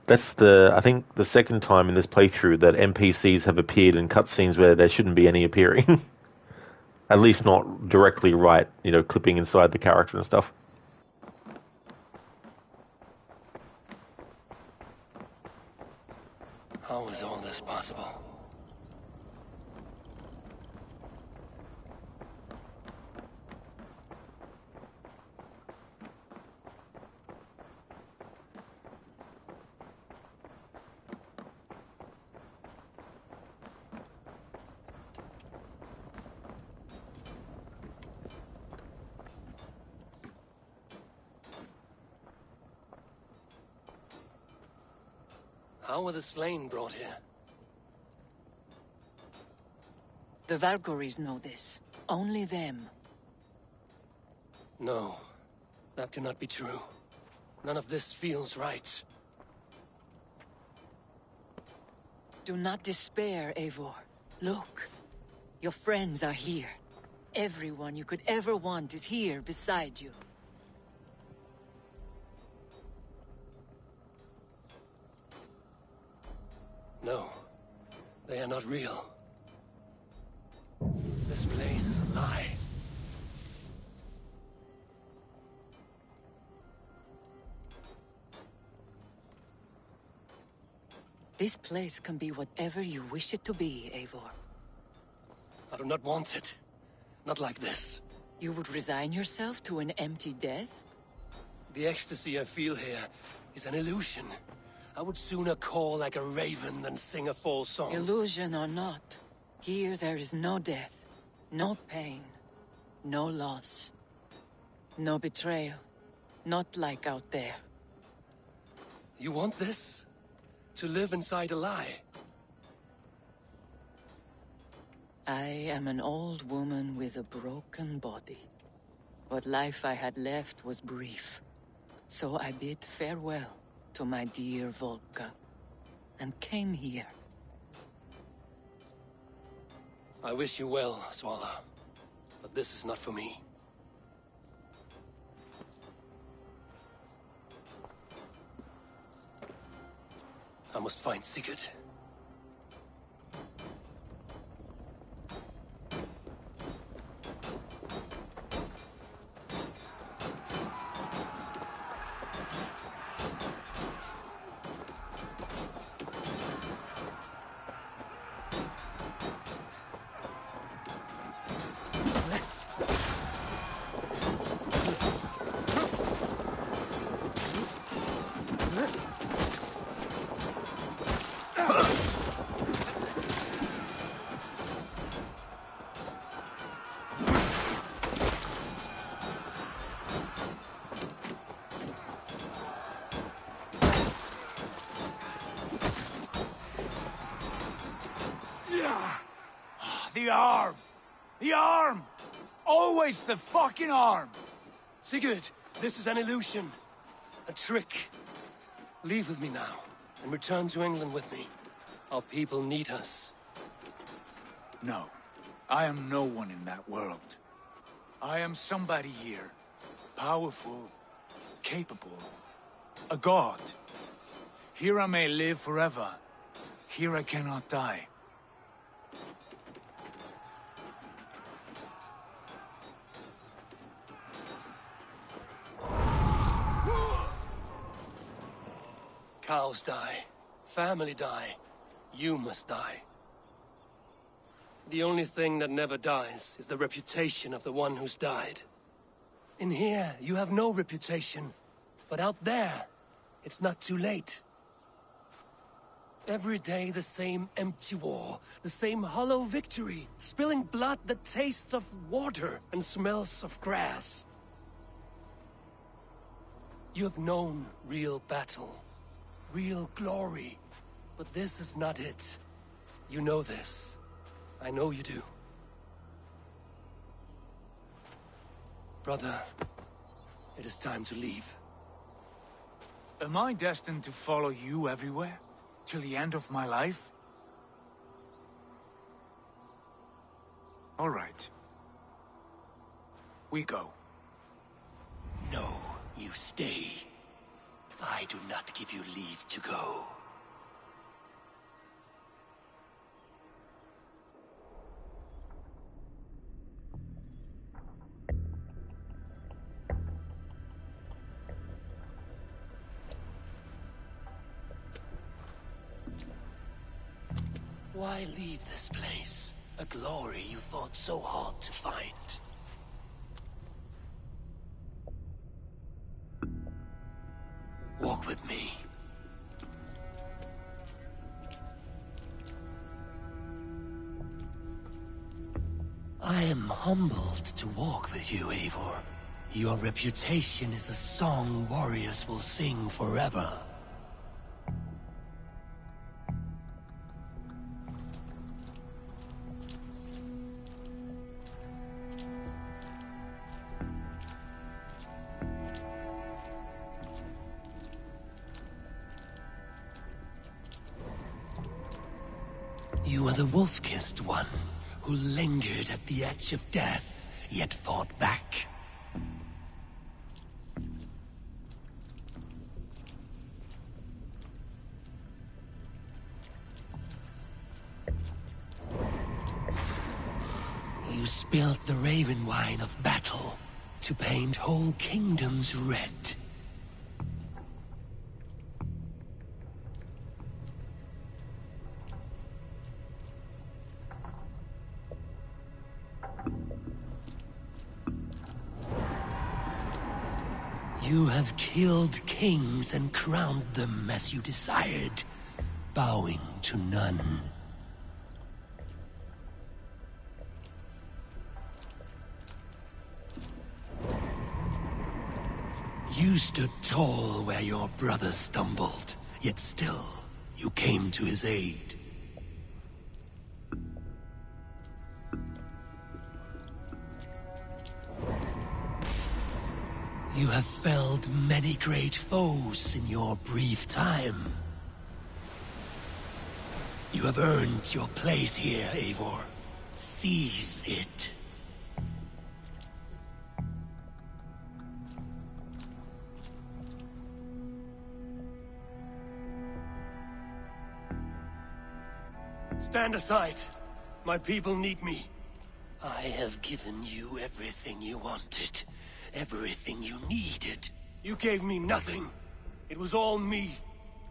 that's I think the second time in this playthrough that NPCs have appeared in cutscenes where there shouldn't be any appearing. At least not directly right, you know, clipping inside the character and stuff. How is all this possible? How were the slain brought here? The Valkyries know this. Only them. No, that cannot be true. None of this feels right. Do not despair, Eivor. Look. Your friends are here. Everyone you could ever want is here beside you. No, they are not real. This place is a lie. This place can be whatever you wish it to be, Eivor. I do not want it. Not like this. You would resign yourself to an empty death? The ecstasy I feel here is an illusion. I would sooner call like a raven than sing a false song. Illusion or not, here there is no death, no pain, no loss, no betrayal. Not like out there. You want this? To live inside a lie? I am an old woman with a broken body. What life I had left was brief. So I bid farewell to my dear Volka, and came here. I wish you well, Swallow. But this is not for me. I must find Sigurd. The arm! The arm! Always the fucking arm! Sigurd, this is an illusion. A trick. Leave with me now, and return to England with me. Our people need us. No. I am no one in that world. I am somebody here. Powerful. Capable. A god. Here I may live forever. Here I cannot die. Cows die. Family die. You must die. The only thing that never dies is the reputation of the one who's died. In here, you have no reputation. But out there, it's not too late. Every day the same empty war, the same hollow victory, spilling blood that tastes of water and smells of grass. You have known real battle, real glory, but this is not it. You know this. I know you do. Brother, it is time to leave. Am I destined to follow you everywhere? Till the end of my life? All right. We go. No, you stay. I do not give you leave to go. Why leave this place? A glory you fought so hard to find. Walk with me. I am humbled to walk with you, Eivor. Your reputation is a song warriors will sing forever. You are the wolf-kissed one, who lingered at the edge of death, yet fought back. You spilled the raven wine of battle to paint whole kingdoms red. You have killed kings and crowned them as you desired, bowing to none. You stood tall where your brother stumbled, yet still, you came to his aid. You have felled many great foes in your brief time. You have earned your place here, Eivor. Seize it. Stand aside. My people need me. I have given you everything you wanted. Everything you needed. You gave me nothing. It was all me.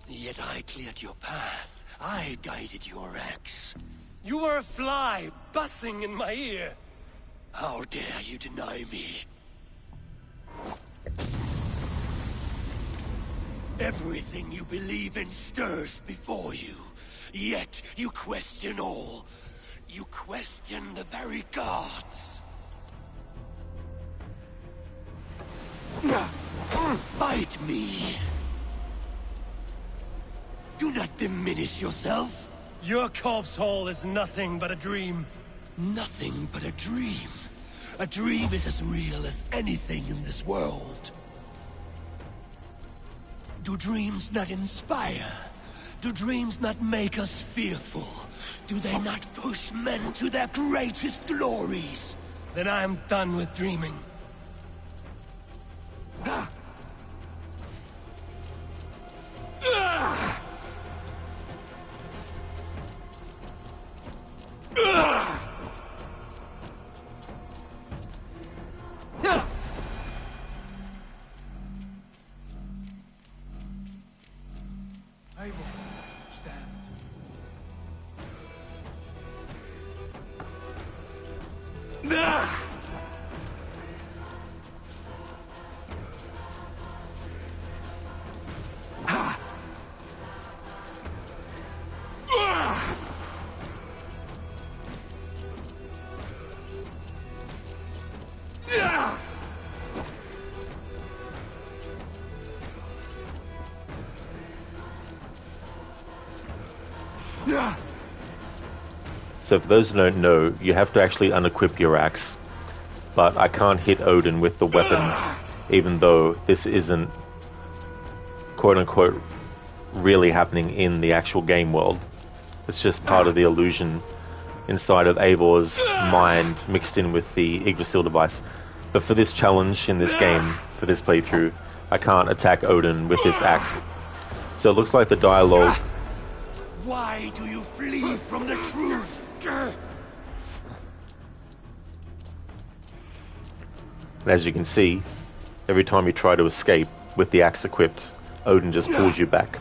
Yet I cleared your path. I guided your axe. You were a fly buzzing in my ear. How dare you deny me? Everything you believe in stirs before you. Yet you question all. You question the very gods. Fight me. Do not diminish yourself. Your corpse hall is nothing but a dream. Nothing but a dream. A dream is as real as anything in this world. Do dreams not inspire? Do dreams not make us fearful? Do they not push men to their greatest glories? Then I am done with dreaming. Eivor, stand. So for those who don't know, you have to actually unequip your axe. But I can't hit Odin with the weapon, even though this isn't quote-unquote really happening in the actual game world. It's just part of the illusion inside of Eivor's mind mixed in with the Yggdrasil device. But for this challenge in this game, for this playthrough, I can't attack Odin with this axe. So it looks like the dialogue... Why do you flee from the truth? As you can see, every time you try to escape with the axe equipped, Odin just pulls you back.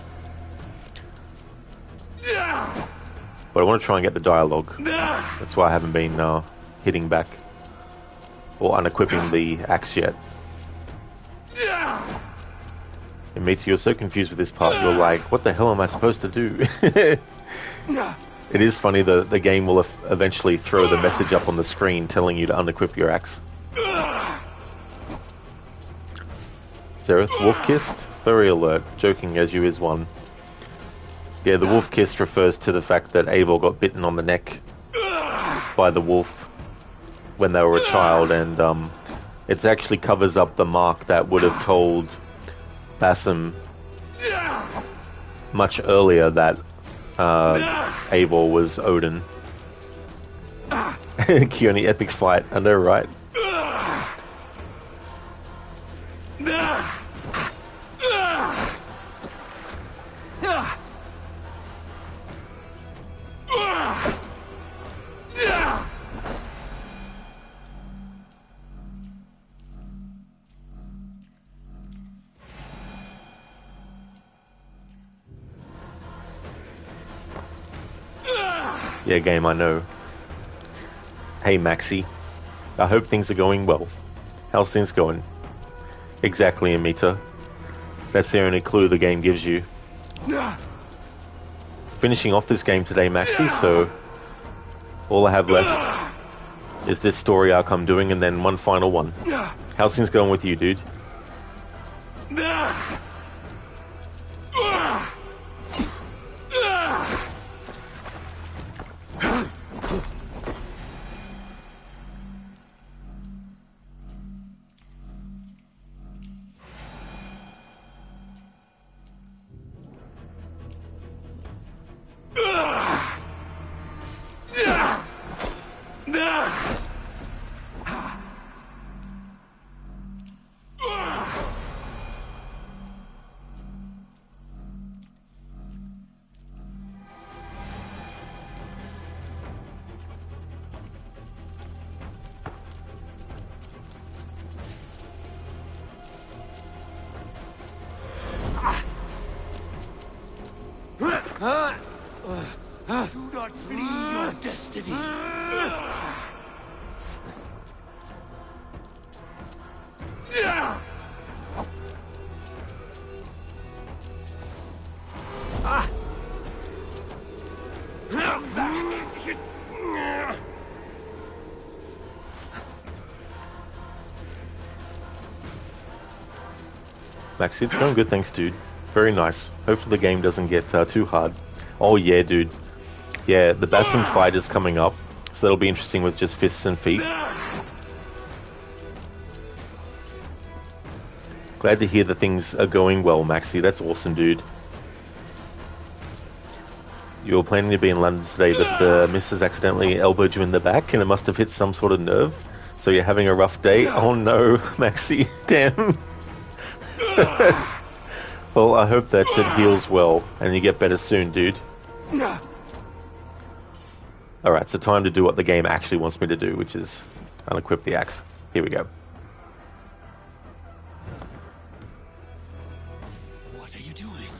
But I want to try and get the dialogue. That's why I haven't been hitting back or unequipping the axe yet. And Mita, you're so confused with this part, you're like, what the hell am I supposed to do? It is funny that the game will eventually throw the message up on the screen telling you to unequip your axe. Zereth, wolf-kissed? Very alert, joking as you is one. Yeah, the wolf-kissed refers to the fact that Eivor got bitten on the neck by the wolf when they were a child, and it actually covers up the mark that would have told Basim much earlier that Eivor was Odin. Keone, epic fight, I know, right? Yeah, game, I know. Hey, Maxi. I hope things are going well. How's things going? Exactly a meter. That's the only clue the game gives you. Finishing off this game today, Maxi, so all I have left is this story arc I'm doing and then one final one. How's things going with you, dude? Do not flee your destiny. Maxi, it's going good, thanks, dude. Very nice. Hopefully the game doesn't get too hard. Oh yeah, dude. Yeah, the Basim fight is coming up, so that'll be interesting with just fists and feet. Glad to hear that things are going well, Maxi. That's awesome, dude. You were planning to be in London today, but the missus accidentally elbowed you in the back, and it must have hit some sort of nerve. So you're having a rough day? Oh no, Maxi. Damn. Well, I hope that it heals well, and you get better soon, dude. Alright, so time to do what the game actually wants me to do, which is unequip the axe. Here we go. What are you doing?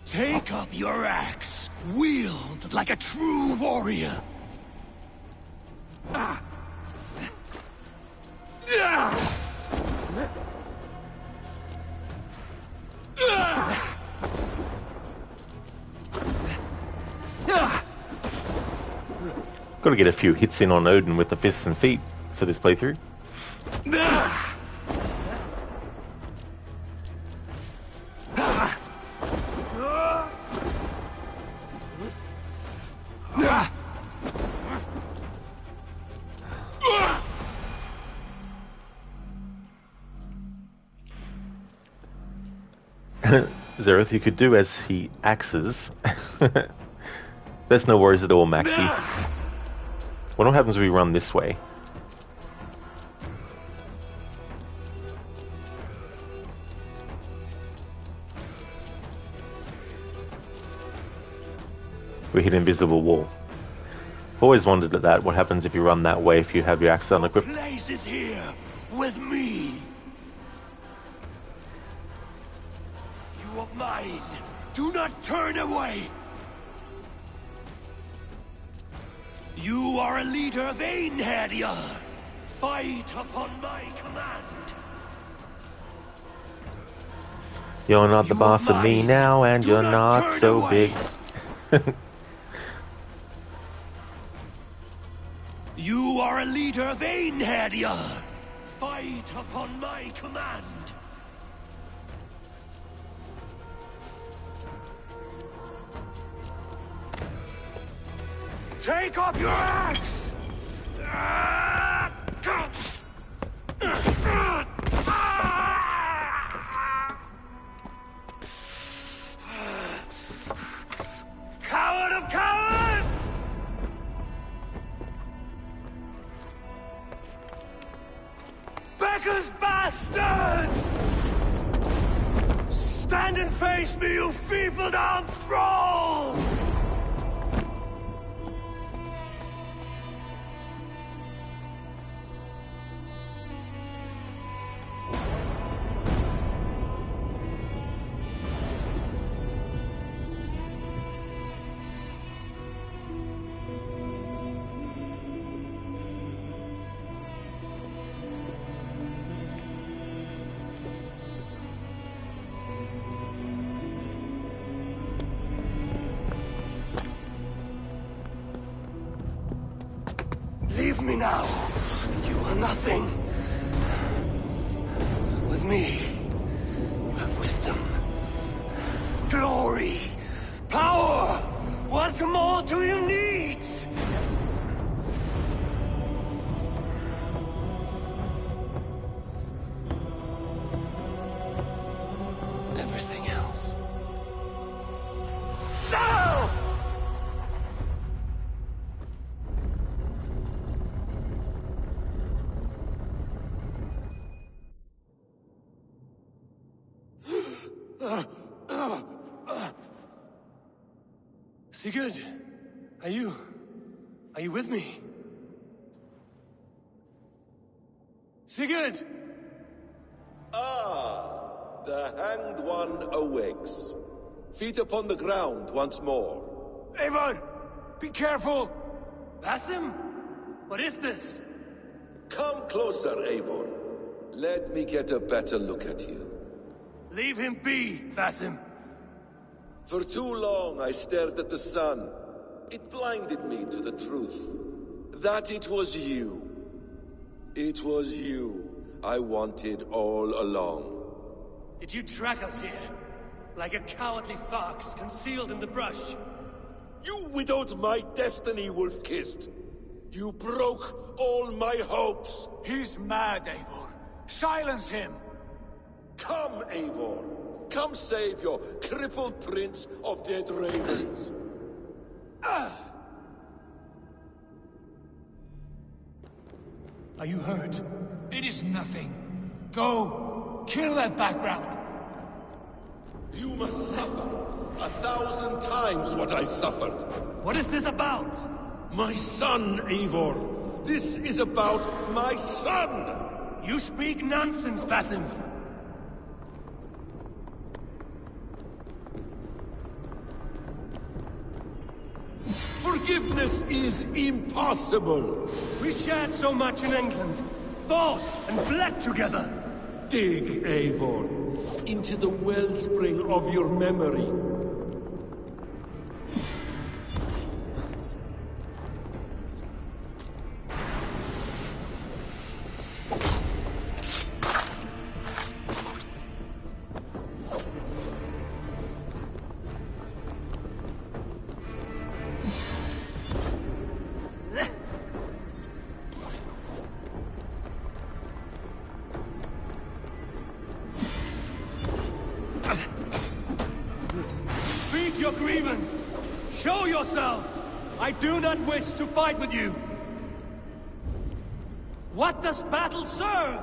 Take up your axe. Wield like a true warrior. Got to get a few hits in on Odin with the fists and feet for this playthrough. Zereth, you could do as he axes. There's no worries at all, Maxi. What happens if we run this way? We hit an invisible wall. I've always wondered at that. What happens if you run that way if you have your axe unequipped? The place is here with me. You are mine. Do not turn away. You are a leader of Einherjar. Fight upon my command. You're not the boss of me now, and you're not so big. You are a leader of Einherjar. Fight upon my command. Take up your axe! Coward of cowards! Becca's bastard! Stand and face me, you feeble-down thrall! Leave me now. You are nothing. With me, you have wisdom, glory, power. What more do you need? Everything else. No! Sigurd, are you with me? Sigurd! Ah, the Hanged One awakes. Feet upon the ground once more. Eivor! Be careful! Basim? What is this? Come closer, Eivor. Let me get a better look at you. Leave him be, Basim. For too long I stared at the sun. It blinded me to the truth. That it was you. It was you I wanted all along. Did you track us here? Like a cowardly fox concealed in the brush? You widowed my destiny, Wolf-Kissed. You broke all my hopes. He's mad, Eivor. Silence him! Come, Eivor. Come save your crippled prince of dead ravens. Are you hurt? It is nothing. Go! Kill that background! You must suffer 1,000 times what I suffered. What is this about? My son, Eivor. This is about my son! You speak nonsense, Basim. Forgiveness is impossible. We shared so much in England, fought and bled together. Dig, Eivor, into the wellspring of your memory. Speak your grievance. Show yourself. I do not wish to fight with you. What does battle serve?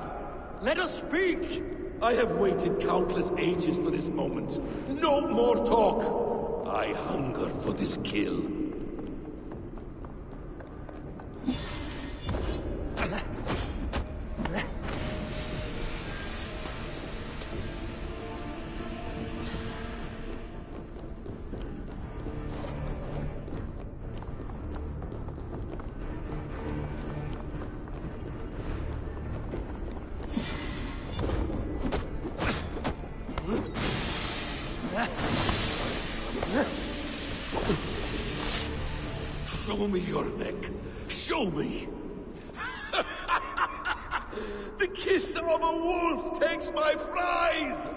Let us speak. I have waited countless ages for this moment. No more talk. I hunger for this kill. Show me your neck. Show me. The kiss of a wolf takes my prize.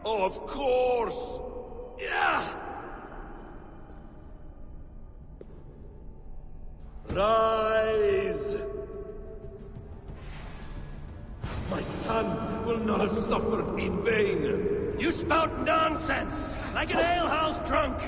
Of course. Yeah. Rise. My son will not have suffered in vain. You spout nonsense, like an alehouse drunk.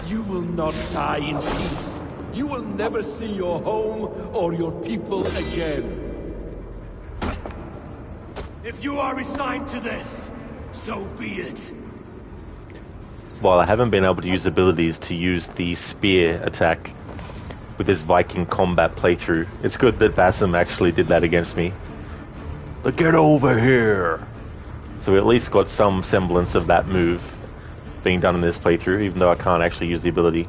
You will not die in peace. You will never see your home or your people again. If you are resigned to this, so be it. While I haven't been able to use abilities to use the spear attack with this Viking Kombat playthrough, it's good that Basim actually did that against me. But get over here! So we at least got some semblance of that move being done in this playthrough, even though I can't actually use the ability.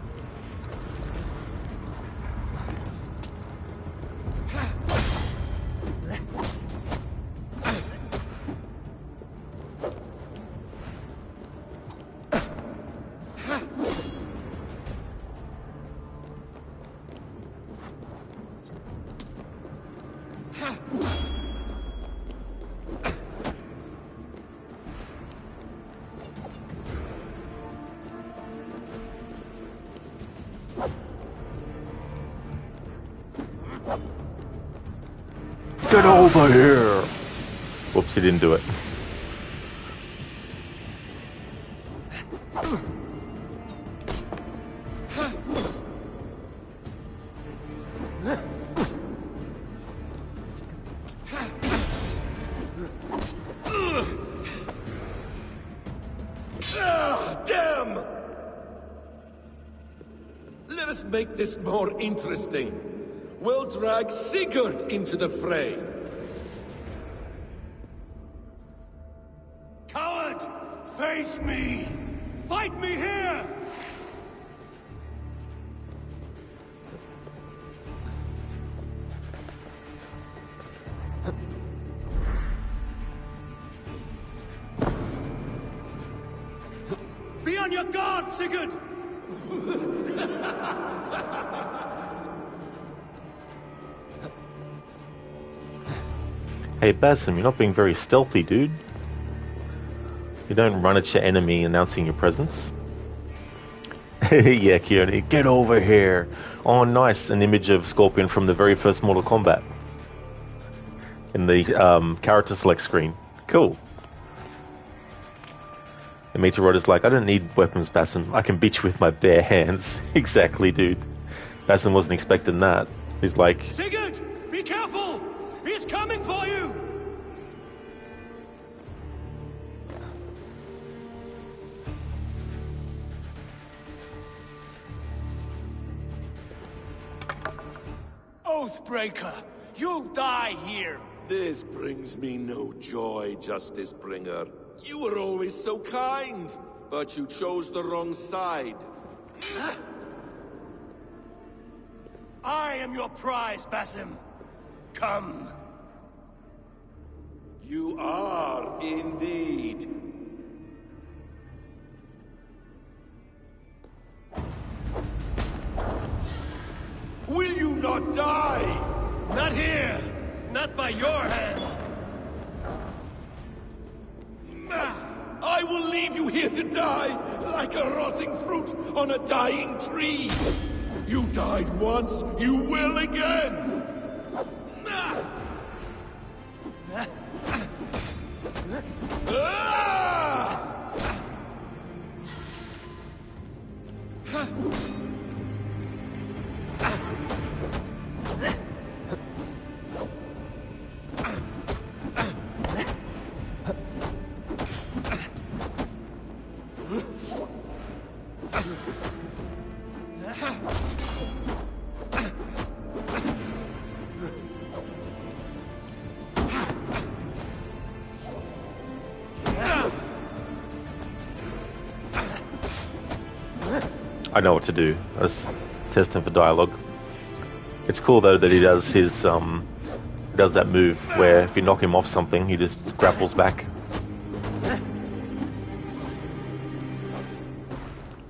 Get over here! Whoops, he didn't do it. Damn! Let us make this more interesting. We'll drag Sigurd into the fray. Coward! Face me! Fight me here! Be on your guard, Sigurd! Hey Basim, you're not being very stealthy, dude. You don't run at your enemy announcing your presence. Yeah, Keone, get over here. Oh, nice, an image of Scorpion from the very first Mortal Kombat. In the character select screen. Cool. And Meteoroid like, I don't need weapons, Basim. I can beat you with my bare hands. Exactly, dude. Basim wasn't expecting that. He's like... Sigurd! Be careful! He's coming for you! Oathbreaker! You'll die here! This brings me no joy, Justice Bringer. You were always so kind, but you chose the wrong side. I am your prize, Basim. Come. You are indeed. Will you not die? Not here! Not by your hand! I will leave you here to die, like a rotting fruit on a dying tree. You died once, you will again! I know what to do. I was testing for dialogue. It's cool though that he does his does that move where if you knock him off something, he just grapples back.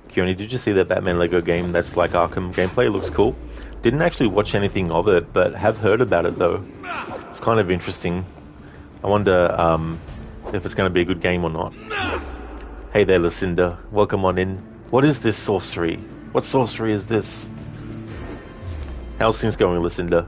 Keone, did you see that Batman Lego game that's like Arkham gameplay? It looks cool. Didn't actually watch anything of it, but have heard about it though. It's kind of interesting. I wonder if it's going to be a good game or not. Hey there, Lucinda. Welcome on in. What is this sorcery? What sorcery is this? How's things going, Lucinda?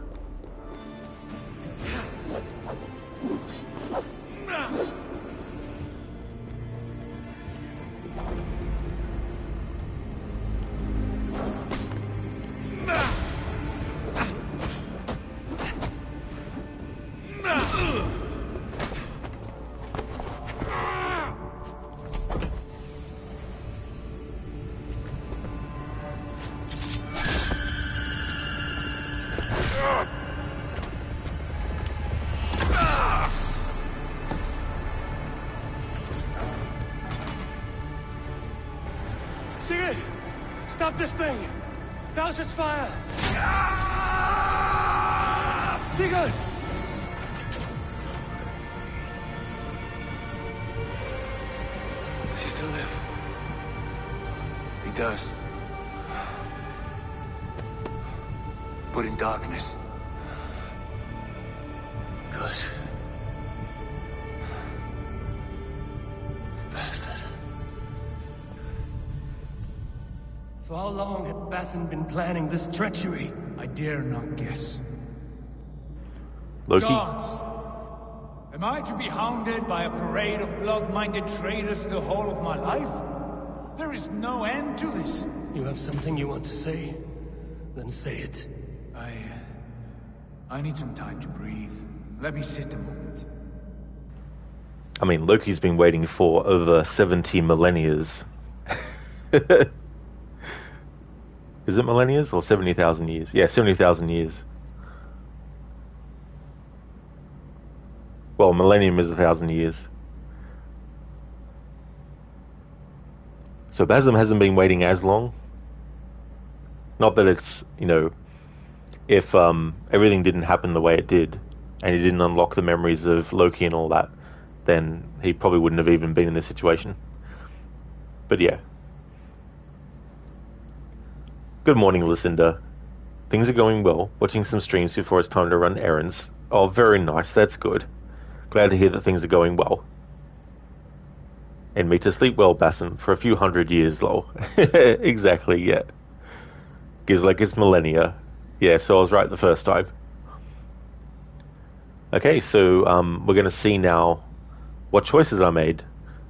Stop this thing! Douse its fire! Sigurd! Does he still live? He does. But in darkness. Good. Bastard. For how long had Basin been planning this treachery? I dare not guess. Loki? Gods! Am I to be hounded by a parade of blood-minded traitors the whole of my life? There is no end to this. You have something you want to say? Then say it. I need some time to breathe. Let me sit a moment. I mean, Loki's been waiting for over 70 millennias. Is it millennias or 70,000 years? Yeah, 70,000 years. Well, millennium is 1,000 years. So Basim hasn't been waiting as long. Not that it's, you know, if everything didn't happen the way it did, and he didn't unlock the memories of Loki and all that, then he probably wouldn't have even been in this situation. But yeah. Good morning, Lucinda. Things are going well. Watching some streams before it's time to run errands. Oh, very nice. That's good. Glad to hear that things are going well. And me to sleep well, Basim, for a few hundred years, lol. Exactly, yeah. Gives like it's millennia. Yeah, so I was right the first time. Okay, so we're going to see now what choices I made,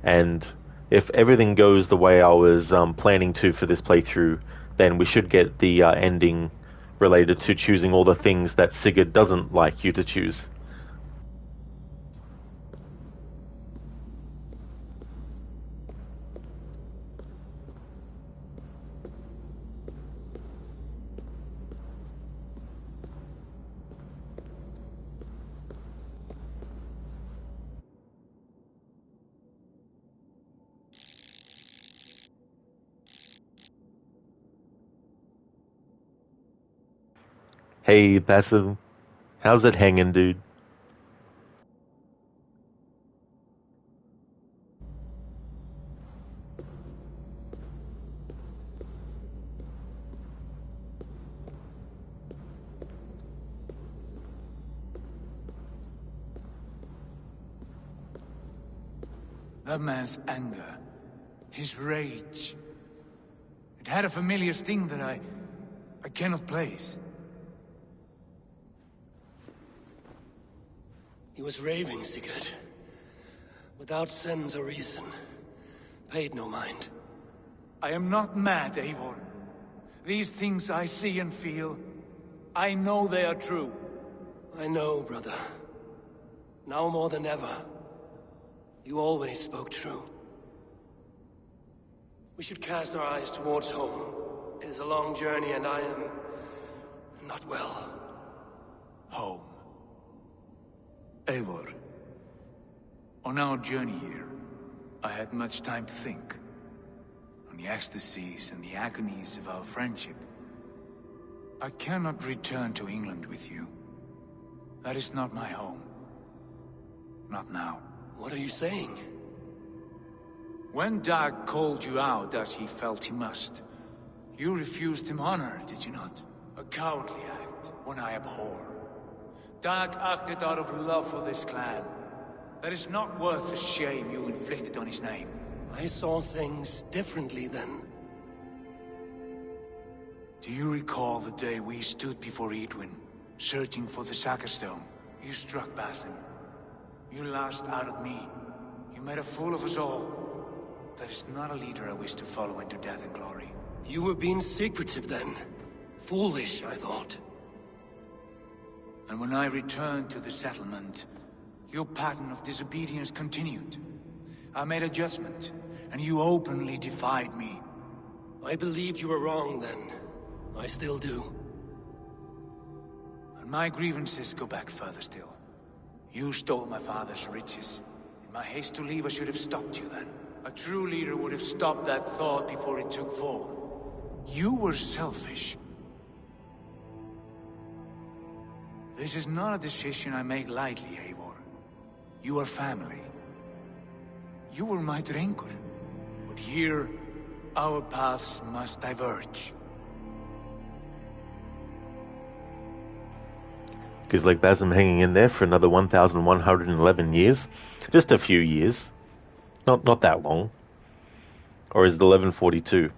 and if everything goes the way I was planning to for this playthrough, then we should get the ending related to choosing all the things that Sigurd doesn't like you to choose. Hey, Basim. How's it hanging, dude? That man's anger, his rage, it had a familiar sting that I cannot place. He was raving, Sigurd. Without sense or reason. Paid no mind. I am not mad, Eivor. These things I see and feel, I know they are true. I know, brother. Now more than ever. You always spoke true. We should cast our eyes towards home. It is a long journey and I am not well. Home. Eivor, on our journey here, I had much time to think. On the ecstasies and the agonies of our friendship. I cannot return to England with you. That is not my home. Not now. What are you saying? When Dag called you out as he felt he must, you refused him honor, did you not? A cowardly act, one I abhor. Dag acted out of love for this clan. That is not worth the shame you inflicted on his name. I saw things differently then. Do you recall the day we stood before Edwin, searching for the Saga Stone? You struck Basim. You lashed out at me. You made a fool of us all. That is not a leader I wish to follow into death and glory. You were being secretive then. Foolish, I thought. And when I returned to the settlement, your pattern of disobedience continued. I made a judgment, and you openly defied me. I believed you were wrong then. I still do. And my grievances go back further still. You stole my father's riches. In my haste to leave, I should have stopped you then. A true leader would have stopped that thought before it took form. You were selfish. This is not a decision I make lightly, Eivor. You are family. You were my drinker. But here, our paths must diverge. Gives like Basm hanging in there for another 1,111 years. Just a few years. Not that long. Or is it 1142?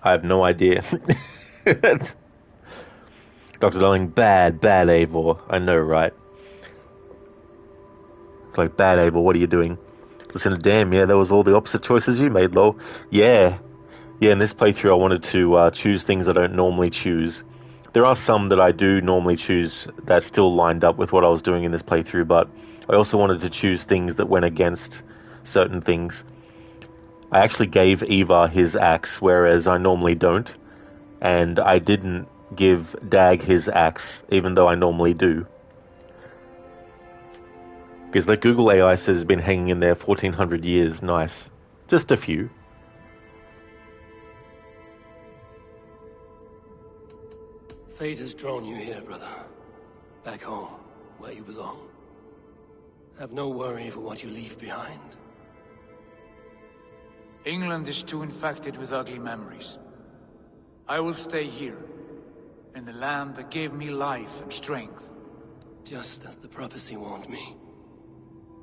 I have no idea. Dr. Darling, bad Eivor. I know, right? It's like, bad Eivor, what are you doing? Listen, damn, yeah, that was all the opposite choices you made, lol. Yeah, in this playthrough I wanted to choose things I don't normally choose. There are some that I do normally choose that still lined up with what I was doing in this playthrough, but I also wanted to choose things that went against certain things. I actually gave Eivor his axe, whereas I normally don't. And I didn't give Dag his axe, even though I normally do. Because like Google AI says it's been hanging in there 1,400 years. Nice. Just a few. Fate has drawn you here, brother. Back home, where you belong. Have no worry for what you leave behind. England is too infected with ugly memories. I will stay here, in the land that gave me life and strength. Just as the prophecy warned me.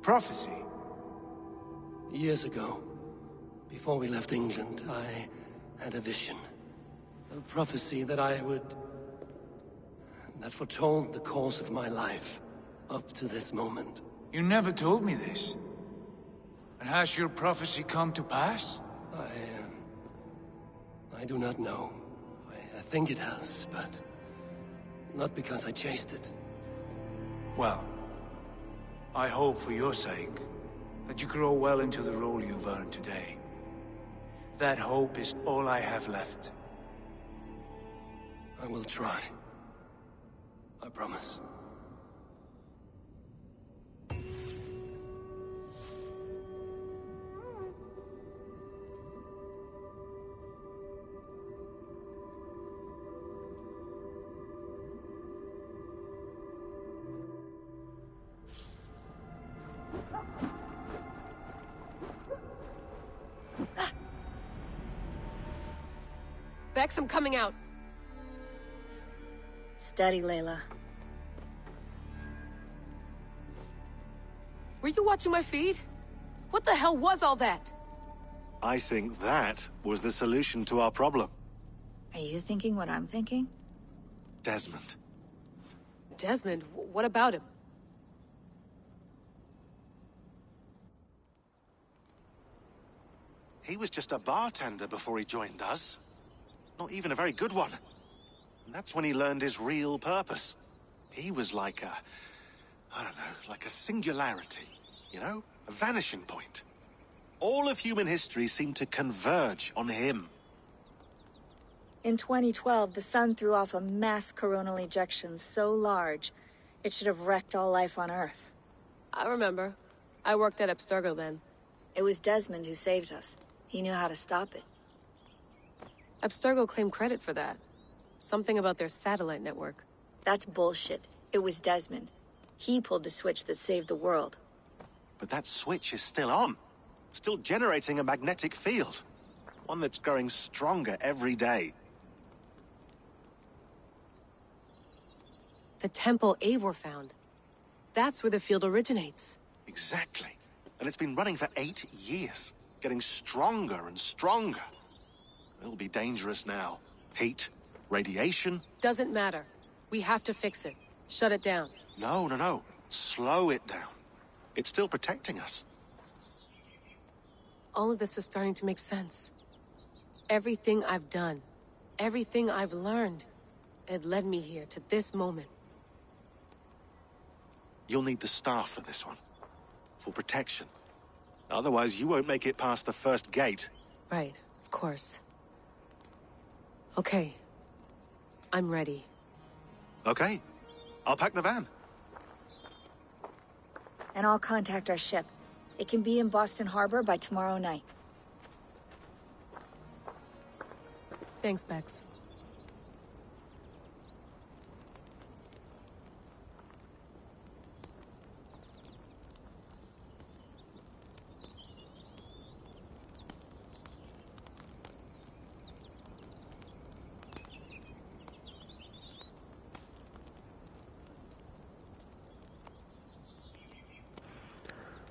Prophecy? Years ago, before we left England, I had a vision. A prophecy that that foretold the course of my life, up to this moment. You never told me this. And has your prophecy come to pass? I do not know. I think it has, but not because I chased it. Well, I hope for your sake that you grow well into the role you've earned today. That hope is all I have left. I will try. I promise. Bex, I'm coming out. Steady, Layla. Were you watching my feed? What the hell was all that? I think that was the solution to our problem. Are you thinking what I'm thinking? Desmond. Desmond? What about him? He was just a bartender before he joined us. Not even a very good one. And that's when he learned his real purpose. He was like I don't know, like a singularity, you know? A vanishing point. All of human history seemed to converge on him. In 2012, the sun threw off a mass coronal ejection so large, it should have wrecked all life on Earth. I remember. I worked at Abstergo then. It was Desmond who saved us. He knew how to stop it. Abstergo claimed credit for that. Something about their satellite network. That's bullshit. It was Desmond. He pulled the switch that saved the world. But that switch is still on. Still generating a magnetic field. One that's growing stronger every day. The temple Eivor found. That's where the field originates. Exactly. And it's been running for 8 years. Getting stronger and stronger. It'll be dangerous now. Heat, radiation. Doesn't matter. We have to fix it. Shut it down. No. Slow it down. It's still protecting us. All of this is starting to make sense. Everything I've done, everything I've learned, it led me here to this moment. You'll need the staff for this one. For protection. Otherwise, you won't make it past the first gate. Right, of course. Okay. I'm ready. Okay. I'll pack the van. And I'll contact our ship. It can be in Boston Harbor by tomorrow night. Thanks, Bex.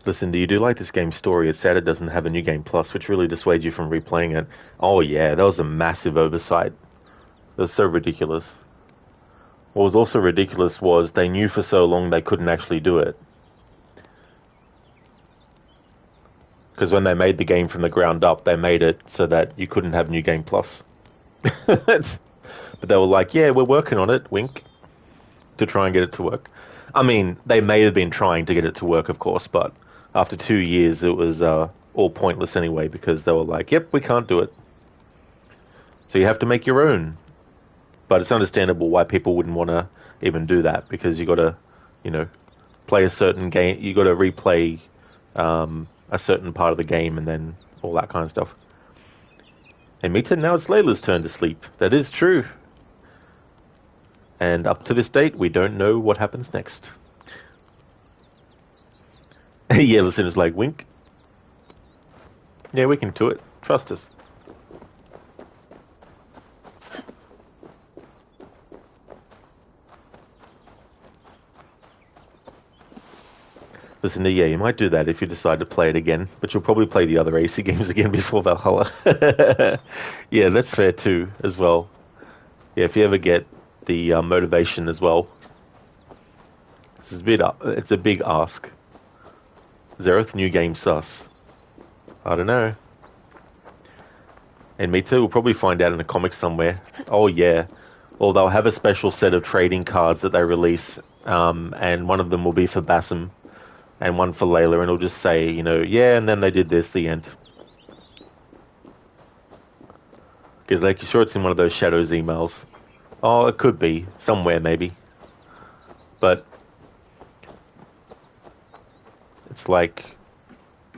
Listen, do you do like this game's story? It's sad it doesn't have a New Game Plus, which really dissuades you from replaying it. Oh yeah, that was a massive oversight. It was so ridiculous. What was also ridiculous was they knew for so long they couldn't actually do it. Because when they made the game from the ground up, they made it so that you couldn't have New Game Plus. But they were like, yeah, we're working on it, wink, to try and get it to work. I mean, they may have been trying to get it to work, of course, but after 2 years, it was all pointless anyway, because they were like, yep, we can't do it. So you have to make your own. But it's understandable why people wouldn't want to even do that, because you got to, play a certain game. You got to replay a certain part of the game and then all that kind of stuff. And Mita, now it's Layla's turn to sleep. That is true. And up to this date, we don't know what happens next. Yeah, listen, it's like, wink. Yeah, we can do it. Trust us. Listen, yeah, you might do that if you decide to play it again, but you'll probably play the other AC games again before Valhalla. Yeah, that's fair too, as well. Yeah, if you ever get the motivation as well. It's a big ask. Zereth, new game sus. I don't know. And me too, we'll probably find out in a comic somewhere. Oh yeah. Or they'll have a special set of trading cards that they release, and one of them will be for Basim, and one for Layla, and it'll just say, yeah, and then they did this, the end. Because, like, you're sure it's in one of those Shadows emails. Oh, it could be. Somewhere, maybe. But it's like,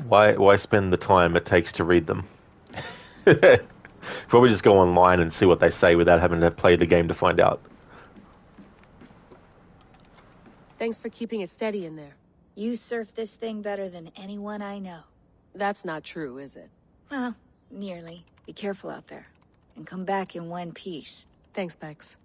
why spend the time it takes to read them? Probably just go online and see what they say without having to play the game to find out. Thanks for keeping it steady in there. You surf this thing better than anyone I know. That's not true, is it? Well, nearly. Be careful out there. And come back in one piece. Thanks, Bex.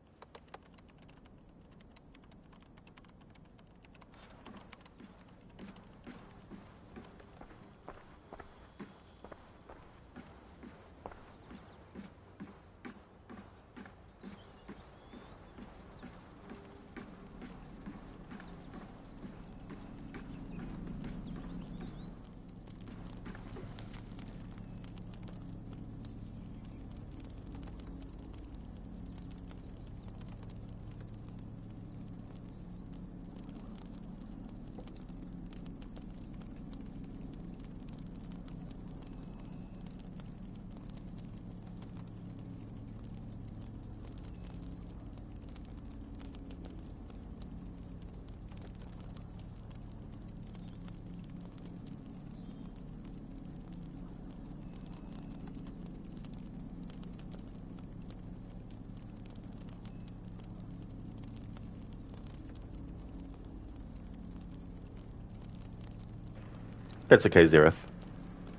That's okay, Zereth.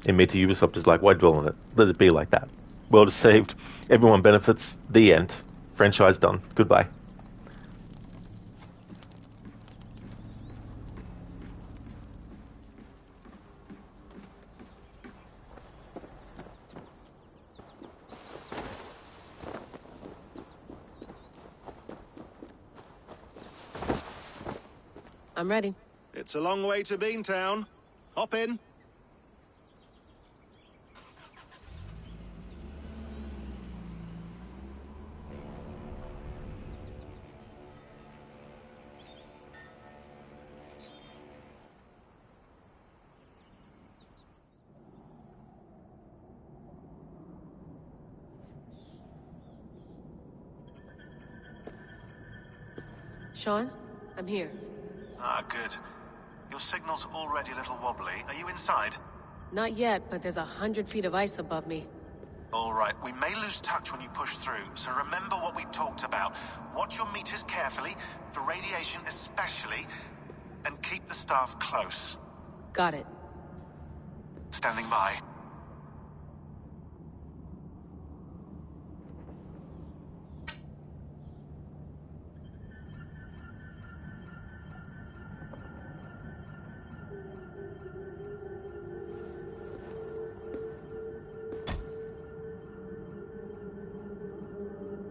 In Meta, Ubisoft is like, why dwell on it? Let it be like that. World is saved. Everyone benefits. The end. Franchise done. Goodbye. I'm ready. It's a long way to Beantown. Hop in. Sean, I'm here. Ah, good. Your signal's already a little wobbly. Are you inside? Not yet, but there's 100 feet of ice above me. All right, we may lose touch when you push through, so remember what we talked about. Watch your meters carefully, for radiation especially, and keep the staff close. Got it. Standing by.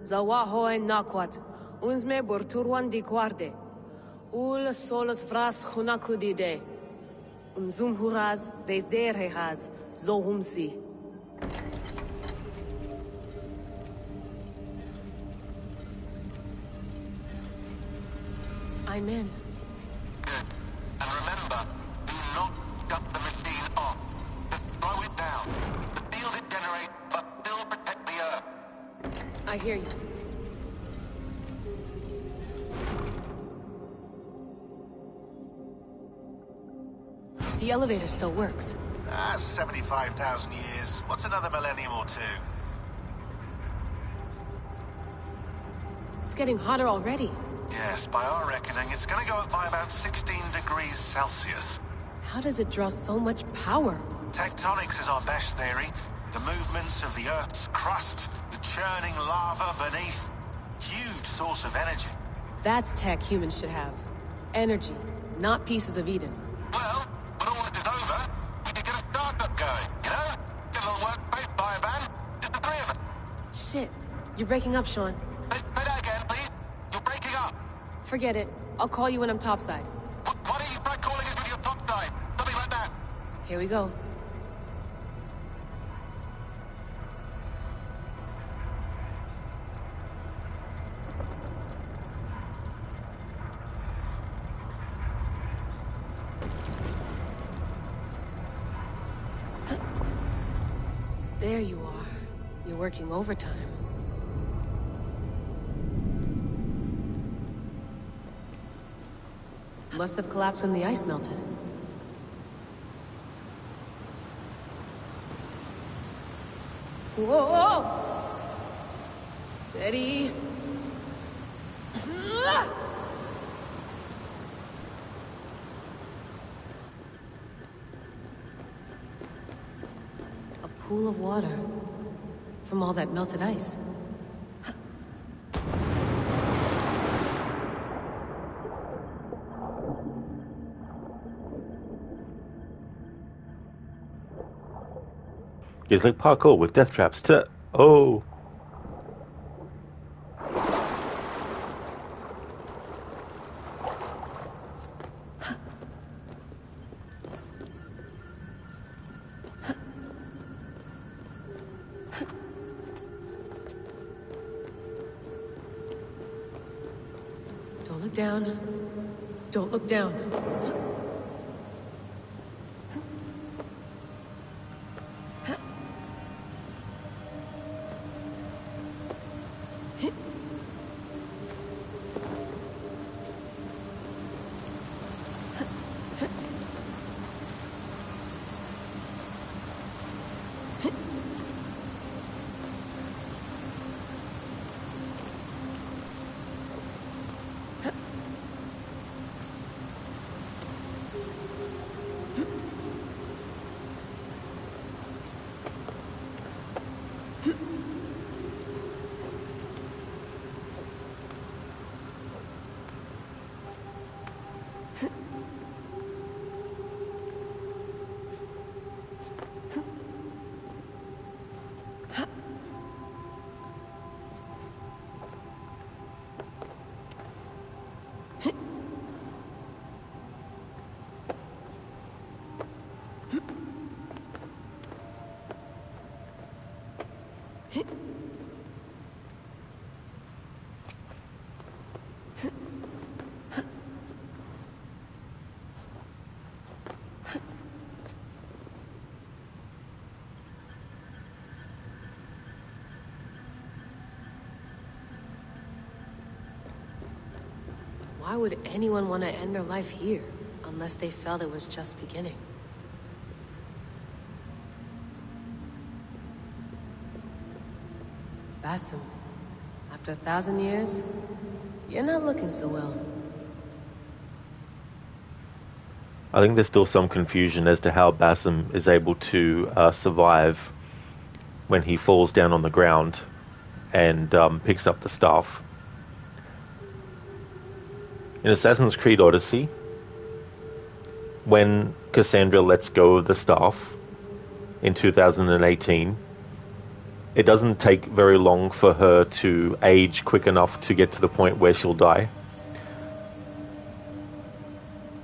Zawaho en nakwat. Unsme borturwan di guarde. Ul solos vras hunakudide. Unzum huraz, des derehaz, zohumsi. I'm in. Good. And remember, do not shut the machine off. Just slow it down. The field it generates must still protect the Earth. I hear you. The elevator still works. 75,000 years. What's another millennium or two? It's getting hotter already. Yes, by our reckoning, it's gonna go up by about 16 degrees Celsius. How does it draw so much power? Tectonics is our best theory. The movements of the Earth's crust, the churning lava beneath. Huge source of energy. That's tech humans should have. Energy, not pieces of Eden. Well, when all this is over, we could get a startup going, you know? Get a little workspace, buy a van, just the three of us. Shit. You're breaking up, Sean. Say that again, please. You're breaking up. Forget it. I'll call you when I'm topside. Why don't you try calling us with your topside? Something like that. Here we go. There you are. You're working overtime. Must have collapsed when the ice melted. Whoa! Steady. A pool of water from all that melted ice. It's like parkour with death traps to... Oh. Don't look down. Don't look down. Why would anyone want to end their life here, unless they felt it was just beginning? Basim, after 1,000 years, you're not looking so well. I think there's still some confusion as to how Basim is able to survive when he falls down on the ground and picks up the staff. In Assassin's Creed Odyssey, when Cassandra lets go of the staff in 2018, it doesn't take very long for her to age quick enough to get to the point where she'll die.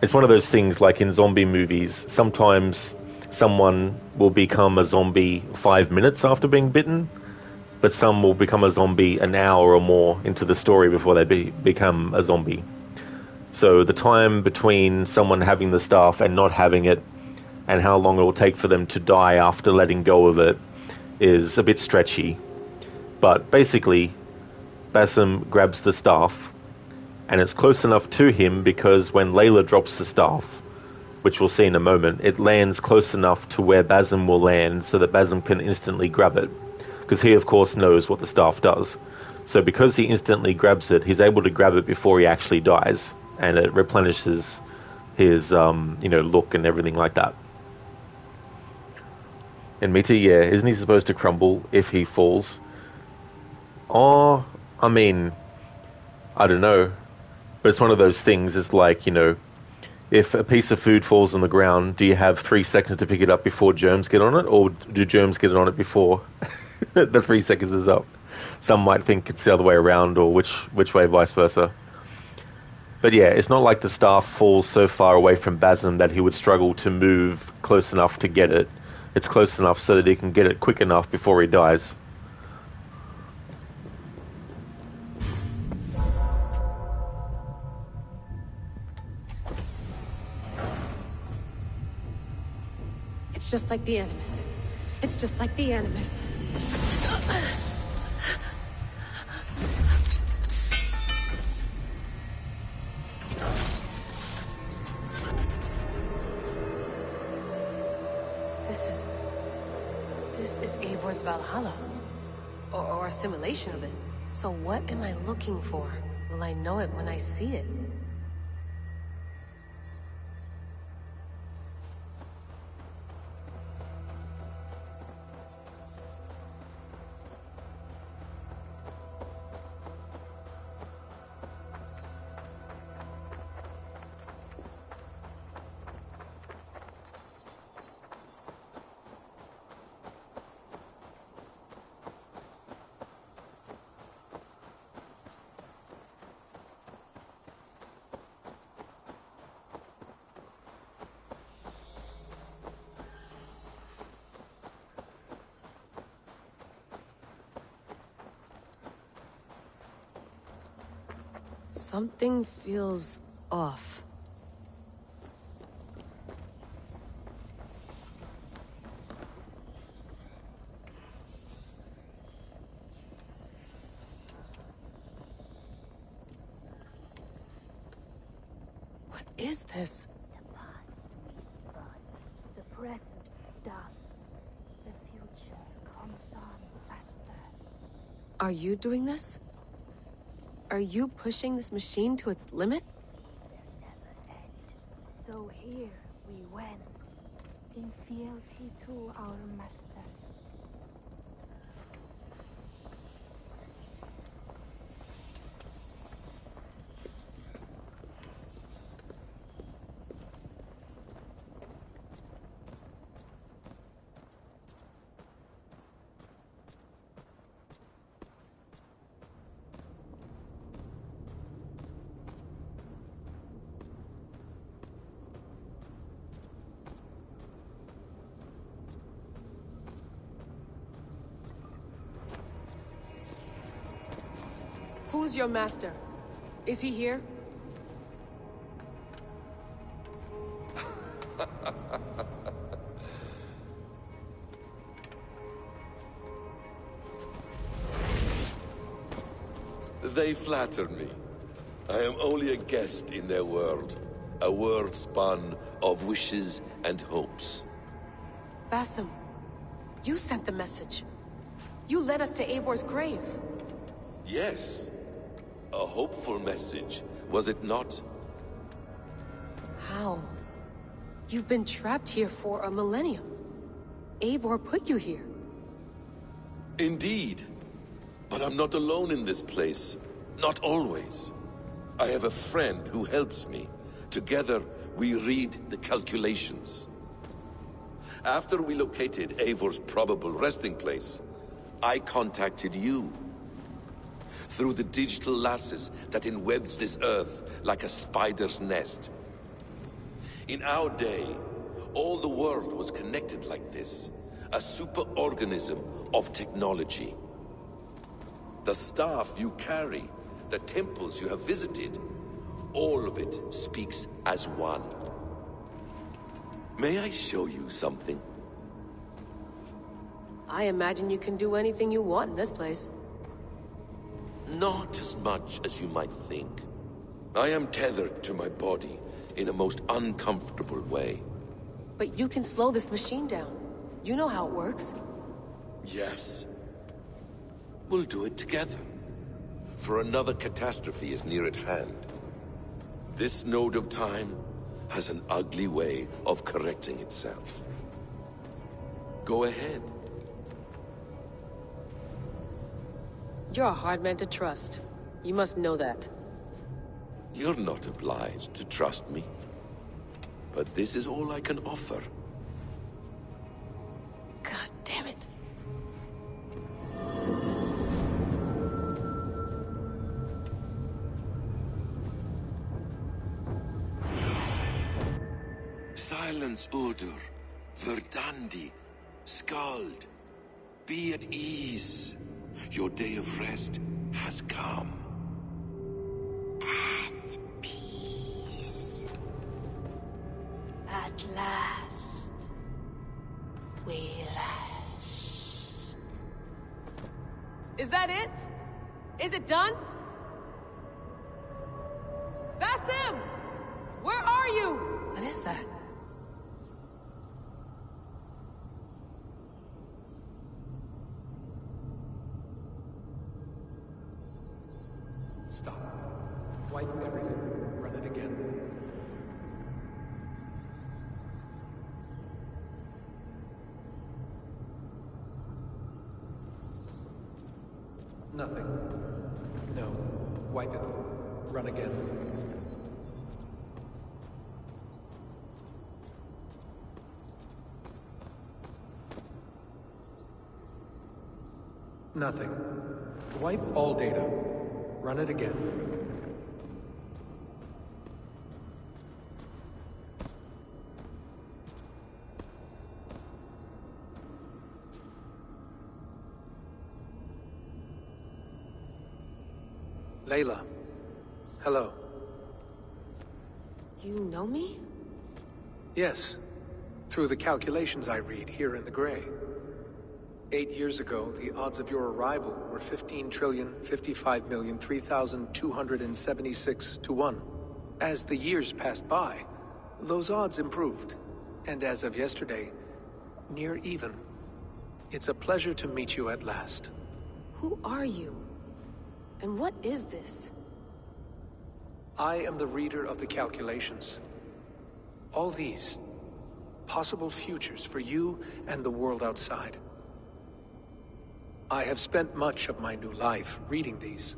It's one of those things like in zombie movies. Sometimes someone will become a zombie 5 minutes after being bitten, but some will become a zombie an hour or more into the story before they become a zombie. So the time between someone having the staff and not having it, and how long it will take for them to die after letting go of it, is a bit stretchy. But basically, Basim grabs the staff, and it's close enough to him because when Layla drops the staff, which we'll see in a moment, it lands close enough to where Basim will land so that Basim can instantly grab it. Because he, of course, knows what the staff does. So because he instantly grabs it, he's able to grab it before he actually dies, and it replenishes his look and everything like that. And Mita, yeah, isn't he supposed to crumble if he falls? Oh, I mean, I don't know. But it's one of those things, it's like, if a piece of food falls on the ground, do you have 3 seconds to pick it up before germs get on it? Or do germs get on it before the 3 seconds is up? Some might think it's the other way around, or which way, vice versa. But yeah, it's not like the staff falls so far away from Basim that he would struggle to move close enough to get it. It's close enough so that he can get it quick enough before he dies. It's just like the Animus. It's just like the Animus. This is Eivor's Valhalla. Or a simulation of it. So what am I looking for? Will I know it when I see it? Something feels off. What is this? The past is gone. The present done. The future comes on faster. Are you doing this? Are you pushing this machine to its limit? Never end. So here we went, in fealty to our master. Who's your master? Is he here? They flatter me. I am only a guest in their world. A world spun of wishes and hopes. Basim, you sent the message. You led us to Eivor's grave. Yes. A hopeful message, was it not? How? You've been trapped here for a millennium. Eivor put you here. Indeed. But I'm not alone in this place. Not always. I have a friend who helps me. Together, we read the calculations. After we located Eivor's probable resting place, I contacted you. Through the digital lasses that enwebs this earth like a spider's nest. In our day, all the world was connected like this. A superorganism of technology. The staff you carry, the temples you have visited, all of it speaks as one. May I show you something? I imagine you can do anything you want in this place. Not as much as you might think. I am tethered to my body in a most uncomfortable way. But you can slow this machine down. You know how it works. Yes. We'll do it together. For another catastrophe is near at hand. This node of time has an ugly way of correcting itself. Go ahead. You're a hard man to trust. You must know that. You're not obliged to trust me. But this is all I can offer. God damn it. Silence, Uldur. Verdandi. Skald. Be at ease. Your day of rest has come. At peace. At last, we rest. Is that it? Is it done? That's him! Where are you? What is that? Stop. Wipe everything. Run it again. Nothing. No. Wipe it. Run again. Nothing. Wipe all data. Run it again. Layla. Hello. You know me? Yes. Through the calculations I read here in the gray. 8 years ago, the odds of your arrival were 15,055,003,276 to 1. As the years passed by, those odds improved. And as of yesterday, near even. It's a pleasure to meet you at last. Who are you? And what is this? I am the reader of the calculations. All these possible futures for you and the world outside. I have spent much of my new life reading these,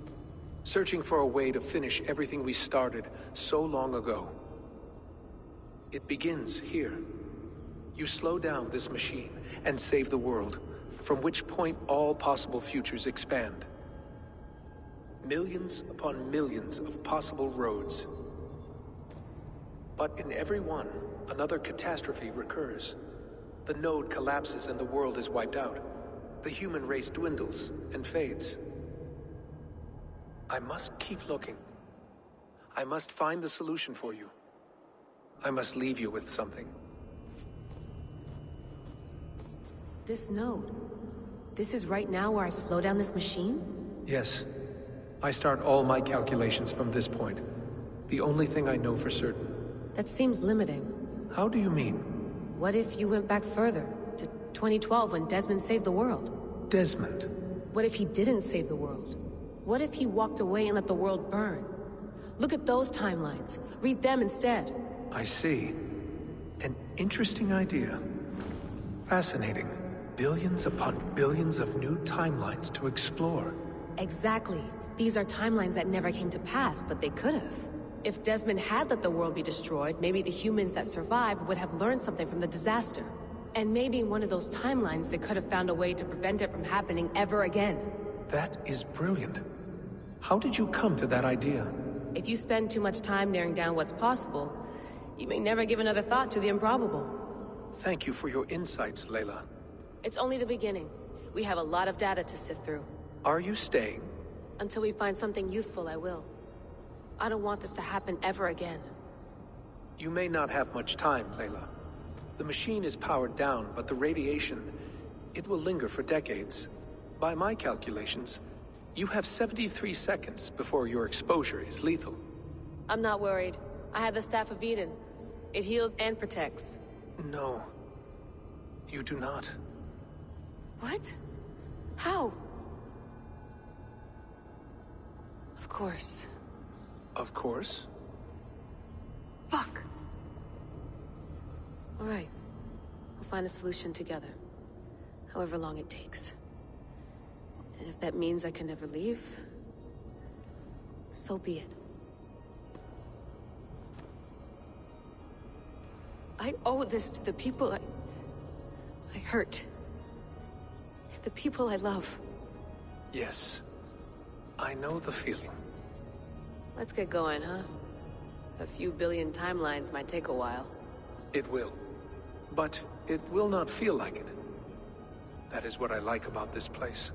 searching for a way to finish everything we started so long ago. It begins here. You slow down this machine and save the world, from which point all possible futures expand. Millions upon millions of possible roads. But in every one, another catastrophe recurs. The node collapses and the world is wiped out. The human race dwindles and fades. I must keep looking. I must find the solution for you. I must leave you with something. This node. This is right now where I slow down this machine? Yes. I start all my calculations from this point. The only thing I know for certain. That seems limiting. How do you mean? What if you went back further, to 2012 when Desmond saved the world? Desmond? What if he didn't save the world? What if he walked away and let the world burn? Look at those timelines. Read them instead. I see. An interesting idea. Fascinating. Billions upon billions of new timelines to explore. Exactly. These are timelines that never came to pass, but they could have. If Desmond had let the world be destroyed, maybe the humans that survived would have learned something from the disaster. And maybe in one of those timelines they could have found a way to prevent it from happening ever again. That is brilliant. How did you come to that idea? If you spend too much time narrowing down what's possible, you may never give another thought to the improbable. Thank you for your insights, Layla. It's only the beginning. We have a lot of data to sift through. Are you staying? Until we find something useful, I will. I don't want this to happen ever again. You may not have much time, Layla. The machine is powered down, but the radiation, it will linger for decades. By my calculations, you have 73 seconds before your exposure is lethal. I'm not worried. I have the Staff of Eden. It heals and protects. No. You do not. What? How? Of course. Of course? Fuck! Alright. We'll find a solution together. However long it takes. And if that means I can never leave, so be it. I owe this to the people I hurt. The people I love. Yes. I know the feeling. Let's get going, huh? A few billion timelines might take a while. It will. But it will not feel like it. That is what I like about this place.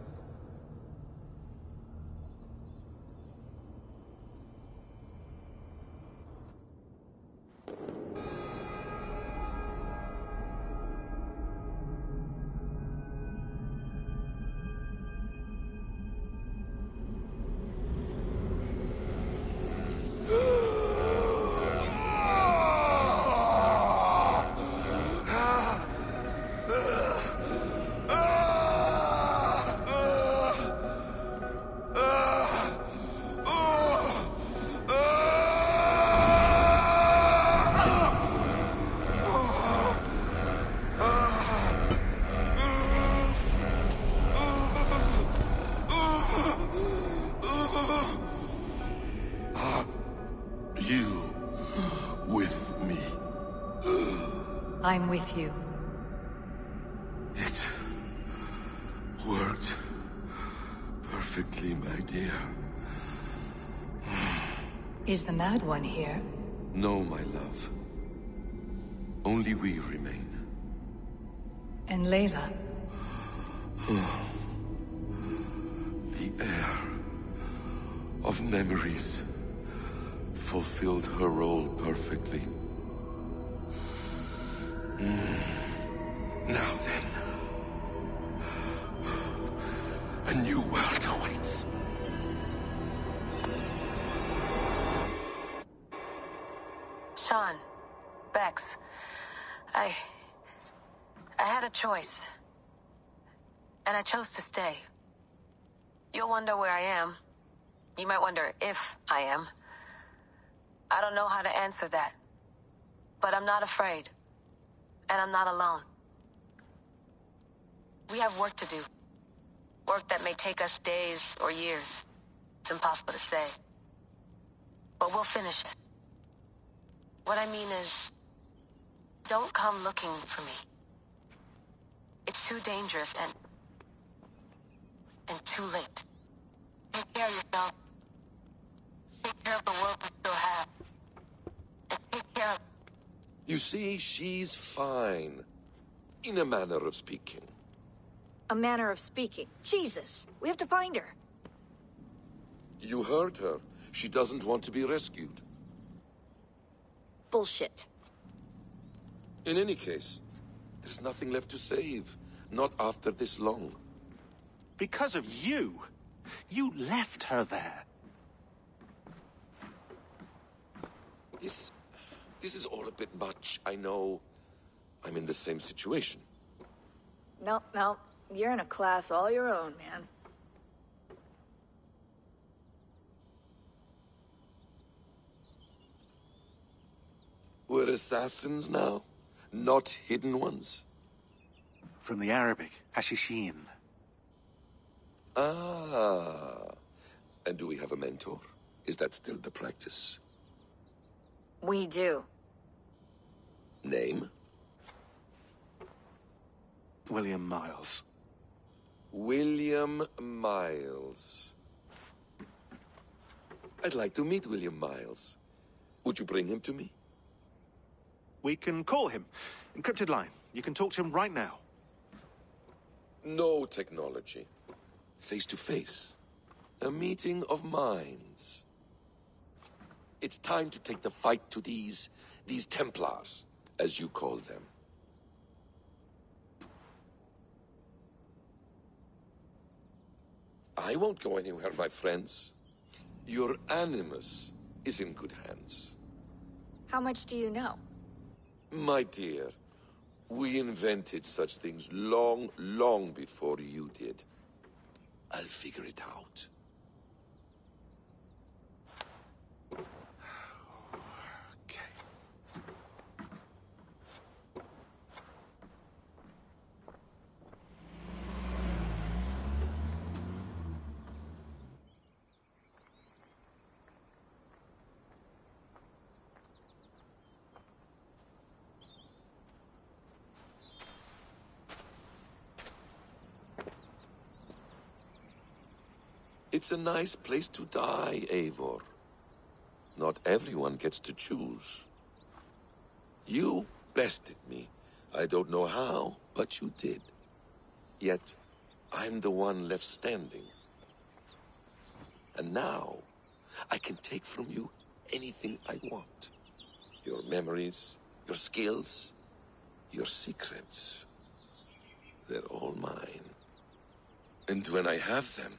I'm with you. It worked perfectly, my dear. Is the Mad One here? No, my love. Only we remain. And Layla? The air of memories fulfilled her role perfectly. Now then, a new world awaits. Sean, Bex, I had a choice. And I chose to stay. You'll wonder where I am. You might wonder if I am. I don't know how to answer that. But I'm not afraid. And I'm not alone. We have work to do. Work that may take us days or years. It's impossible to say. But we'll finish it. What I mean is, don't come looking for me. It's too dangerous and too late. Take care of yourself. Take care of the world we still have. And take care of... You see, she's fine. In a manner of speaking. A manner of speaking. Jesus, we have to find her. You heard her. She doesn't want to be rescued. Bullshit. In any case, there's nothing left to save. Not after this long. Because of you. You left her there. This is all a bit much, I know. I'm in the same situation. No. You're in a class all your own, man. We're assassins now, not hidden ones. From the Arabic, hashishin. Ah. And do we have a mentor? Is that still the practice? We do. Name? William Miles. William Miles. I'd like to meet William Miles. Would you bring him to me? We can call him. Encrypted line. You can talk to him right now. No technology. Face to face. A meeting of minds. It's time to take the fight to these Templars, as you call them. I won't go anywhere, my friends. Your animus is in good hands. How much do you know? My dear, we invented such things long, long before you did. I'll figure it out. It's a nice place to die, Eivor. Not everyone gets to choose. You bested me. I don't know how, but you did. Yet, I'm the one left standing. And now, I can take from you anything I want. Your memories, your skills, your secrets. They're all mine. And when I have them,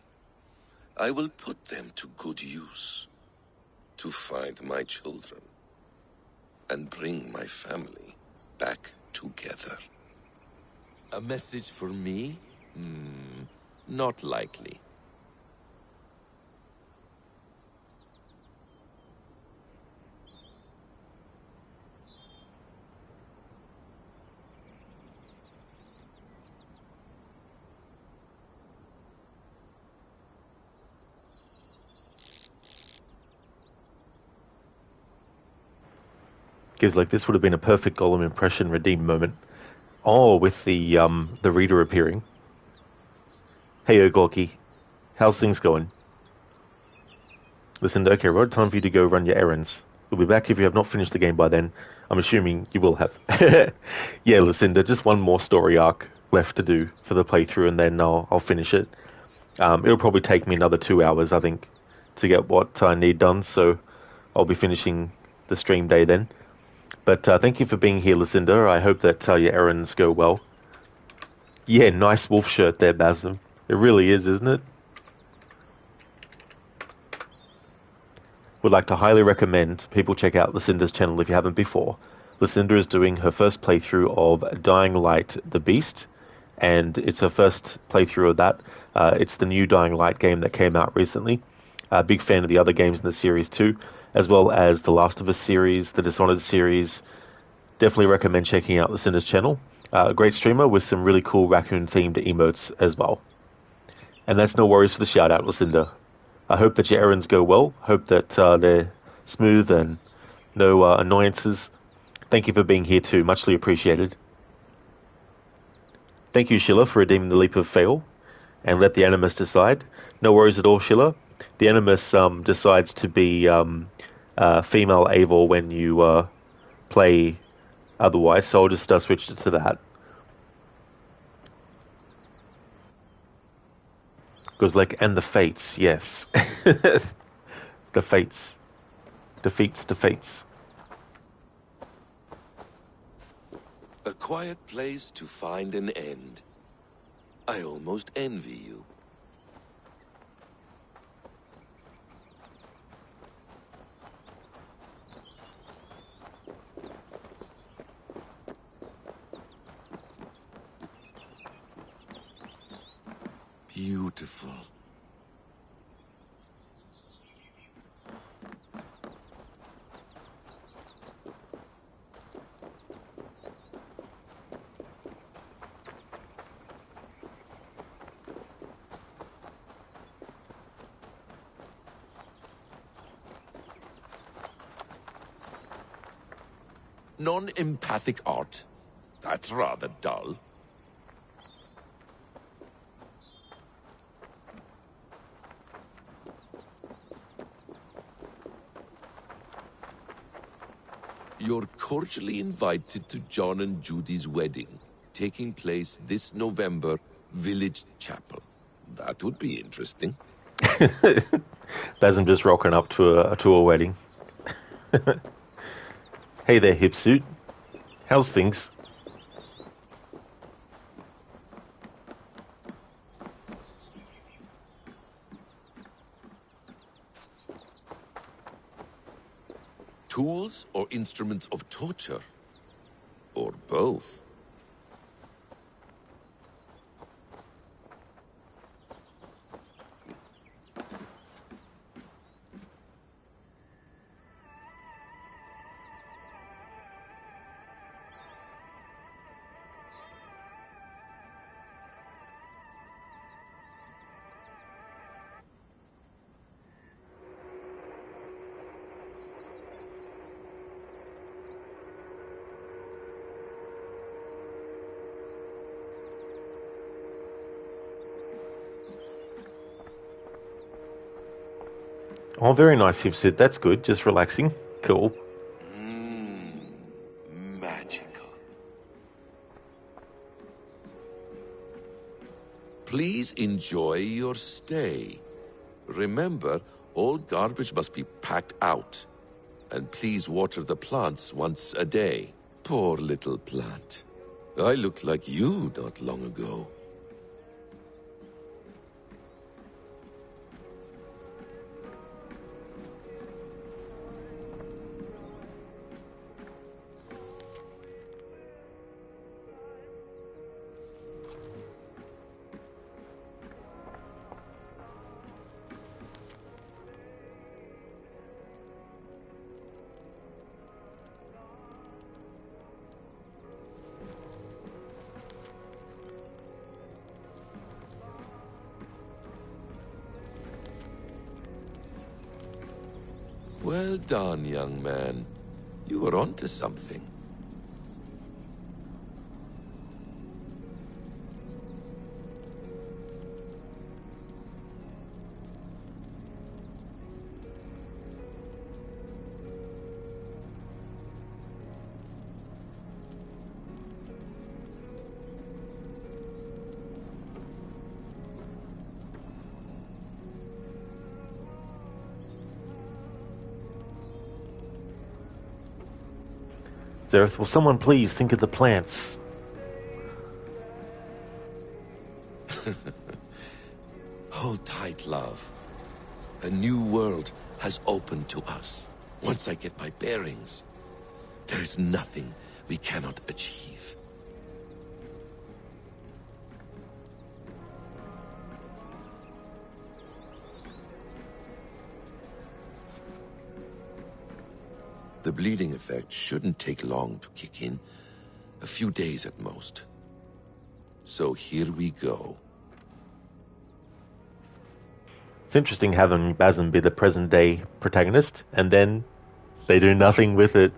I will put them to good use. To find my children. And bring my family back together. A message for me? Not likely. Gives like this would have been a perfect Golem impression redeem moment. Oh, with the reader appearing. Hey, Gorky, how's things going? Listen, okay, right, time for you to go run your errands. We'll be back if you have not finished the game by then. I'm assuming you will have. Yeah, Lucinda, just one more story arc left to do for the playthrough, and then I'll finish it. It'll probably take me another 2 hours, I think, to get what I need done, so I'll be finishing the stream day then. But thank you for being here, Lucinda. I hope that your errands go well. Yeah, nice wolf shirt there, Basim. It really is, isn't it? Would like to highly recommend people check out Lucinda's channel if you haven't before. Lucinda is doing her first playthrough of Dying Light the Beast, and it's her first playthrough of that. It's the new Dying Light game that came out recently. Big fan of the other games in the series too, as well as the Last of Us series, the Dishonored series. Definitely recommend checking out Lucinda's channel. A great streamer with some really cool raccoon-themed emotes as well. And that's no worries for the shout-out, Lucinda. I hope that your errands go well. Hope that they're smooth and no annoyances. Thank you for being here too. Muchly appreciated. Thank you, Sheila, for redeeming the leap of fail. And let the Animus decide. No worries at all, Sheila. The Animus decides to be female Eivor when you play otherwise, so I'll just switch it to that. Goes like, and the Fates, yes. The Fates. Defeats. A quiet place to find an end. I almost envy you. Beautiful. Non-empathic art? That's rather dull. You're cordially invited to John and Judy's wedding, taking place this November, Village Chapel. That would be interesting. Basim just rocking up to a wedding. Hey there, hipsuit. How's things? Tools or instruments of torture? Or both? Oh, very nice, hipsuit. That's good. Just relaxing. Cool. Magical. Please enjoy your stay. Remember, all garbage must be packed out. And please water the plants once a day. Poor little plant. I looked like you not long ago. Well done, young man. You were onto something. Zereth, will someone please think of the plants? Hold tight, love. A new world has opened to us. Once I get my bearings, there is nothing we cannot achieve. The bleeding effect shouldn't take long to kick in. A few days at most. So here we go. It's interesting having Basim be the present-day protagonist, and then they do nothing with it.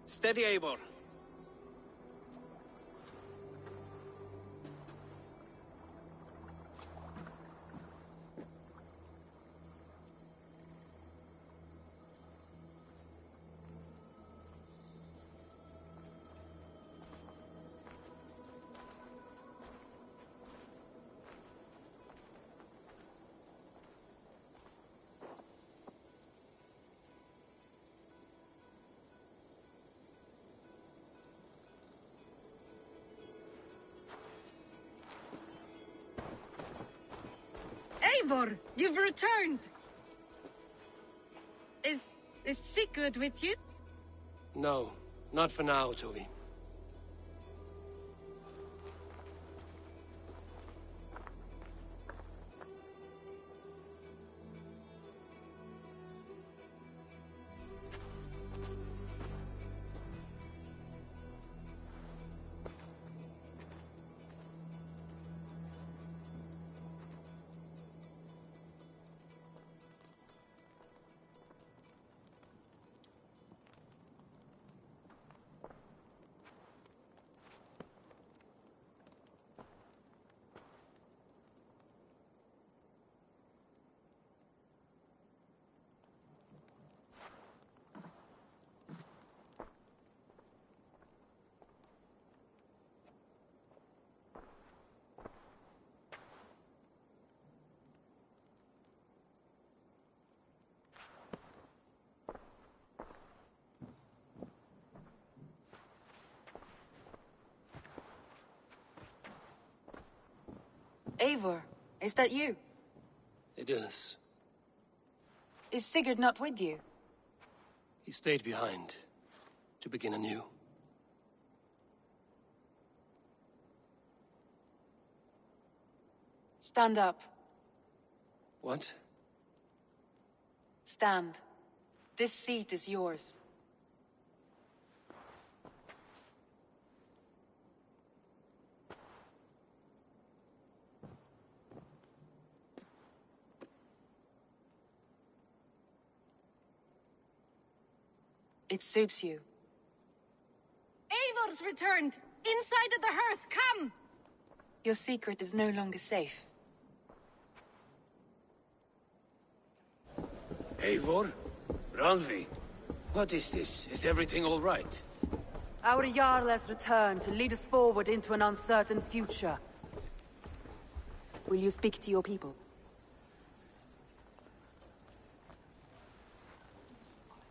Steady, Eivor. Eivor, you've returned. Is Sigurd with you? No, not for now, Tovi. Eivor, is that you? It is. Is Sigurd not with you? He stayed behind to begin anew. Stand up. What? Stand. This seat is yours. It suits you. Eivor's returned! Inside of the hearth, come! Your secret is no longer safe. Eivor? Randvi? What is this? Is everything all right? Our Jarl has returned to lead us forward into an uncertain future. Will you speak to your people?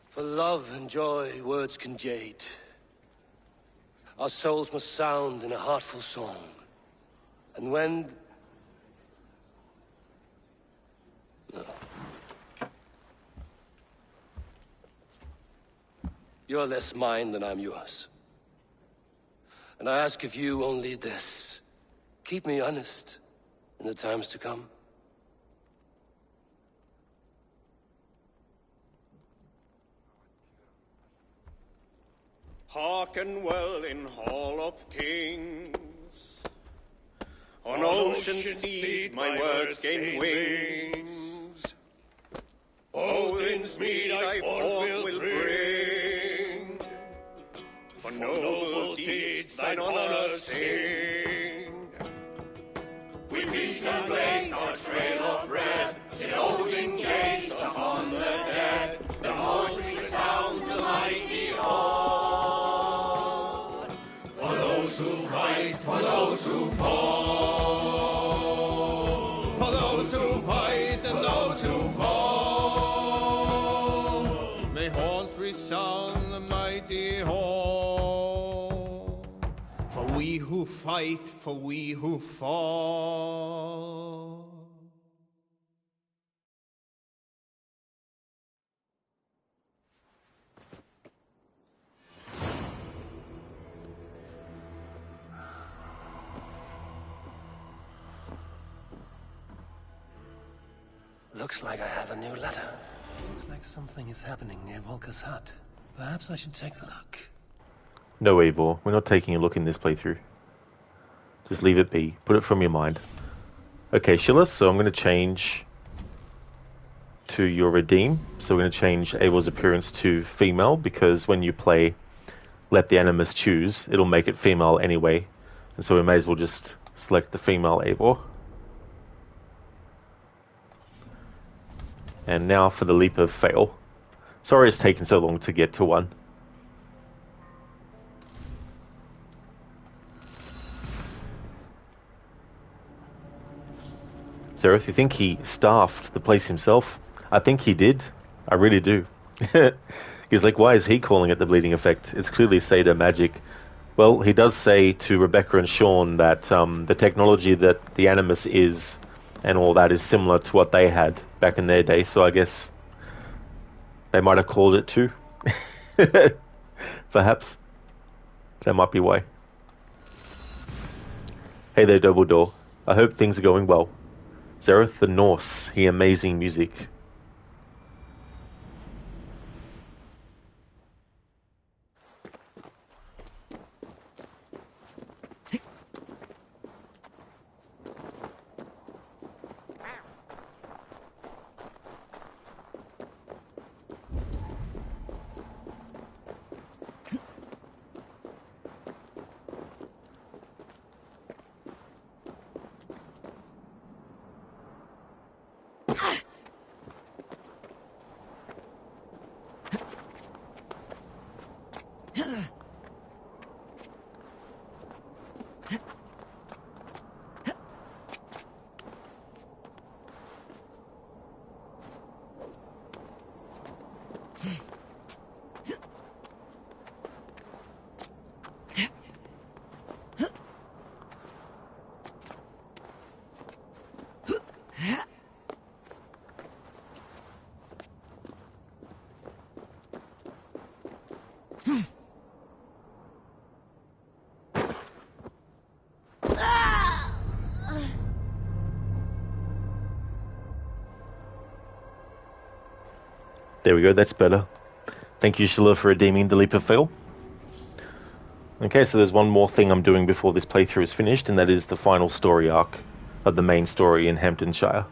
For love and joy, words can jade. Our souls must sound in a heartful song. And when... No. You're less mine than I'm yours. And I ask of you only this. Keep me honest in the times to come. Hearken well in Hall of Kings. On ocean steed my words gain wings. Odin's mead I forth will bring. For noble deeds thine honor sing. We beat and blaze our trail of red, till Odin gazed upon the dead. The voice resound the mighty hall. For those who fight, for those who fall. For those who fight and those who fall. May horns resound the mighty hall. For we who fight, for we who fall. Looks like I have a new letter. Looks like something is happening near Volker's hut. Perhaps I should take a look. No, Eivor, we're not taking a look in this playthrough. Just leave it be. Put it from your mind. Okay, Shilla, so I'm going to change to your redeem. So we're going to change Eivor's appearance to female, because when you play Let the Animus Choose, it'll make it female anyway. And so we may as well just select the female Eivor. And now for the leap of fail. Sorry it's taken so long to get to one. Zereth, you think he staffed the place himself? I think he did. I really do. He's like, why is he calling it the bleeding effect? It's clearly Seder magic. Well, he does say to Rebecca and Sean that the technology that the Animus is and all that is similar to what they had back in their day, so I guess they might have called it too. Perhaps. That might be why. Hey there, Dumbledore. I hope things are going well. Zereth the Norse, he amazing music. There we go, that's better. Thank you, Sheila, for redeeming the leap of fail. Okay, so there's one more thing I'm doing before this playthrough is finished, and that is the final story arc of the main story in Hamptonshire.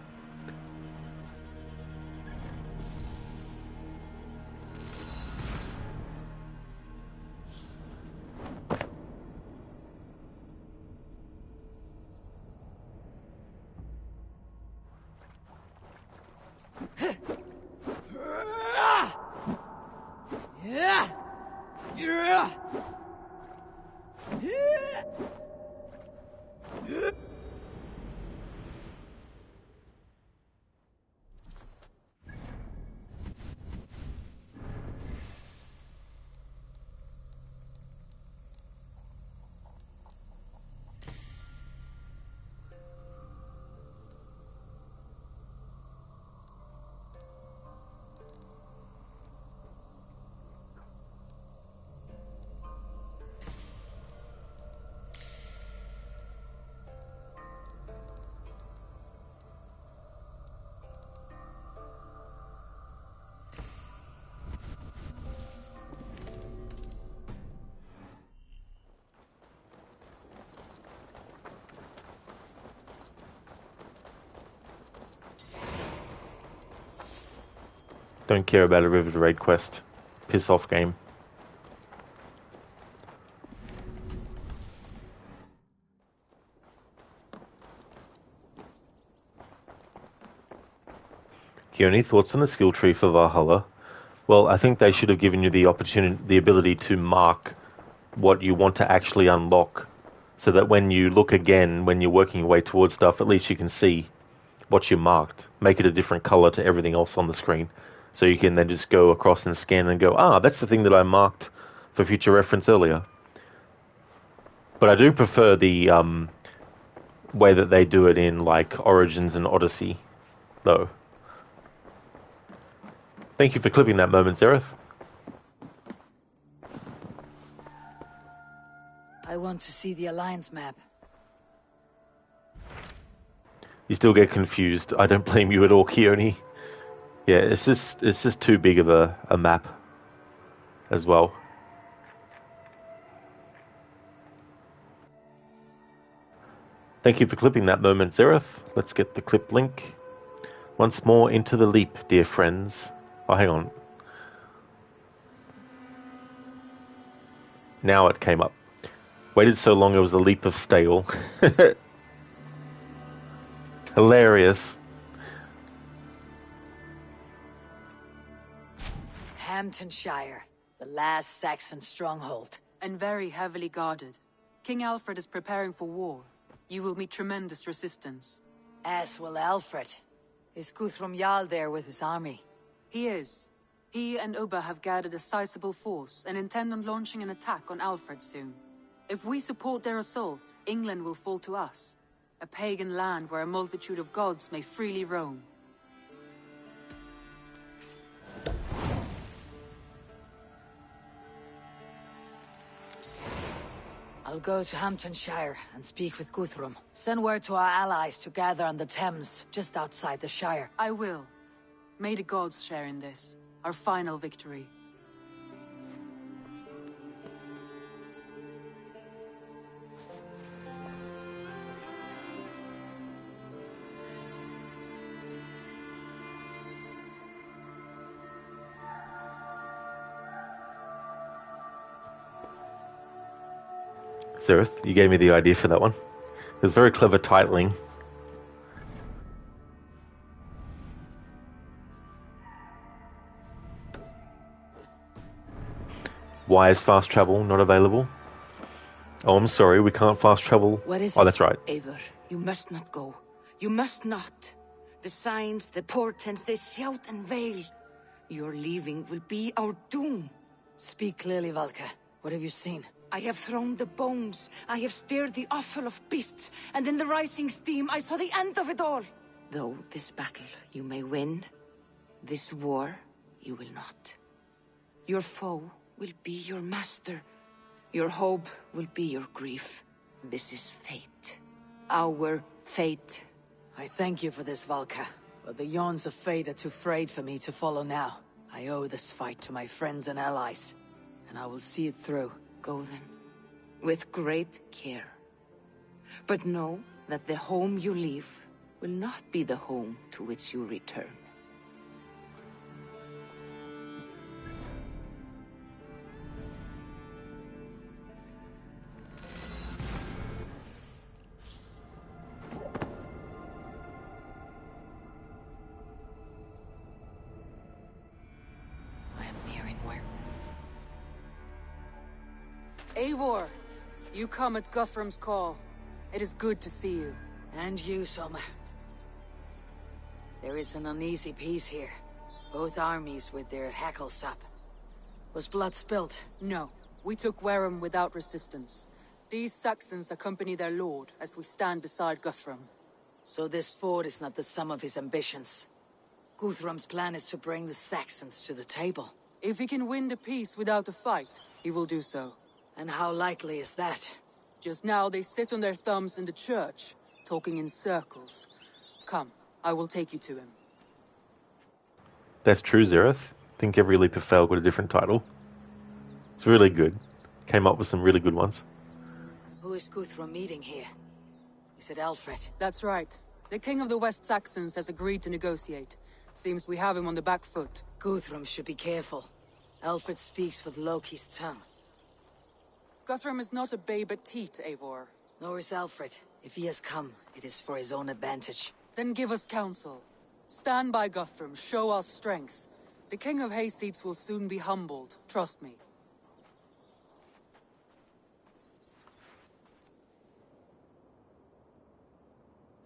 Don't care about a River to Raid quest. Piss off, game. Keone, thoughts on the skill tree for Valhalla? Well, I think they should have given you the opportunity, the ability to mark what you want to actually unlock, so that when you look again, when you're working your way towards stuff, at least you can see what you marked. Make it a different color to everything else on the screen. So you can then just go across and scan and go, ah, that's the thing that I marked for future reference earlier. But I do prefer the way that they do it in like Origins and Odyssey, though. Thank you for clipping that moment, Zereth. I want to see the Alliance map. You still get confused. I don't blame you at all, Keone. Yeah, it's just too big of a map as well. Thank you for clipping that moment, Zereth. Let's get the clip link. Once more into the leap, dear friends. Oh, hang on. Now it came up. Waited so long it was a leap of stale. Hilarious. Hamptonshire, the last Saxon stronghold. And very heavily guarded. King Alfred is preparing for war. You will meet tremendous resistance. As will Alfred. Is Guthrum Jarl there with his army? He is. He and Ubba have gathered a sizable force and intend on launching an attack on Alfred soon. If we support their assault, England will fall to us. a pagan land where a multitude of gods may freely roam. I'll go to Hamptonshire and speak with Guthrum. Send word to our allies to gather on the Thames, just outside the Shire. I will. May the gods share in this, our final victory. Zereth, you gave me the idea for that one. It was very clever titling. Why is fast travel not available? Oh, I'm sorry, we can't fast travel. What is Oh, it? that's right. Eivor, you must not go. You must not. The signs, the portents, they shout and wail. Your leaving will be our doom. Speak clearly, Valka. What have you seen? I have thrown the bones. I have stirred the offal of beasts. And in the rising steam, I saw the end of it all. Though this battle you may win, this war you will not. Your foe will be your master. Your hope will be your grief. This is fate. Our fate. I thank you for this, Valka. But the yawns of fate are too frayed for me to follow now. I owe this fight to my friends and allies. And I will see it through. Go then, with great care. But know that the home you leave will not be the home to which you return. Eivor, you come at Guthrum's call. It is good to see you. And you, Summer. There is an uneasy peace here. Both armies with their hackle sap. Was blood spilled? No. We took Wareham without resistance. These Saxons accompany their lord as we stand beside Guthrum. So this fort is not the sum of his ambitions. Guthrum's plan is to bring the Saxons to the table. If he can win the peace without a fight, he will do so. And how likely is that? Just now they sit on their thumbs in the church, talking in circles. Come, I will take you to him. That's true, Zereth. I think every leap of fail got a different title. It's really good. Came up with some really good ones. Who is Guthrum meeting here? Is it Alfred? That's right. The king of the West Saxons has agreed to negotiate. Seems we have him on the back foot. Guthrum should be careful. Alfred speaks with Loki's tongue. Guthrum is not a babe at teat, Eivor. Nor is Alfred. If he has come, it is for his own advantage. Then give us counsel. Stand by Guthrum, show our strength. The King of Hayseeds will soon be humbled, trust me.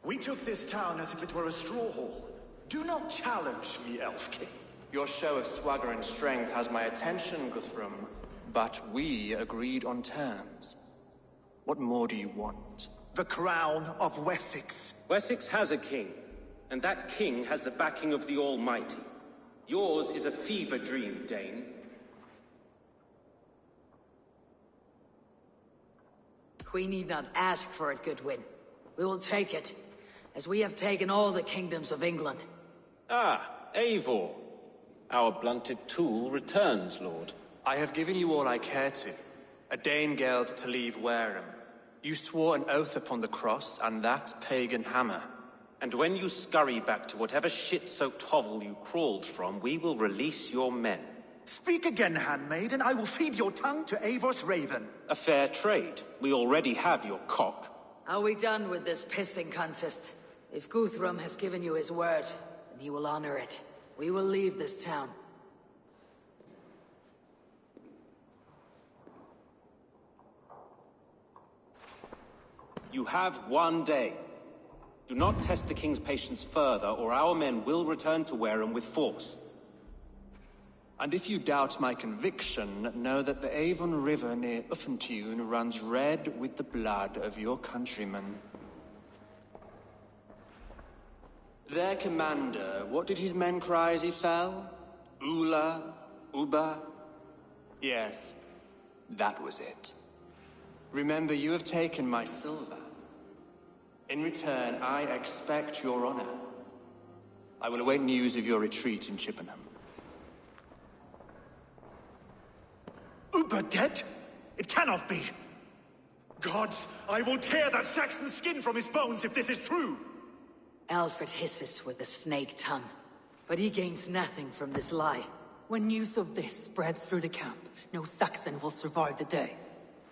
We took this town as if it were a straw hall. Do not challenge me, Elf King. Your show of swagger and strength has my attention, Guthrum. But we agreed on terms. What more do you want? The crown of Wessex. Wessex has a king, and that king has the backing of the Almighty. Yours is a fever dream, Dane. We need not ask for it, Goodwin. We will take it, as we have taken all the kingdoms of England. Ah, Eivor. Our blunted tool returns, Lord. I have given you all I care to. A Danegeld to leave Wareham. You swore an oath upon the cross, and that pagan hammer. And when you scurry back to whatever shit-soaked hovel you crawled from, we will release your men. Speak again, handmaid, and I will feed your tongue to Eivor's raven. A fair trade. We already have your cock. Are we done with this pissing contest? If Guthrum has given you his word, then he will honor it. We will leave this town. You have one day. Do not test the king's patience further, or our men will return to Wareham with force. And if you doubt my conviction, know that the Avon River near Uffentune runs red with the blood of your countrymen. Their commander, what did his men cry as he fell? Ula? Uba? Yes, that was it. Remember, you have taken my silver. In return, I expect your honor. I will await news of your retreat in Chippenham. Uber dead? It cannot be. Gods, I will tear that Saxon's skin from his bones if this is true. Alfred hisses with a snake tongue, but he gains nothing from this lie. When news of this spreads through the camp, no Saxon will survive the day.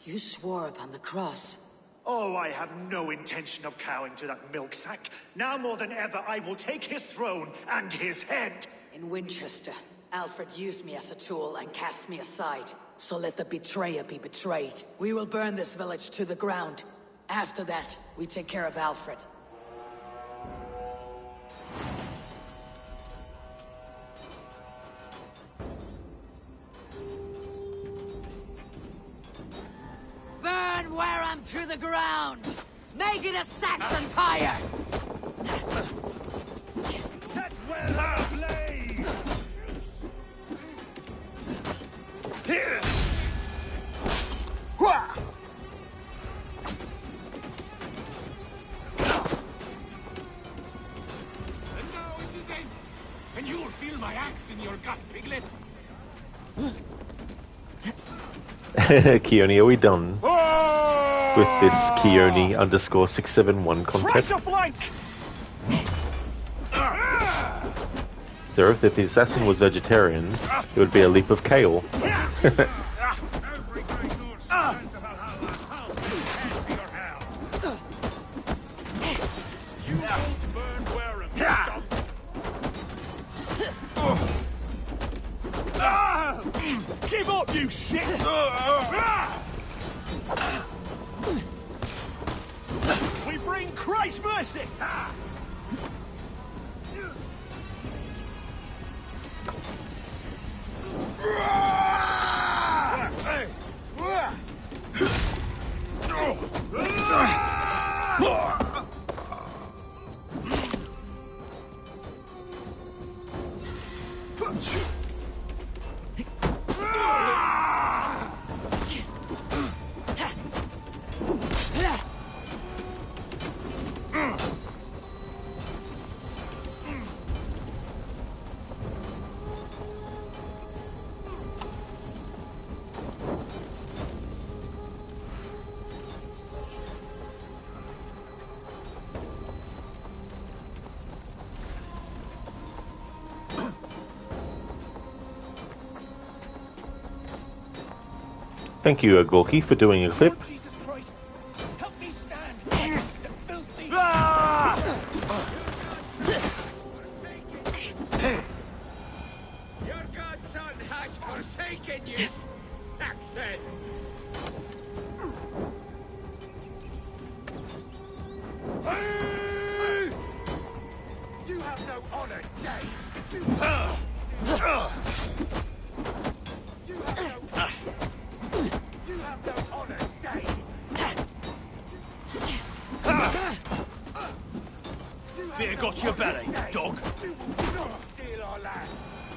You swore upon the cross. Oh, I have no intention of cowing to that milksack. Now more than ever, I will take his throne and his head. In Winchester, Alfred used me as a tool and cast me aside. So let the betrayer be betrayed. We will burn this village to the ground. After that, we take care of Alfred. Burn Wareham to the ground! Make it a Saxon pyre! Set Wareham ablaze! Here! And now it is end, and you'll feel my axe in your gut, piglet. Keone, are we done with this Keone _671 contest? Zereth, if the assassin was vegetarian, it would be a leap of kale. Give up, you shit! We bring Christ's mercy! Thank you, Gorky, for doing a clip. Your godson has forsaken you, Saxon! You have no honor, Dave! You have no honor, Dave! Fear got your belly, dog. You will not steal our land!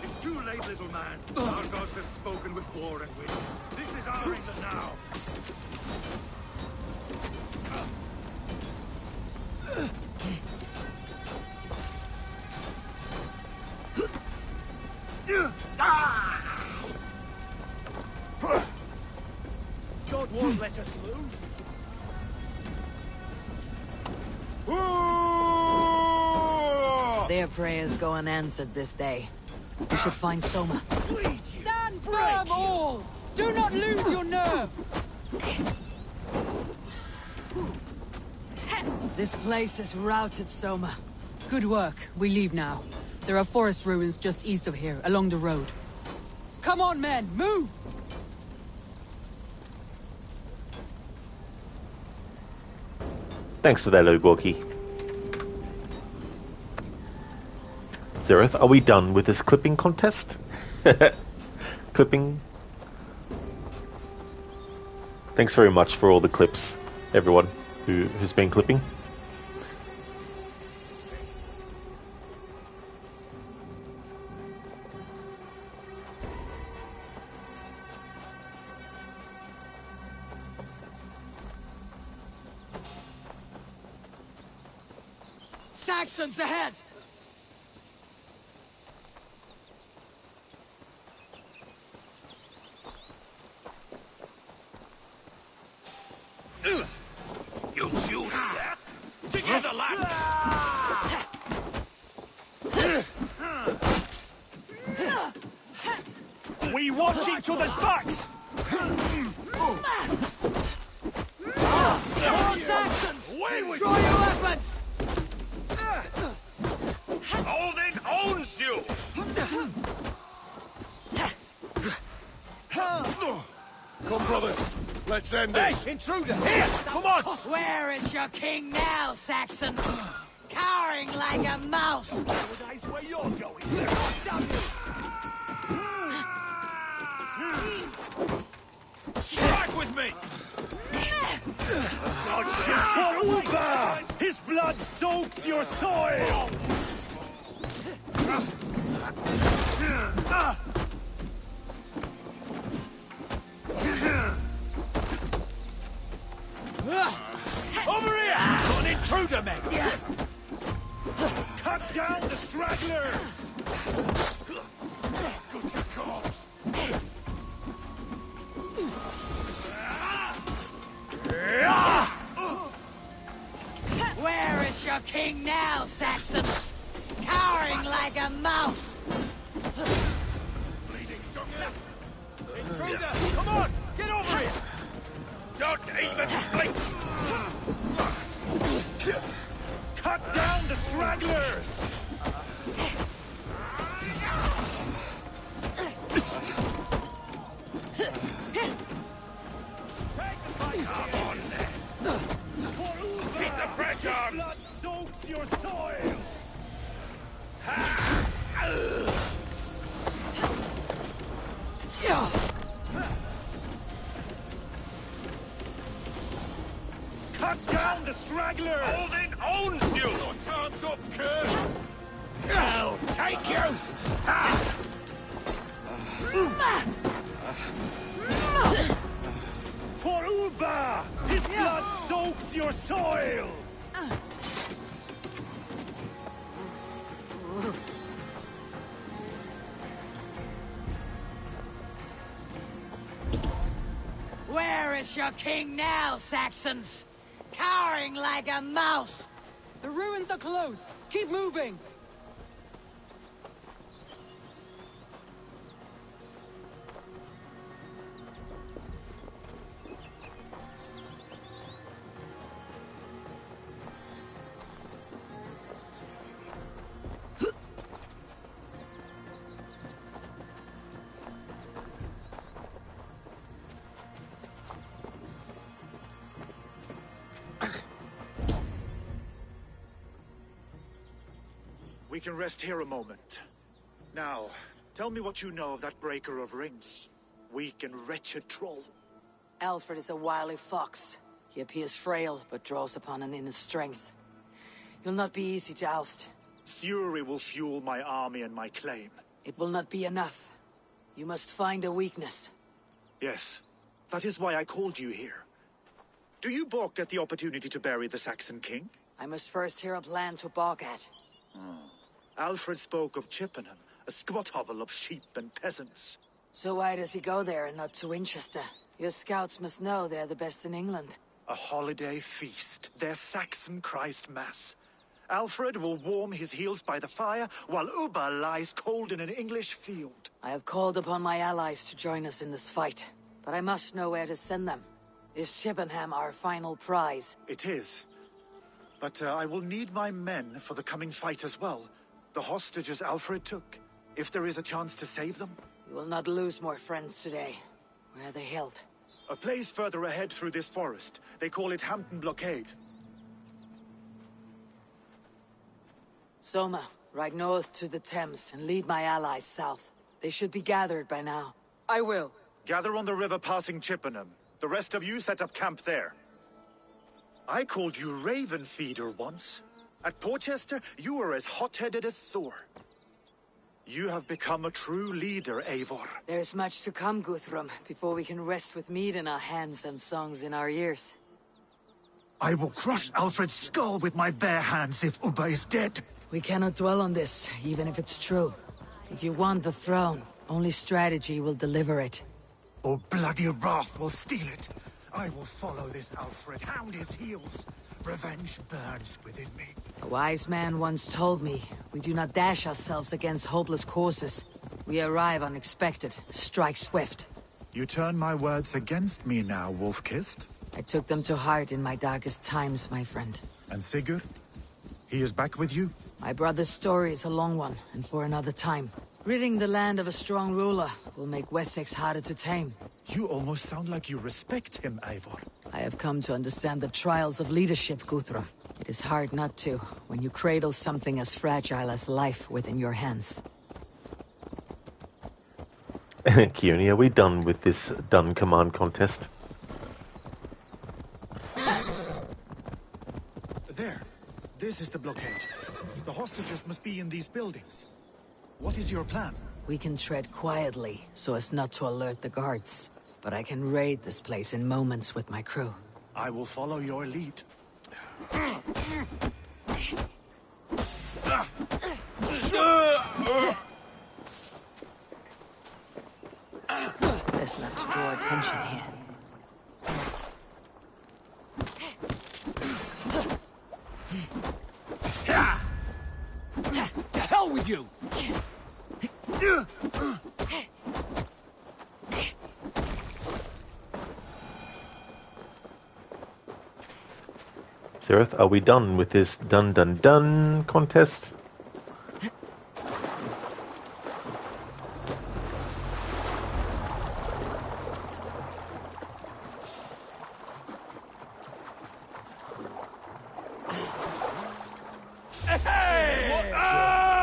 It's too late, little man. Our gods have spoken with war and wit. This is our England now. God won't let us lose. Their prayers go unanswered this day. We should find Soma. Stand firm, all! Do not lose your nerve! This place has routed Soma. Good work. We leave now. There are forest ruins just east of here, along the road. Come on, men! Move! Thanks for that, Gorky. Zereth, are we done with this clipping contest? Clipping? Thanks very much for all the clips, everyone who's been clipping. Saxons ahead! You choose that? Together, lads! We watch each other's backs! More Saxons! Draw your weapons! Odin owns you! Come, brothers. Let's end this. Hey, intruder! Here! Come on! Where is your king now, Saxons? Cowering like a mouse! Where you're going? Strike with me! For Uba! His blood soaks your soil! Over here! Got an intruder, man! Cut down the stragglers! Got your corpse! Where is your king now, Saxons? Cowering like a mouse! Intruder! Come on! Get over here! Don't even blink! Cut down the stragglers! Come on, then! Keep the pressure! His blood soaks your soil! Cut down the stragglers! Odin owns you! Your time's up, kid! I'll take you! For Uba! His blood soaks your soil! Where is your king now, Saxons? Cowering like a mouse! The ruins are close! Keep moving! We can rest here a moment. Now, tell me what you know of that breaker of rings. Weak and wretched troll. Alfred is a wily fox. He appears frail, but draws upon an inner strength. He'll not be easy to oust. Fury will fuel my army and my claim. It will not be enough. You must find a weakness. Yes, that is why I called you here. Do you balk at the opportunity to bury the Saxon king? I must first hear a plan to balk at. Alfred spoke of Chippenham, a squat hovel of sheep and peasants. So why does he go there and not to Winchester? Your scouts must know they're the best in England. A holiday feast, their Saxon Christ Mass. Alfred will warm his heels by the fire, while Uba lies cold in an English field. I have called upon my allies to join us in this fight, but I must know where to send them. Is Chippenham our final prize? It is. But I will need my men for the coming fight as well. The hostages Alfred took. If there is a chance to save them. We will not lose more friends today. Where are they held? A place further ahead through this forest. They call it Hampton Blockade. Soma, ride north to the Thames and lead my allies south. They should be gathered by now. I will. Gather on the river passing Chippenham. The rest of you set up camp there. I called you Raven Feeder once. At Porchester, you were as hot-headed as Thor. You have become a true leader, Eivor. There's much to come, Guthrum, before we can rest with mead in our hands and songs in our ears. I will crush Alfred's skull with my bare hands if Ubba is dead. We cannot dwell on this, even if it's true. If you want the throne, only strategy will deliver it. Or bloody wrath will steal it. I will follow this Alfred, hound his heels. Revenge burns within me. A wise man once told me, we do not dash ourselves against hopeless courses. We arrive unexpected, strike swift. You turn my words against me now, Wolf-Kissed? I took them to heart in my darkest times, my friend. And Sigurd? He is back with you? My brother's story is a long one, and for another time. Ridding the land of a strong ruler will make Wessex harder to tame. You almost sound like you respect him, Eivor. I have come to understand the trials of leadership, Guthrum. It is hard not to, when you cradle something as fragile as life within your hands. Kearney, are we done with this done command contest? There. This is the blockade. The hostages must be in these buildings. What is your plan? We can tread quietly, so as not to alert the guards. But I can raid this place in moments with my crew. I will follow your lead. Best not to draw attention here. To hell with you! Sereth, are we done with this dun contest?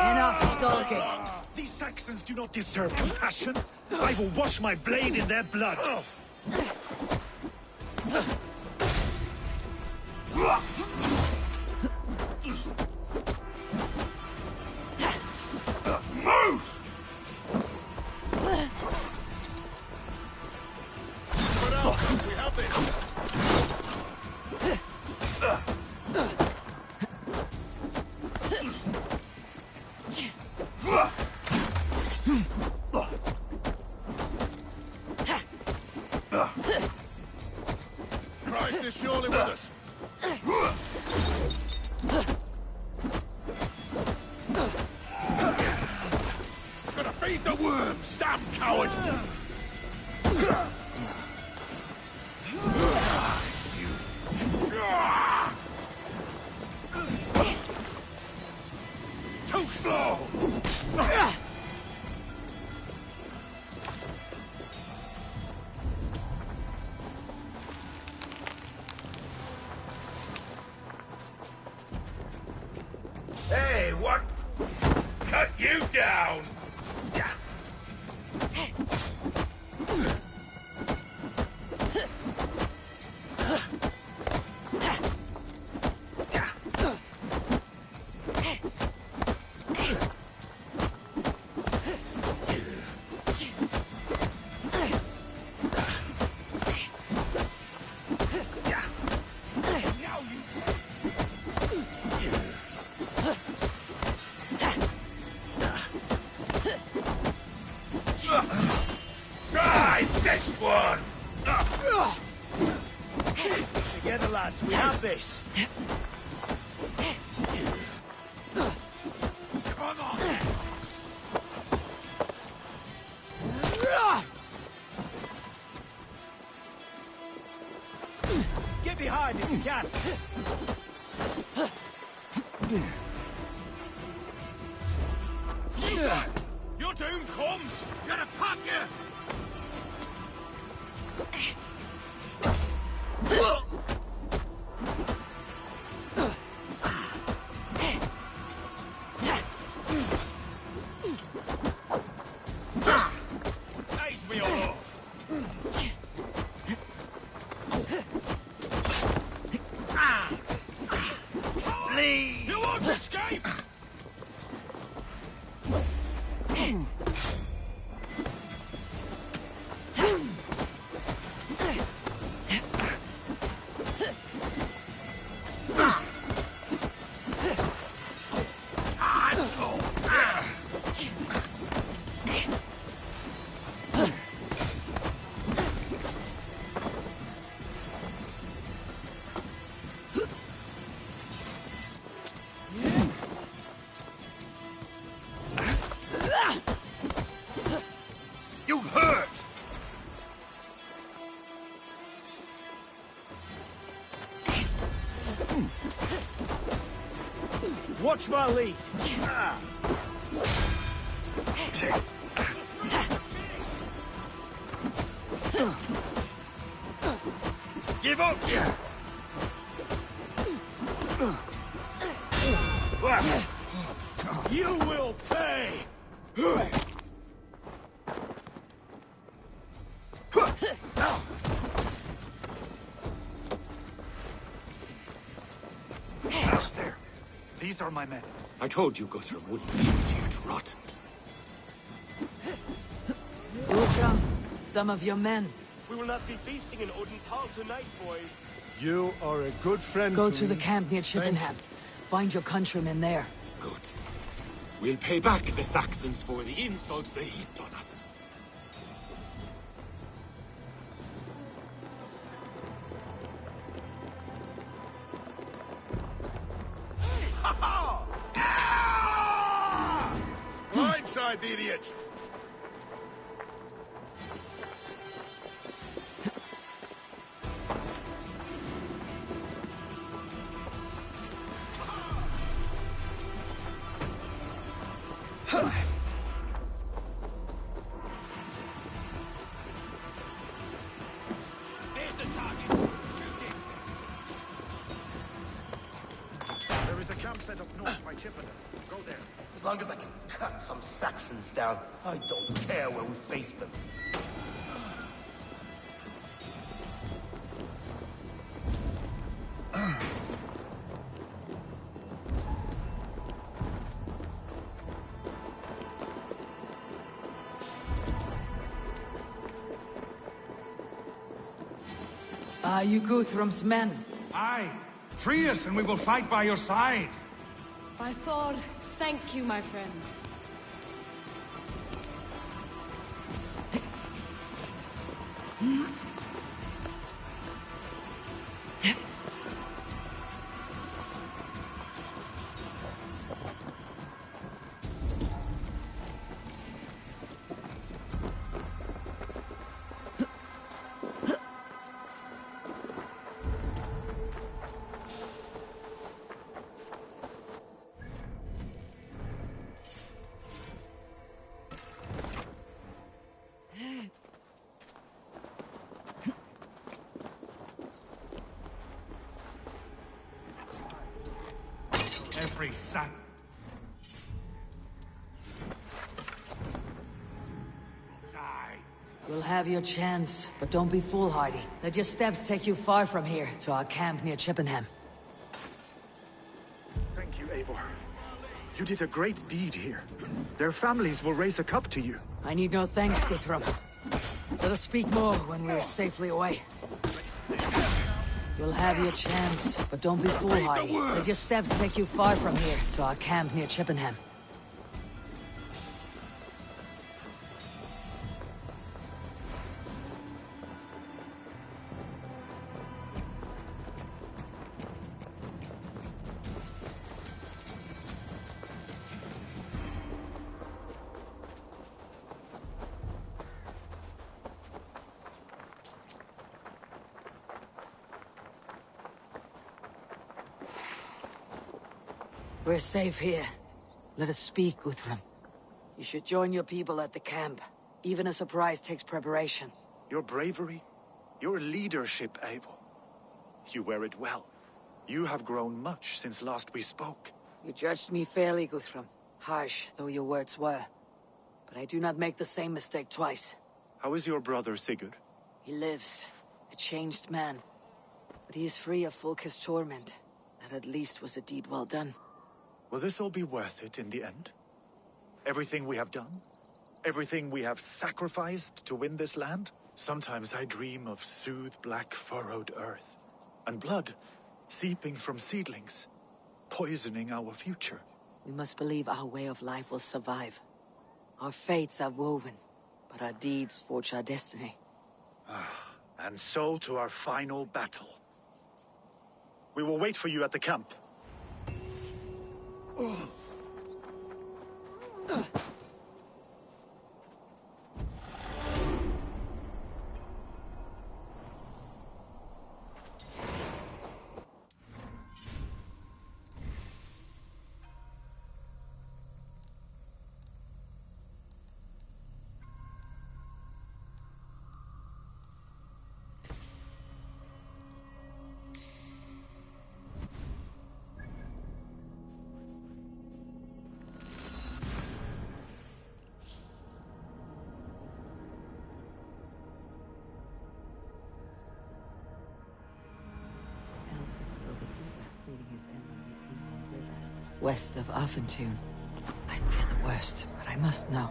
Enough skulking. These Saxons do not deserve compassion. I will wash my blade in their blood. Move! Put out! We have this! Christ is surely with us. Gotta feed the worms, damn coward! Too slow! Hey, what? Cut you down! Yeah. Try this one! Together, lads, we have this. Come on! Get behind if you can. Your doom comes! Gonna pop you! Aid me, O Lord! Leave! You won't escape! Watch my lead. Give up! You will pay! There. These are my men. I told you Guthrum wouldn't leave us here to rot. Guthrum, some of your men. We will not be feasting in Odin's hall tonight, boys. You are a good friend Go to to the me. camp near Chippenham. Find your countrymen there. Good. We'll pay back the Saxons for the insults they heaped on us. Blindside the idiot! There is a camp set up north by Chippenham. Go there. As long as I can cut some Saxons down, I don't care where we face them. Are you Guthrum's men? Aye. Free us and we will fight by your side. By Thor, thank you, my friend. Every son. You'll have your chance, but don't be foolhardy. Let your steps take you far from here, to our camp near Chippenham. Thank you, Eivor. You did a great deed here. Their families will raise a cup to you. I need no thanks, Guthrum. Let us speak more when we're safely away. You'll have your chance, but don't be foolhardy. Let your steps take you far from here, to our camp near Chippenham. We're safe here. Let us speak, Guthrum. You should join your people at the camp. Even a surprise takes preparation. Your bravery, your leadership, Eivor. You wear it well. You have grown much since last we spoke. You judged me fairly, Guthrum. Harsh though your words were. But I do not make the same mistake twice. How is your brother, Sigurd? He lives. A changed man. But he is free of Fulka's torment. That at least was a deed well done. Will this all be worth it in the end? Everything we have done? Everything we have sacrificed to win this land? Sometimes I dream of soothed black furrowed earth. And blood seeping from seedlings, poisoning our future. We must believe our way of life will survive. Our fates are woven, but our deeds forge our destiny. And so to our final battle. We will wait for you at the camp. west of Affentune. I fear the worst, but I must know.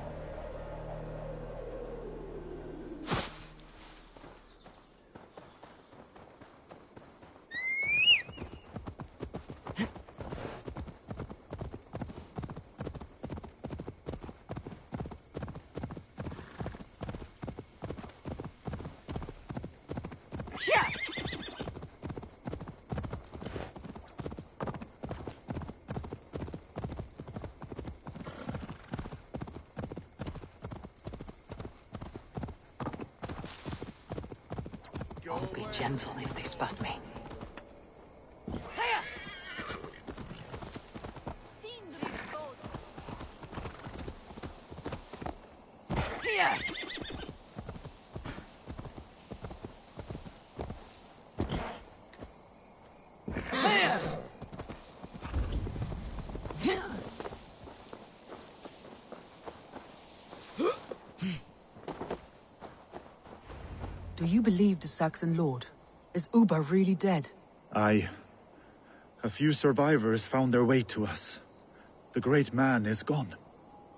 I'll be gentle if they spot me. Do you believe the Saxon Lord? Is Uba really dead? Aye. A few survivors found their way to us. The great man is gone.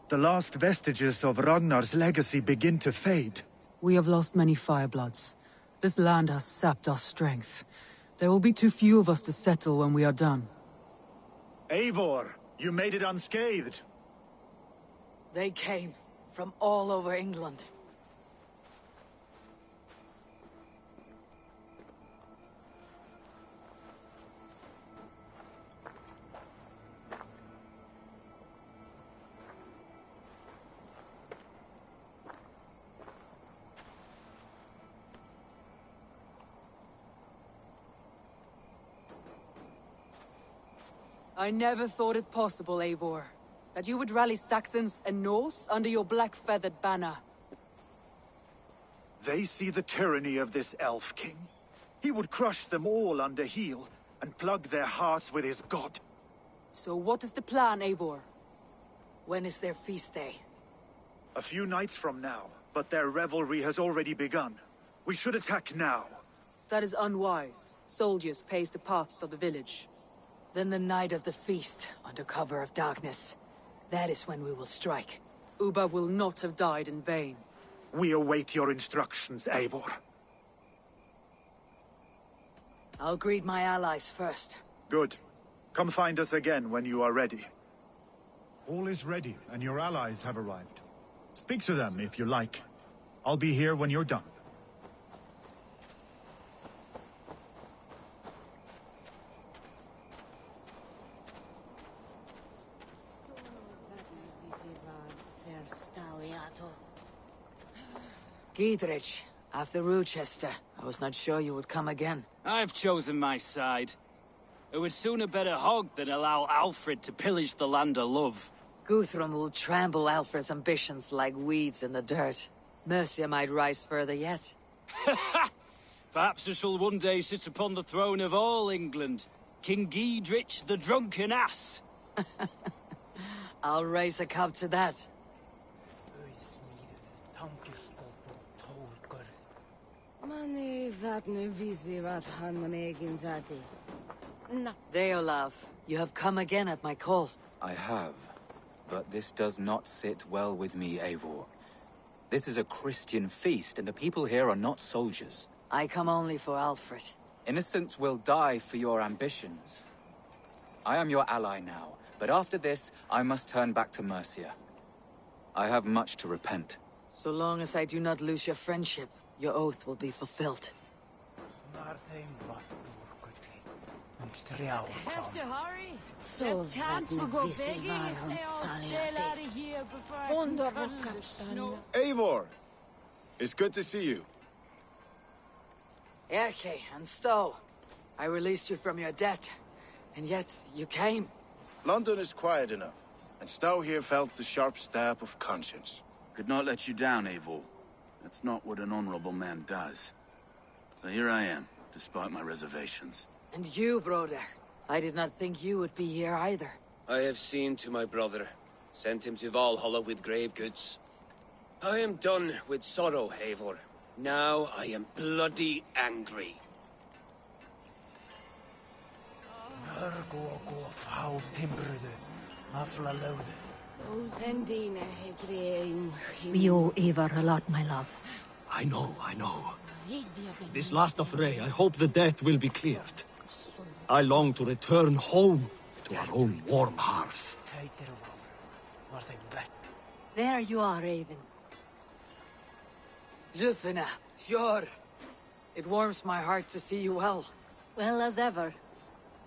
The last vestiges of Ragnar's legacy begin to fade. We have lost many firebloods. This land has sapped our strength. There will be too few of us to settle when we are done. Eivor, you made it unscathed. They came from all over England. I never thought it possible, Eivor, that you would rally Saxons and Norse under your black-feathered banner. They see the tyranny of this elf king. He would crush them all under heel and plug their hearts with his god. So what is the plan, Eivor? When is their feast day? A few nights from now, but their revelry has already begun. We should attack now. That is unwise. Soldiers pace the paths of the village. Then the night of the feast, under cover of darkness. That is when we will strike. Uba will not have died in vain. We await your instructions, Eivor. I'll greet my allies first. Good. Come find us again when you are ready. All is ready, and your allies have arrived. Speak to them if you like. I'll be here when you're done. Giedrich, after Rochester, I was not sure you would come again. I've chosen my side. It would sooner bet a hog than allow Alfred to pillage the land of love. Guthrum will trample Alfred's ambitions like weeds in the dirt. Mercia might rise further yet. Perhaps I shall one day sit upon the throne of all England. King Giedrich the drunken ass. I'll raise a cup to that. Deolav, you have come again at my call. I have, but this does not sit well with me, Eivor. This is a Christian feast, and the people here are not soldiers. I come only for Alfred. Innocents will die for your ambitions. I am your ally now, but after this, I must turn back to Mercia. I have much to repent. So long as I do not lose your friendship, your oath will be fulfilled. Have to hurry. So That chance will go begging if they all sail out of here before I can cuddle the snow. Eivor! It's good to see you. Erke and Stowe, I released you from your debt, and yet you came. London is quiet enough, and Stowe here felt the sharp stab of conscience. Could not let you down, Eivor. That's not what an honorable man does. So here I am, despite my reservations. And you, brother. I did not think you would be here either. I have seen to my brother, sent him to Valhalla with grave goods. I am done with sorrow, Eivor. Now I am bloody angry. We owe Eivor a lot, my love. I know, I know. This last affray, I hope the debt will be cleared. I long to return home to our own warm hearth. There you are, Raven. Lufina, sure. It warms my heart to see you well. Well as ever.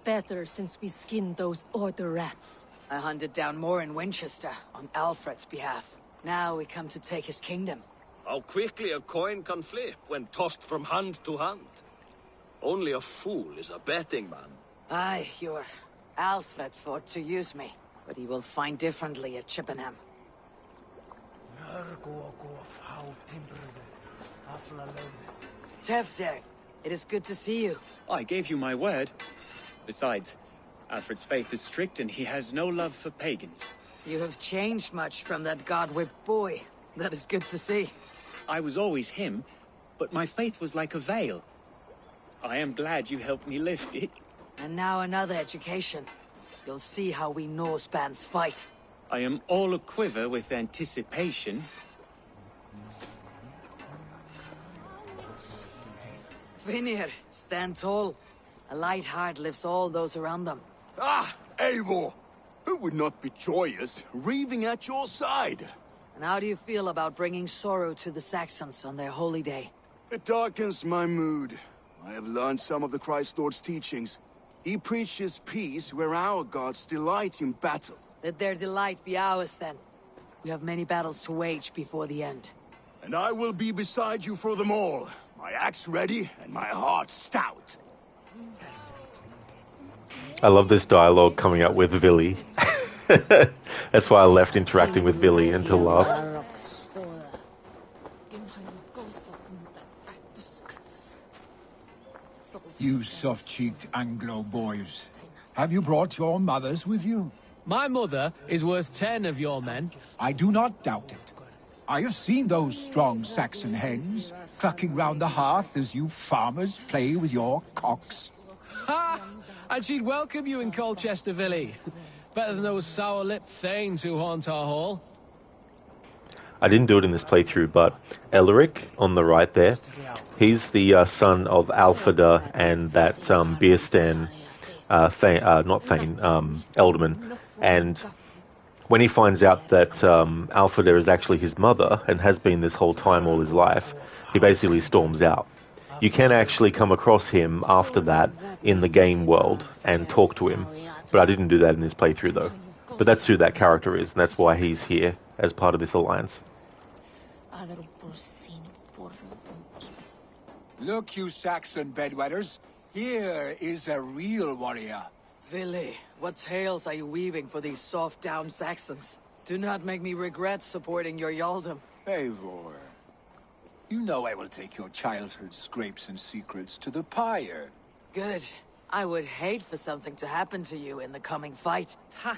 Better since we skinned those Order rats. I hunted down more in Winchester on Alfred's behalf. Now we come to take his kingdom. How quickly a coin can flip when tossed from hand to hand. Only a fool is a betting man. Aye, your Alfred fought to use me, but he will find differently at Chippenham. Tefder, it is good to see you. I gave you my word. Besides, Alfred's faith is strict and he has no love for pagans. You have changed much from that god-whipped boy. That is good to see. I was always him, but my faith was like a veil. I am glad you helped me lift it. And now another education. You'll see how we Norsebans fight. I am all aquiver with anticipation. Vinir, stand tall. A light heart lifts all those around them. Ah, Eivor! Who would not be joyous, raving at your side? And how do you feel about bringing sorrow to the Saxons on their holy day? It darkens my mood. I have learned some of the Christ Lord's teachings. He preaches peace where our gods delight in battle. Let their delight be ours, then. We have many battles to wage before the end. And I will be beside you for them all. My axe ready and my heart stout. I love this dialogue coming up with Villy. That's why I left interacting with Villy until last. You soft-cheeked Anglo boys. Have you brought your mothers with you? My mother is worth 10 of your men. I do not doubt it. I have seen those strong Saxon hens clucking round the hearth as you farmers play with your cocks. Ha! And she'd welcome you in Colchester, Villy. Better than those sour-lipped thanes who haunt our hall. I didn't do it in this playthrough, but Elric on the right there, he's the son of Alfeda and that Beerstan, Elderman. And when he finds out that Alfeda is actually his mother and has been this whole time all his life, he basically storms out. You can actually come across him after that in the game world and talk to him, but I didn't do that in this playthrough though. But that's who that character is, and that's why he's here as part of this alliance. Look, you Saxon bedwetters, here is a real warrior. Villy, what tales are you weaving for these soft-down Saxons? Do not make me regret supporting your Yaldum. Eivor, you know I will take your childhood scrapes and secrets to the pyre. Good. I would hate for something to happen to you in the coming fight. Ha!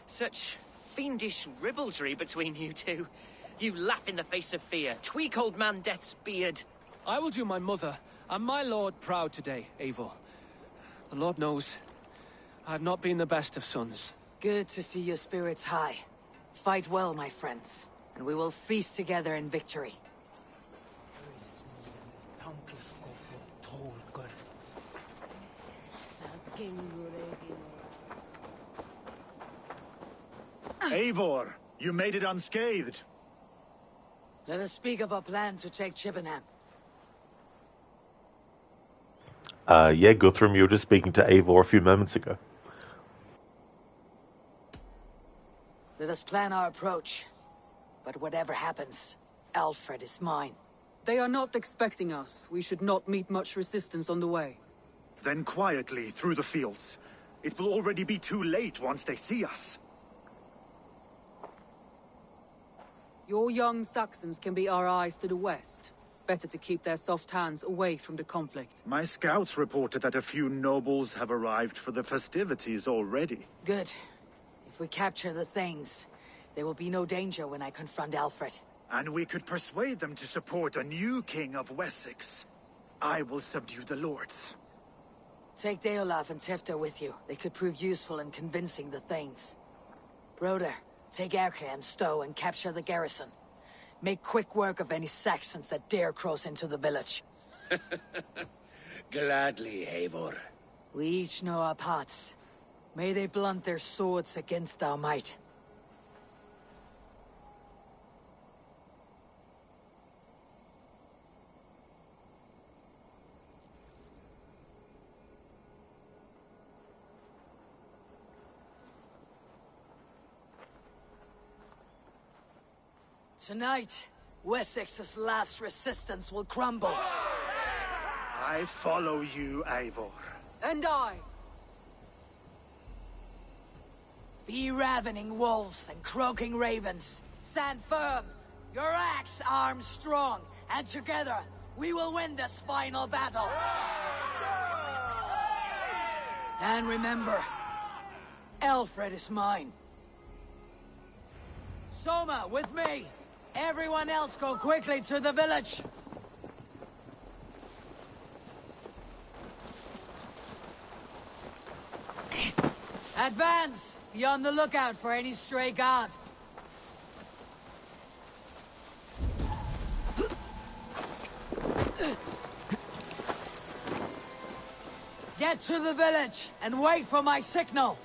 Such fiendish ribaldry between you two. You laugh in the face of fear. Tweak old man Death's beard. I will do my mother and my lord proud today, Eivor. The Lord knows, I have not been the best of sons. Good to see your spirits high. Fight well, my friends, and we will feast together in victory. Eivor, you made it unscathed. Let us speak of our plan to take Chippenham. Yeah, Guthrum, you were just speaking to Eivor a few moments ago. Let us plan our approach. But whatever happens, Alfred is mine. They are not expecting us. We should not meet much resistance on the way. Then quietly through the fields. It will already be too late once they see us. Your young Saxons can be our eyes to the west. Better to keep their soft hands away from the conflict. My scouts reported that a few nobles have arrived for the festivities already. Good. If we capture the Thanes, there will be no danger when I confront Alfred. And we could persuade them to support a new king of Wessex. I will subdue the lords. Take Deolaf and Tefta with you. They could prove useful in convincing the Thanes. Broder, take Erke and Stowe and capture the garrison. Make quick work of any Saxons that dare cross into the village. Gladly, Eivor. We each know our parts. May they blunt their swords against our might. Tonight, Wessex's last resistance will crumble. I follow you, Eivor. And I. Be ravening wolves and croaking ravens. Stand firm, your axe armed strong, and together we will win this final battle. And remember, Alfred is mine. Soma, with me! Everyone else go quickly to the village! Advance! Be on the lookout for any stray guards. Get to the village and wait for my signal!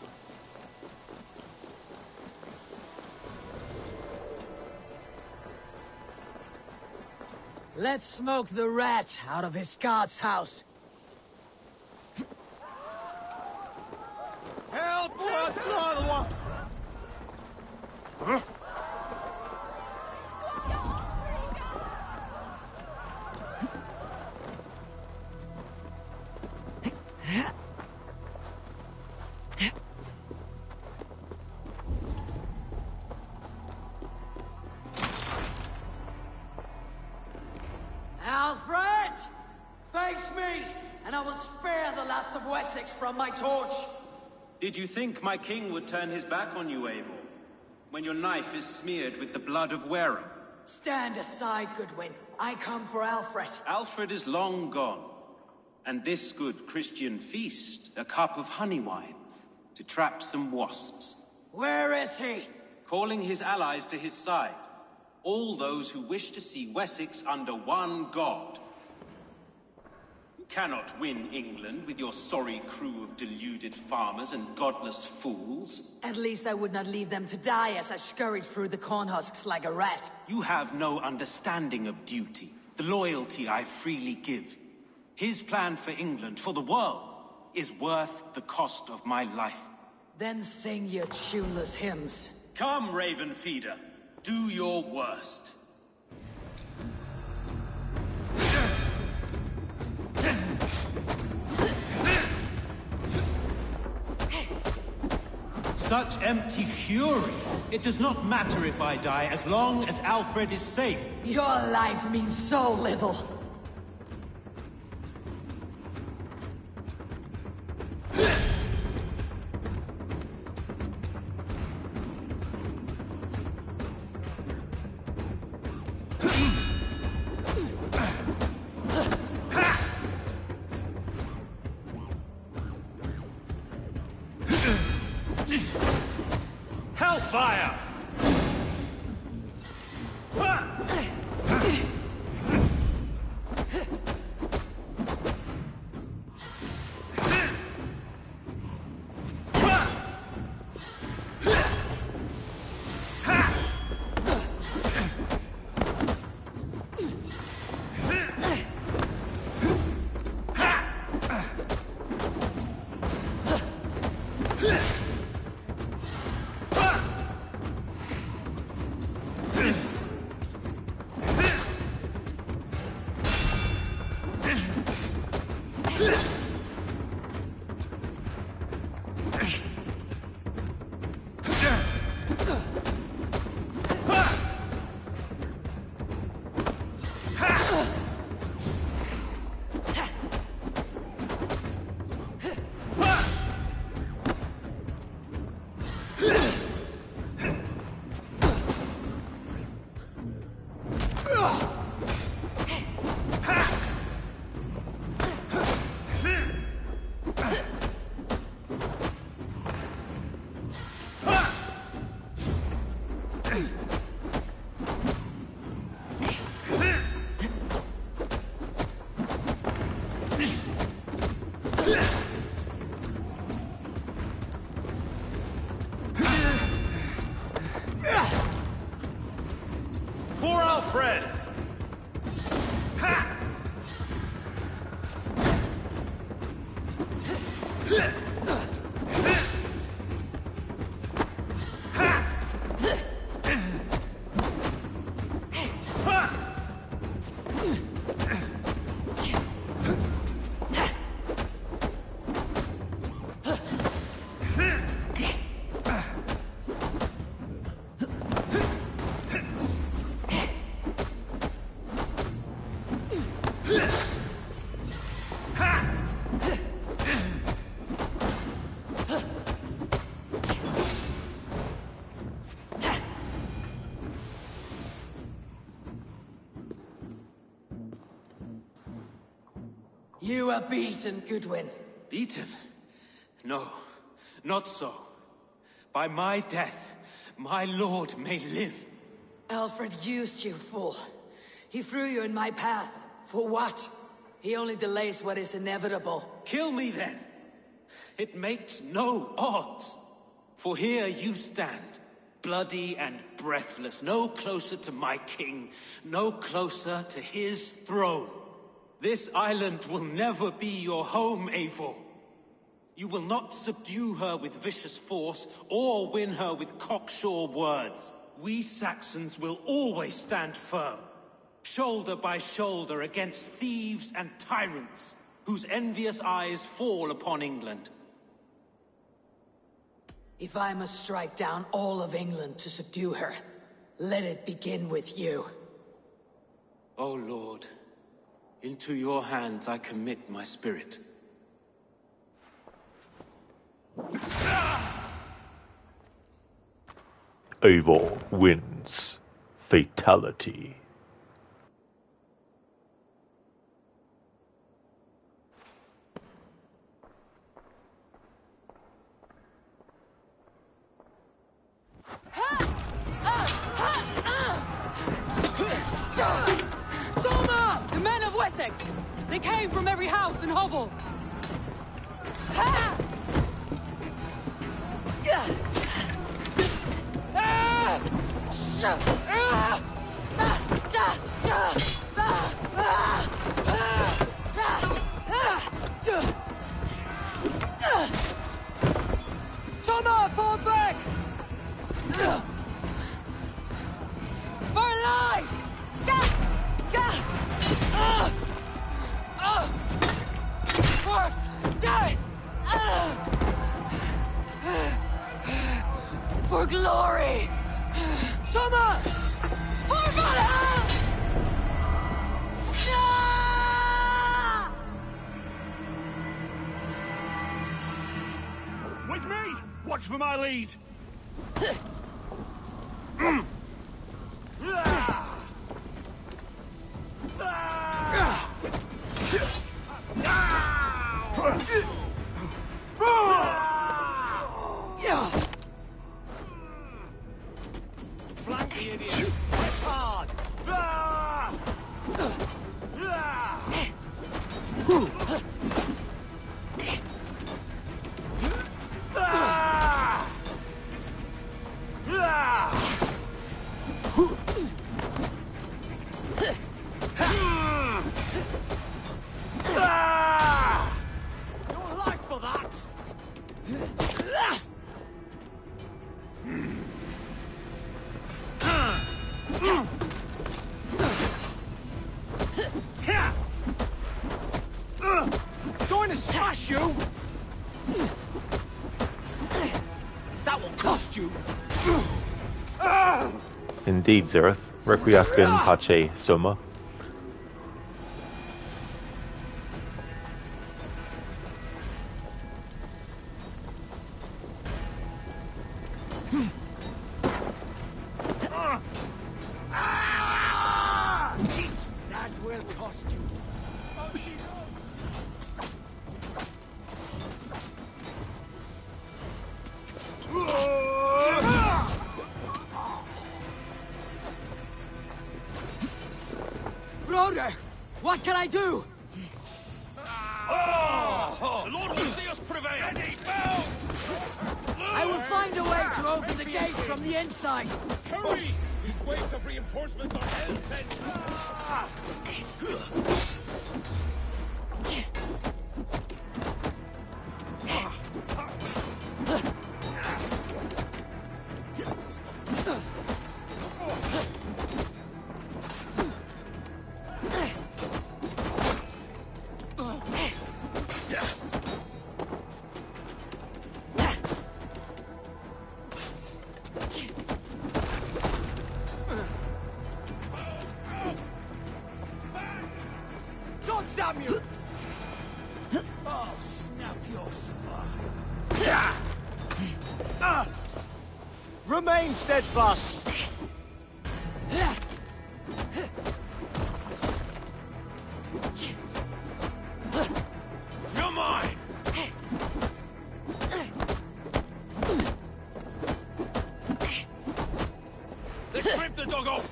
Let's smoke the rat out of his guard's house. Help! Huh? Alfred! Face me, and I will spare the last of Wessex from my torch! Did you think my king would turn his back on you, Eivor? When your knife is smeared with the blood of Wareham? Stand aside, Goodwin. I come for Alfred. Alfred is long gone. And this good Christian feast, a cup of honey wine, to trap some wasps. Where is he? Calling his allies to his side. All those who wish to see Wessex under one god. You cannot win England with your sorry crew of deluded farmers and godless fools. At least I would not leave them to die as I scurried through the corn husks like a rat. You have no understanding of duty, the loyalty I freely give. His plan for England, for the world, is worth the cost of my life. Then sing your tuneless hymns. Come, Raven Feeder. Do your worst. Such empty fury. It does not matter if I die, as long as Alfred is safe. Your life means so little. Hellfire! friend. Ha! You are beaten, Goodwin. Beaten? No, not so. By my death, my lord may live. Alfred used you, fool. He threw you in my path. For what? He only delays what is inevitable. Kill me then. It makes no odds. For here you stand, bloody and breathless, no closer to my king, no closer to his throne. This island will never be your home, Eivor. You will not subdue her with vicious force, or win her with cocksure words. We Saxons will always stand firm, shoulder by shoulder against thieves and tyrants, whose envious eyes fall upon England. If I must strike down all of England to subdue her, let it begin with you. O Lord, into your hands I commit my spirit. Eivor wins. Fatality. Soldier! The men of Wessex! They came from every house and hovel! Thomas, fall back! For life! For die! For glory! Summer! For Valhalla! With me! Watch for my lead! Flank the idiot! Press hard! Your life for that! Going to smash you! That will cost you! Indeed, Zereth. Requiescat in pace, Soma. That will cost you! Broder, what can I do? The Lord will see us prevail! Ready, I will find a way to open the gates from the inside. Hurry! These waves of reinforcements are hell sent! God damn you! I'll snap your spine. Remain steadfast. You're mine! Let's rip the dog off!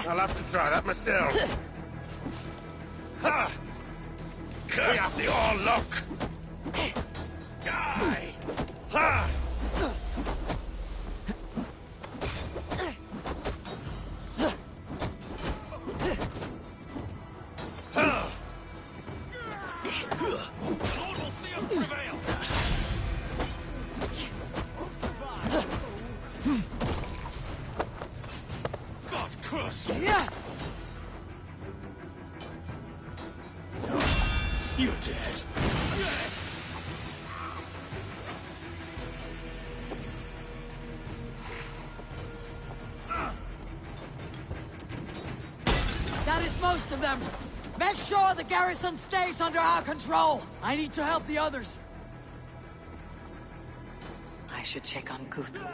I'll have to try that myself. Ha! We have the all luck. Die! Ha! Ha! Lord will see us prevail. God curse you! Yeah. You're dead. Dead! That is most of them. Make sure the garrison stays under our control. I need to help the others. I should check on Guthrum.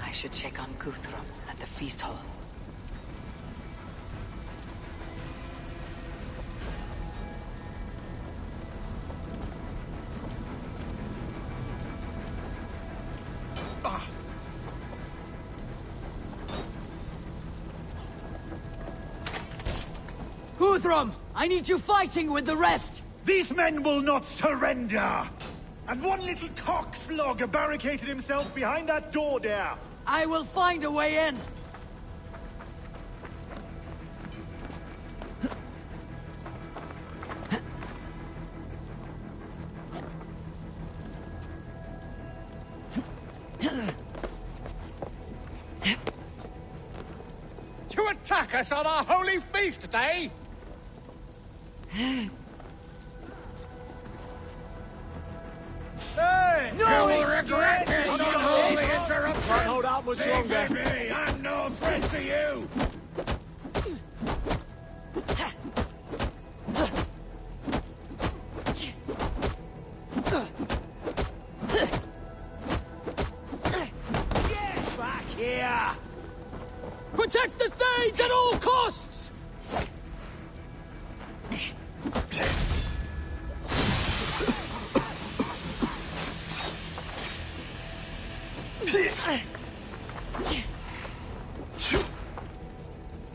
I should check on Guthrum at the feast hall. Guthrum! I need you fighting with the rest! These men will not surrender! And one little cockflogger barricaded himself behind that door there! I will find a way in! To attack us on our holy feast day? Hey! You will regret this unholy interruption! Can't hold out much longer. Leave me! I'm no threat to you! Get back here! Protect the Thanes at all costs!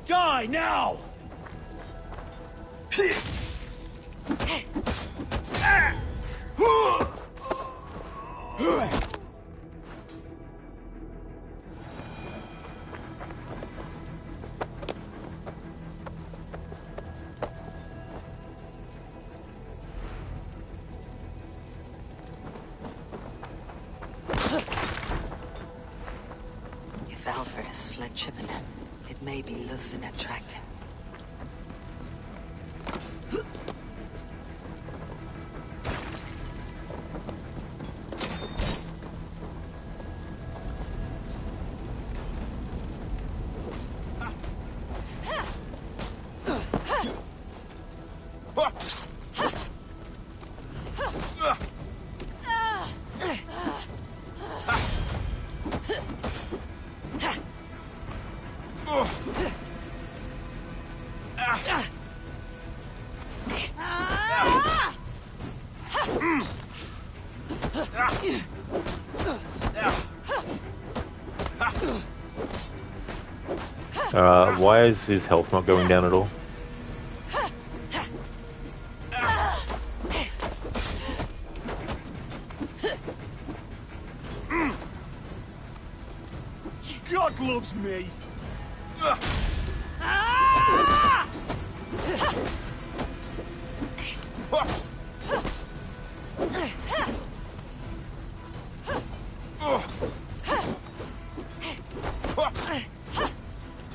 Die now! If Alfred has fled Chippenham, it may be Lufin attract him. Why is his health not going down at all? God loves me.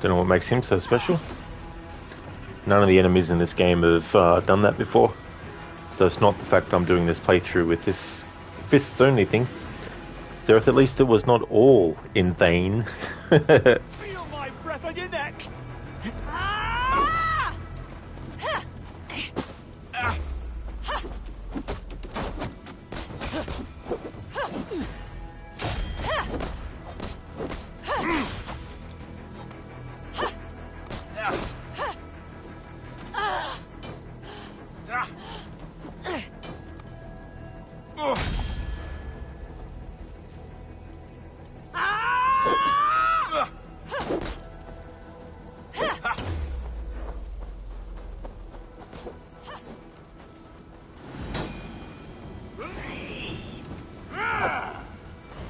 Don't know what makes him so special. None of the enemies in this game have done that before. So it's not the fact I'm doing this playthrough with this fists only thing. Zereth, at least it was not all in vain. Feel my breath on your neck.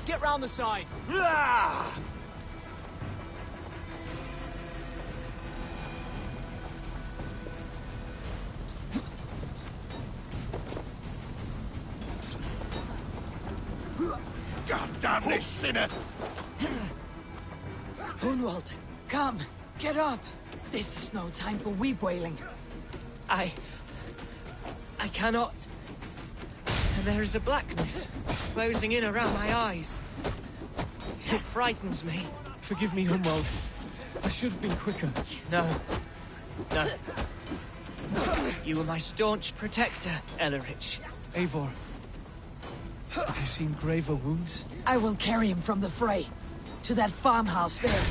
Get round the side. God damn this sinner! Hunwald, come, get up. This is no time for weep wailing. I cannot. And there is a blackness closing in around my eyes. It frightens me. Forgive me, Hunwald. I should have been quicker. No. No. You were my staunch protector, Ellerich. Eivor, have you seen graver wounds? I will carry him from the fray to that farmhouse there.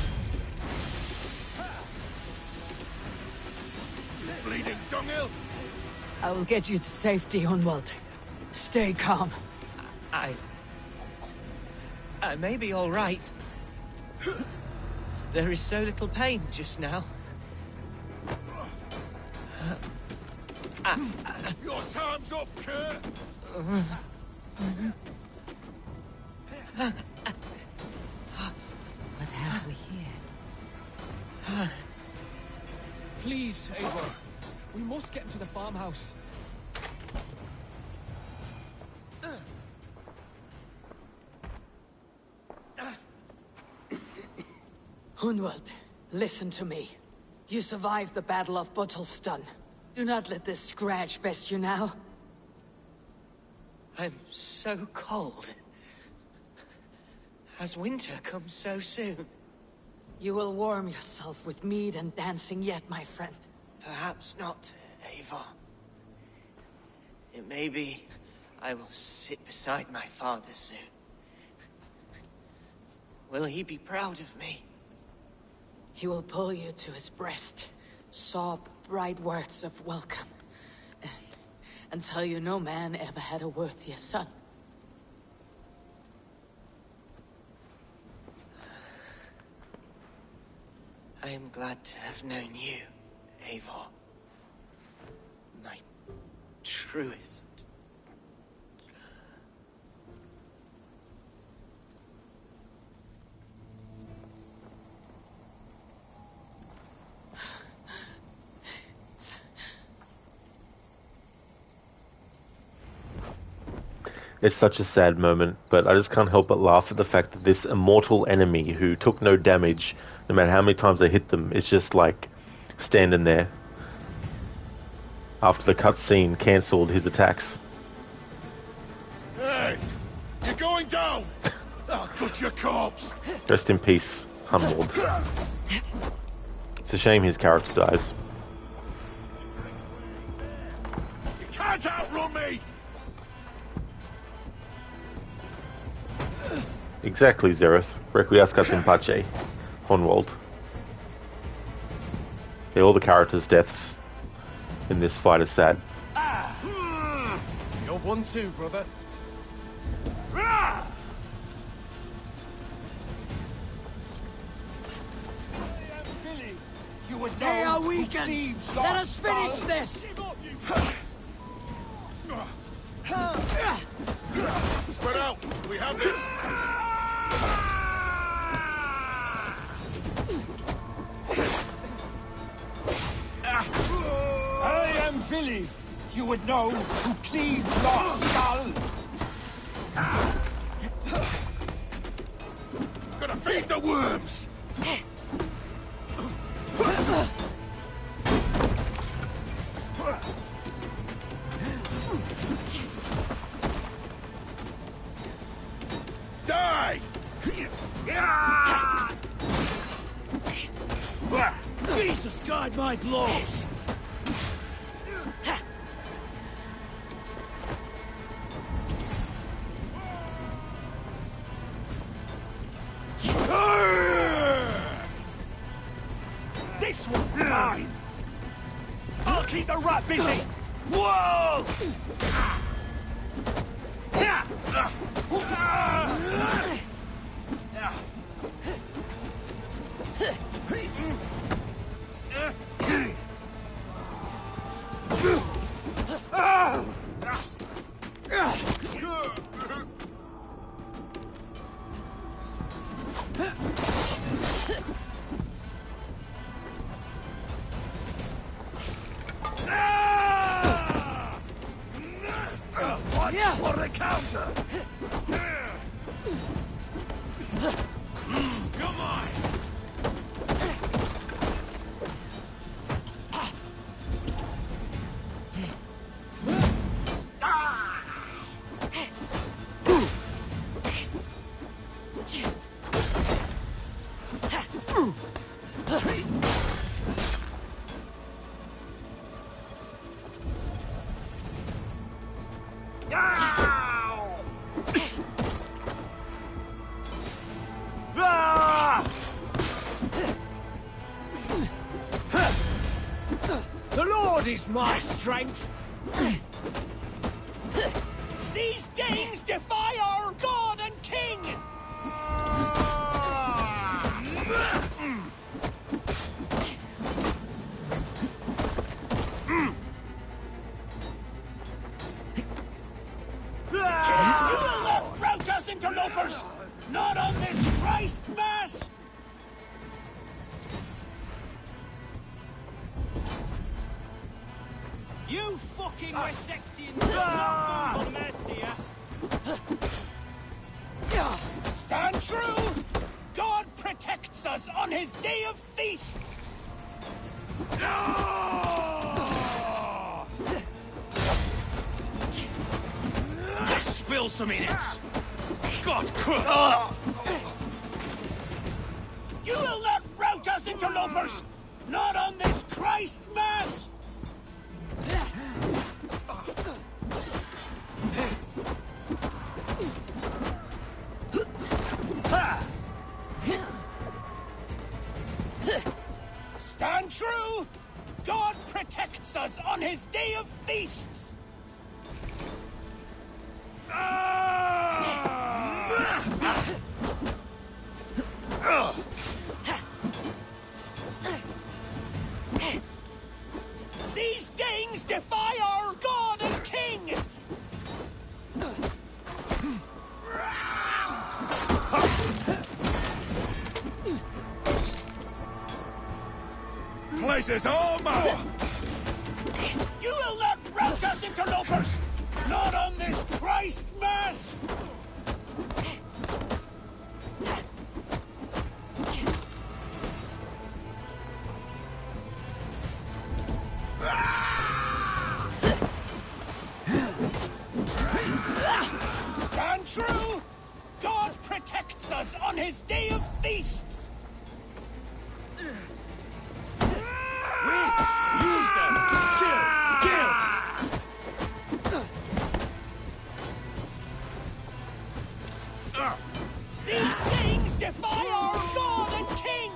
Bleeding dunghill! I will get you to safety, Hunwald. Stay calm. I may be all right. There is so little pain just now. Your time's up, Kerr! What have we here? Please, Eivor. We must get into the farmhouse. Hunwald, listen to me. You survived the Battle of Bottlestun. Do not let this scratch best you now. I'm so cold. Has winter come so soon? You will warm yourself with mead and dancing yet, my friend. Perhaps not, Eivor. It may be I will sit beside my father soon. Will he be proud of me? He will pull you to his breast, sob bright words of welcome, and tell you no man ever had a worthier son. I am glad to have known you, Eivor. My truest. It's such a sad moment, but I just can't help but laugh at the fact that this immortal enemy who took no damage, no matter how many times I hit them, is just like standing there after the cutscene cancelled his attacks. Hey! You're going down! I'll cut your corpse! Rest in peace, Hunwald. It's a shame his character dies. You can't outrun me! Exactly, Zereth. Requiescat in pace. Hunwald. Yeah, all the characters' deaths in this fight are sad. You're one too, brother. you would know. They are who weakened. cleaves Let your us finish skull. this. Spread out! We have this! I am Vili. You would know who cleaves your skull. Gonna feed the worms! Die! Jesus, guide my blows. This one's mine! I'll keep the rat busy! Whoa! Watch for the counter. Come on! The Lord is my strength. These Danes defy our God and King! You will not rout us, interlopers! Not on this Christ Mass! You fucking Wessexians will not move on Mercia. Stand true! God protects us on his day of feasts! Spill some in it! God cook! You will not rout us, interlopers! Not on this Christ Mass! Stand true! God protects us on his day of feasts! These Danes defy our God and King! Places all mine! You will not rout us, interlopers! Not on this Christ Mass! Stand true! God protects us on his day of feasts! Use them! Kill! These things defy our God and King!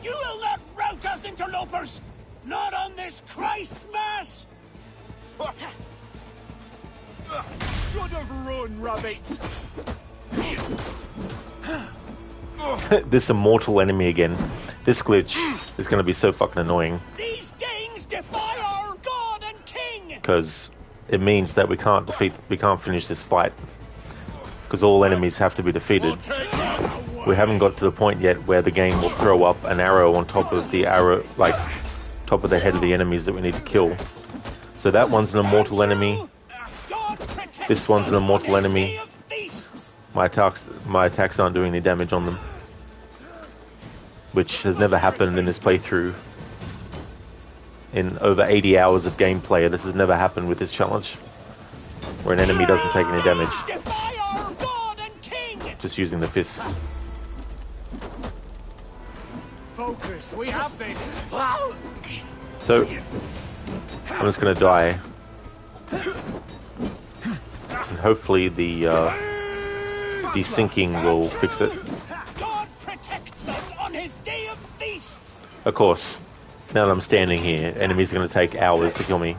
You will not rout us, interlopers! Not on this Christ Mass! Should have run, rabbit! This immortal enemy again. This glitch is going to be so fucking annoying. These Danes defy our god and king! Because it means that we can't finish this fight. Because all enemies have to be defeated. We haven't got to the point yet where the game will throw up an arrow on top of the arrow, like top of the head of the enemies that we need to kill. So that one's an immortal enemy. This one's an immortal enemy. My attacks aren't doing any damage on them, which has never happened in this playthrough. In over 80 hours of gameplay, this has never happened with this challenge, where an enemy doesn't take any damage, just using the fists. Focus, we have this. So, I'm just gonna die. And hopefully the desyncing will fix it. God protects us on his day of feasts! Of course, now that I'm standing here, enemies are gonna take hours to kill me.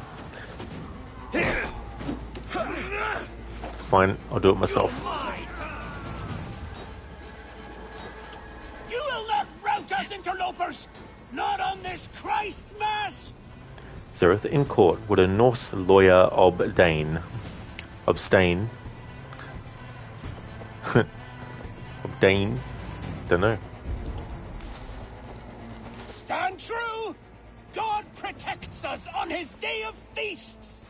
Fine, I'll do it myself. You will not rout us, interlopers! Not on this Christ Mass! Zereth in court, would a Norse lawyer abstain? Obtain? Don't know. Stand true! God protects us on his day of feasts!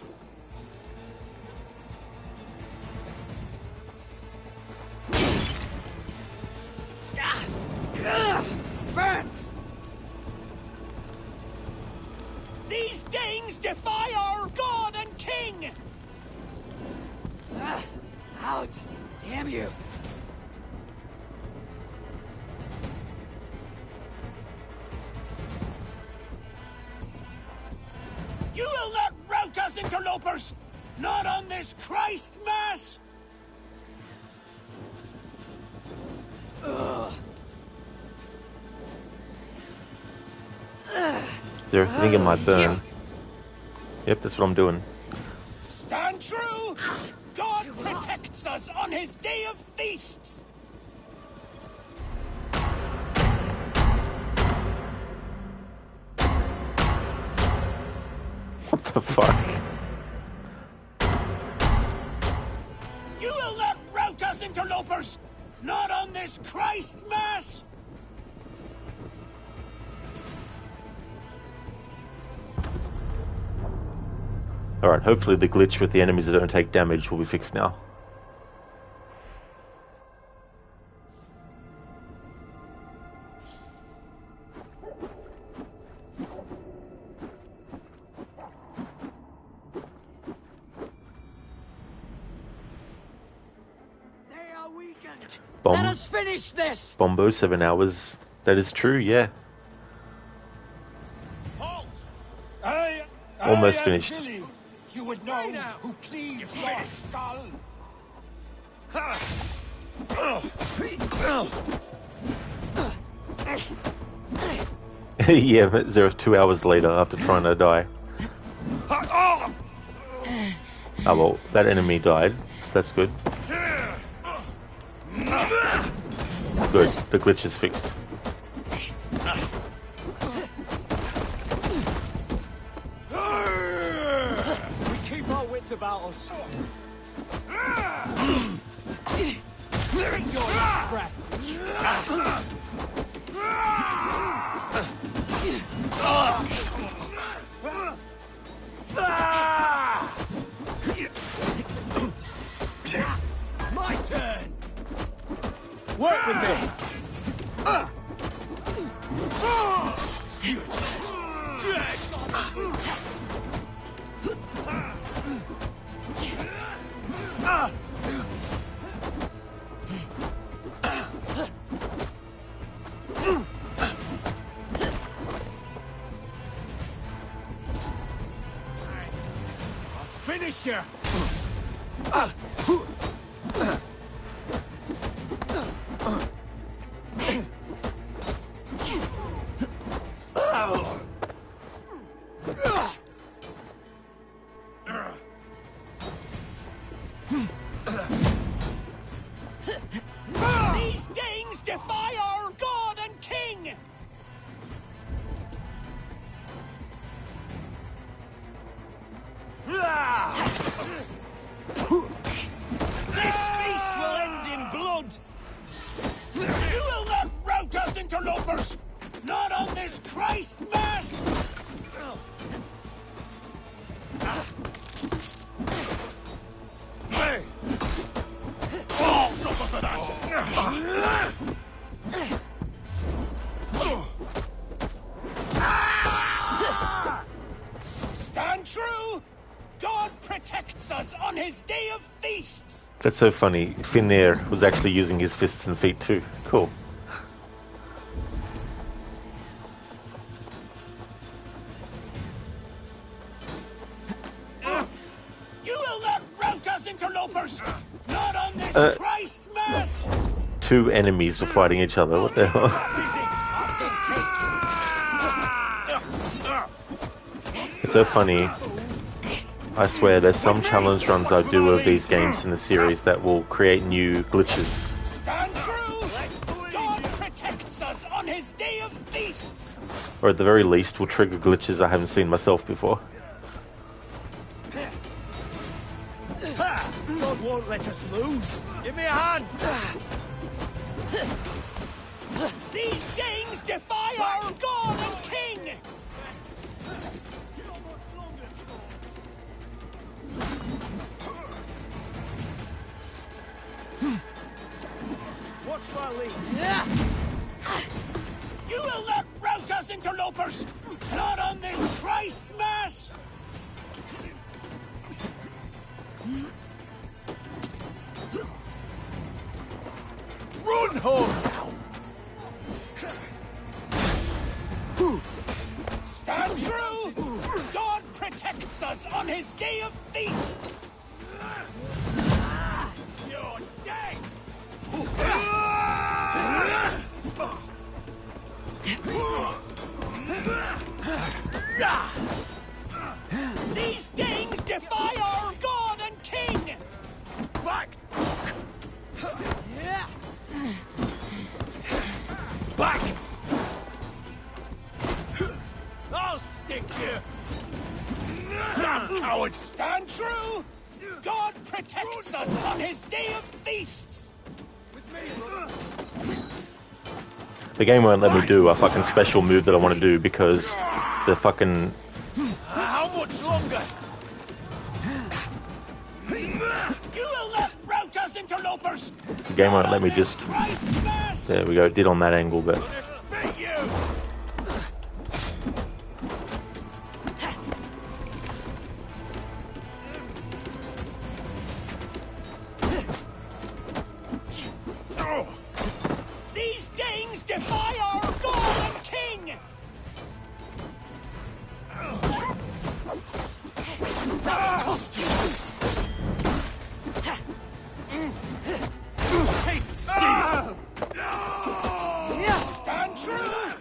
Burns! These Danes defy our god and king! Ouch! Damn you! You will not rout us, interlopers! Not on this Christ Mass! Zereth, I think it might burn. Yep, that's what I'm doing. Stand true! God protects us on his day of feasts! What the fuck? You will not rout us, interlopers! Not on this Christ Mass! Alright, hopefully the glitch with the enemies that don't take damage will be fixed now. They are weakened. Bomb. Let us finish this. Bombo, 7 hours. That is true, yeah. Almost finished. If you would know who cleaves your skull. Yeah, but Zereth 2 hours later after trying to die. Oh well, that enemy died, so that's good. Good, the glitch is fixed. We keep our wits about us. Bring your last breath. My turn. Work with me. Finish you. defy our god and king! This feast will end in blood! You will not rout us, interlopers! Not on this Christ Mass! Hey! Oh, suffer for that! Stand true! God protects us on his day of feasts! That's so funny. Finnair was actually using his fists and feet too. Cool. You will not rout us, interlopers! Not on this Christ Mass! Two enemies were fighting each other. What the hell? It's so funny. I swear there's some challenge runs I do of these games in the series that will create new glitches. Stand true! God protects us on his day of feasts! Or at the very least will trigger glitches I haven't seen myself before. God won't let us lose. Give me a hand. These Danes defy our god and king! Watch my lead. You will not rout us, interlopers! Not on this Christ Mass! Run home now! Stand true! God protects us on his day of feasts! You're dead! These Danes defy our god and king! Back! Back! I'll stick you! Damn coward! Stand true! God protects us on his day of feasts! The game won't let me do a fucking special move that I want to do because the fucking... How much longer? You will not rout us, interlopers! The game won't let me just... There we go, it did on that angle, but... These Danes defy our god and king! Stand true!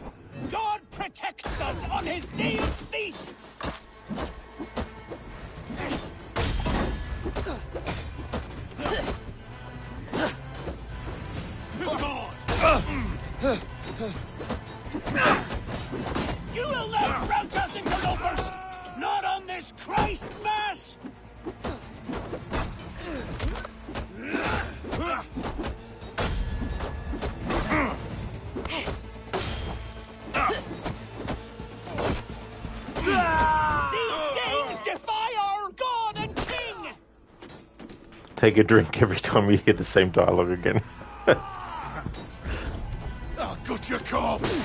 God protects us on his day of feasts! You will not rout us, interlopers! Not on this Christ Mass! These Danes defy our god and king! Take a drink every time we hear the same dialogue again. I'll gut your corpse!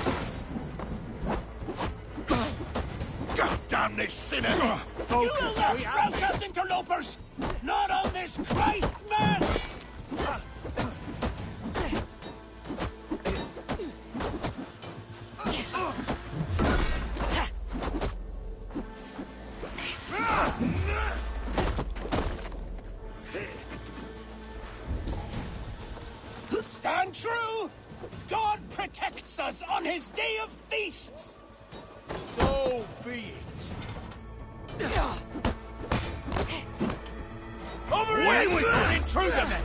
God damn this sinner! You will not rout us, interlopers! Not on this Christ Mass! Stand true! God protects us on his day of feasts! So be it. Over here! We've got an intruder, men!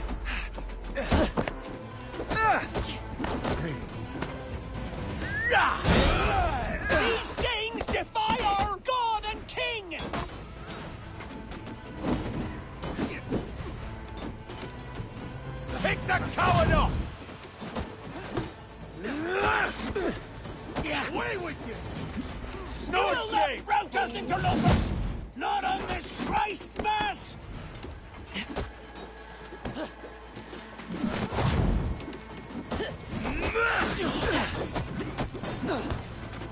Pick the coward off! Away with you! You will not rout us, interlopers! Not on this Christ Mass!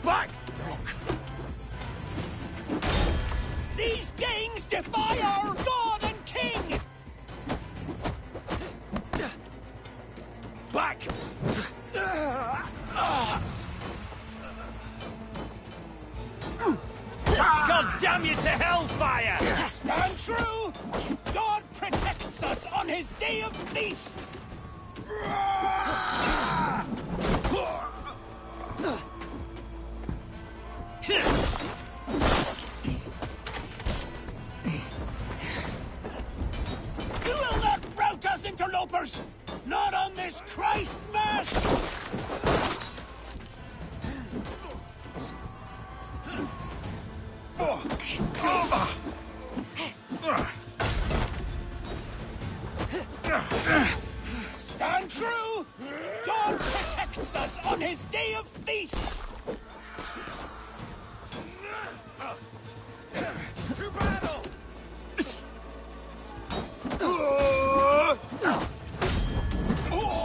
Back! These Danes defy our God and King! Back! God damn you to hellfire! Stand true! God protects us on his day of feasts! You will not rout us, interlopers! Not on this Christ Mass! Stand true! God protects us on his day of feasts! To battle!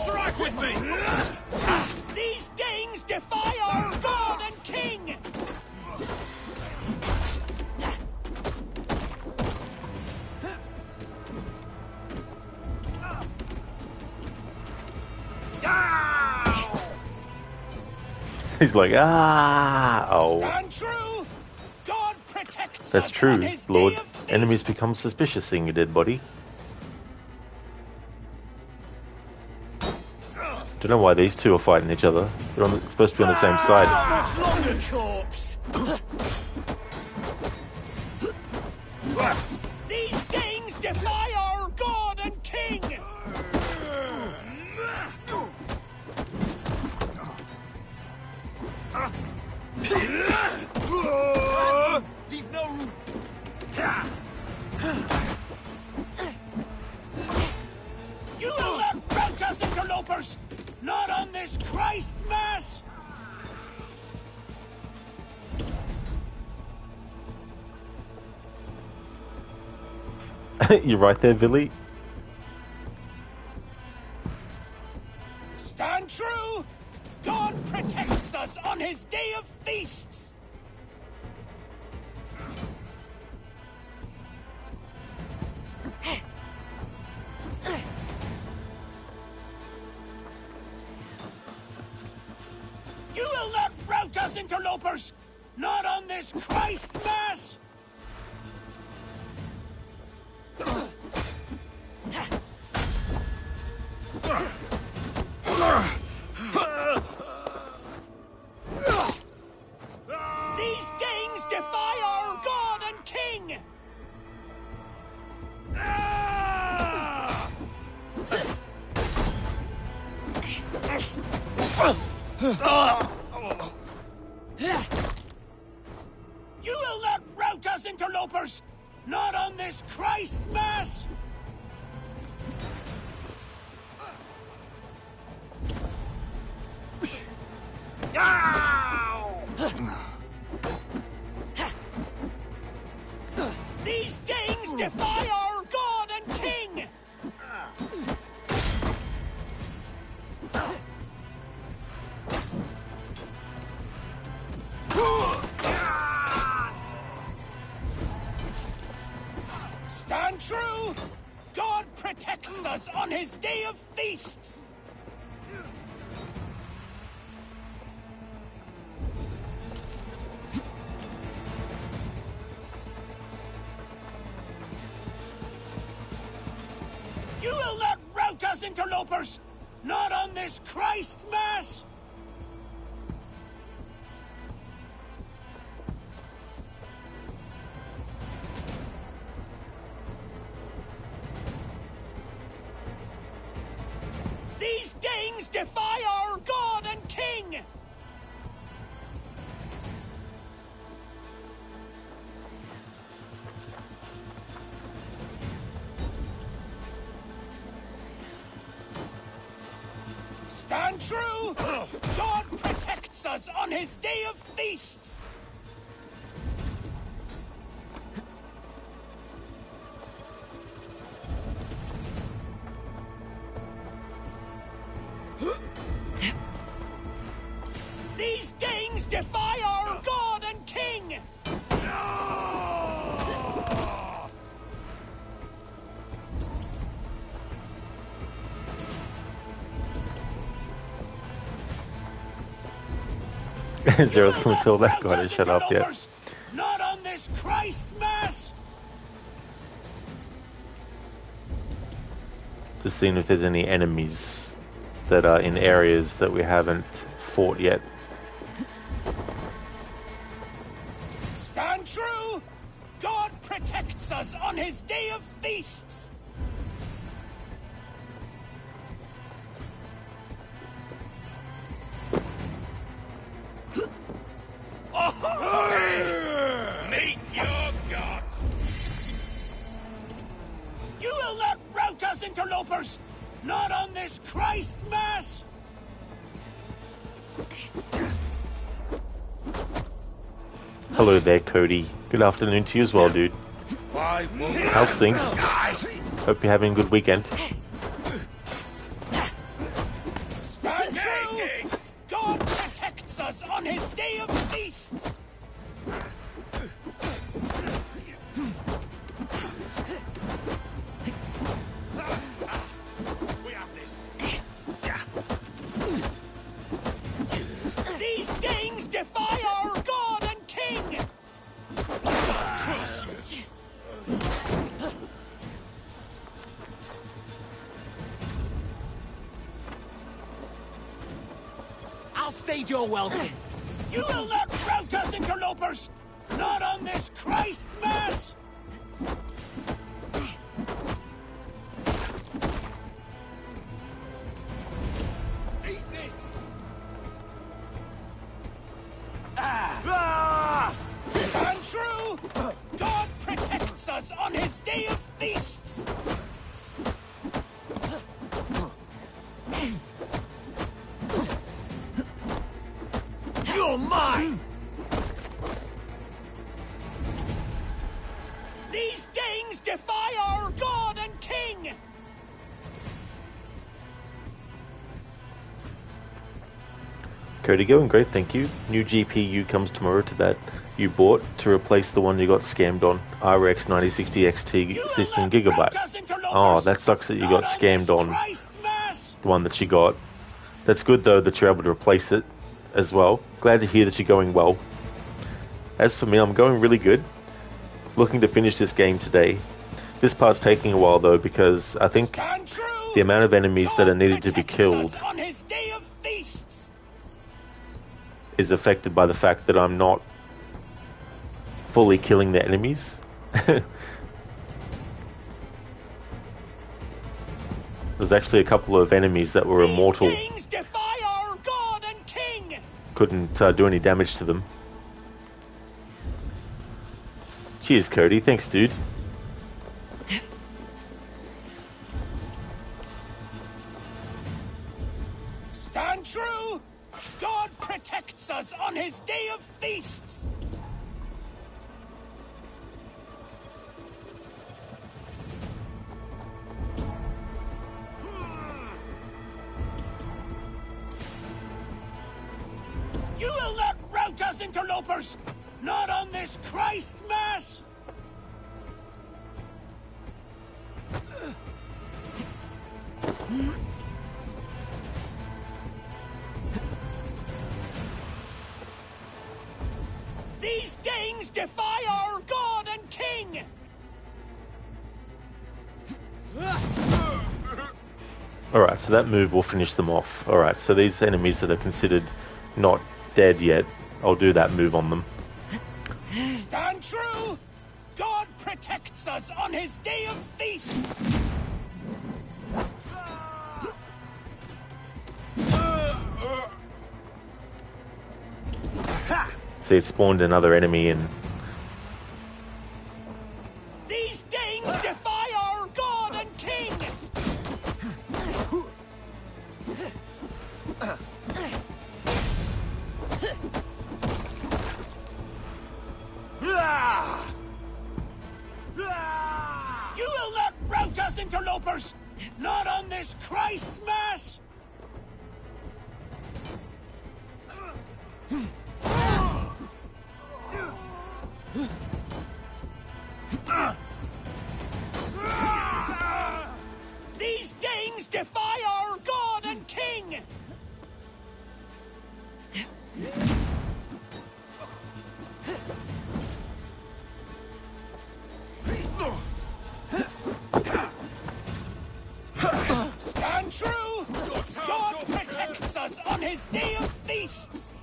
Strike with me! These Danes defy our God and King! He's like, ah, oh. Stand true! God protects That's us true, on his Lord. day of feasts. Enemies become suspicious seeing your dead body. Don't know why these two are fighting each other. They're supposed to be on the same side. Not much longer, corpse! These Danes defy our God and King! Leave no room! You will not rout us, interlopers! Not on this Christ Mass! You're right there, Billy. Stand true! God protects us on his day of feasts! You will not rout us, interlopers! Not on this Christ Mass! These Danes defy our God and King! You will not rout us, interlopers! Not on this Christ Mass! These Danes defy our God and King! Stand true! God protects us on his day of feasts! You will not rout us, interlopers! Not on this Christ Mass! These Danes defy our God and King! Stand true! God protects us on his day of feasts! These Danes defy our God and King! Zero's coming to that guy to shut up yet. Not on this Christ Mass! Just seeing if there's any enemies that are in areas that we haven't fought yet. Stand true! God protects us on his day of feasts! Meet your god! You will not rout us, interlopers! Not on this Christ Mass! Hello there, Cody. Good afternoon to you as well, dude. Why won't How's things? Hope you're having a good weekend. Stand true! God protects us on his day of feasts! These Danes defy our God and King! I'll stage your welcome. You will not rout us, interlopers! Not on this Christ Mass! Eat this! Stand true! God protects us on his day of feasts! You're mine! These Danes defy our God and King! Cody, going great, thank you. New GPU comes tomorrow to that you bought to replace the one you got scammed on. RX 9060 XT 16GB. Oh, that sucks that you got scammed on the one that you got. That's good though that you're able to replace it as well. Glad to hear that you're going well. As for me, I'm going really good. Looking to finish this game today. This part's taking a while though because I think the amount of enemies that are needed to be killed On his day of feasts! is affected by the fact that I'm not fully killing the enemies. There's actually a couple of enemies that were immortal. Defy our God and King! Couldn't do any damage to them. Cheers, Cody. Thanks, dude. Stand true! God protects us on his day of feasts! You will not rout us, interlopers! Not on this Christ Mass! These Danes defy our God and King! Alright, so that move will finish them off. Alright, so these enemies that are considered not dead yet, I'll do that move on them. Stand true! God protects us on his day of feasts! See, it spawned another enemy in. These Danes defy our God and King! this Christ Mass! These Danes defy our god and king! Stand true! God protects us on his day of feasts!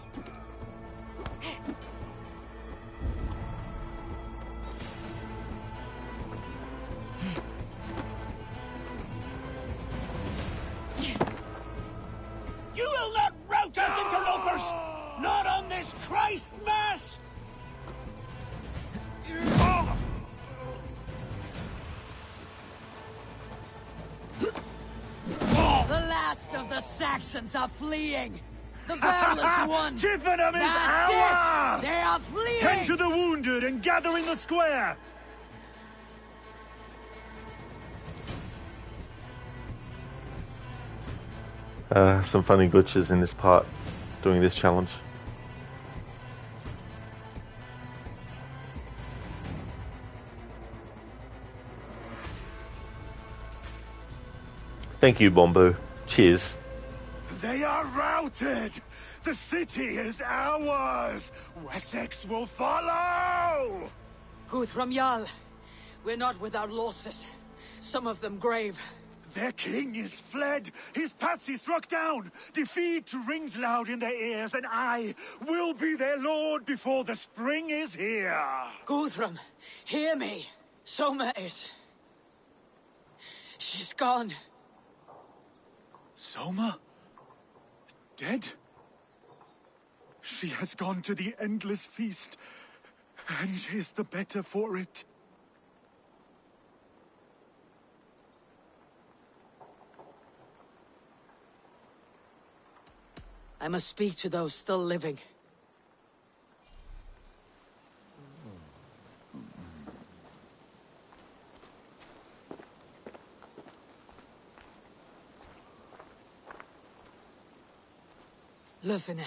You will not rout us, interlopers! Not on this Christ Mass! The last of the Saxons are fleeing! The battle is won! Chippenham is That's ours! it! They are fleeing! Tend to the wounded and gather in the square! Some funny glitches in this part, doing this challenge. Thank you, Bombo. Cheers. They are routed! The city is ours! Wessex will follow! Guthrum Jarl, we're not without losses. Some of them grave. Their king is fled! His patsy struck down! Defeat rings loud in their ears, and I will be their lord before the spring is here! Guthrum, hear me. Soma is... She's gone. Soma? Dead? She has gone to the endless feast, and is the better for it. I must speak to those still living. Lufina.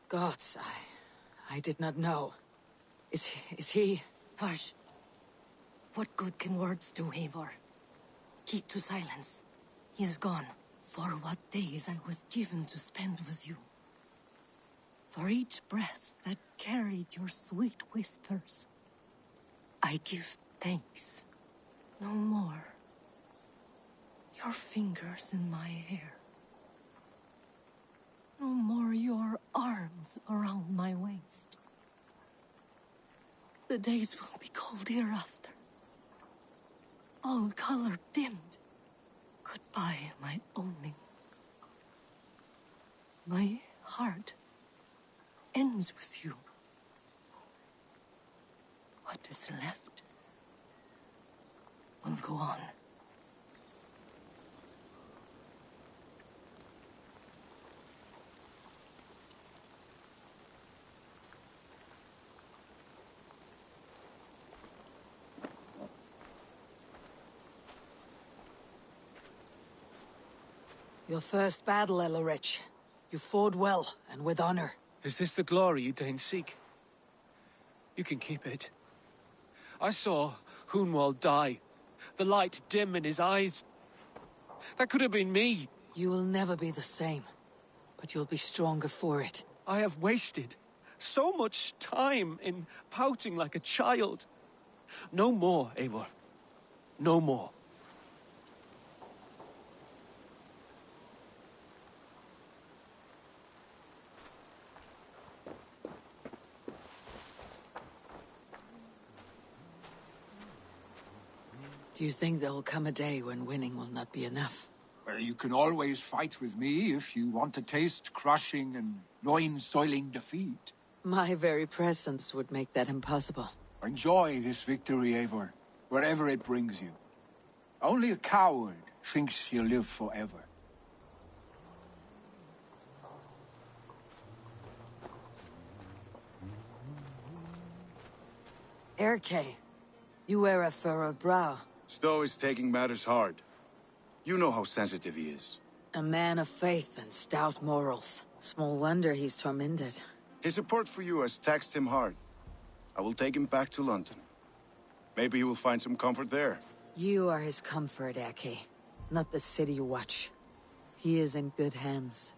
Gods, I did not know. Is he... Hush. What good can words do, Eivor? Keep to silence. He is gone. For what days I was given to spend with you. For each breath that carried your sweet whispers. I give thanks. No more. Your fingers in my hair. No more your arms around my waist. The days will be cold hereafter. All color dimmed. Goodbye, my only. My heart ends with you. What is left will go on. Your first battle, Elorich. You fought well, and with honor. Is this the glory you deign seek? You can keep it. I saw Hunwald die. The light dim in his eyes. That could have been me. You will never be the same. But you'll be stronger for it. I have wasted so much time in pouting like a child. No more, Eivor. No more. Do you think there will come a day when winning will not be enough? Well, you can always fight with me if you want to taste crushing and loin-soiling defeat. My very presence would make that impossible. Enjoy this victory, Eivor, wherever it brings you. Only a coward thinks he'll live forever. Erke, you wear a furrowed brow. Stowe is taking matters hard. You know how sensitive he is. A man of faith and stout morals. Small wonder he's tormented. His support for you has taxed him hard. I will take him back to London. Maybe he will find some comfort there. You are his comfort, Ake. Not the city you watch. He is in good hands.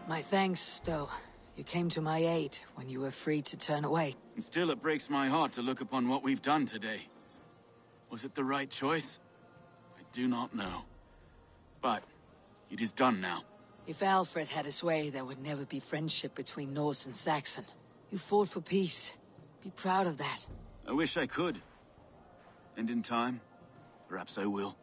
My thanks, Stowe. You came to my aid when you were free to turn away. And still it breaks my heart to look upon what we've done today. Was it the right choice? I do not know. But it is done now. If Alfred had his way, there would never be friendship between Norse and Saxon. You fought for peace. Be proud of that. I wish I could. And in time, perhaps I will.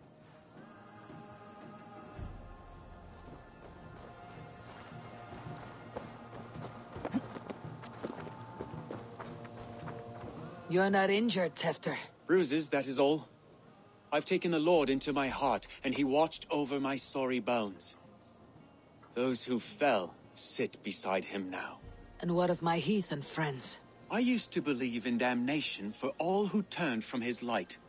You're not injured, Tefter. Bruises, that is all. I've taken the Lord into my heart, and he watched over my sorry bones. Those who fell sit beside him now. And what of my heathen friends? I used to believe in damnation for all who turned from his light.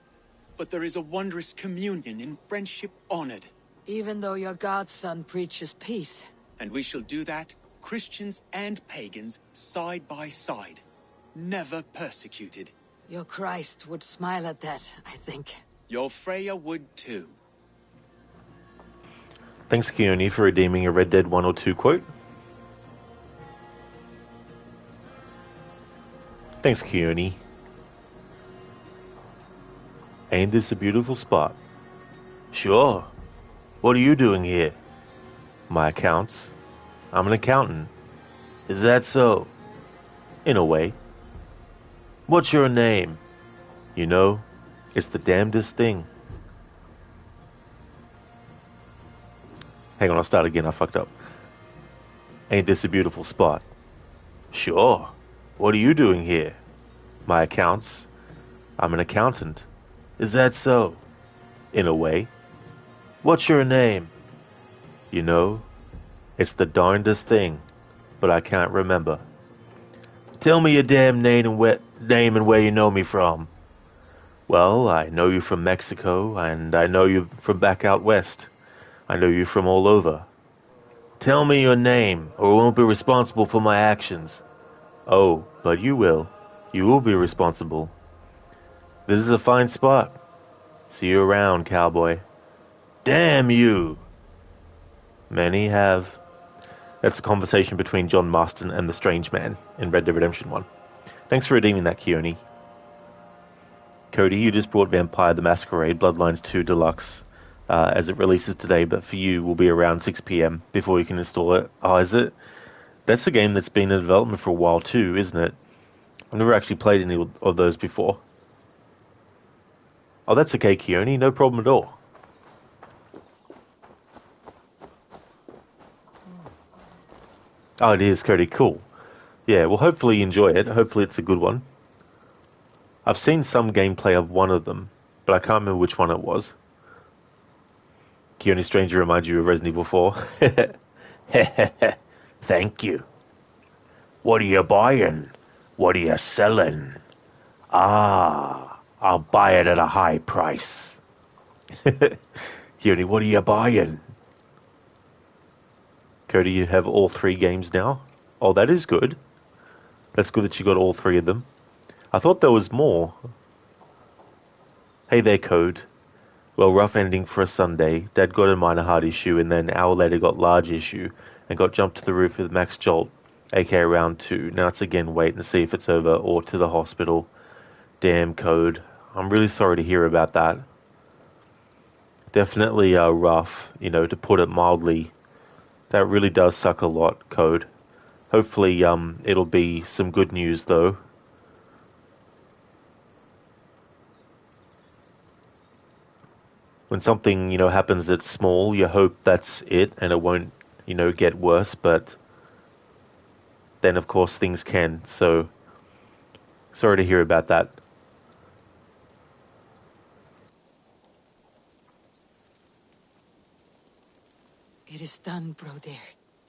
But there is a wondrous communion in friendship honored. Even though your godson preaches peace. And we shall do that, Christians and pagans, side by side. Never persecuted. Your Christ would smile at that, I think. Your Freya would too. Thanks, Keone, for redeeming a Red Dead 1 or 2 quote. Thanks, Keone. Ain't this a beautiful spot? Sure. What are you doing here? My accounts. I'm an accountant. Is that so? In a way. What's your name? You know, it's the damnedest thing. Hang on, I'll start again, I fucked up. Ain't this a beautiful spot? Sure. What are you doing here? My accounts. I'm an accountant. Is that so? In a way. What's your name? You know, it's the darndest thing, but I can't remember. Tell me your damn name and where you know me from. Well, I know you from Mexico, and I know you from back out west. I know you from all over. Tell me your name, or I won't be responsible for my actions. Oh, but you will. You will be responsible. This is a fine spot. See you around, cowboy. Damn you! Many have. That's a conversation between John Marston and the Strange Man in Red Dead Redemption 1. Thanks for redeeming that, Keone. Cody, you just brought Vampire the Masquerade Bloodlines 2 Deluxe as it releases today, but for you will be around 6 PM before you can install it. Oh, is it? That's a game that's been in development for a while too, isn't it? I've never actually played any of those before. Oh, that's okay, Keone. No problem at all. Oh, it is, Cody. Cool. Yeah, well, hopefully you enjoy it. Hopefully it's a good one. I've seen some gameplay of one of them, but I can't remember which one it was. Keone Stranger reminds you of Resident Evil 4. Thank you. What are you buying? What are you selling? Ah, I'll buy it at a high price. Keone, what are you buying? Cody, you have all 3 games now? Oh, that is good. That's good that you got all 3 of them. I thought there was more. Hey there, Code. Well, rough ending for a Sunday. Dad got a minor heart issue and then an hour later got large issue and got jumped to the roof with Max Jolt, aka round 2. Now it's again wait and see if it's over or to the hospital. Damn, Code. I'm really sorry to hear about that. Definitely rough, to put it mildly. That really does suck a lot, Code. Hopefully, it'll be some good news, though. When something, happens that's small, you hope that's it and it won't, get worse, but then, of course, things can. So, sorry to hear about that. It is done, bro dear.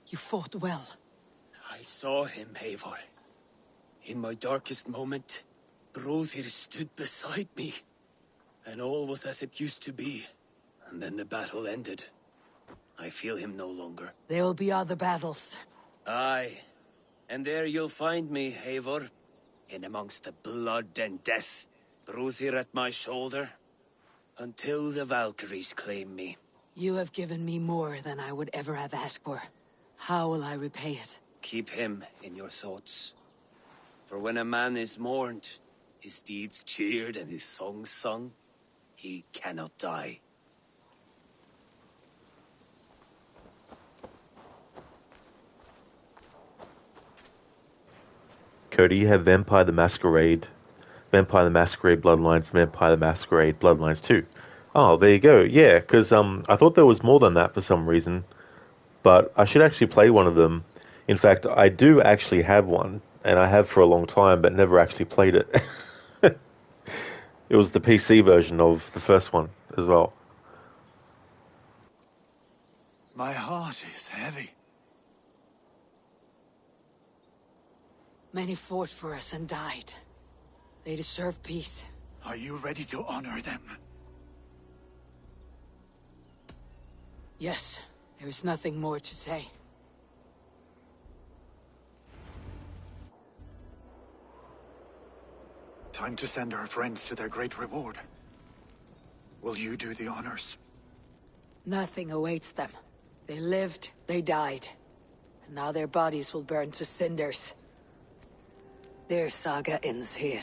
You fought well. I saw him, Eivor. In my darkest moment, Brothir stood beside me, and all was as it used to be. And then the battle ended. I feel him no longer. There will be other battles. Aye. And there you'll find me, Eivor. In amongst the blood and death. Brothir at my shoulder. Until the Valkyries claim me. You have given me more than I would ever have asked for. How will I repay it? Keep him in your thoughts. For when a man is mourned, his deeds cheered and his songs sung, he cannot die. Cody, you have Vampire the Masquerade Bloodlines, Vampire the Masquerade Bloodlines 2. Oh, there you go. Yeah, because I thought there was more than that for some reason. But I should actually play one of them. In fact, I do actually have one, and I have for a long time, but never actually played it. It was the PC version of the first one as well. My heart is heavy. Many fought for us and died. They deserve peace. Are you ready to honor them? Yes, there is nothing more to say. Time to send our friends to their great reward. Will you do the honors? Nothing awaits them. They lived, they died. And now their bodies will burn to cinders. Their saga ends here.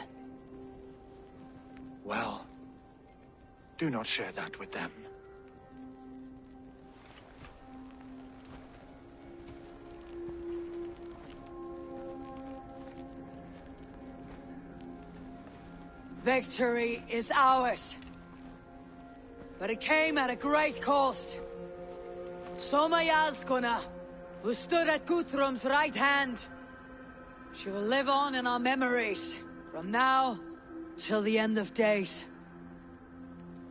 Well, do not share that with them. Victory is ours. But it came at a great cost. Soma Jarlskona, who stood at Guthrum's right hand. She will live on in our memories, from now till the end of days.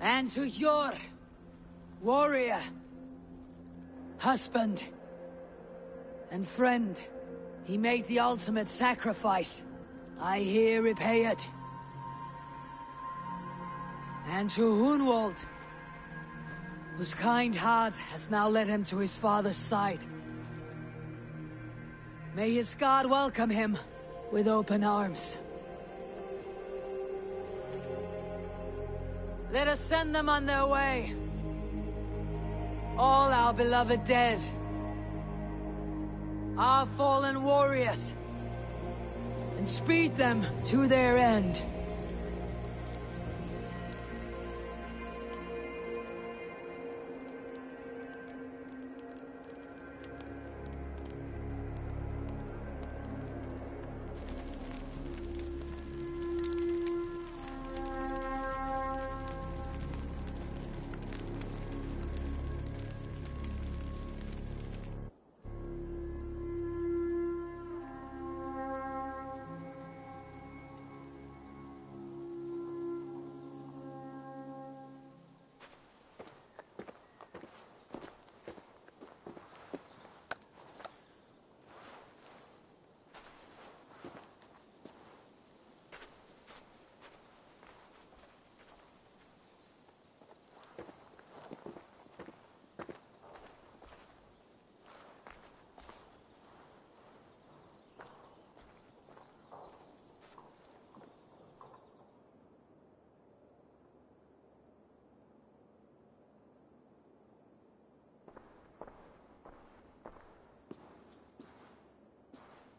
And to your warrior, husband, and friend, he made the ultimate sacrifice. I here repay it. And to Hunwald, whose kind heart has now led him to his father's side. May his God welcome him with open arms. Let us send them on their way. All our beloved dead. Our fallen warriors. And speed them to their end.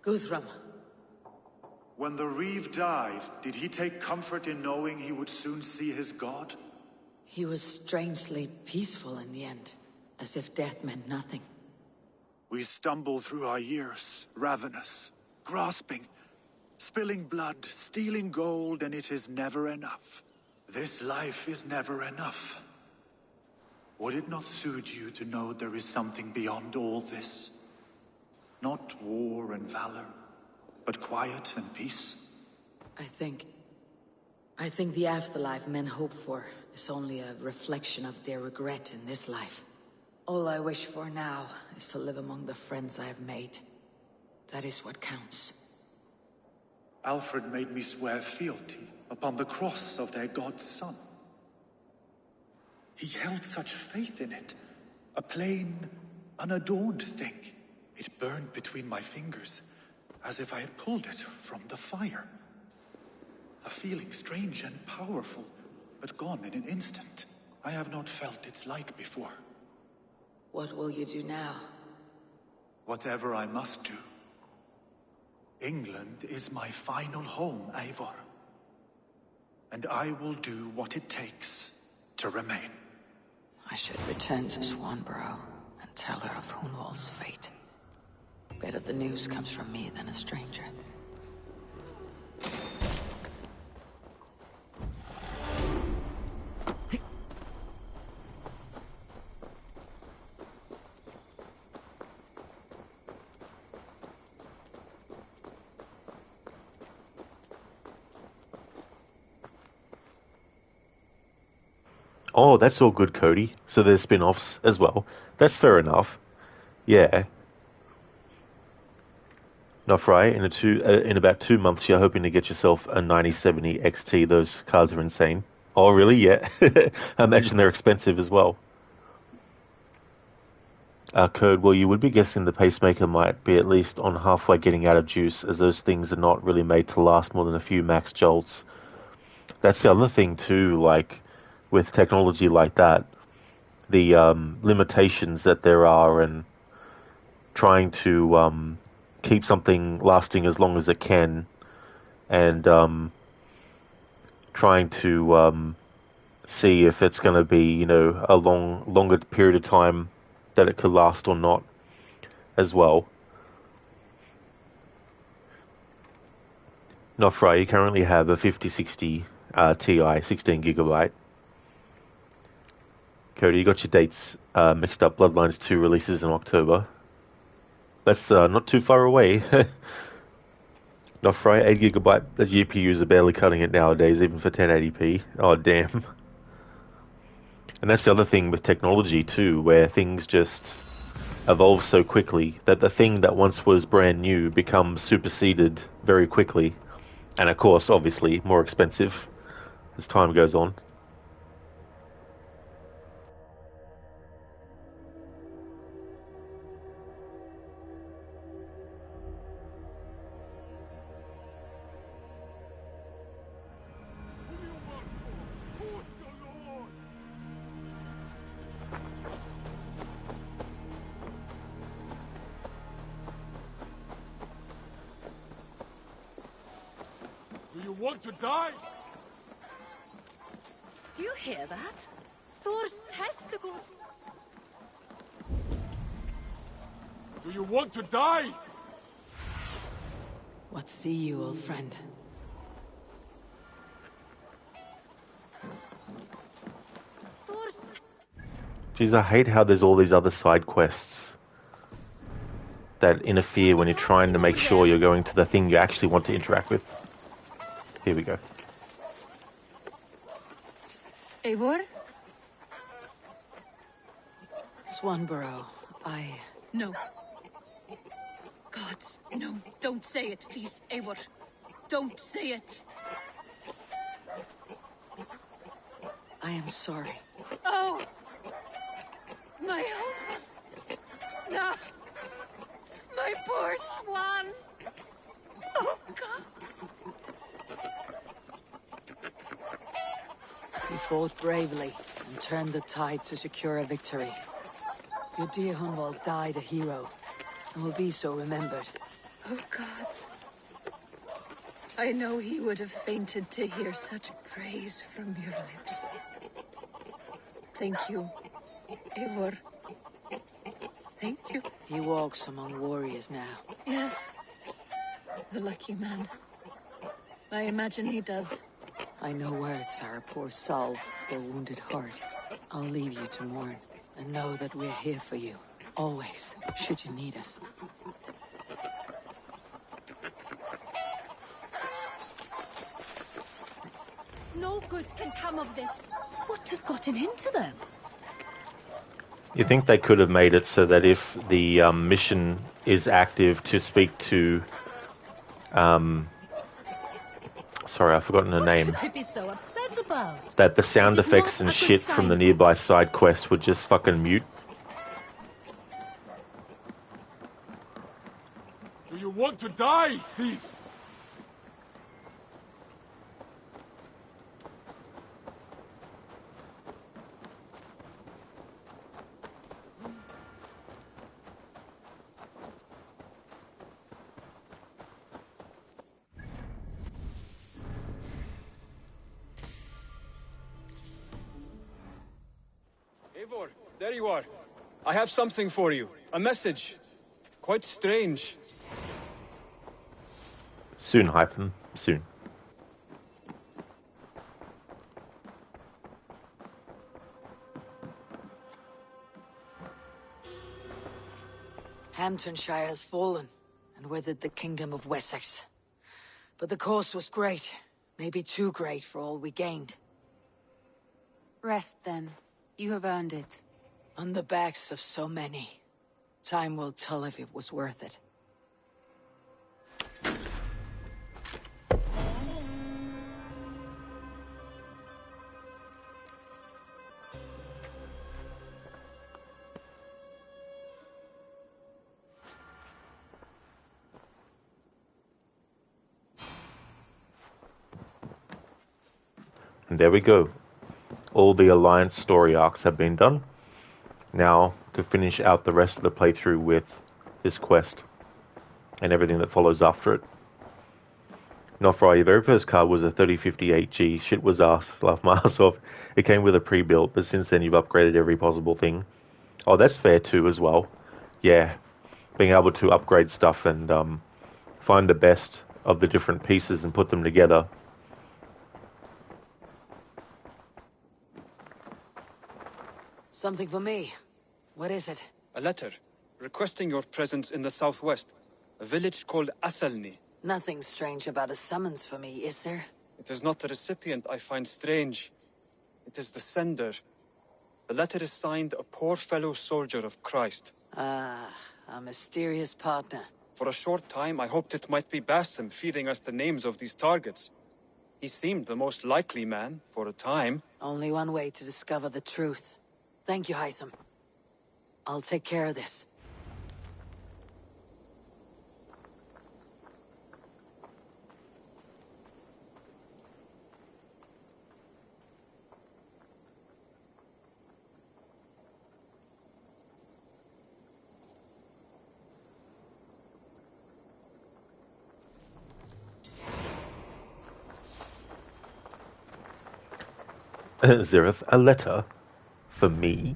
Guthrum. When the Reeve died, did he take comfort in knowing he would soon see his god? He was strangely peaceful in the end, as if death meant nothing. We stumble through our years, ravenous, grasping, spilling blood, stealing gold, and it is never enough. This life is never enough. Would it not suit you to know there is something beyond all this? Not war and valor, but quiet and peace? I think the afterlife men hope for is only a reflection of their regret in this life. All I wish for now is to live among the friends I have made. That is what counts. Alfred made me swear fealty upon the cross of their god's son. He held such faith in it, a plain, unadorned thing. It burned between my fingers, as if I had pulled it from the fire. A feeling strange and powerful, but gone in an instant. I have not felt its like before. What will you do now? Whatever I must do. England is my final home, Eivor. And I will do what it takes to remain. I should return to Swanborough and tell her of Hunwald's fate. Better the news comes from me than a stranger. Oh, that's all good, Cody. So there's spin-offs as well. That's fair enough. Yeah. Nofri, in about 2 months, you're hoping to get yourself a 9070 XT. Those cards are insane. Oh, really? Yeah. I imagine they're expensive as well. Code, well, you would be guessing the pacemaker might be at least on halfway getting out of juice, as those things are not really made to last more than a few max jolts. That's the other thing, too, like, with technology like that, the limitations that there are, and trying to keep something lasting as long as it can, and trying to see if it's going to be, you know, a longer period of time that it could last or not as well. Nofra, you currently have a 5060 Ti, 16 gigabyte. Cody, you got your dates mixed up. Bloodlines 2 releases in October. That's not too far away. Not right, 8 gigabyte. The GPUs are barely cutting it nowadays, even for 1080p. Oh, damn. And that's the other thing with technology, too, where things just evolve so quickly that the thing that once was brand new becomes superseded very quickly. And, of course, obviously, more expensive as time goes on. Want to die? Do you hear that? Thor's testicles! Do you want to die? What see you, old friend? Jeez, I hate how there's all these other side quests that interfere when you're trying to make sure you're going to the thing you actually want to interact with. Here we go. Eivor? Swanborough, No. Gods, no. Don't say it, please, Eivor. Don't say it. I am sorry. Oh! My husband! No! My poor swan! Oh, gods! You fought bravely and turned the tide to secure a victory. Your dear Hunwald died a hero and will be so remembered. Oh, gods. I know he would have fainted to hear such praise from your lips. Thank you, Eivor. Thank you. He walks among warriors now. Yes. The lucky man. I imagine he does. I know words are a poor salve for a wounded heart. I'll leave you to mourn, and know that we're here for you, always, should you need us. No good can come of this. What has gotten into them? You think they could have made it so that if the mission is active to speak to sorry, I've forgotten her name. Could be so upset about. That the sound effects and shit from the nearby side quests would just fucking mute. Do you want to die, thief? Eivor, there you are. I have something for you. A message. Quite strange. Soon, Hyphen. Soon. Hamptonshire has fallen, and with it the kingdom of Wessex. But the cost was great. Maybe too great for all we gained. Rest then. You have earned it. On the backs of so many. Time will tell if it was worth it. And there we go. All the Alliance story arcs have been done. Now, to finish out the rest of the playthrough with this quest and everything that follows after it. Nofri, your very first card was a 3058G. Shit was ass. Laughed my ass off. It came with a pre-built, but since then you've upgraded every possible thing. Oh, that's fair too as well. Yeah, being able to upgrade stuff and find the best of the different pieces and put them together. Something for me. What is it? A letter, requesting your presence in the southwest. A village called Athelney. Nothing strange about a summons for me, is there? It is not the recipient I find strange. It is the sender. The letter is signed a poor fellow soldier of Christ. Ah, a mysterious partner. For a short time I hoped it might be Basim feeding us the names of these targets. He seemed the most likely man, for a time. Only one way to discover the truth. Thank you, Hytham. I'll take care of this. Zereth, a letter for me?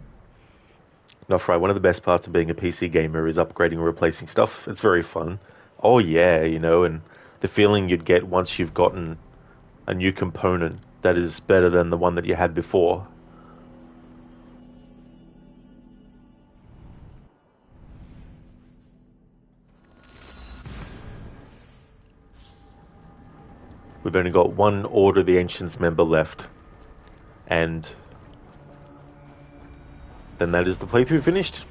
Nofri, one of the best parts of being a PC gamer is upgrading or replacing stuff. It's very fun. Oh yeah, you know, and the feeling you'd get once you've gotten a new component that is better than the one that you had before. We've only got one Order of the Ancients member left. And then that is the playthrough finished.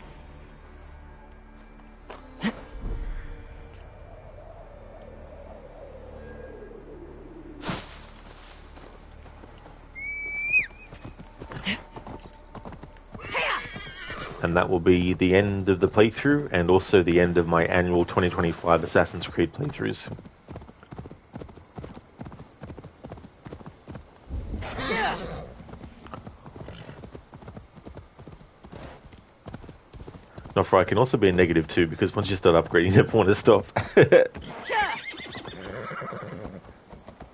And that will be the end of the playthrough and also the end of my annual 2025 Assassin's Creed playthroughs. Nofri can also be a negative too, because once you start upgrading, you never want to stop.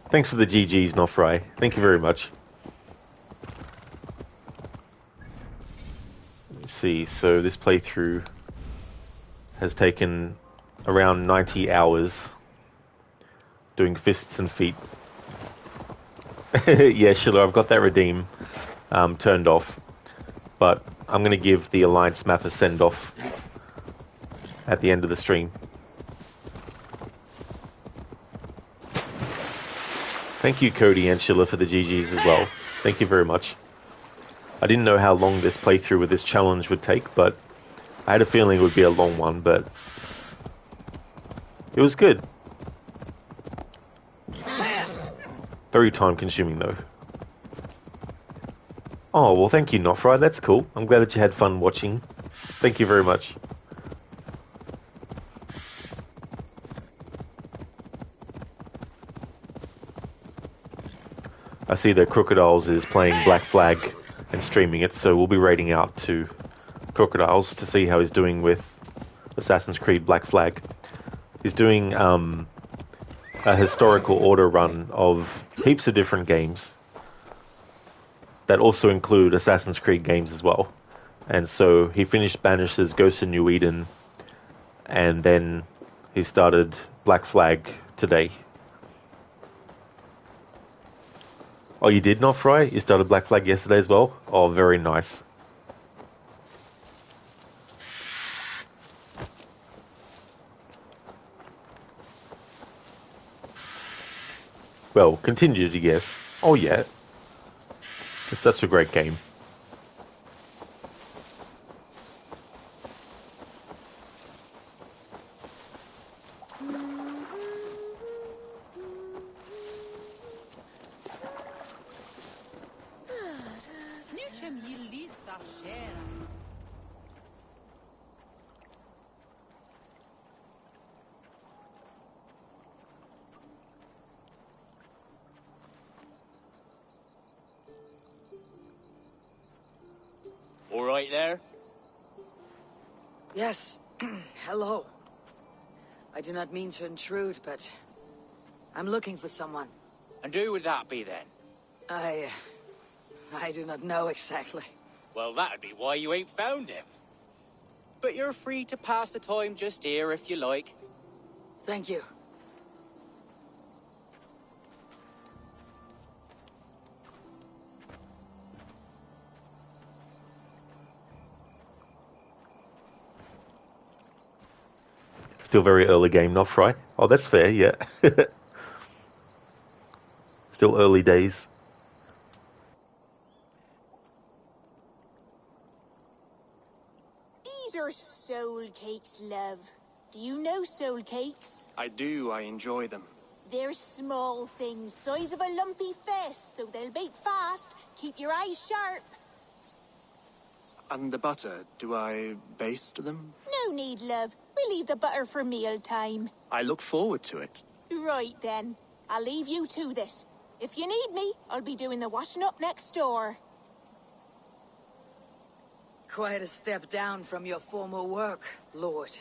Thanks for the GGs, Nofri. Thank you very much. Let's see, so this playthrough has taken around 90 hours doing fists and feet. Yeah, Schiller, I've got that redeem turned off. But I'm going to give the Alliance map a send-off at the end of the stream. Thank you, Cody and Schiller, for the GGs as well. Thank you very much. I didn't know how long this playthrough with this challenge would take, but I had a feeling it would be a long one, but it was good. Very time consuming though. Oh, well thank you, Notfry, that's cool. I'm glad that you had fun watching. Thank you very much. I see that Crocodiles is playing Black Flag and streaming it, so we'll be raiding out to Crocodiles to see how he's doing with Assassin's Creed Black Flag. He's doing a historical order run of heaps of different games that also include Assassin's Creed games as well. And so he finished Banish's Ghost of New Eden, and then he started Black Flag today. Oh, you did not, Fry? You started Black Flag yesterday as well? Oh, very nice. Well, continue to guess. Oh, yeah. It's such a great game. All right there? Yes. Hello. I do not mean to intrude, but I'm looking for someone. And who would that be then? I do not know exactly. Well, that'd be why you ain't found him. But you're free to pass the time just here if you like. Thank you. Still very early game, not Fry. Oh, that's fair, yeah. Still early days. These are soul cakes, love. Do you know soul cakes? I do, I enjoy them. They're small things, size of a lumpy fist, so they'll bake fast. Keep your eyes sharp. And the butter, do I baste them? No need, love. We'll leave the butter for meal time. I look forward to it. Right then. I'll leave you to this. If you need me, I'll be doing the washing up next door. Quite a step down from your former work, Lord.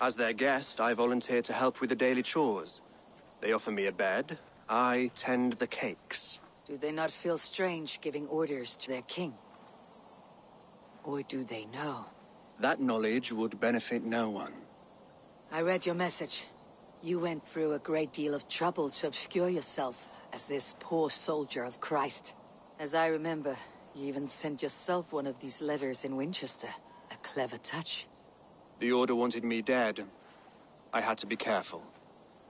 As their guest, I volunteer to help with the daily chores. They offer me a bed. I tend the cakes. Do they not feel strange giving orders to their king? Or do they know? That knowledge would benefit no one. I read your message. You went through a great deal of trouble to obscure yourself as this poor soldier of Christ. As I remember, you even sent yourself one of these letters in Winchester. A clever touch. The Order wanted me dead. I had to be careful.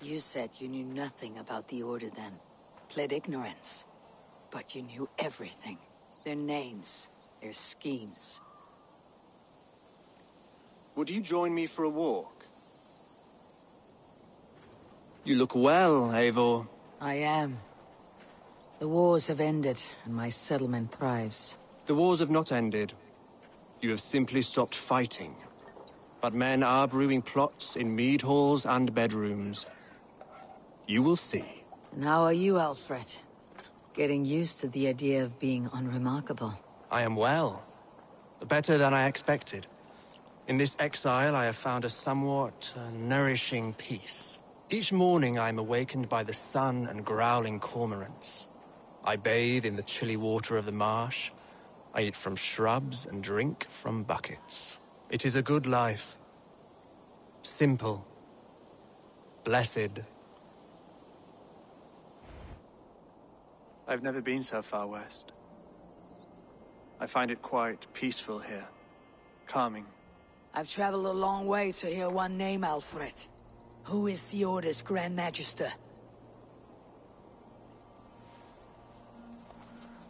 You said you knew nothing about the Order then. Pled ignorance. But you knew everything. Their names, their schemes. Would you join me for a walk? You look well, Eivor. I am. The wars have ended, and my settlement thrives. The wars have not ended. You have simply stopped fighting. But men are brewing plots in mead halls and bedrooms. You will see. And how are you, Alfred? Getting used to the idea of being unremarkable. I am well. Better than I expected. In this exile, I have found a somewhat nourishing peace. Each morning, I am awakened by the sun and growling cormorants. I bathe in the chilly water of the marsh. I eat from shrubs and drink from buckets. It is a good life. Simple. Blessed. I've never been so far west. I find it quite peaceful here. Calming. I've traveled a long way to hear one name, Alfred. Who is the Order's Grand Magister?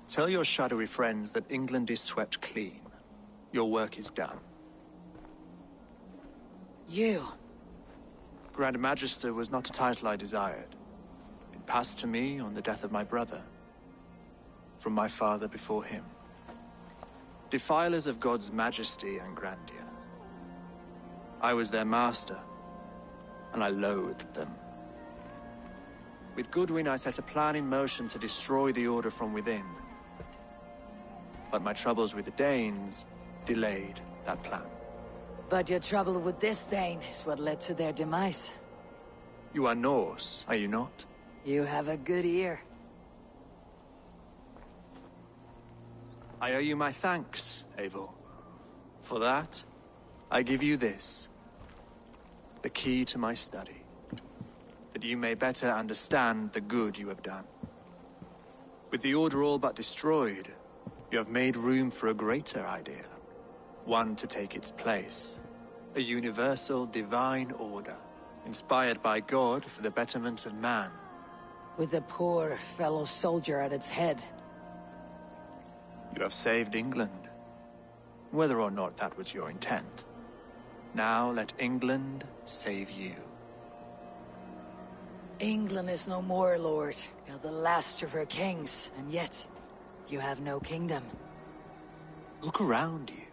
Tell your shadowy friends that England is swept clean. Your work is done. You? Grand Magister was not a title I desired. It passed to me on the death of my brother, from my father before him. Defilers of God's majesty and grandeur. I was their master, and I loathed them. With Goodwin, I set a plan in motion to destroy the Order from within. But my troubles with the Danes delayed that plan. But your trouble with this Dane is what led to their demise. You are Norse, are you not? You have a good ear. I owe you my thanks, Eivor. For that, I give you this. The key to my study. That you may better understand the good you have done. With the Order all but destroyed, you have made room for a greater idea. One to take its place. A universal divine order, inspired by God for the betterment of man. With a poor fellow soldier at its head. You have saved England, whether or not that was your intent. Now let England save you. England is no more, Lord. You're the last of her kings, and yet, you have no kingdom. Look around you.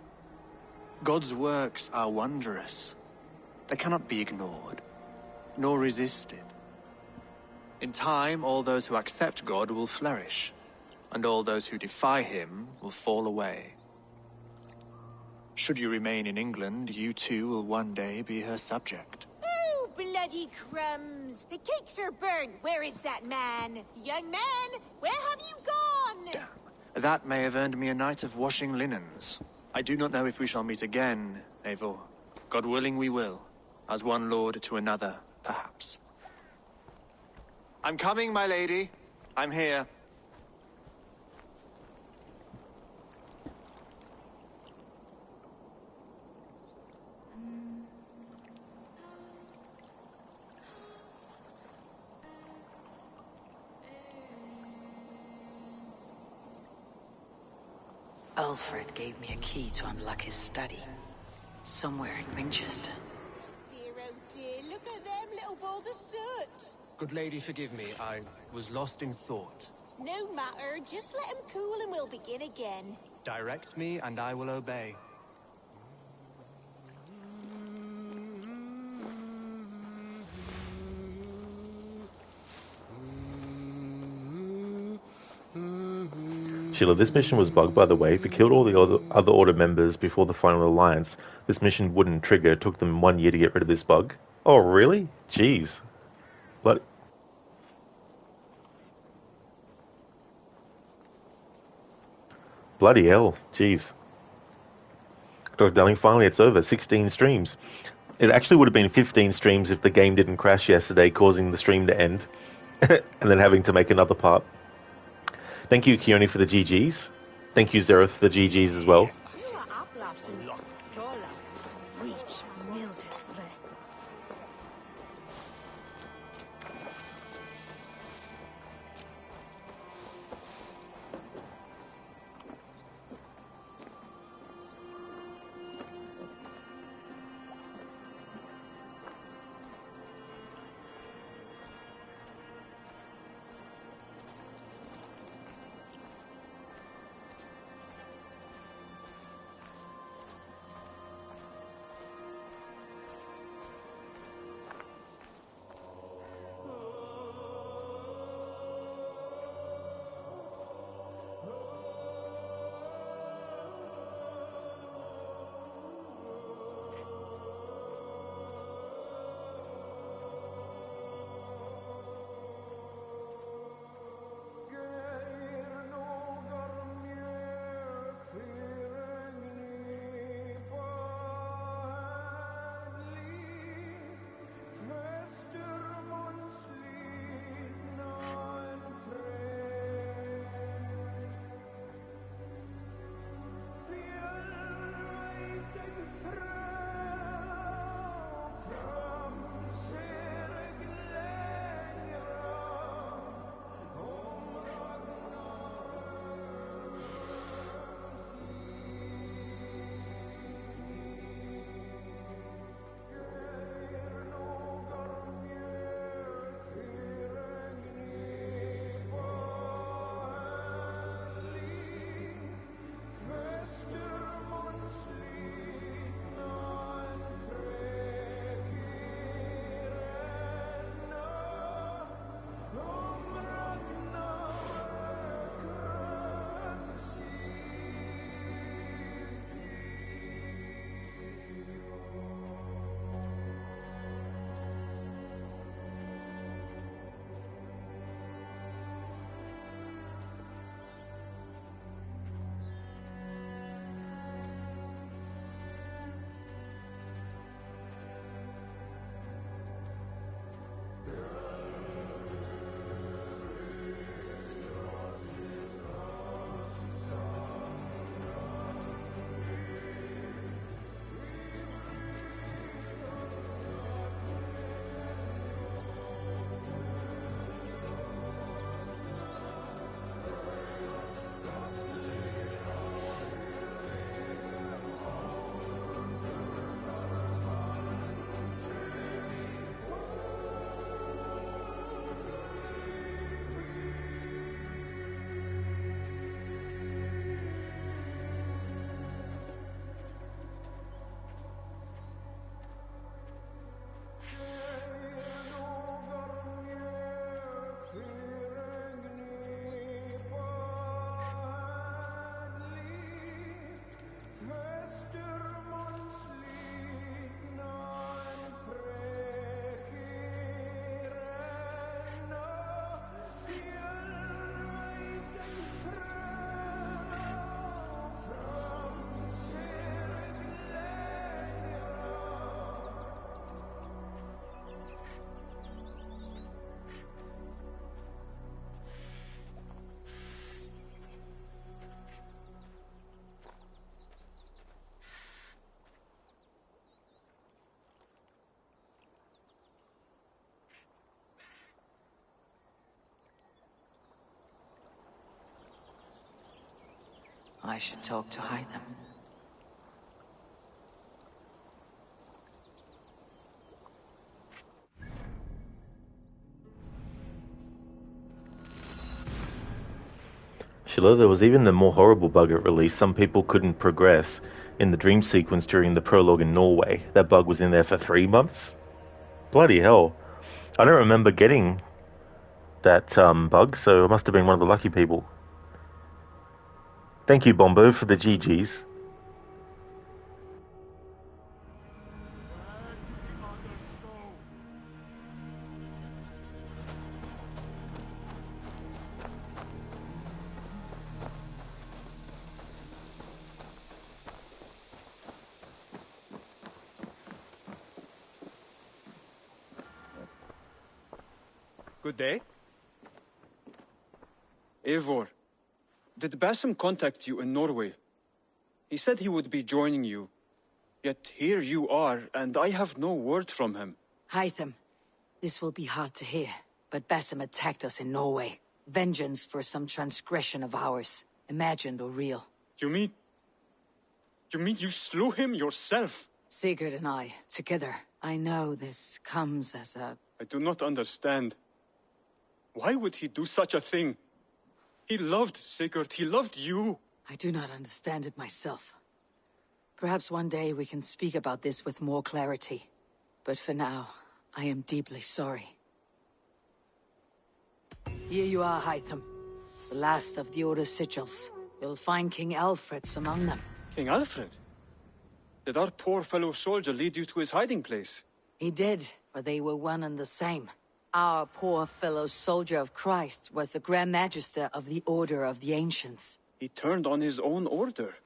God's works are wondrous. They cannot be ignored, nor resisted. In time, all those who accept God will flourish, and all those who defy him will fall away. Should you remain in England, you too will one day be her subject. Oh, bloody crumbs! The cakes are burned. Where is that man? Young man, where have you gone? Damn. That may have earned me a night of washing linens. I do not know if we shall meet again, Eivor. God willing we will. As one lord to another, perhaps. I'm coming, my lady. I'm here. Alfred gave me a key to unlock his study. Somewhere in Winchester. Dear, oh dear, look at them little balls of soot. Good lady, forgive me. I was lost in thought. No matter, just let him cool and we'll begin again. Direct me, and I will obey. Sheila, this mission was bugged, by the way. If you killed all the other Order members before the final alliance, this mission wouldn't trigger. It took them 1 year to get rid of this bug. Oh, really? Jeez. Bloody hell. Jeez. Dr. Darling, finally it's over. 16 streams. It actually would have been 15 streams if the game didn't crash yesterday, causing the stream to end. And then having to make another part. Thank you, Keone, for the GGs. Thank you, Zereth, for the GGs as well. I should talk to Hytham. Sheila, there was even a more horrible bug at release. Some people couldn't progress in the dream sequence during the prologue in Norway. That bug was in there for 3 months. Bloody hell. I don't remember getting that bug, so I must have been one of the lucky people. Thank you, Bombo, for the GGs. Good day. Eivor, did Basim contact you in Norway? He said he would be joining you. Yet here you are, and I have no word from him. Hytham, this will be hard to hear, but Basim attacked us in Norway. Vengeance for some transgression of ours, imagined or real. You mean you slew him yourself? Sigurd and I, together. I know this comes as a... I do not understand. Why would he do such a thing? He loved Sigurd, he loved you. I do not understand it myself. Perhaps one day we can speak about this with more clarity. But for now, I am deeply sorry. Here you are, Hytham. The last of the Order's sigils. You'll find King Alfred's among them. King Alfred? Did our poor fellow soldier lead you to his hiding place? He did, for they were one and the same. Our poor fellow soldier of Christ was the Grand Magister of the Order of the Ancients. He turned on his own order.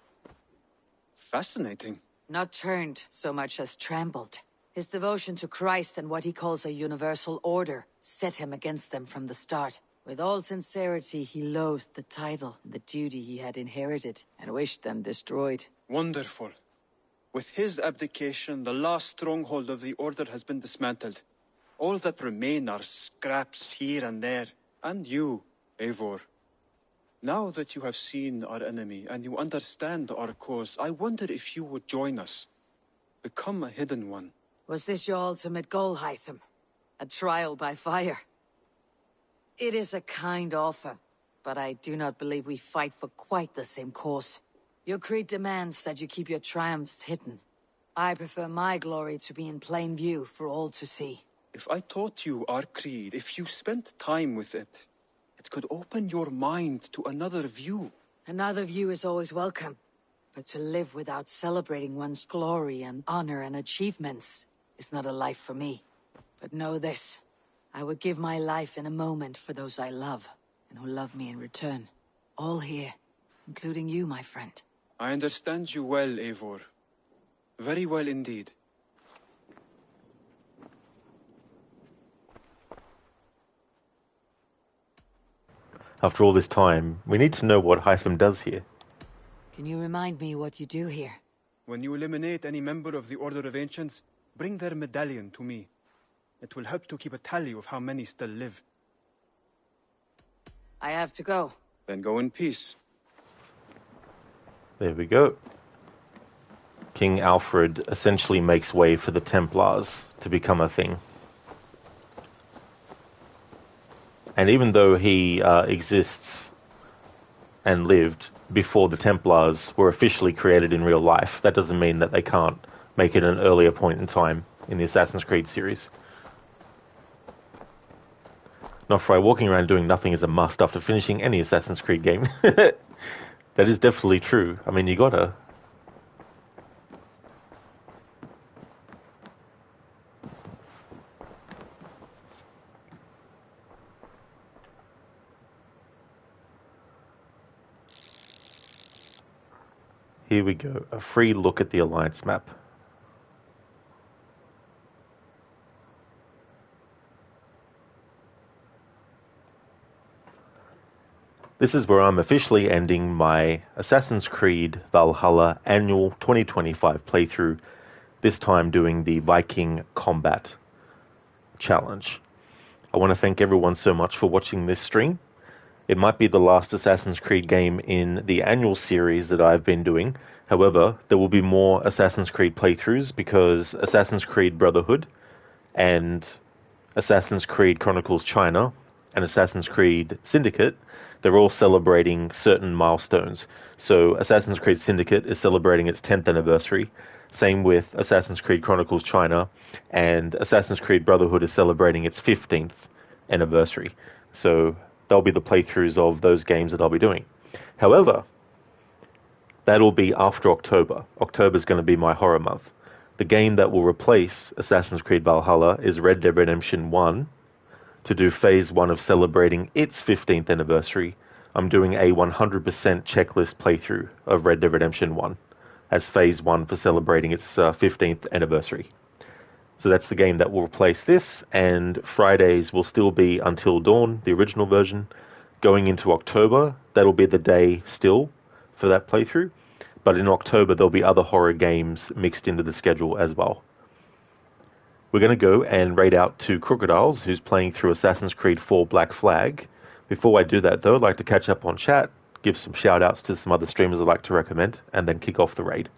Fascinating. Not turned so much as trampled. His devotion to Christ and what he calls a universal order set him against them from the start. With all sincerity, he loathed the title and the duty he had inherited, and wished them destroyed. Wonderful. With his abdication, the last stronghold of the Order has been dismantled. All that remain are scraps here and there. And you, Eivor. Now that you have seen our enemy and you understand our cause, I wonder if you would join us. Become a hidden one. Was this your ultimate goal, Hytham? A trial by fire? It is a kind offer, but I do not believe we fight for quite the same cause. Your creed demands that you keep your triumphs hidden. I prefer my glory to be in plain view for all to see. If I taught you our creed, if you spent time with it, it could open your mind to another view. Another view is always welcome, but to live without celebrating one's glory and honor and achievements is not a life for me. But know this, I would give my life in a moment for those I love, and who love me in return. All here, including you, my friend. I understand you well, Eivor. Very well indeed. After all this time, we need to know what Hytham does here. Can you remind me what you do here? When you eliminate any member of the Order of Ancients, bring their medallion to me. It will help to keep a tally of how many still live. I have to go. Then go in peace. There we go. King Alfred essentially makes way for the Templars to become a thing. And even though he exists and lived before the Templars were officially created in real life, that doesn't mean that they can't make it an earlier point in time in the Assassin's Creed series. Not for walking around doing nothing is a must after finishing any Assassin's Creed game. That is definitely true. I mean, you gotta. Here we go, a free look at the Alliance map. This is where I'm officially ending my Assassin's Creed Valhalla annual 2025 playthrough, this time doing the Viking Kombat challenge. I want to thank everyone so much for watching this stream. It might be the last Assassin's Creed game in the annual series that I've been doing. However, there will be more Assassin's Creed playthroughs because Assassin's Creed Brotherhood and Assassin's Creed Chronicles China and Assassin's Creed Syndicate, they're all celebrating certain milestones. So Assassin's Creed Syndicate is celebrating its 10th anniversary. Same with Assassin's Creed Chronicles China, and Assassin's Creed Brotherhood is celebrating its 15th anniversary. So they'll be the playthroughs of those games that I'll be doing. However, that'll be after October. October's going to be my horror month. The game that will replace Assassin's Creed Valhalla is Red Dead Redemption 1. To do Phase 1 of celebrating its 15th anniversary, I'm doing a 100% checklist playthrough of Red Dead Redemption 1 as Phase 1 for celebrating its 15th anniversary. So that's the game that will replace this, and Fridays will still be Until Dawn, the original version. Going into October, that'll be the day still for that playthrough, but in October there'll be other horror games mixed into the schedule as well. We're going to go and raid out to Crocodiles, who's playing through Assassin's Creed 4 Black Flag. Before I do that, though, I'd like to catch up on chat, give some shout-outs to some other streamers I'd like to recommend, and then kick off the raid.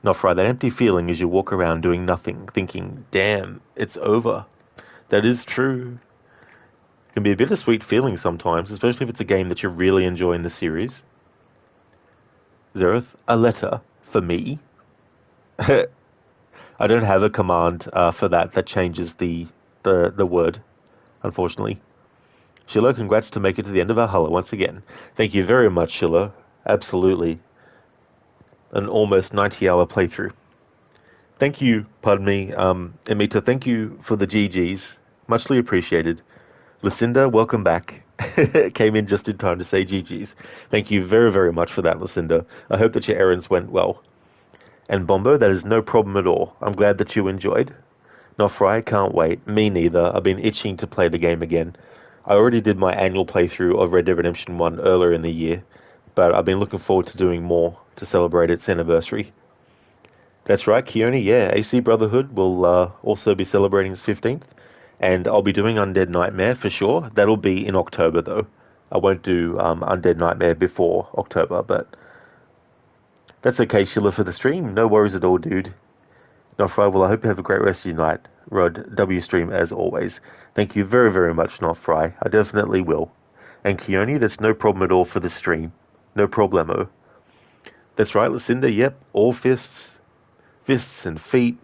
Nofry, that empty feeling as you walk around doing nothing, thinking, damn, it's over. That is true. It can be a bittersweet feeling sometimes, especially if it's a game that you're really enjoying the series. Zereth, a letter for me. I don't have a command for that changes the word, unfortunately. Sheila, congrats to make it to the end of Valhalla once again. Thank you very much, Sheila. Absolutely. An almost 90-hour playthrough. Thank you, pardon me, Amita, thank you for the GGs. Muchly appreciated. Lucinda, welcome back. Came in just in time to say GGs. Thank you very, very much for that, Lucinda. I hope that your errands went well. And Bombo, that is no problem at all. I'm glad that you enjoyed. Nofry, can't wait. Me neither. I've been itching to play the game again. I already did my annual playthrough of Red Dead Redemption 1 earlier in the year, but I've been looking forward to doing more to celebrate its anniversary. That's right, Keone, yeah. AC Brotherhood will also be celebrating its 15th, and I'll be doing Undead Nightmare for sure. That'll be in October, though. I won't do Undead Nightmare before October, but that's okay, Sheila, for the stream. No worries at all, dude. Nofry, well, I hope you have a great rest of your night. Rod, W stream as always. Thank you very, very much, Nofry. I definitely will. And Keone, that's no problem at all for the stream. No problemo. That's right, Lucinda, yep, all fists. Fists and feet.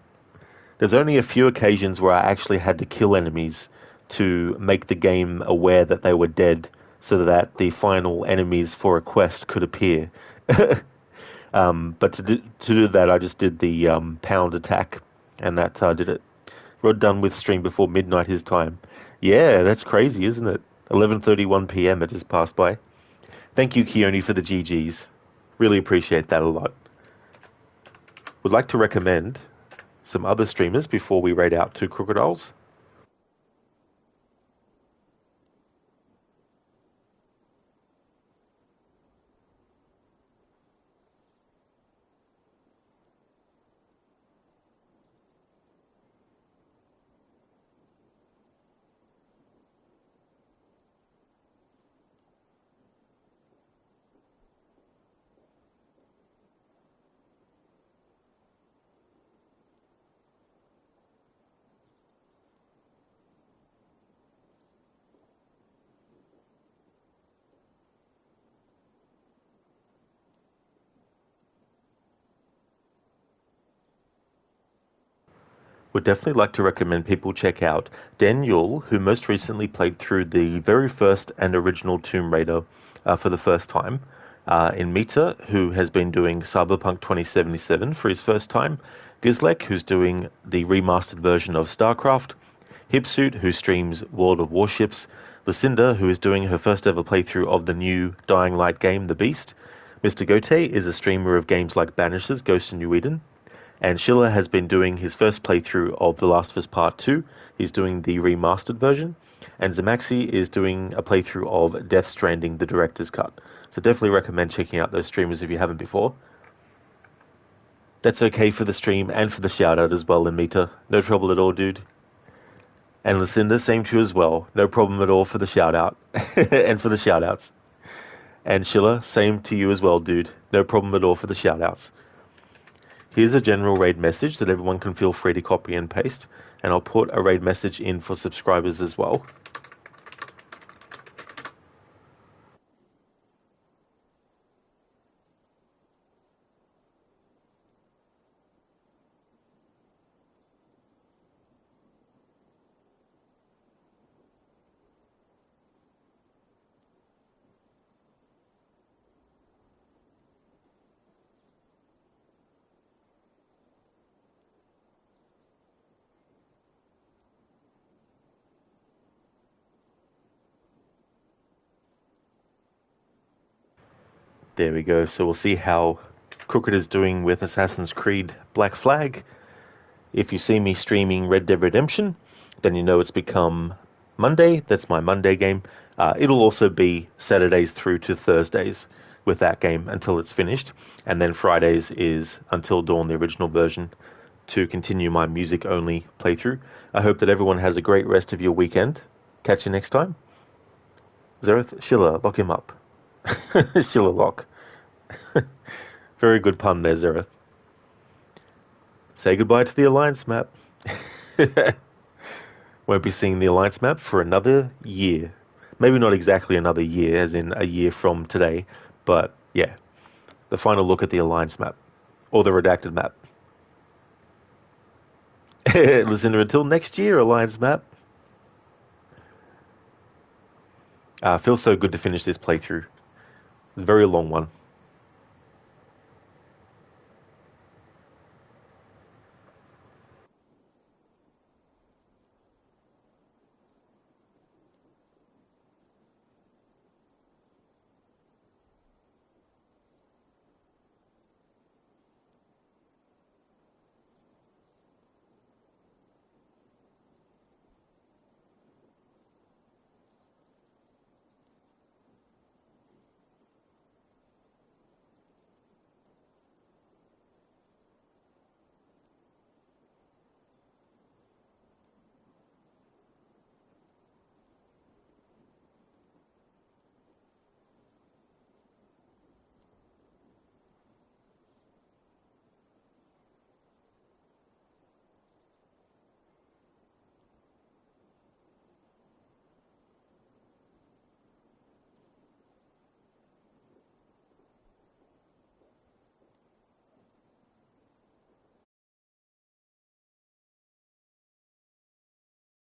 There's only a few occasions where I actually had to kill enemies to make the game aware that they were dead so that the final enemies for a quest could appear. But to do that, I just did the pound attack, and that did it. Rod done with stream before midnight his time. Yeah, that's crazy, isn't it? 11:31 p.m. it just passed by. Thank you, Keone, for the GGs. Really appreciate that a lot. Would like to recommend some other streamers before we raid out to Crocodiles. Would definitely like to recommend people check out Daniel, who most recently played through the very first and original Tomb Raider for the first time. In Mita, who has been doing Cyberpunk 2077 for his first time. Gizlek, who's doing the remastered version of StarCraft. Hipsuit, who streams World of Warships. Lucinda, who is doing her first ever playthrough of the new Dying Light game, The Beast. Mr. Gote is a streamer of games like Banishers, Ghost in New Eden. And Schiller has been doing his first playthrough of The Last of Us Part 2. He's doing the remastered version. And Zamaxi is doing a playthrough of Death Stranding, the director's cut. So definitely recommend checking out those streamers if you haven't before. That's okay for the stream and for the shout out as well, Lemita. No trouble at all, dude. And Lucinda, same to you as well. No problem at all for the shout out. And for the shout outs. And Schiller, same to you as well, dude. No problem at all for the shout outs. Here's a general raid message that everyone can feel free to copy and paste. And I'll put a raid message in for subscribers as well. There we go. So we'll see how Crooked is doing with Assassin's Creed Black Flag. If you see me streaming Red Dead Redemption, then you know it's become Monday. That's my Monday game. It'll also be Saturdays through to Thursdays with that game until it's finished. And then Fridays is Until Dawn, the original version, to continue my music-only playthrough. I hope that everyone has a great rest of your weekend. Catch you next time. Zereth, Schiller, lock him up. Schiller lock. Very good pun there, Zereth. Say goodbye to the Alliance map. Won't be seeing the Alliance map for another year. Maybe not exactly another year, as in a year from today, but yeah. The final look at the Alliance map. Or the redacted map. Listen, until next year, Alliance map. Feels so good to finish this playthrough. It's a very long one.